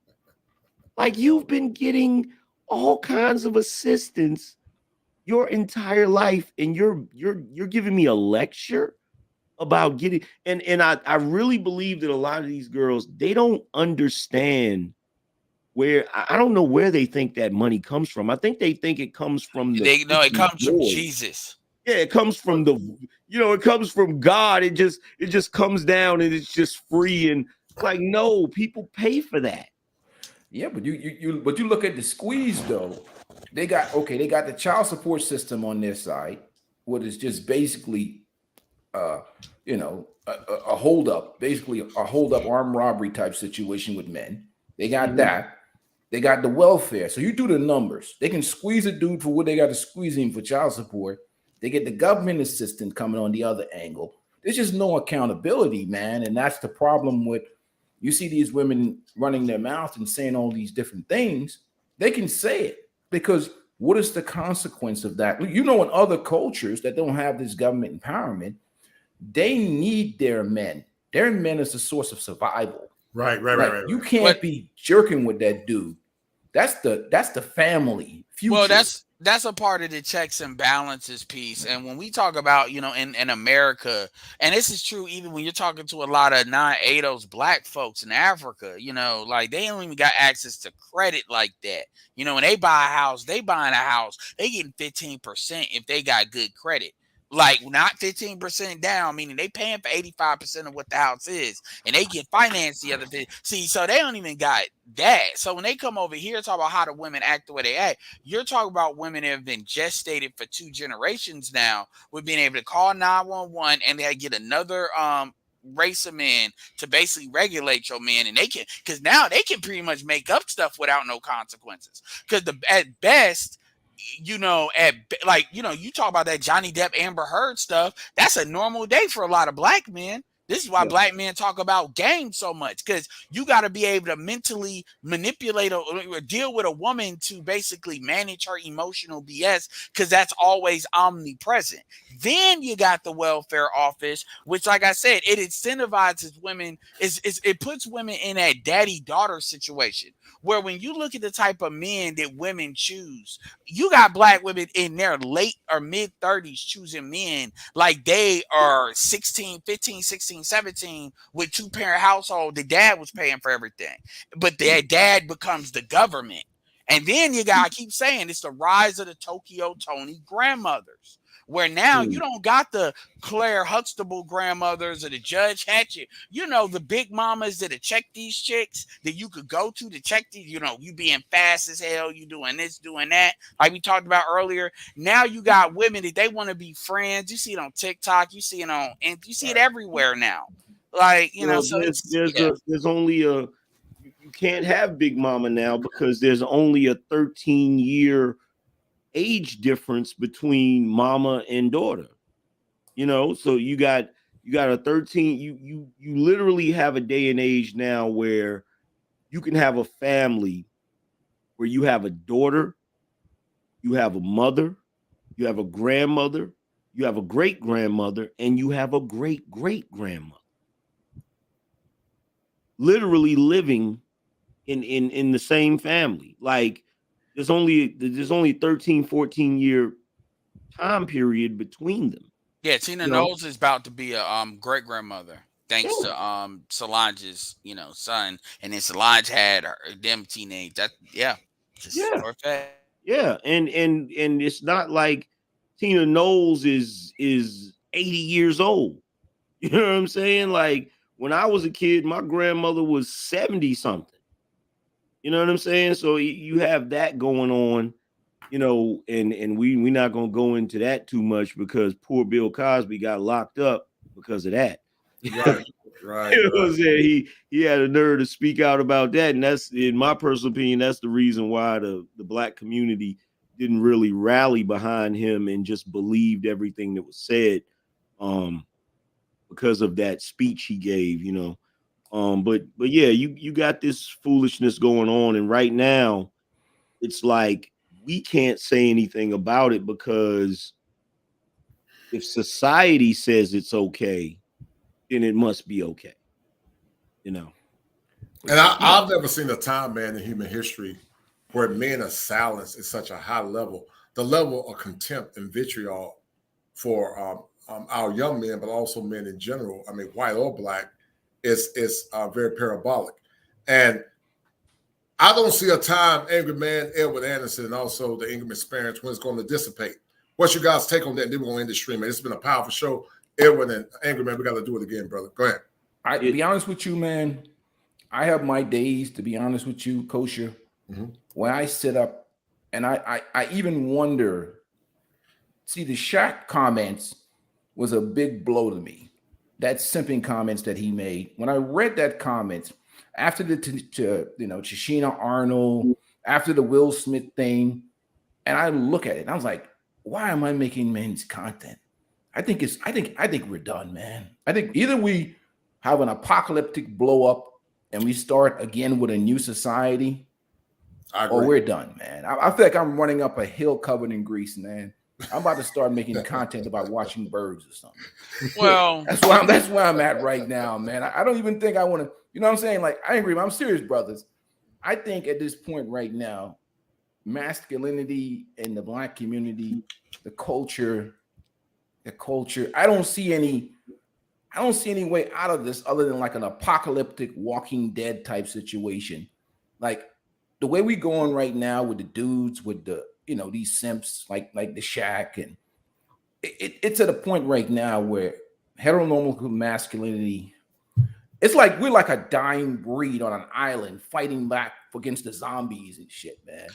Like, you've been getting all kinds of assistance your entire life, and you're giving me a lecture about getting." And I really believe that a lot of these girls, they don't understand where, I don't know where they think that money comes from. I think they think it comes from it comes from Jesus. Yeah, it comes from it comes from God. It just comes down and it's just free. And like, no, people pay for that. Yeah, but you look at the squeeze though. They got the child support system on their side, what is just basically a hold up, basically a hold up armed robbery type situation with men. They got that. They got the welfare. So you do the numbers. They can squeeze a dude for what they got to squeeze him for child support. They get the government assistance coming on the other angle. There's just no accountability, man. And that's the problem with, you see these women running their mouth and saying all these different things. They can say it because what is the consequence of that? In other cultures that don't have this government empowerment, they need their men. Their men is the source of survival. Right. You can't be jerking with that dude. That's the family future. Well, that's a part of the checks and balances piece. And when we talk about, in America, and this is true even when you're talking to a lot of non-ADOS black folks in Africa, like they don't even got access to credit like that. When they buy a house, they buying a house, they getting 15% if they got good credit. Like, not 15% down, meaning they paying for 85% of what the house is, and they get financed the other 50. See, so they don't even got that. So when they come over here talk about how the women act the way they act, you're talking about women that have been gestated for 2 generations now with being able to call 911 and they get another race of men to basically regulate your men, and because now they can pretty much make up stuff without no consequences. Because at best, you know, you talk about that Johnny Depp Amber Heard stuff. That's a normal day for a lot of black men. This is why black men talk about game so much, because you got to be able to mentally manipulate or deal with a woman to basically manage her emotional BS, because that's always omnipresent. Then you got the welfare office, which, like I said, it incentivizes women. It puts women in a daddy-daughter situation, where when you look at the type of men that women choose, you got black women in their late or mid 30s choosing men like they are 16, 15, 16, 17 with two-parent household. The dad was paying for everything, but their dad becomes the government. And then you got to keep saying it's the rise of the Tokyo Tony grandmothers, where now you don't got the Claire Huxtable grandmothers or the Judge Hatchett, you know, the big mamas that check these chicks that you could go to check these, you know, you being fast as hell, you doing this, doing that, like we talked about earlier. Now you got women that they want to be friends. You see it on TikTok, you see it on, and you see it everywhere now. Like, you know, so there's only a, you can't have Big Mama now because there's only a 13-year age difference between mama and daughter. You know, so you got a 13, you literally have a day and age now where you can have a family where you have a daughter, you have a mother, you have a grandmother, you have a great grandmother, and you have a great great grandmother. Literally living in the same family. Like there's only 13, 14 year time period between them. Yeah, Tina Knowles is about to be a great grandmother, thanks to Solange's, you know, son, and then Solange had them teenage. For a fact. Yeah, and it's not like Tina Knowles is 80 years old. You know what I'm saying? Like when I was a kid, my grandmother was 70 something. You know what I'm saying? So you have that going on, you know, and we're not gonna go into that too much because poor Bill Cosby got locked up because of that. Right. You know what I'm saying? He had a nerve to speak out about that, and that's, in my personal opinion, that's the reason why the black community didn't really rally behind him and just believed everything that was said, because of that speech he gave, you know. But yeah, you got this foolishness going on, and right now it's like we can't say anything about it because if society says it's okay, then it must be okay, you know. And I've never seen a time, man, in human history where men are silenced at such a high level. The level of contempt and vitriol for our young men, but also men in general, I mean, white or black, is very parabolic. And I don't see a time, Angry Man, Edward Anderson, and also the Ingram Experience, when it's going to dissipate. What's your guys' take on that? And then we're going to end the stream, man. It's been a powerful show. Edward and Angry Man, we got to do it again, brother. Go ahead. To be honest with you, man, I have my days, to be honest with you, Kosher, when I sit up and I even wonder, see, the Shaq comments was a big blow to me. That simping comments that he made. When I read that comments, after the Tashina Arnold, after the Will Smith thing, and I look at it, and I was like, why am I making men's content? I think we're done, man. I think either we have an apocalyptic blow up and we start again with a new society, or we're done, man. I feel like I'm running up a hill covered in grease, man. I'm about to start making content about watching birds or something. Well, that's where I'm at right now, man. I don't even think I want to, you know what I'm saying? Like, I agree, I'm serious, brothers. I think at this point right now, masculinity in the black community, the culture, I don't see any way out of this other than like an apocalyptic Walking Dead type situation. Like the way we going right now with the dudes, with the, you know, these simps like the Shaq, and it's at a point right now where heteronormative masculinity, it's like we're like a dying breed on an island fighting back against the zombies and shit, man.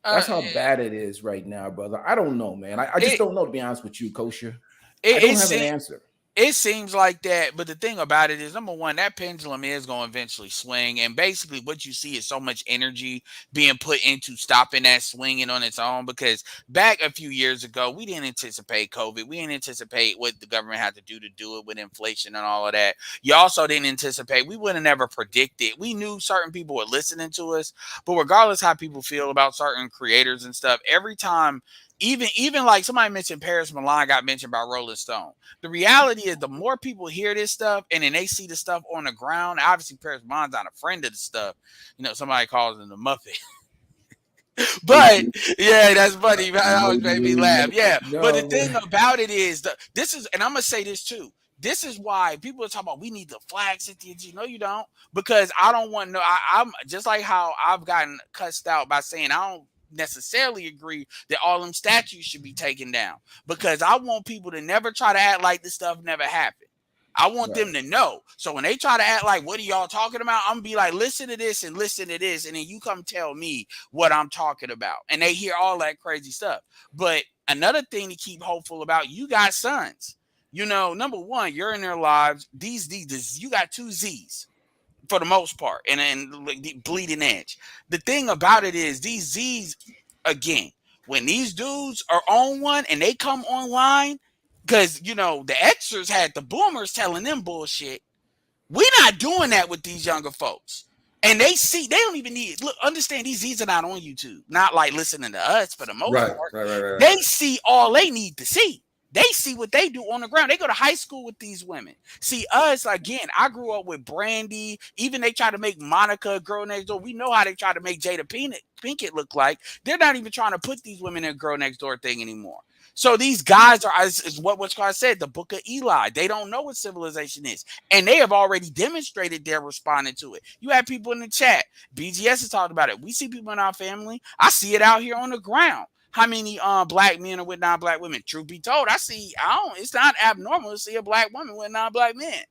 That's how bad it is right now, brother. I don't know, man. I just don't know, to be honest with you, Kosher. I don't have an answer. It seems like that, but the thing about it is, number one, that pendulum is going to eventually swing, and basically what you see is so much energy being put into stopping that swinging on its own, because back a few years ago, we didn't anticipate COVID. We didn't anticipate what the government had to do it with inflation and all of that. You also didn't anticipate, we would have never predicted. We knew certain people were listening to us, but regardless how people feel about certain creators and stuff, every time, even like somebody mentioned Paris Milan got mentioned by Rolling Stone. The reality is, the more people hear this stuff and then they see the stuff on the ground, obviously Paris Milan's not a friend of the stuff. You know, somebody calls him the Muppet. But yeah, that's funny. That always made me laugh. Yeah. But the thing about it is, this is, and I'm gonna say this too. This is why people are talking about we need the flags at the edge. No, you don't, because I don't want no. I'm just like how I've gotten cussed out by saying I don't necessarily agree that all them statues should be taken down, because I want people to never try to act like this stuff never happened. I want them to know. So when they try to act like, what are y'all talking about? I'm gonna be like, listen to this and listen to this, and then you come tell me what I'm talking about. And they hear all that crazy stuff. But another thing to keep hopeful about, you got sons. You know, number one, you're in their lives. These you got two Z's for the most part, and like the bleeding edge. The thing about it is, these Z's, again, when these dudes are on one and they come online, because you know the Xers had the boomers telling them bullshit. We're not doing that with these younger folks. And they don't even need, look, understand, these Z's are not on YouTube, not like listening to us for the most part. Right. They see all they need to see. They see what they do on the ground. They go to high school with these women. See, us, again, I grew up with Brandy. Even they try to make Monica a girl next door. We know how they try to make Jada Pinkett look like. They're not even trying to put these women in a girl next door thing anymore. So these guys are, is what Scott said, the Book of Eli. They don't know what civilization is. And they have already demonstrated they're responding to it. You have people in the chat. BGS has talked about it. We see people in our family. I see it out here on the ground. How many black men are with non-black women? Truth be told, it's not abnormal to see a black woman with non-black men.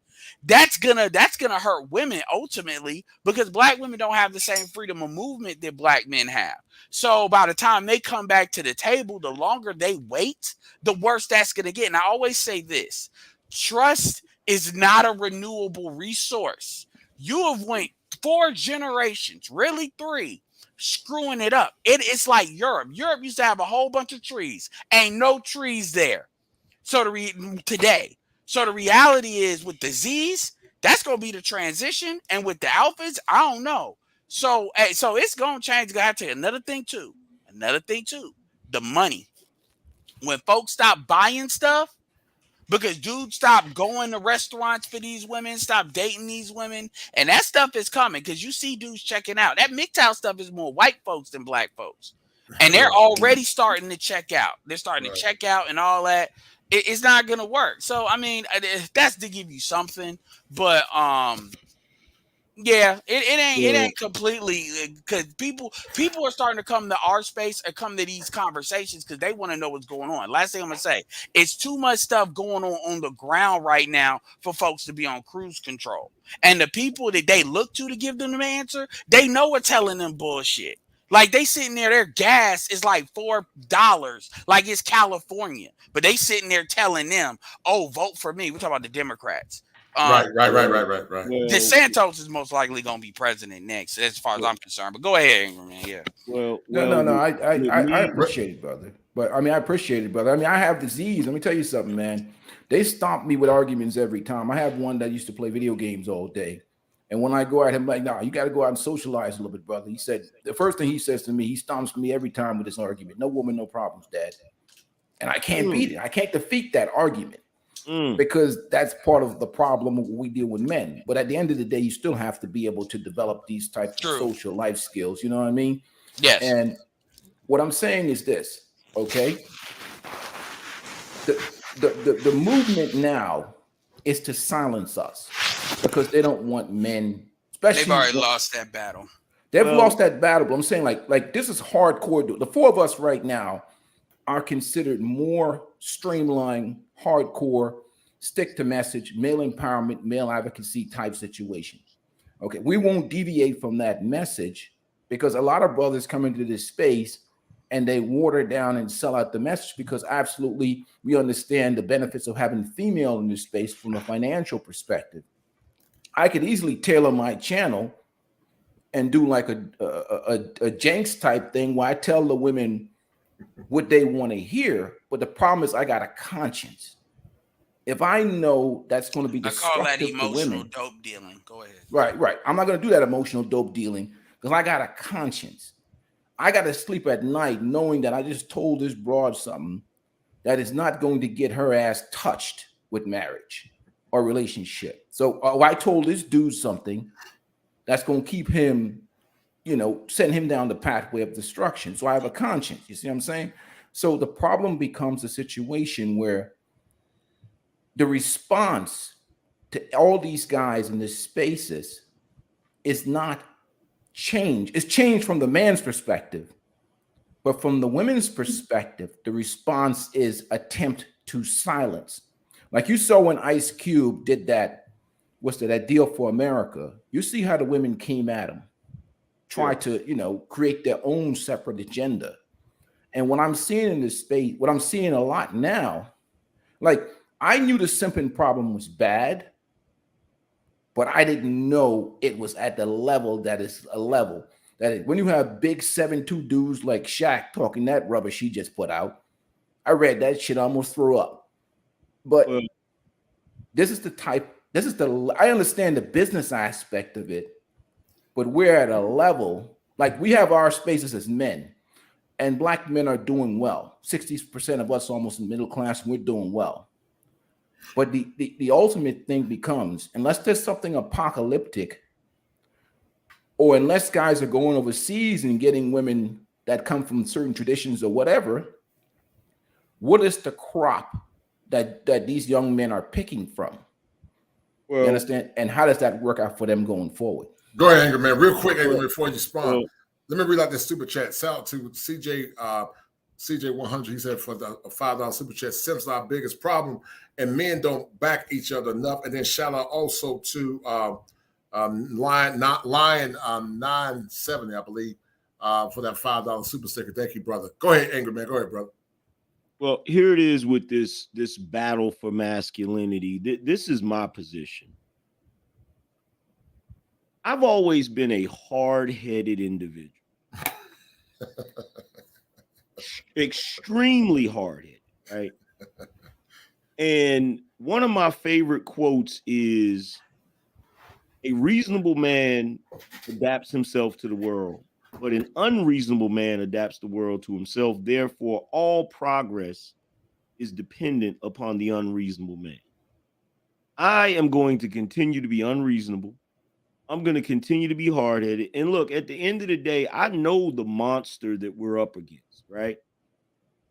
That's gonna hurt women ultimately, because black women don't have the same freedom of movement that black men have. So by the time they come back to the table, the longer they wait, the worse that's gonna get. And I always say this: trust is not a renewable resource. You have went 4 generations, really 3, screwing it up. It's like Europe. Europe used to have a whole bunch of trees. Ain't no trees there. Today. So the reality is, with the Z's, that's going to be the transition. And with the alphas, I don't know. So it's going to change. I have to tell you another thing too. The money. When folks stop buying stuff, because dudes stop going to restaurants for these women, stop dating these women, and that stuff is coming, because you see dudes checking out. That MGTOW stuff is more white folks than black folks. And they're already starting to check out. They're starting to check out and all that. It's not gonna work. So I mean, that's to give you something, but yeah, it ain't completely, because people are starting to come to our space or come to these conversations because they want to know what's going on. Last thing I'm gonna say, it's too much stuff going on the ground right now for folks to be on cruise control. And the people that they look to give them the answer, they know we're telling them bullshit. Like, they sitting there, their gas is like $4, like it's California. But they sitting there telling them, oh, vote for me. We're talking about the Democrats. Right. DeSantis is most likely going to be president next, as far as I'm concerned. But go ahead, Angry Man. Yeah. No. I appreciate it, brother. But I mean, I appreciate it, brother. I mean, I have disease. Let me tell you something, man. They stomp me with arguments every time. I have one that used to play video games all day. And when I go out, I'm like, nah, you got to go out and socialize a little bit, brother. He said, the first thing he says to me, he stomps me every time with this argument. No woman, no problems, Dad. And I can't beat it. I can't defeat that argument because that's part of the problem when we deal with men. But at the end of the day, you still have to be able to develop these types of social life skills. You know what I mean? Yes. And what I'm saying is this, okay? The movement now is to silence us, because they don't want men, especially. They've already lost that battle. They've lost that battle. But I'm saying, like this is hardcore. The 4 of us right now are considered more streamlined, hardcore, stick to message, male empowerment, male advocacy type situation. Okay, we won't deviate from that message, because a lot of brothers come into this space and they water down and sell out the message because absolutely we understand the benefits of having female in this space from a financial perspective. I could easily tailor my channel and do like a Jenks type thing where I tell the women what they want to hear, but the problem is I got a conscience. If I know that's going to be destructive, I call that emotional women, dope dealing. Go ahead. Right. I'm not going to do that emotional dope dealing because I got a conscience. I got to sleep at night knowing that I just told this broad something that is not going to get her ass touched with marriage or relationship. So I told this dude something that's going to keep him, send him down the pathway of destruction. So I have a conscience. You see what I'm saying? So the problem becomes a situation where the response to all these guys in these spaces is not change. It's change from the man's perspective. But from the women's perspective, the response is attempt to silence. Like you saw when Ice Cube did that deal for America. You see how the women came at him, try to, create their own separate agenda. And what I'm seeing in this space, what I'm seeing a lot now, like I knew the simping problem was bad, but I didn't know it was at the level that is a level that when you have big 7'2" dudes like Shaq talking that rubbish he just put out, I read that shit, I almost threw up. But I understand the business aspect of it, but we're at a level, like we have our spaces as men, and black men are doing well. 60% of us almost in middle class, and we're doing well. But the ultimate thing becomes, unless there's something apocalyptic, or unless guys are going overseas and getting women that come from certain traditions or whatever, what is the crop that these young men are picking from? Well, you understand? And how does that work out for them going forward? Go ahead, Anger Man. Real quick, Anger Man, before you respond. Let me read out this super chat. Shout out to CJ100. He said for the $5 super chat, simps are our biggest problem, and men don't back each other enough. And then shout out also to Lion 970, I believe, for that $5 super sticker. Thank you, brother. Go ahead, Anger Man. Go ahead, brother. Well, here it is with this battle for masculinity. This is my position. I've always been a hard-headed individual. Extremely hard-headed, right? And one of my favorite quotes is, a reasonable man adapts himself to the world, but an unreasonable man adapts the world to himself. Therefore, all progress is dependent upon the unreasonable man. I am going to continue to be unreasonable. I'm going to continue to be hard-headed. And look, at the end of the day, I know the monster that we're up against, right?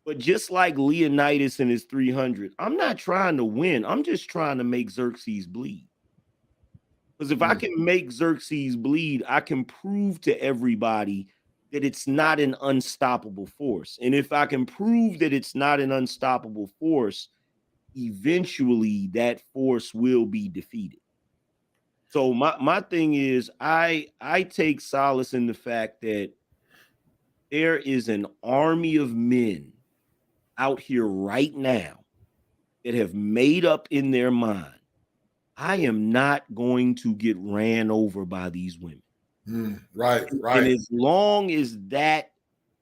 But just like Leonidas and his 300, I'm not trying to win. I'm just trying to make Xerxes bleed. Because if I can make Xerxes bleed, I can prove to everybody that it's not an unstoppable force. And if I can prove that it's not an unstoppable force, eventually that force will be defeated. So my thing is, I take solace in the fact that there is an army of men out here right now that have made up in their mind, I am not going to get ran over by these women. Right. And as long as that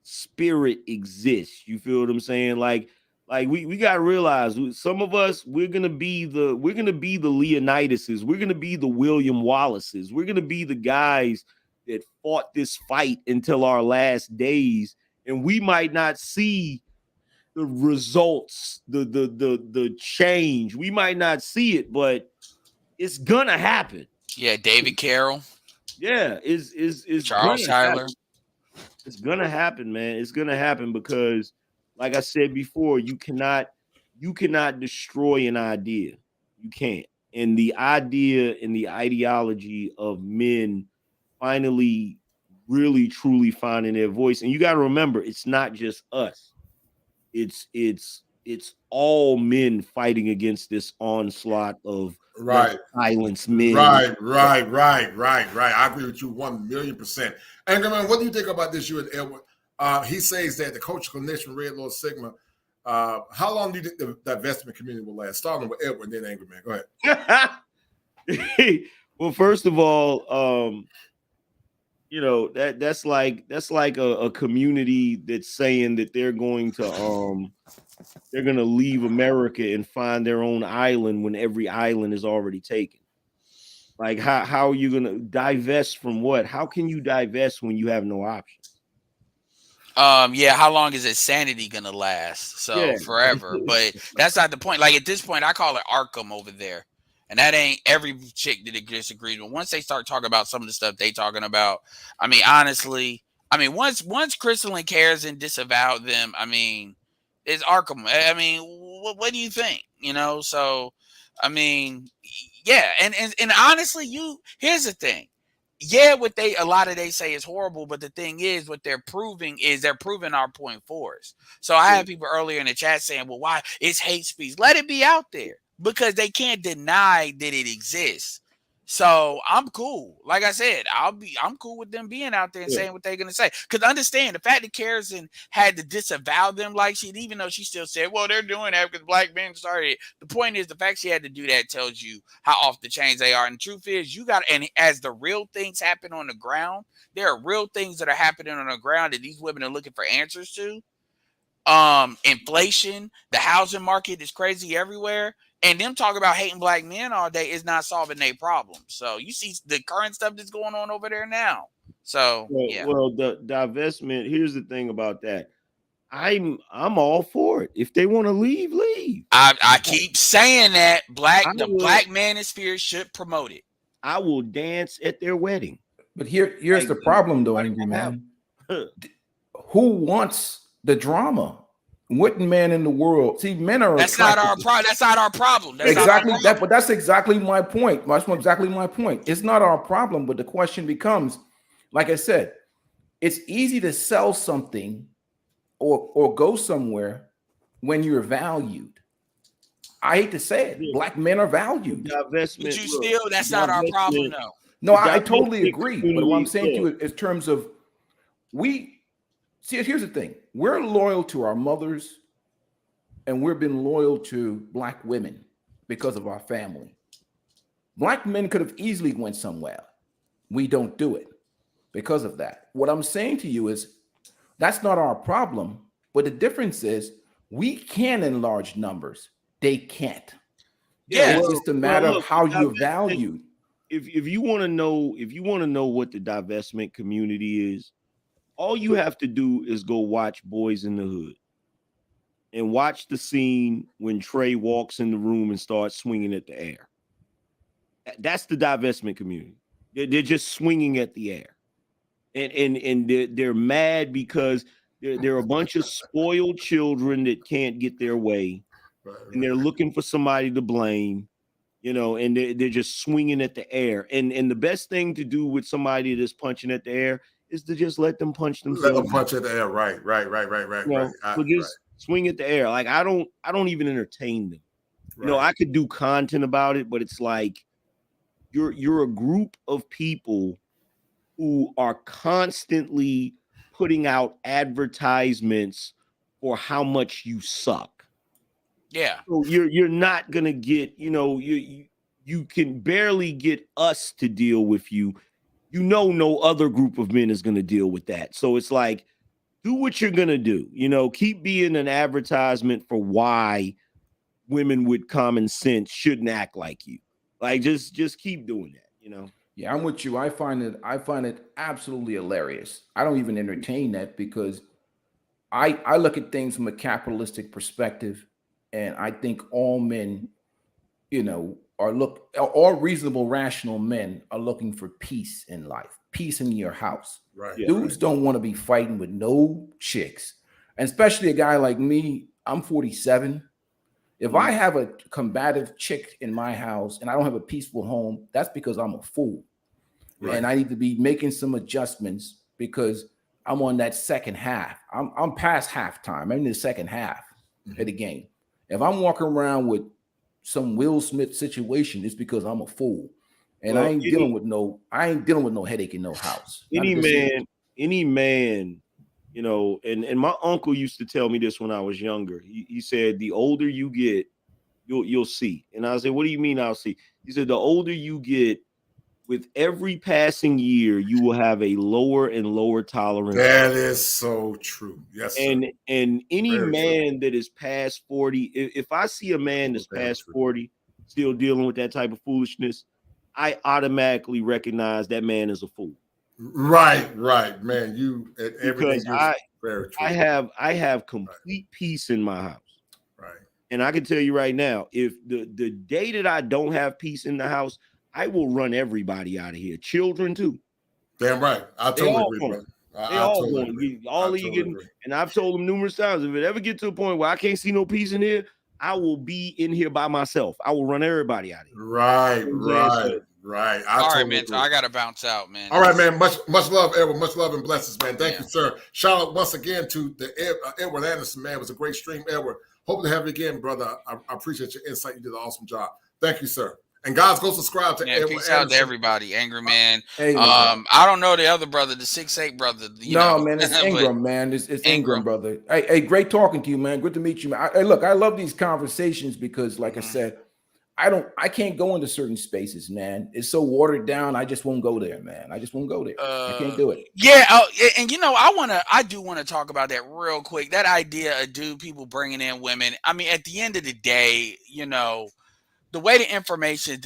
spirit exists, you feel what I'm saying? Like we gotta realize, some of us, we're gonna be the Leonidases, we're gonna be the William Wallaces, we're gonna be the guys that fought this fight until our last days, and we might not see the results, the change. We might not see it, but it's gonna happen. Yeah, David Carroll. Yeah, it's Charles Tyler. It's gonna happen, man. It's gonna happen because, like I said before, you cannot destroy an idea. You can't. And the idea and the ideology of men finally really truly finding their voice. And you got to remember, it's not just us. It's all men fighting against this onslaught of silence men. Right. I agree with you 1,000,000%. Anger Man, what do you think about this? You and Edward, He says that the cultural connection, Red Lord Sigma. How long do you think the divestment community will last? Starting with Edward, then Angry Man. Go ahead. Well, first of all, you know, that's like a community that's saying that they're going to leave America and find their own island when every island is already taken. Like, how are you gonna divest from what? How can you divest when you have no options? Yeah, how long is insanity gonna last? So forever. But that's not the point. Like, at this point, I call it Arkham over there. And that ain't every chick that disagrees. But once they start talking about some of the stuff they talking about, I mean, honestly, I mean, once Crystalline cares and disavowed them, I mean, it's Arkham. I mean, what do you think? You know, so I mean, yeah, and honestly, here's the thing. Yeah, a lot of they say is horrible, but the thing is, what they're proving our point for us. So I had people earlier in the chat saying, well, why it's hate speech? Let it be out there, because they can't deny that it exists. So I'm cool. Like I said, I'm cool with them being out there and saying what they're gonna say. Because understand the fact that Kerrison had to disavow them like she, even though she still said, well, they're doing that because black men started. The point is, the fact she had to do that tells you how off the chains they are. And the truth is, and as the real things happen on the ground, there are real things that are happening on the ground that these women are looking for answers to. Inflation, the housing market is crazy everywhere. And them talking about hating black men all day is not solving their problem. So you see the current stuff that's going on over there now. So well, the divestment. Here's the thing about that. I'm all for it. If they want to leave, leave. I keep saying that black manosphere should promote it. I will dance at their wedding. But here's the problem, though, Angry Man. Who wants the drama? What man in the world? See, men are. That's not our problem. That's not our problem. That's exactly that. But that's exactly my point. That's exactly my point. It's not our problem. But the question becomes, like I said, it's easy to sell something or go somewhere when you're valued. I hate to say it. Black men are valued. Divestment, but you still, that's not our problem, though. No, I totally agree. But what I'm saying to you in terms of here's the thing. We're loyal to our mothers, and we've been loyal to black women because of our family. Black men could have easily went somewhere. We don't do it because of that. What I'm saying to you is that's not our problem, but the difference is we can in large numbers. They can't. Yeah, it's just a matter of how you're valued. If you want to know what the divestment community is, all you have to do is go watch Boys in the Hood and watch the scene when Trey walks in the room and starts swinging at the air. That's the divestment community. They're just swinging at the air. And they're mad because they're a bunch of spoiled children that can't get their way. And they're looking for somebody to blame, you know, and they're just swinging at the air. And the best thing to do with somebody that's punching at the air is to just let them punch themselves. Let them punch at the air. Right. So just swing at the air. Like I don't even entertain them. You know, I could do content about it, but it's like you're a group of people who are constantly putting out advertisements for how much you suck. Yeah. So you're not gonna get, you know, you can barely get us to deal with you. You know, no other group of men is gonna deal with that. So it's like, do what you're gonna do. You know, keep being an advertisement for why women with common sense shouldn't act like you. Like just keep doing that, you know. Yeah, I'm with you. I find it absolutely hilarious. I don't even entertain that because I look at things from a capitalistic perspective, and I think all men, you know, all reasonable, rational men are looking for peace in life, peace in your house. Right. Dudes don't want to be fighting with no chicks, and especially a guy like me. I'm 47. If I have a combative chick in my house and I don't have a peaceful home, that's because I'm a fool. Right. And I need to be making some adjustments because I'm on that second half. I'm past halftime. I'm in the second half of the game. If I'm walking around with some Will Smith situation, it's because I'm a fool. And I ain't dealing with no headache in no house. Any man, You know, and my uncle used to tell me this when I was younger. He said, the older you get, you'll see. And I said, what do you mean I'll see? He said, the older you get, with every passing year, you will have a lower and lower tolerance. That is so true. Yes, sir. And any Very man that is past 40, if I see a man that's past 40 still dealing with that type of foolishness, I automatically recognize that man is a fool. Right, man. You because very true. I have complete peace in my house. Right. And I can tell you right now, if the day that I don't have peace in the house, I will run everybody out of here. Children too. Damn right. I totally agree, brother. They all going to all of you getting, and I've told them numerous times, if it ever get to a point where I can't see no peace in here, I will be in here by myself. I will run everybody out of here. Right. All right, man. So I gotta bounce out, man. All right, man. Much love, Edward. Much love and blessings, man. Thank you, sir. Shout out once again to the Edward Anderson, man. It was a great stream, Edward. Hope to have you again, brother. I appreciate your insight. You did an awesome job. Thank you, sir. And guys, go subscribe to Edward peace Anderson. out to everybody. Angry Man. Hey, I don't know the other brother, the 6'8" brother. Man, it's Ingram, man. It's Ingram, brother. Hey, great talking to you, man. Good to meet you, man. Look, I love these conversations because, like I said, I can't go into certain spaces, man. It's so watered down. I just won't go there, man. I just won't go there. I can't do it. Yeah, and I do want to talk about that real quick. That idea of people bringing in women. I mean, at the end of the day, the way the information,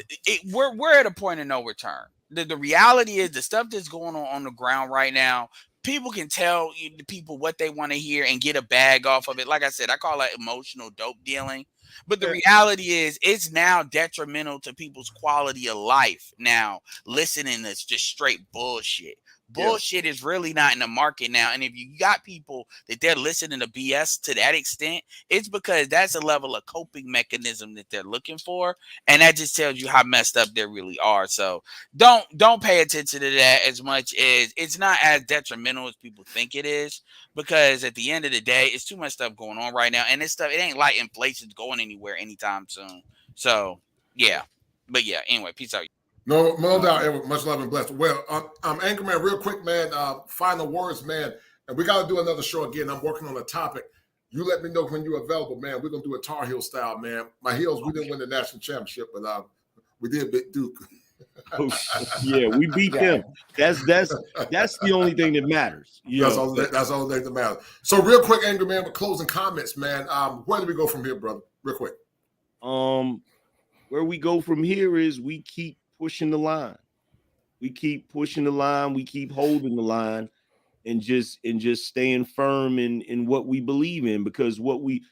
we're at a point of no return. The reality is the stuff that's going on the ground right now. People can tell the people what they want to hear and get a bag off of it. Like I said, I call that emotional dope dealing. But the reality is it's now detrimental to people's quality of life. Now, listening is just straight bullshit. Bullshit is really not in the market now. And if you got people that they're listening to BS to that extent, it's because that's a level of coping mechanism that they're looking for. And that just tells you how messed up they really are. So don't pay attention to that as much as it's not as detrimental as people think it is. Because at the end of the day, it's too much stuff going on right now. And this stuff, it ain't like inflation's going anywhere anytime soon. So, yeah. But yeah, anyway, peace out. No doubt, Edward. Much love and blessed. Well, I'm Angry Man, real quick, man. Final words, man. And we got to do another show again. I'm working on a topic. You let me know when you're available, man. We're going to do a Tar Heel style, man. My Heels, we didn't win the national championship, but we did beat Duke. Yeah, we beat them. That's the only thing that matters. That's the only thing that matters. So real quick, Angry Man, with closing comments, man. Where do we go from here, brother? Real quick. Where we go from here is we keep pushing the line. We keep pushing the line. We keep holding the line, and just staying firm in what we believe in, because what we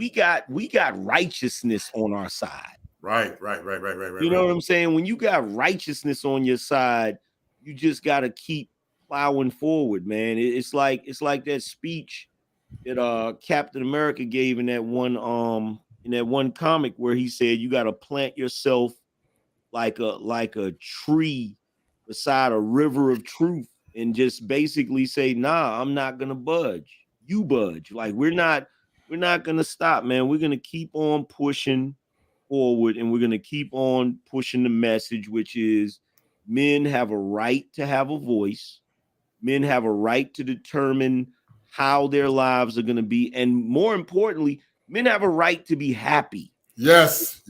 got righteousness on our side. Right. You know what I'm saying? When you got righteousness on your side, you just got to keep plowing forward, man. It's like that speech that Captain America gave in that one comic where he said you got to plant yourself like a tree beside a river of truth, and just basically say, nah, I'm not gonna budge. You budge. Like we're not gonna stop, man. We're gonna keep on pushing forward, and we're gonna keep on pushing the message, which is men have a right to have a voice. Men have a right to determine how their lives are gonna be, and more importantly, men have a right to be happy. Yes.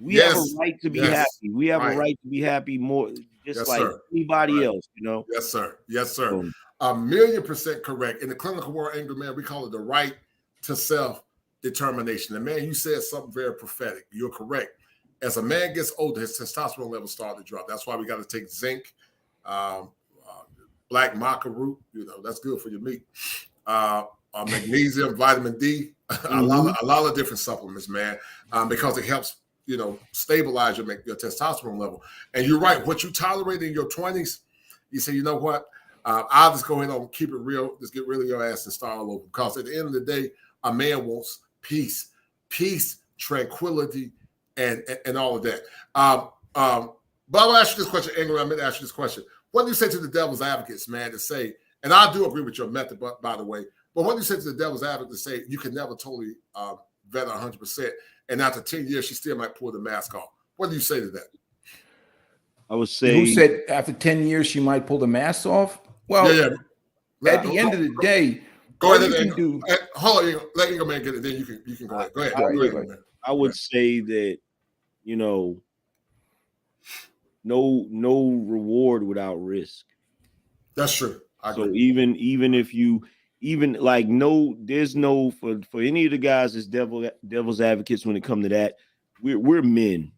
We have a right to be happy. We have a right to be happy more, just like anybody else, Yes, sir. 1,000,000% correct. In the clinical world, Angry Man, we call it the right to self-determination. And man, you said something very prophetic. You're correct. As a man gets older, his testosterone levels start to drop. That's why we got to take zinc, black maca root. That's good for your meat. Magnesium, vitamin D, a lot of different supplements, man, because it helps stabilize your testosterone level. And you're right. What you tolerate in your 20s, you say, you know what? I'll just go ahead and keep it real. Just get rid of your ass and start all over. Because at the end of the day, a man wants peace, tranquility, and all of that. But I'll ask you this question, Angry. I'm going to ask you this question. What do you say to the devil's advocates, man, to say, and I do agree with your method, by the way, but what do you say to the devil's advocate to say you can never totally vet 100%, and after 10 years, she still might pull the mask off? What do you say to that? I would say, who said after 10 years she might pull the mask off? Well, at the end of the day, go ahead. You can do. Hold on, let Ingo Man get it. Then you can go ahead. Go ahead. I would say that, you know, no reward without risk. That's true. So even if you there's no for any of the guys that's devil's advocates when it comes to that. We're men.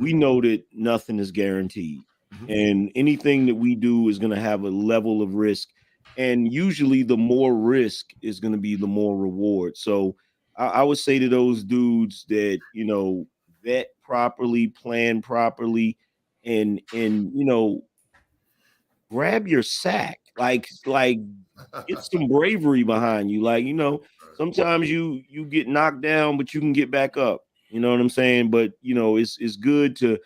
We know that nothing is guaranteed, and anything that we do is going to have a level of risk. And usually, the more risk is going to be the more reward. So I would say to those dudes that, you know, vet properly, plan properly, and you know, grab your sack, like get some bravery behind you. Like, you know, sometimes you get knocked down, but you can get back up. You know what I'm saying? But, you know, it's good to,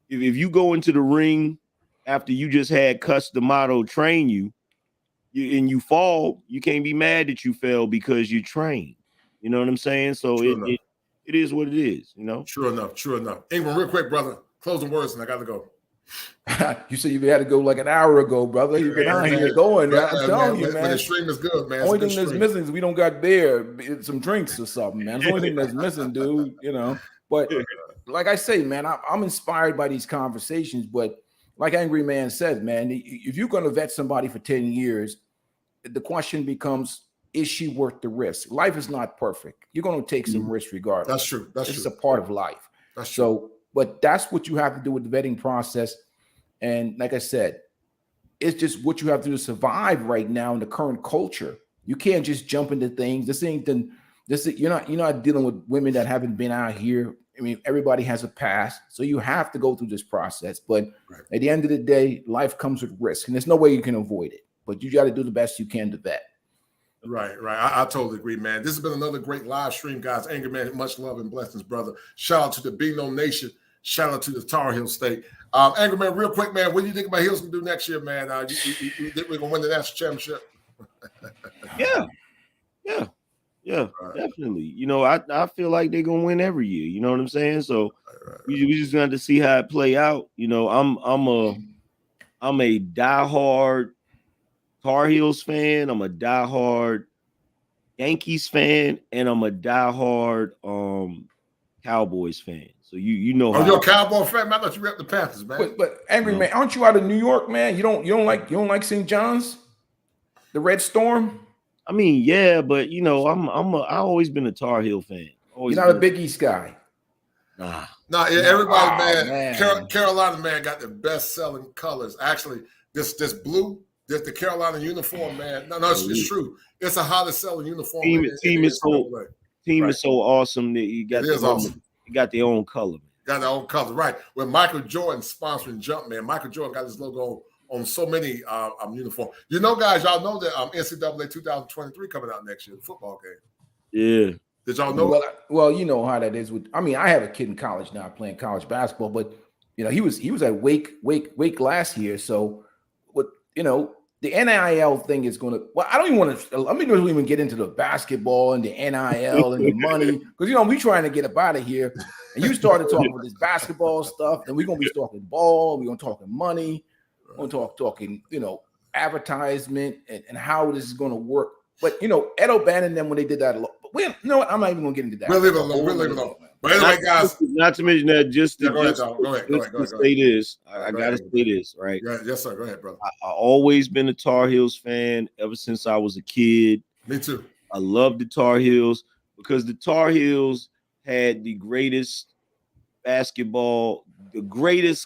if you go into the ring after you just had Cuss D'Amato train you, and you fall, you can't be mad that you fell because you trained. You know what I'm saying? So it is what it is, you know? True enough. Ingram, real quick, brother, closing words, and I got to go. You said you had to go like an hour ago, brother. You've been out here going. I'm telling you, man. The stream is good, man. Only thing that's missing is we don't got some drinks or something, man. The only thing that's missing, dude. You know. But like I say, man, I'm inspired by these conversations. But like Angry Man said, man, if you're going to vet somebody for 10 years, the question becomes: is she worth the risk? Life is not perfect. You're going to take some risk regardless. That's true. It's a part of life. That's true. So, but that's what you have to do with the vetting process. And like I said, it's just what you have to do to survive right now in the current culture. You can't just jump into things. You're not dealing with women that haven't been out here. I mean, everybody has a past, so you have to go through this process. But at the end of the day, life comes with risk, and there's no way you can avoid it. But you got to do the best you can to vet. Right. I totally agree, man. This has been another great live stream, guys. Angry Man, much love and blessings, brother. Shout out to the Beano Nation. Shout out to the Tar Heel State. Angry Man, real quick, man, what do you think my Heels going to do next year, man? You think we're going to win the national championship? Yeah, definitely. You know, I feel like they're going to win every year. You know what I'm saying? So we just got to see how it play out. You know, I'm a diehard Tar Heels fan. I'm a diehard Yankees fan, and I'm a diehard Cowboys fan. So you know. You're a Cowboy fan, man. I thought you rep the Panthers, man. But Angry Man, aren't you out of New York, man? You don't like St. John's, the Red Storm? I mean, yeah, but you know, I always been a Tar Heel fan. You're not a Big East guy. Nah, everybody, man. Carolina, man, got the best selling colors. Actually, this blue. That's the Carolina uniform, man. No, it's true. It's a highly selling uniform. Team is so awesome that you got their own color. Got their own color, right? When Michael Jordan sponsoring Jumpman, Michael Jordan got his logo on so many uniforms. You know, guys, y'all know that NCAA 2023 coming out next year, the football game. Yeah. Did y'all know? Well, you know how that is. I have a kid in college now playing college basketball, but you know, he was at Wake last year. So, what you know. The NIL thing is going to. Well, I don't even want to. Let me don't even get into the basketball and the NIL and the money because you know we trying to get up out of here. And you started talking about this basketball stuff, and we're gonna be talking ball. We're gonna talk money. We're gonna talking you know advertisement and how this is going to work. But you know Ed O'Bannon and them when they did that. But you know what? I'm not even gonna get into that. We'll leave it alone. But anyway, guys. Not to mention that, go ahead. Say this. I gotta say this, right? Yes, sir. Go ahead, brother. I always been a Tar Heels fan ever since I was a kid. Me too. I love the Tar Heels because the Tar Heels had the greatest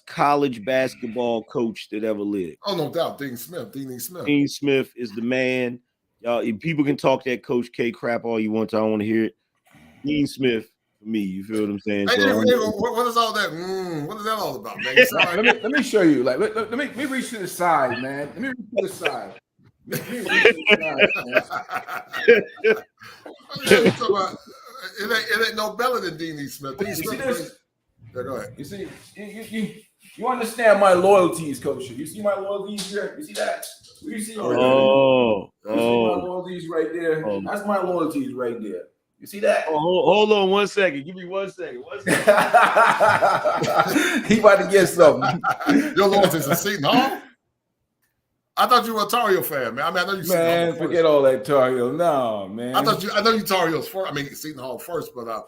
college basketball coach that ever lived. Oh, no doubt. Dean Smith. Dean Smith is the man. Y'all, if people can talk that Coach K crap all you want to, I want to hear it. Dean Smith. Me, you feel what I'm saying? Hey, what is all that? What is that all about, man? let me show you. Like, let me reach to the side, man. Let me reach to the side. It ain't no better than Dean Smith. Dean Smith. Yeah, go ahead. You see, you understand my loyalties, Coach. You see my loyalties here? You see that? You see my loyalties right there? That's my loyalties right there. You see that? Hold on 1 second. Give me 1 second. He about to get something. Your loyalties are sitting home. I thought you were a Tar Heel fan, man. I mean, I know you seen Man, Hall forget all that Tar Heel. No, man. I know you Tar Heels first. I mean, Seton Hall first, but I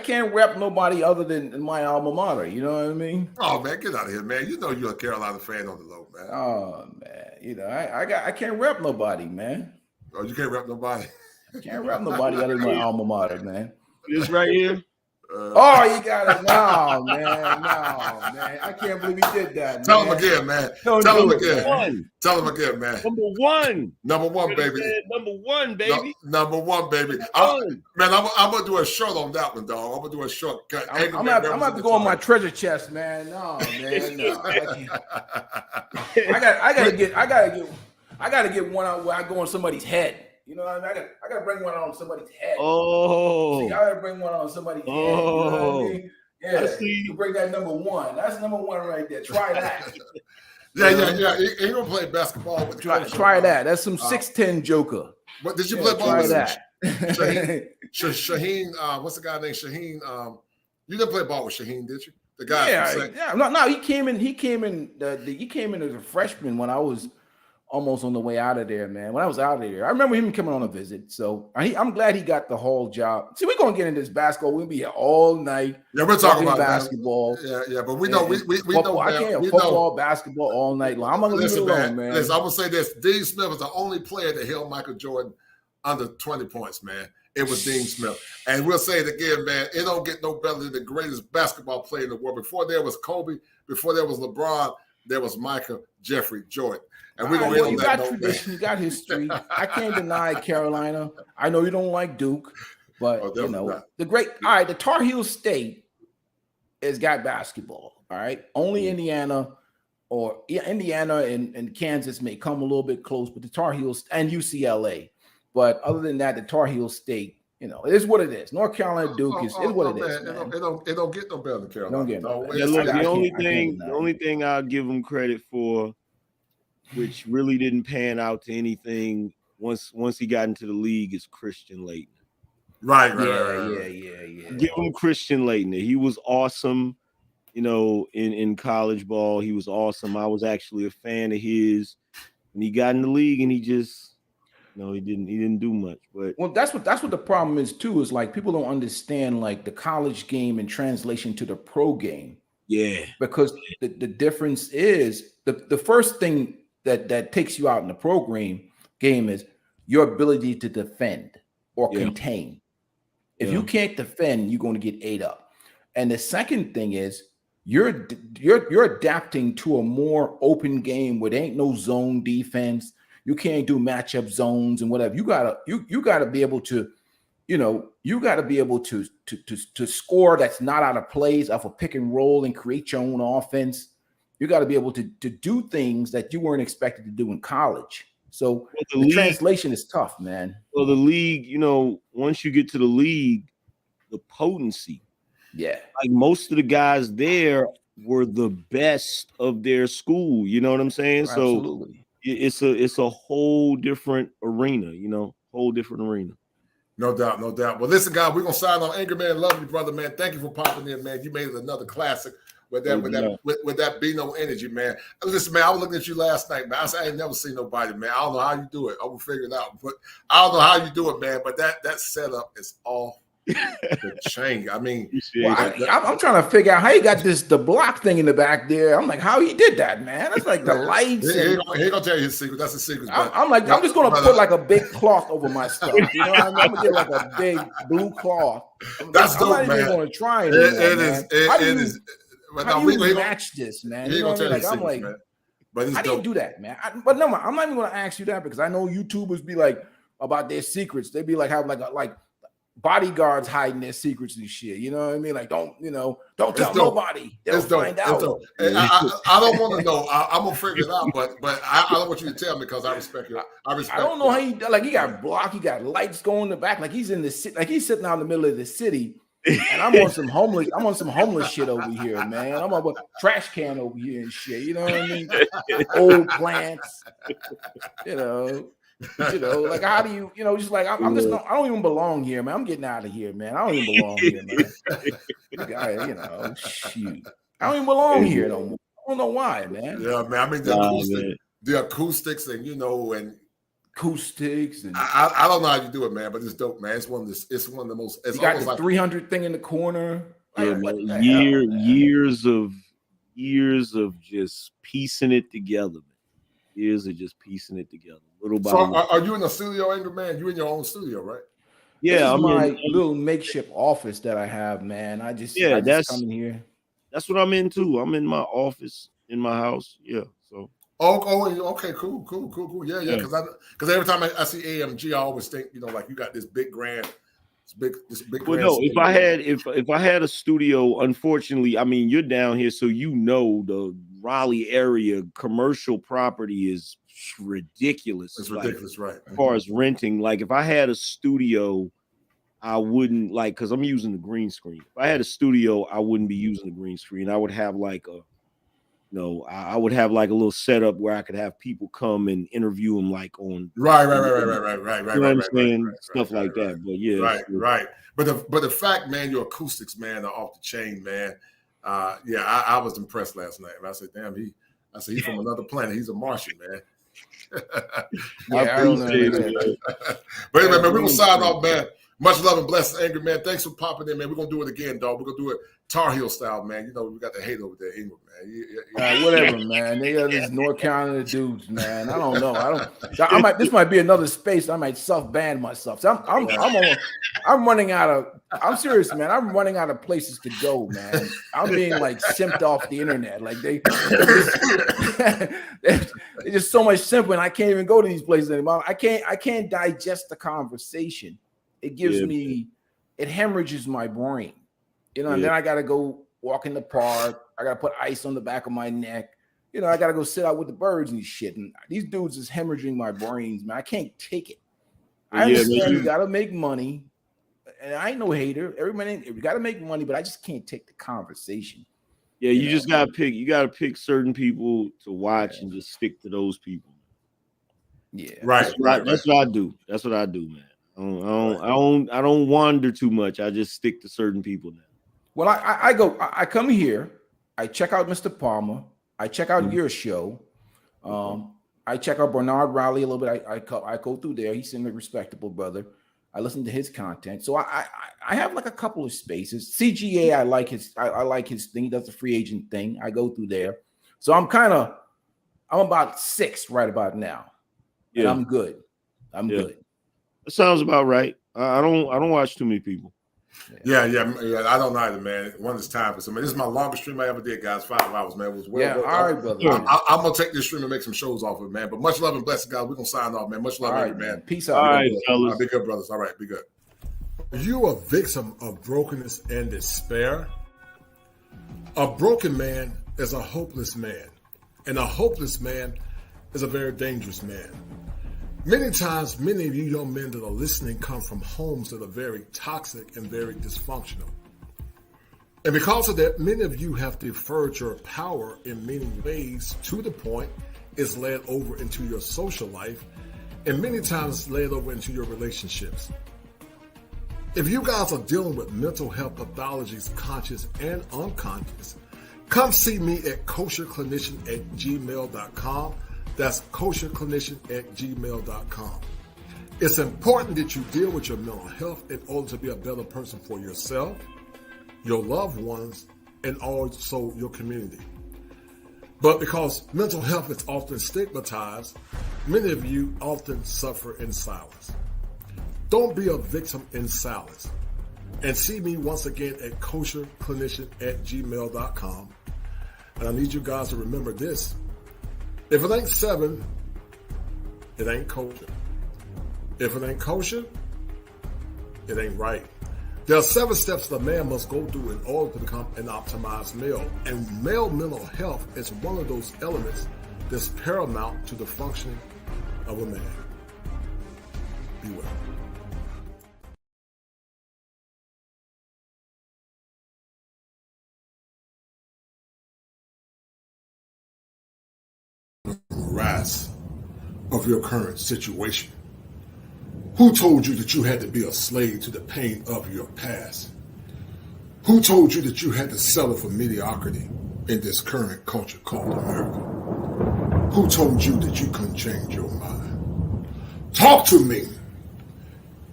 can't rep nobody other than my alma mater. You know what I mean? Oh man, get out of here, man. You know you're a Carolina fan on the low, man. Oh man, you know I can't rep nobody, man. Oh, you can't rep nobody. I can't rep nobody other than my alma mater, man. This right here. Oh, you got it. No, man. I can't believe he did that. Tell him again, man. Tell him again. Tell him again, man. Number one, baby. Number one, baby. Number one, baby. I'm gonna do a short on that one, dog. I'm gonna do a short. I'm gonna have to go on my treasure chest, man. No, man. No. I gotta get one out where I go on somebody's head. You know what I mean? I gotta bring one on somebody's head. Oh, see, I gotta bring one on somebody's head. You know what I mean? Yeah, you bring that number one. That's number one right there. Try that. Yeah. He gonna play basketball with try that. That's some 6'10" Joker. What did you play ball with? That. Shaheen, what's the guy named Shaheen? You didn't play ball with Shaheen, did you? The guy. Yeah. No. He came in as a freshman when I was almost on the way out of there, man. When I was out of there, I remember him coming on a visit. So I'm glad he got the whole job. See, we're gonna get into this basketball. We'll be here all night. Yeah, we're talking about basketball. Yeah, but we know we know. I can't football, basketball all night long. I'm gonna leave it alone, man. Listen, I'm gonna say this: Dean Smith was the only player that held Michael Jordan under 20 points, man. It was Dean Smith, and we'll say it again, man. It don't get no better than the greatest basketball player in the world. Before there was Kobe, before there was LeBron, there was Michael Jeffrey Jordan. And we're gonna you got tradition, you got history. I can't deny Carolina. I know you don't like Duke, but you know the Tar Heel State has got basketball. All right, only Indiana and Kansas may come a little bit close, but the Tar Heels and UCLA. But other than that, the Tar Heel State, you know, it is what it is. North Carolina Duke is what it is. Man. It don't get no better than Carolina. Don't get no better. Yeah, look, the only thing I'll give them credit for, which really didn't pan out to anything once he got into the league, is Christian Laettner. Right. Yeah. Give him Christian Laettner. He was awesome, you know, in college ball. He was awesome. I was actually a fan of his. And he got in the league and he just he didn't do much. But well, that's what the problem is too, is like people don't understand like the college game in translation to the pro game. Yeah. Because the difference is the first thing that takes you out in the program game is your ability to defend or contain. If you can't defend, you're going to get ate up. And the second thing is you're adapting to a more open game where there ain't no zone defense. You can't do matchup zones and whatever. You gotta be able to, you gotta be able to score that's not out of plays off a pick and roll and create your own offense. You got to be able to do things that you weren't expected to do in college. So the translation is tough, man. Well, the league, once you get to the league, the potency. Yeah. Like most of the guys there were the best of their school. You know what I'm saying? Absolutely. So it's a whole different arena, whole different arena. No doubt. Well, listen, guys, we're going to sign on. Angry Man, love you, brother, man. Thank you for popping in, man. You made it another classic. With that be no energy, man. Listen, man, I was looking at you last night, man. I said I ain't never seen nobody, man. I don't know how you do it. I will figure it out, but I don't know how you do it, man. But that setup is off the chain. I mean, I'm trying to figure out how you got the block thing in the back there. I'm like, how he did that, man? That's like the lights. He ain't gonna tell you his secret. That's a secret. I'm just gonna put like a big cloth over my stuff. You know what I mean? I'm gonna get like a big blue cloth. That's dope, I'm not even gonna try it. It is. How do you match this, man? You know what I mean? I'm like, but how do you do that, man? But no, I'm not even going to ask you that because I know YouTubers be like about their secrets. They be like have like bodyguards hiding their secrets and shit. You know what I mean? Like don't tell nobody. They'll find out. I don't want to know. I'm gonna figure it out, but I don't want you to tell me because I respect you. I don't know how he got block. He got lights going in the back. Like he's in the city. Like he's sitting out in the middle of the city. And I'm on some homeless shit over here, man. I'm on a trash can over here and shit. You know what I mean? Old plants. Like how do you, just like I don't even belong here, man. I'm getting out of here, man. I don't even belong here, man. Shoot. I don't even belong here no more. don't know why, man. Yeah, man. I mean, the acoustics, and and acoustics, and I don't know how you do it, man, but it's dope, man. It's one of the most. It's you got the like 300 thing in the corner. Yeah, man. Years of just piecing it together, man. Years of just piecing it together, little by little. Are you in the studio, Angry Man? You in your own studio, right? Yeah, I'm my little makeshift office that I have, man. I just come in here. That's what I'm into. I'm in my office in my house. Yeah. So. Okay, cool. Yeah. Because every time I see AMG, I always think, like you got this big grand. This big. Well, no. If I had a studio, unfortunately, I mean, you're down here, so the Raleigh area commercial property is ridiculous. It's ridiculous, right? As far as renting, like if I had a studio, I wouldn't because I'm using the green screen. If I had a studio, I wouldn't be using the green screen. I would have I would have like a little setup where I could have people come and interview them like on right. You know what I'm saying? Stuff like that. But yeah, right. But the fact, man, your acoustics, man, are off the chain, man. I was impressed last night. I said, damn, he's from another planet. He's a Martian, man. I appreciate it. But anyway, man, we're gonna sign off, man. Much love and blessings, Angry Man. Thanks for popping in, man. We're gonna do it again, dog. We're gonna do it Tar Heel style, man. We got the hate over there, England, man. Whatever, man. They got these North Carolina dudes, man. I don't know. This might be another space. I might self-ban myself. So I'm running out of. I'm serious, man. I'm running out of places to go, man. I'm being like simped off the internet. Like they're just so much simple, and I can't even go to these places anymore. I can't digest the conversation. It gives me, it hemorrhages my brain, and then I got to go walk in the park. I got to put ice on the back of my neck. I got to go sit out with the birds and shit. And these dudes is hemorrhaging my brains, man. I can't take it. I understand you got to make money. And I ain't no hater. Everybody, you got to make money, but I just can't take the conversation. Yeah, you just got to pick. You got to pick certain people to watch and just stick to those people. Yeah, right. That's what I do. That's what I do, man. I don't wander too much. I just stick to certain people now. Well, I come here, I check out Mr. Palmer, I check out your show, I check out Bernard Riley a little bit. I go through there. He seems like a respectable brother. I listen to his content. So I have like a couple of spaces. CGA, I like his thing. He does the free agent thing. I go through there. So I'm about 6 right about now. Yeah, and I'm good. I'm good. That sounds about right. I don't watch too many people. Yeah. I don't either, man. One is time for some. This is my longest stream I ever did, guys. 5 hours, man. It was well. All right, brother. I'm gonna take this stream and make some shows off of it, man. But much love and blessings, guys. We're gonna sign off, man. Much love, man. Peace out. All right, fellas. Be good, brothers. All right, be good. Are you a victim of brokenness and despair? A broken man is a hopeless man, and a hopeless man is a very dangerous man. Many times, many of you young men that are listening come from homes that are very toxic and very dysfunctional. And because of that, many of you have deferred your power in many ways to the point it's led over into your social life, and many times led over into your relationships. If you guys are dealing with mental health pathologies, conscious and unconscious, come see me at kosherclinician@gmail.com. That's kosherclinician@gmail.com. It's important that you deal with your mental health in order to be a better person for yourself, your loved ones, and also your community. But because mental health is often stigmatized, many of you often suffer in silence. Don't be a victim in silence. And see me once again at kosherclinician@gmail.com. And I need you guys to remember this. If it ain't 7, it ain't kosher. If it ain't kosher, it ain't right. There are 7 steps that a man must go through in order to become an optimized male. And male mental health is one of those elements that's paramount to the functioning of a man. Be well. Rise of your current situation. Who told you that you had to be a slave to the pain of your past? Who told you that you had to settle for mediocrity? in this current culture called America? Who told you that you couldn't change your mind? Talk to me.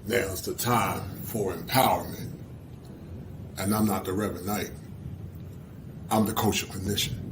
Now's the time for empowerment. And I'm not the Reverend Knight. I'm the coach of clinician.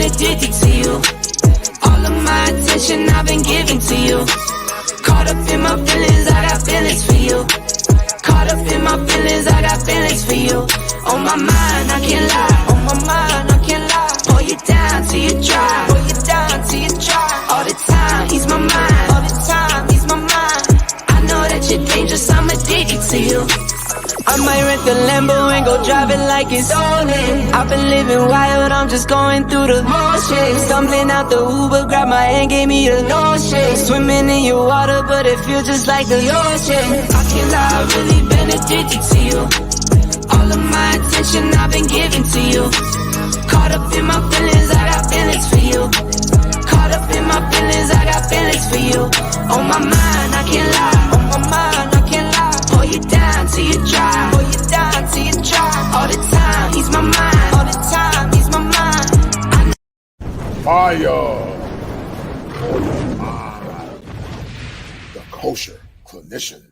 been addicted to you. All of my attention I've been giving to you. Caught up in my feelings, I got feelings for you. Caught up in my feelings, I got feelings for you. On my mind, I can't lie. On my mind, I can't lie. Pull you down till you dry. Pull you down till you dry. All the time, ease my mind. All the time, ease my mind. I know that you're dangerous, I'm addicted to you. I might rent the Lambo and go drive it like it's stolen. I've been living wild, I'm just going through the motions. Stumbling out the Uber, grab my hand, gave me the notion. Swimming in your water, but it feels just like the ocean. I can't lie, I've really been addicted to you. All of my attention I've been giving to you. Caught up in my feelings, I got feelings for you. Caught up in my feelings, I got feelings for you. On my mind, I can't lie. On my mind, I can't lie. Pull you down till you dry. Pull you down till you dry. All the time, ease my mind. All the time, ease my mind. Fire for your mind. The kosher clinician.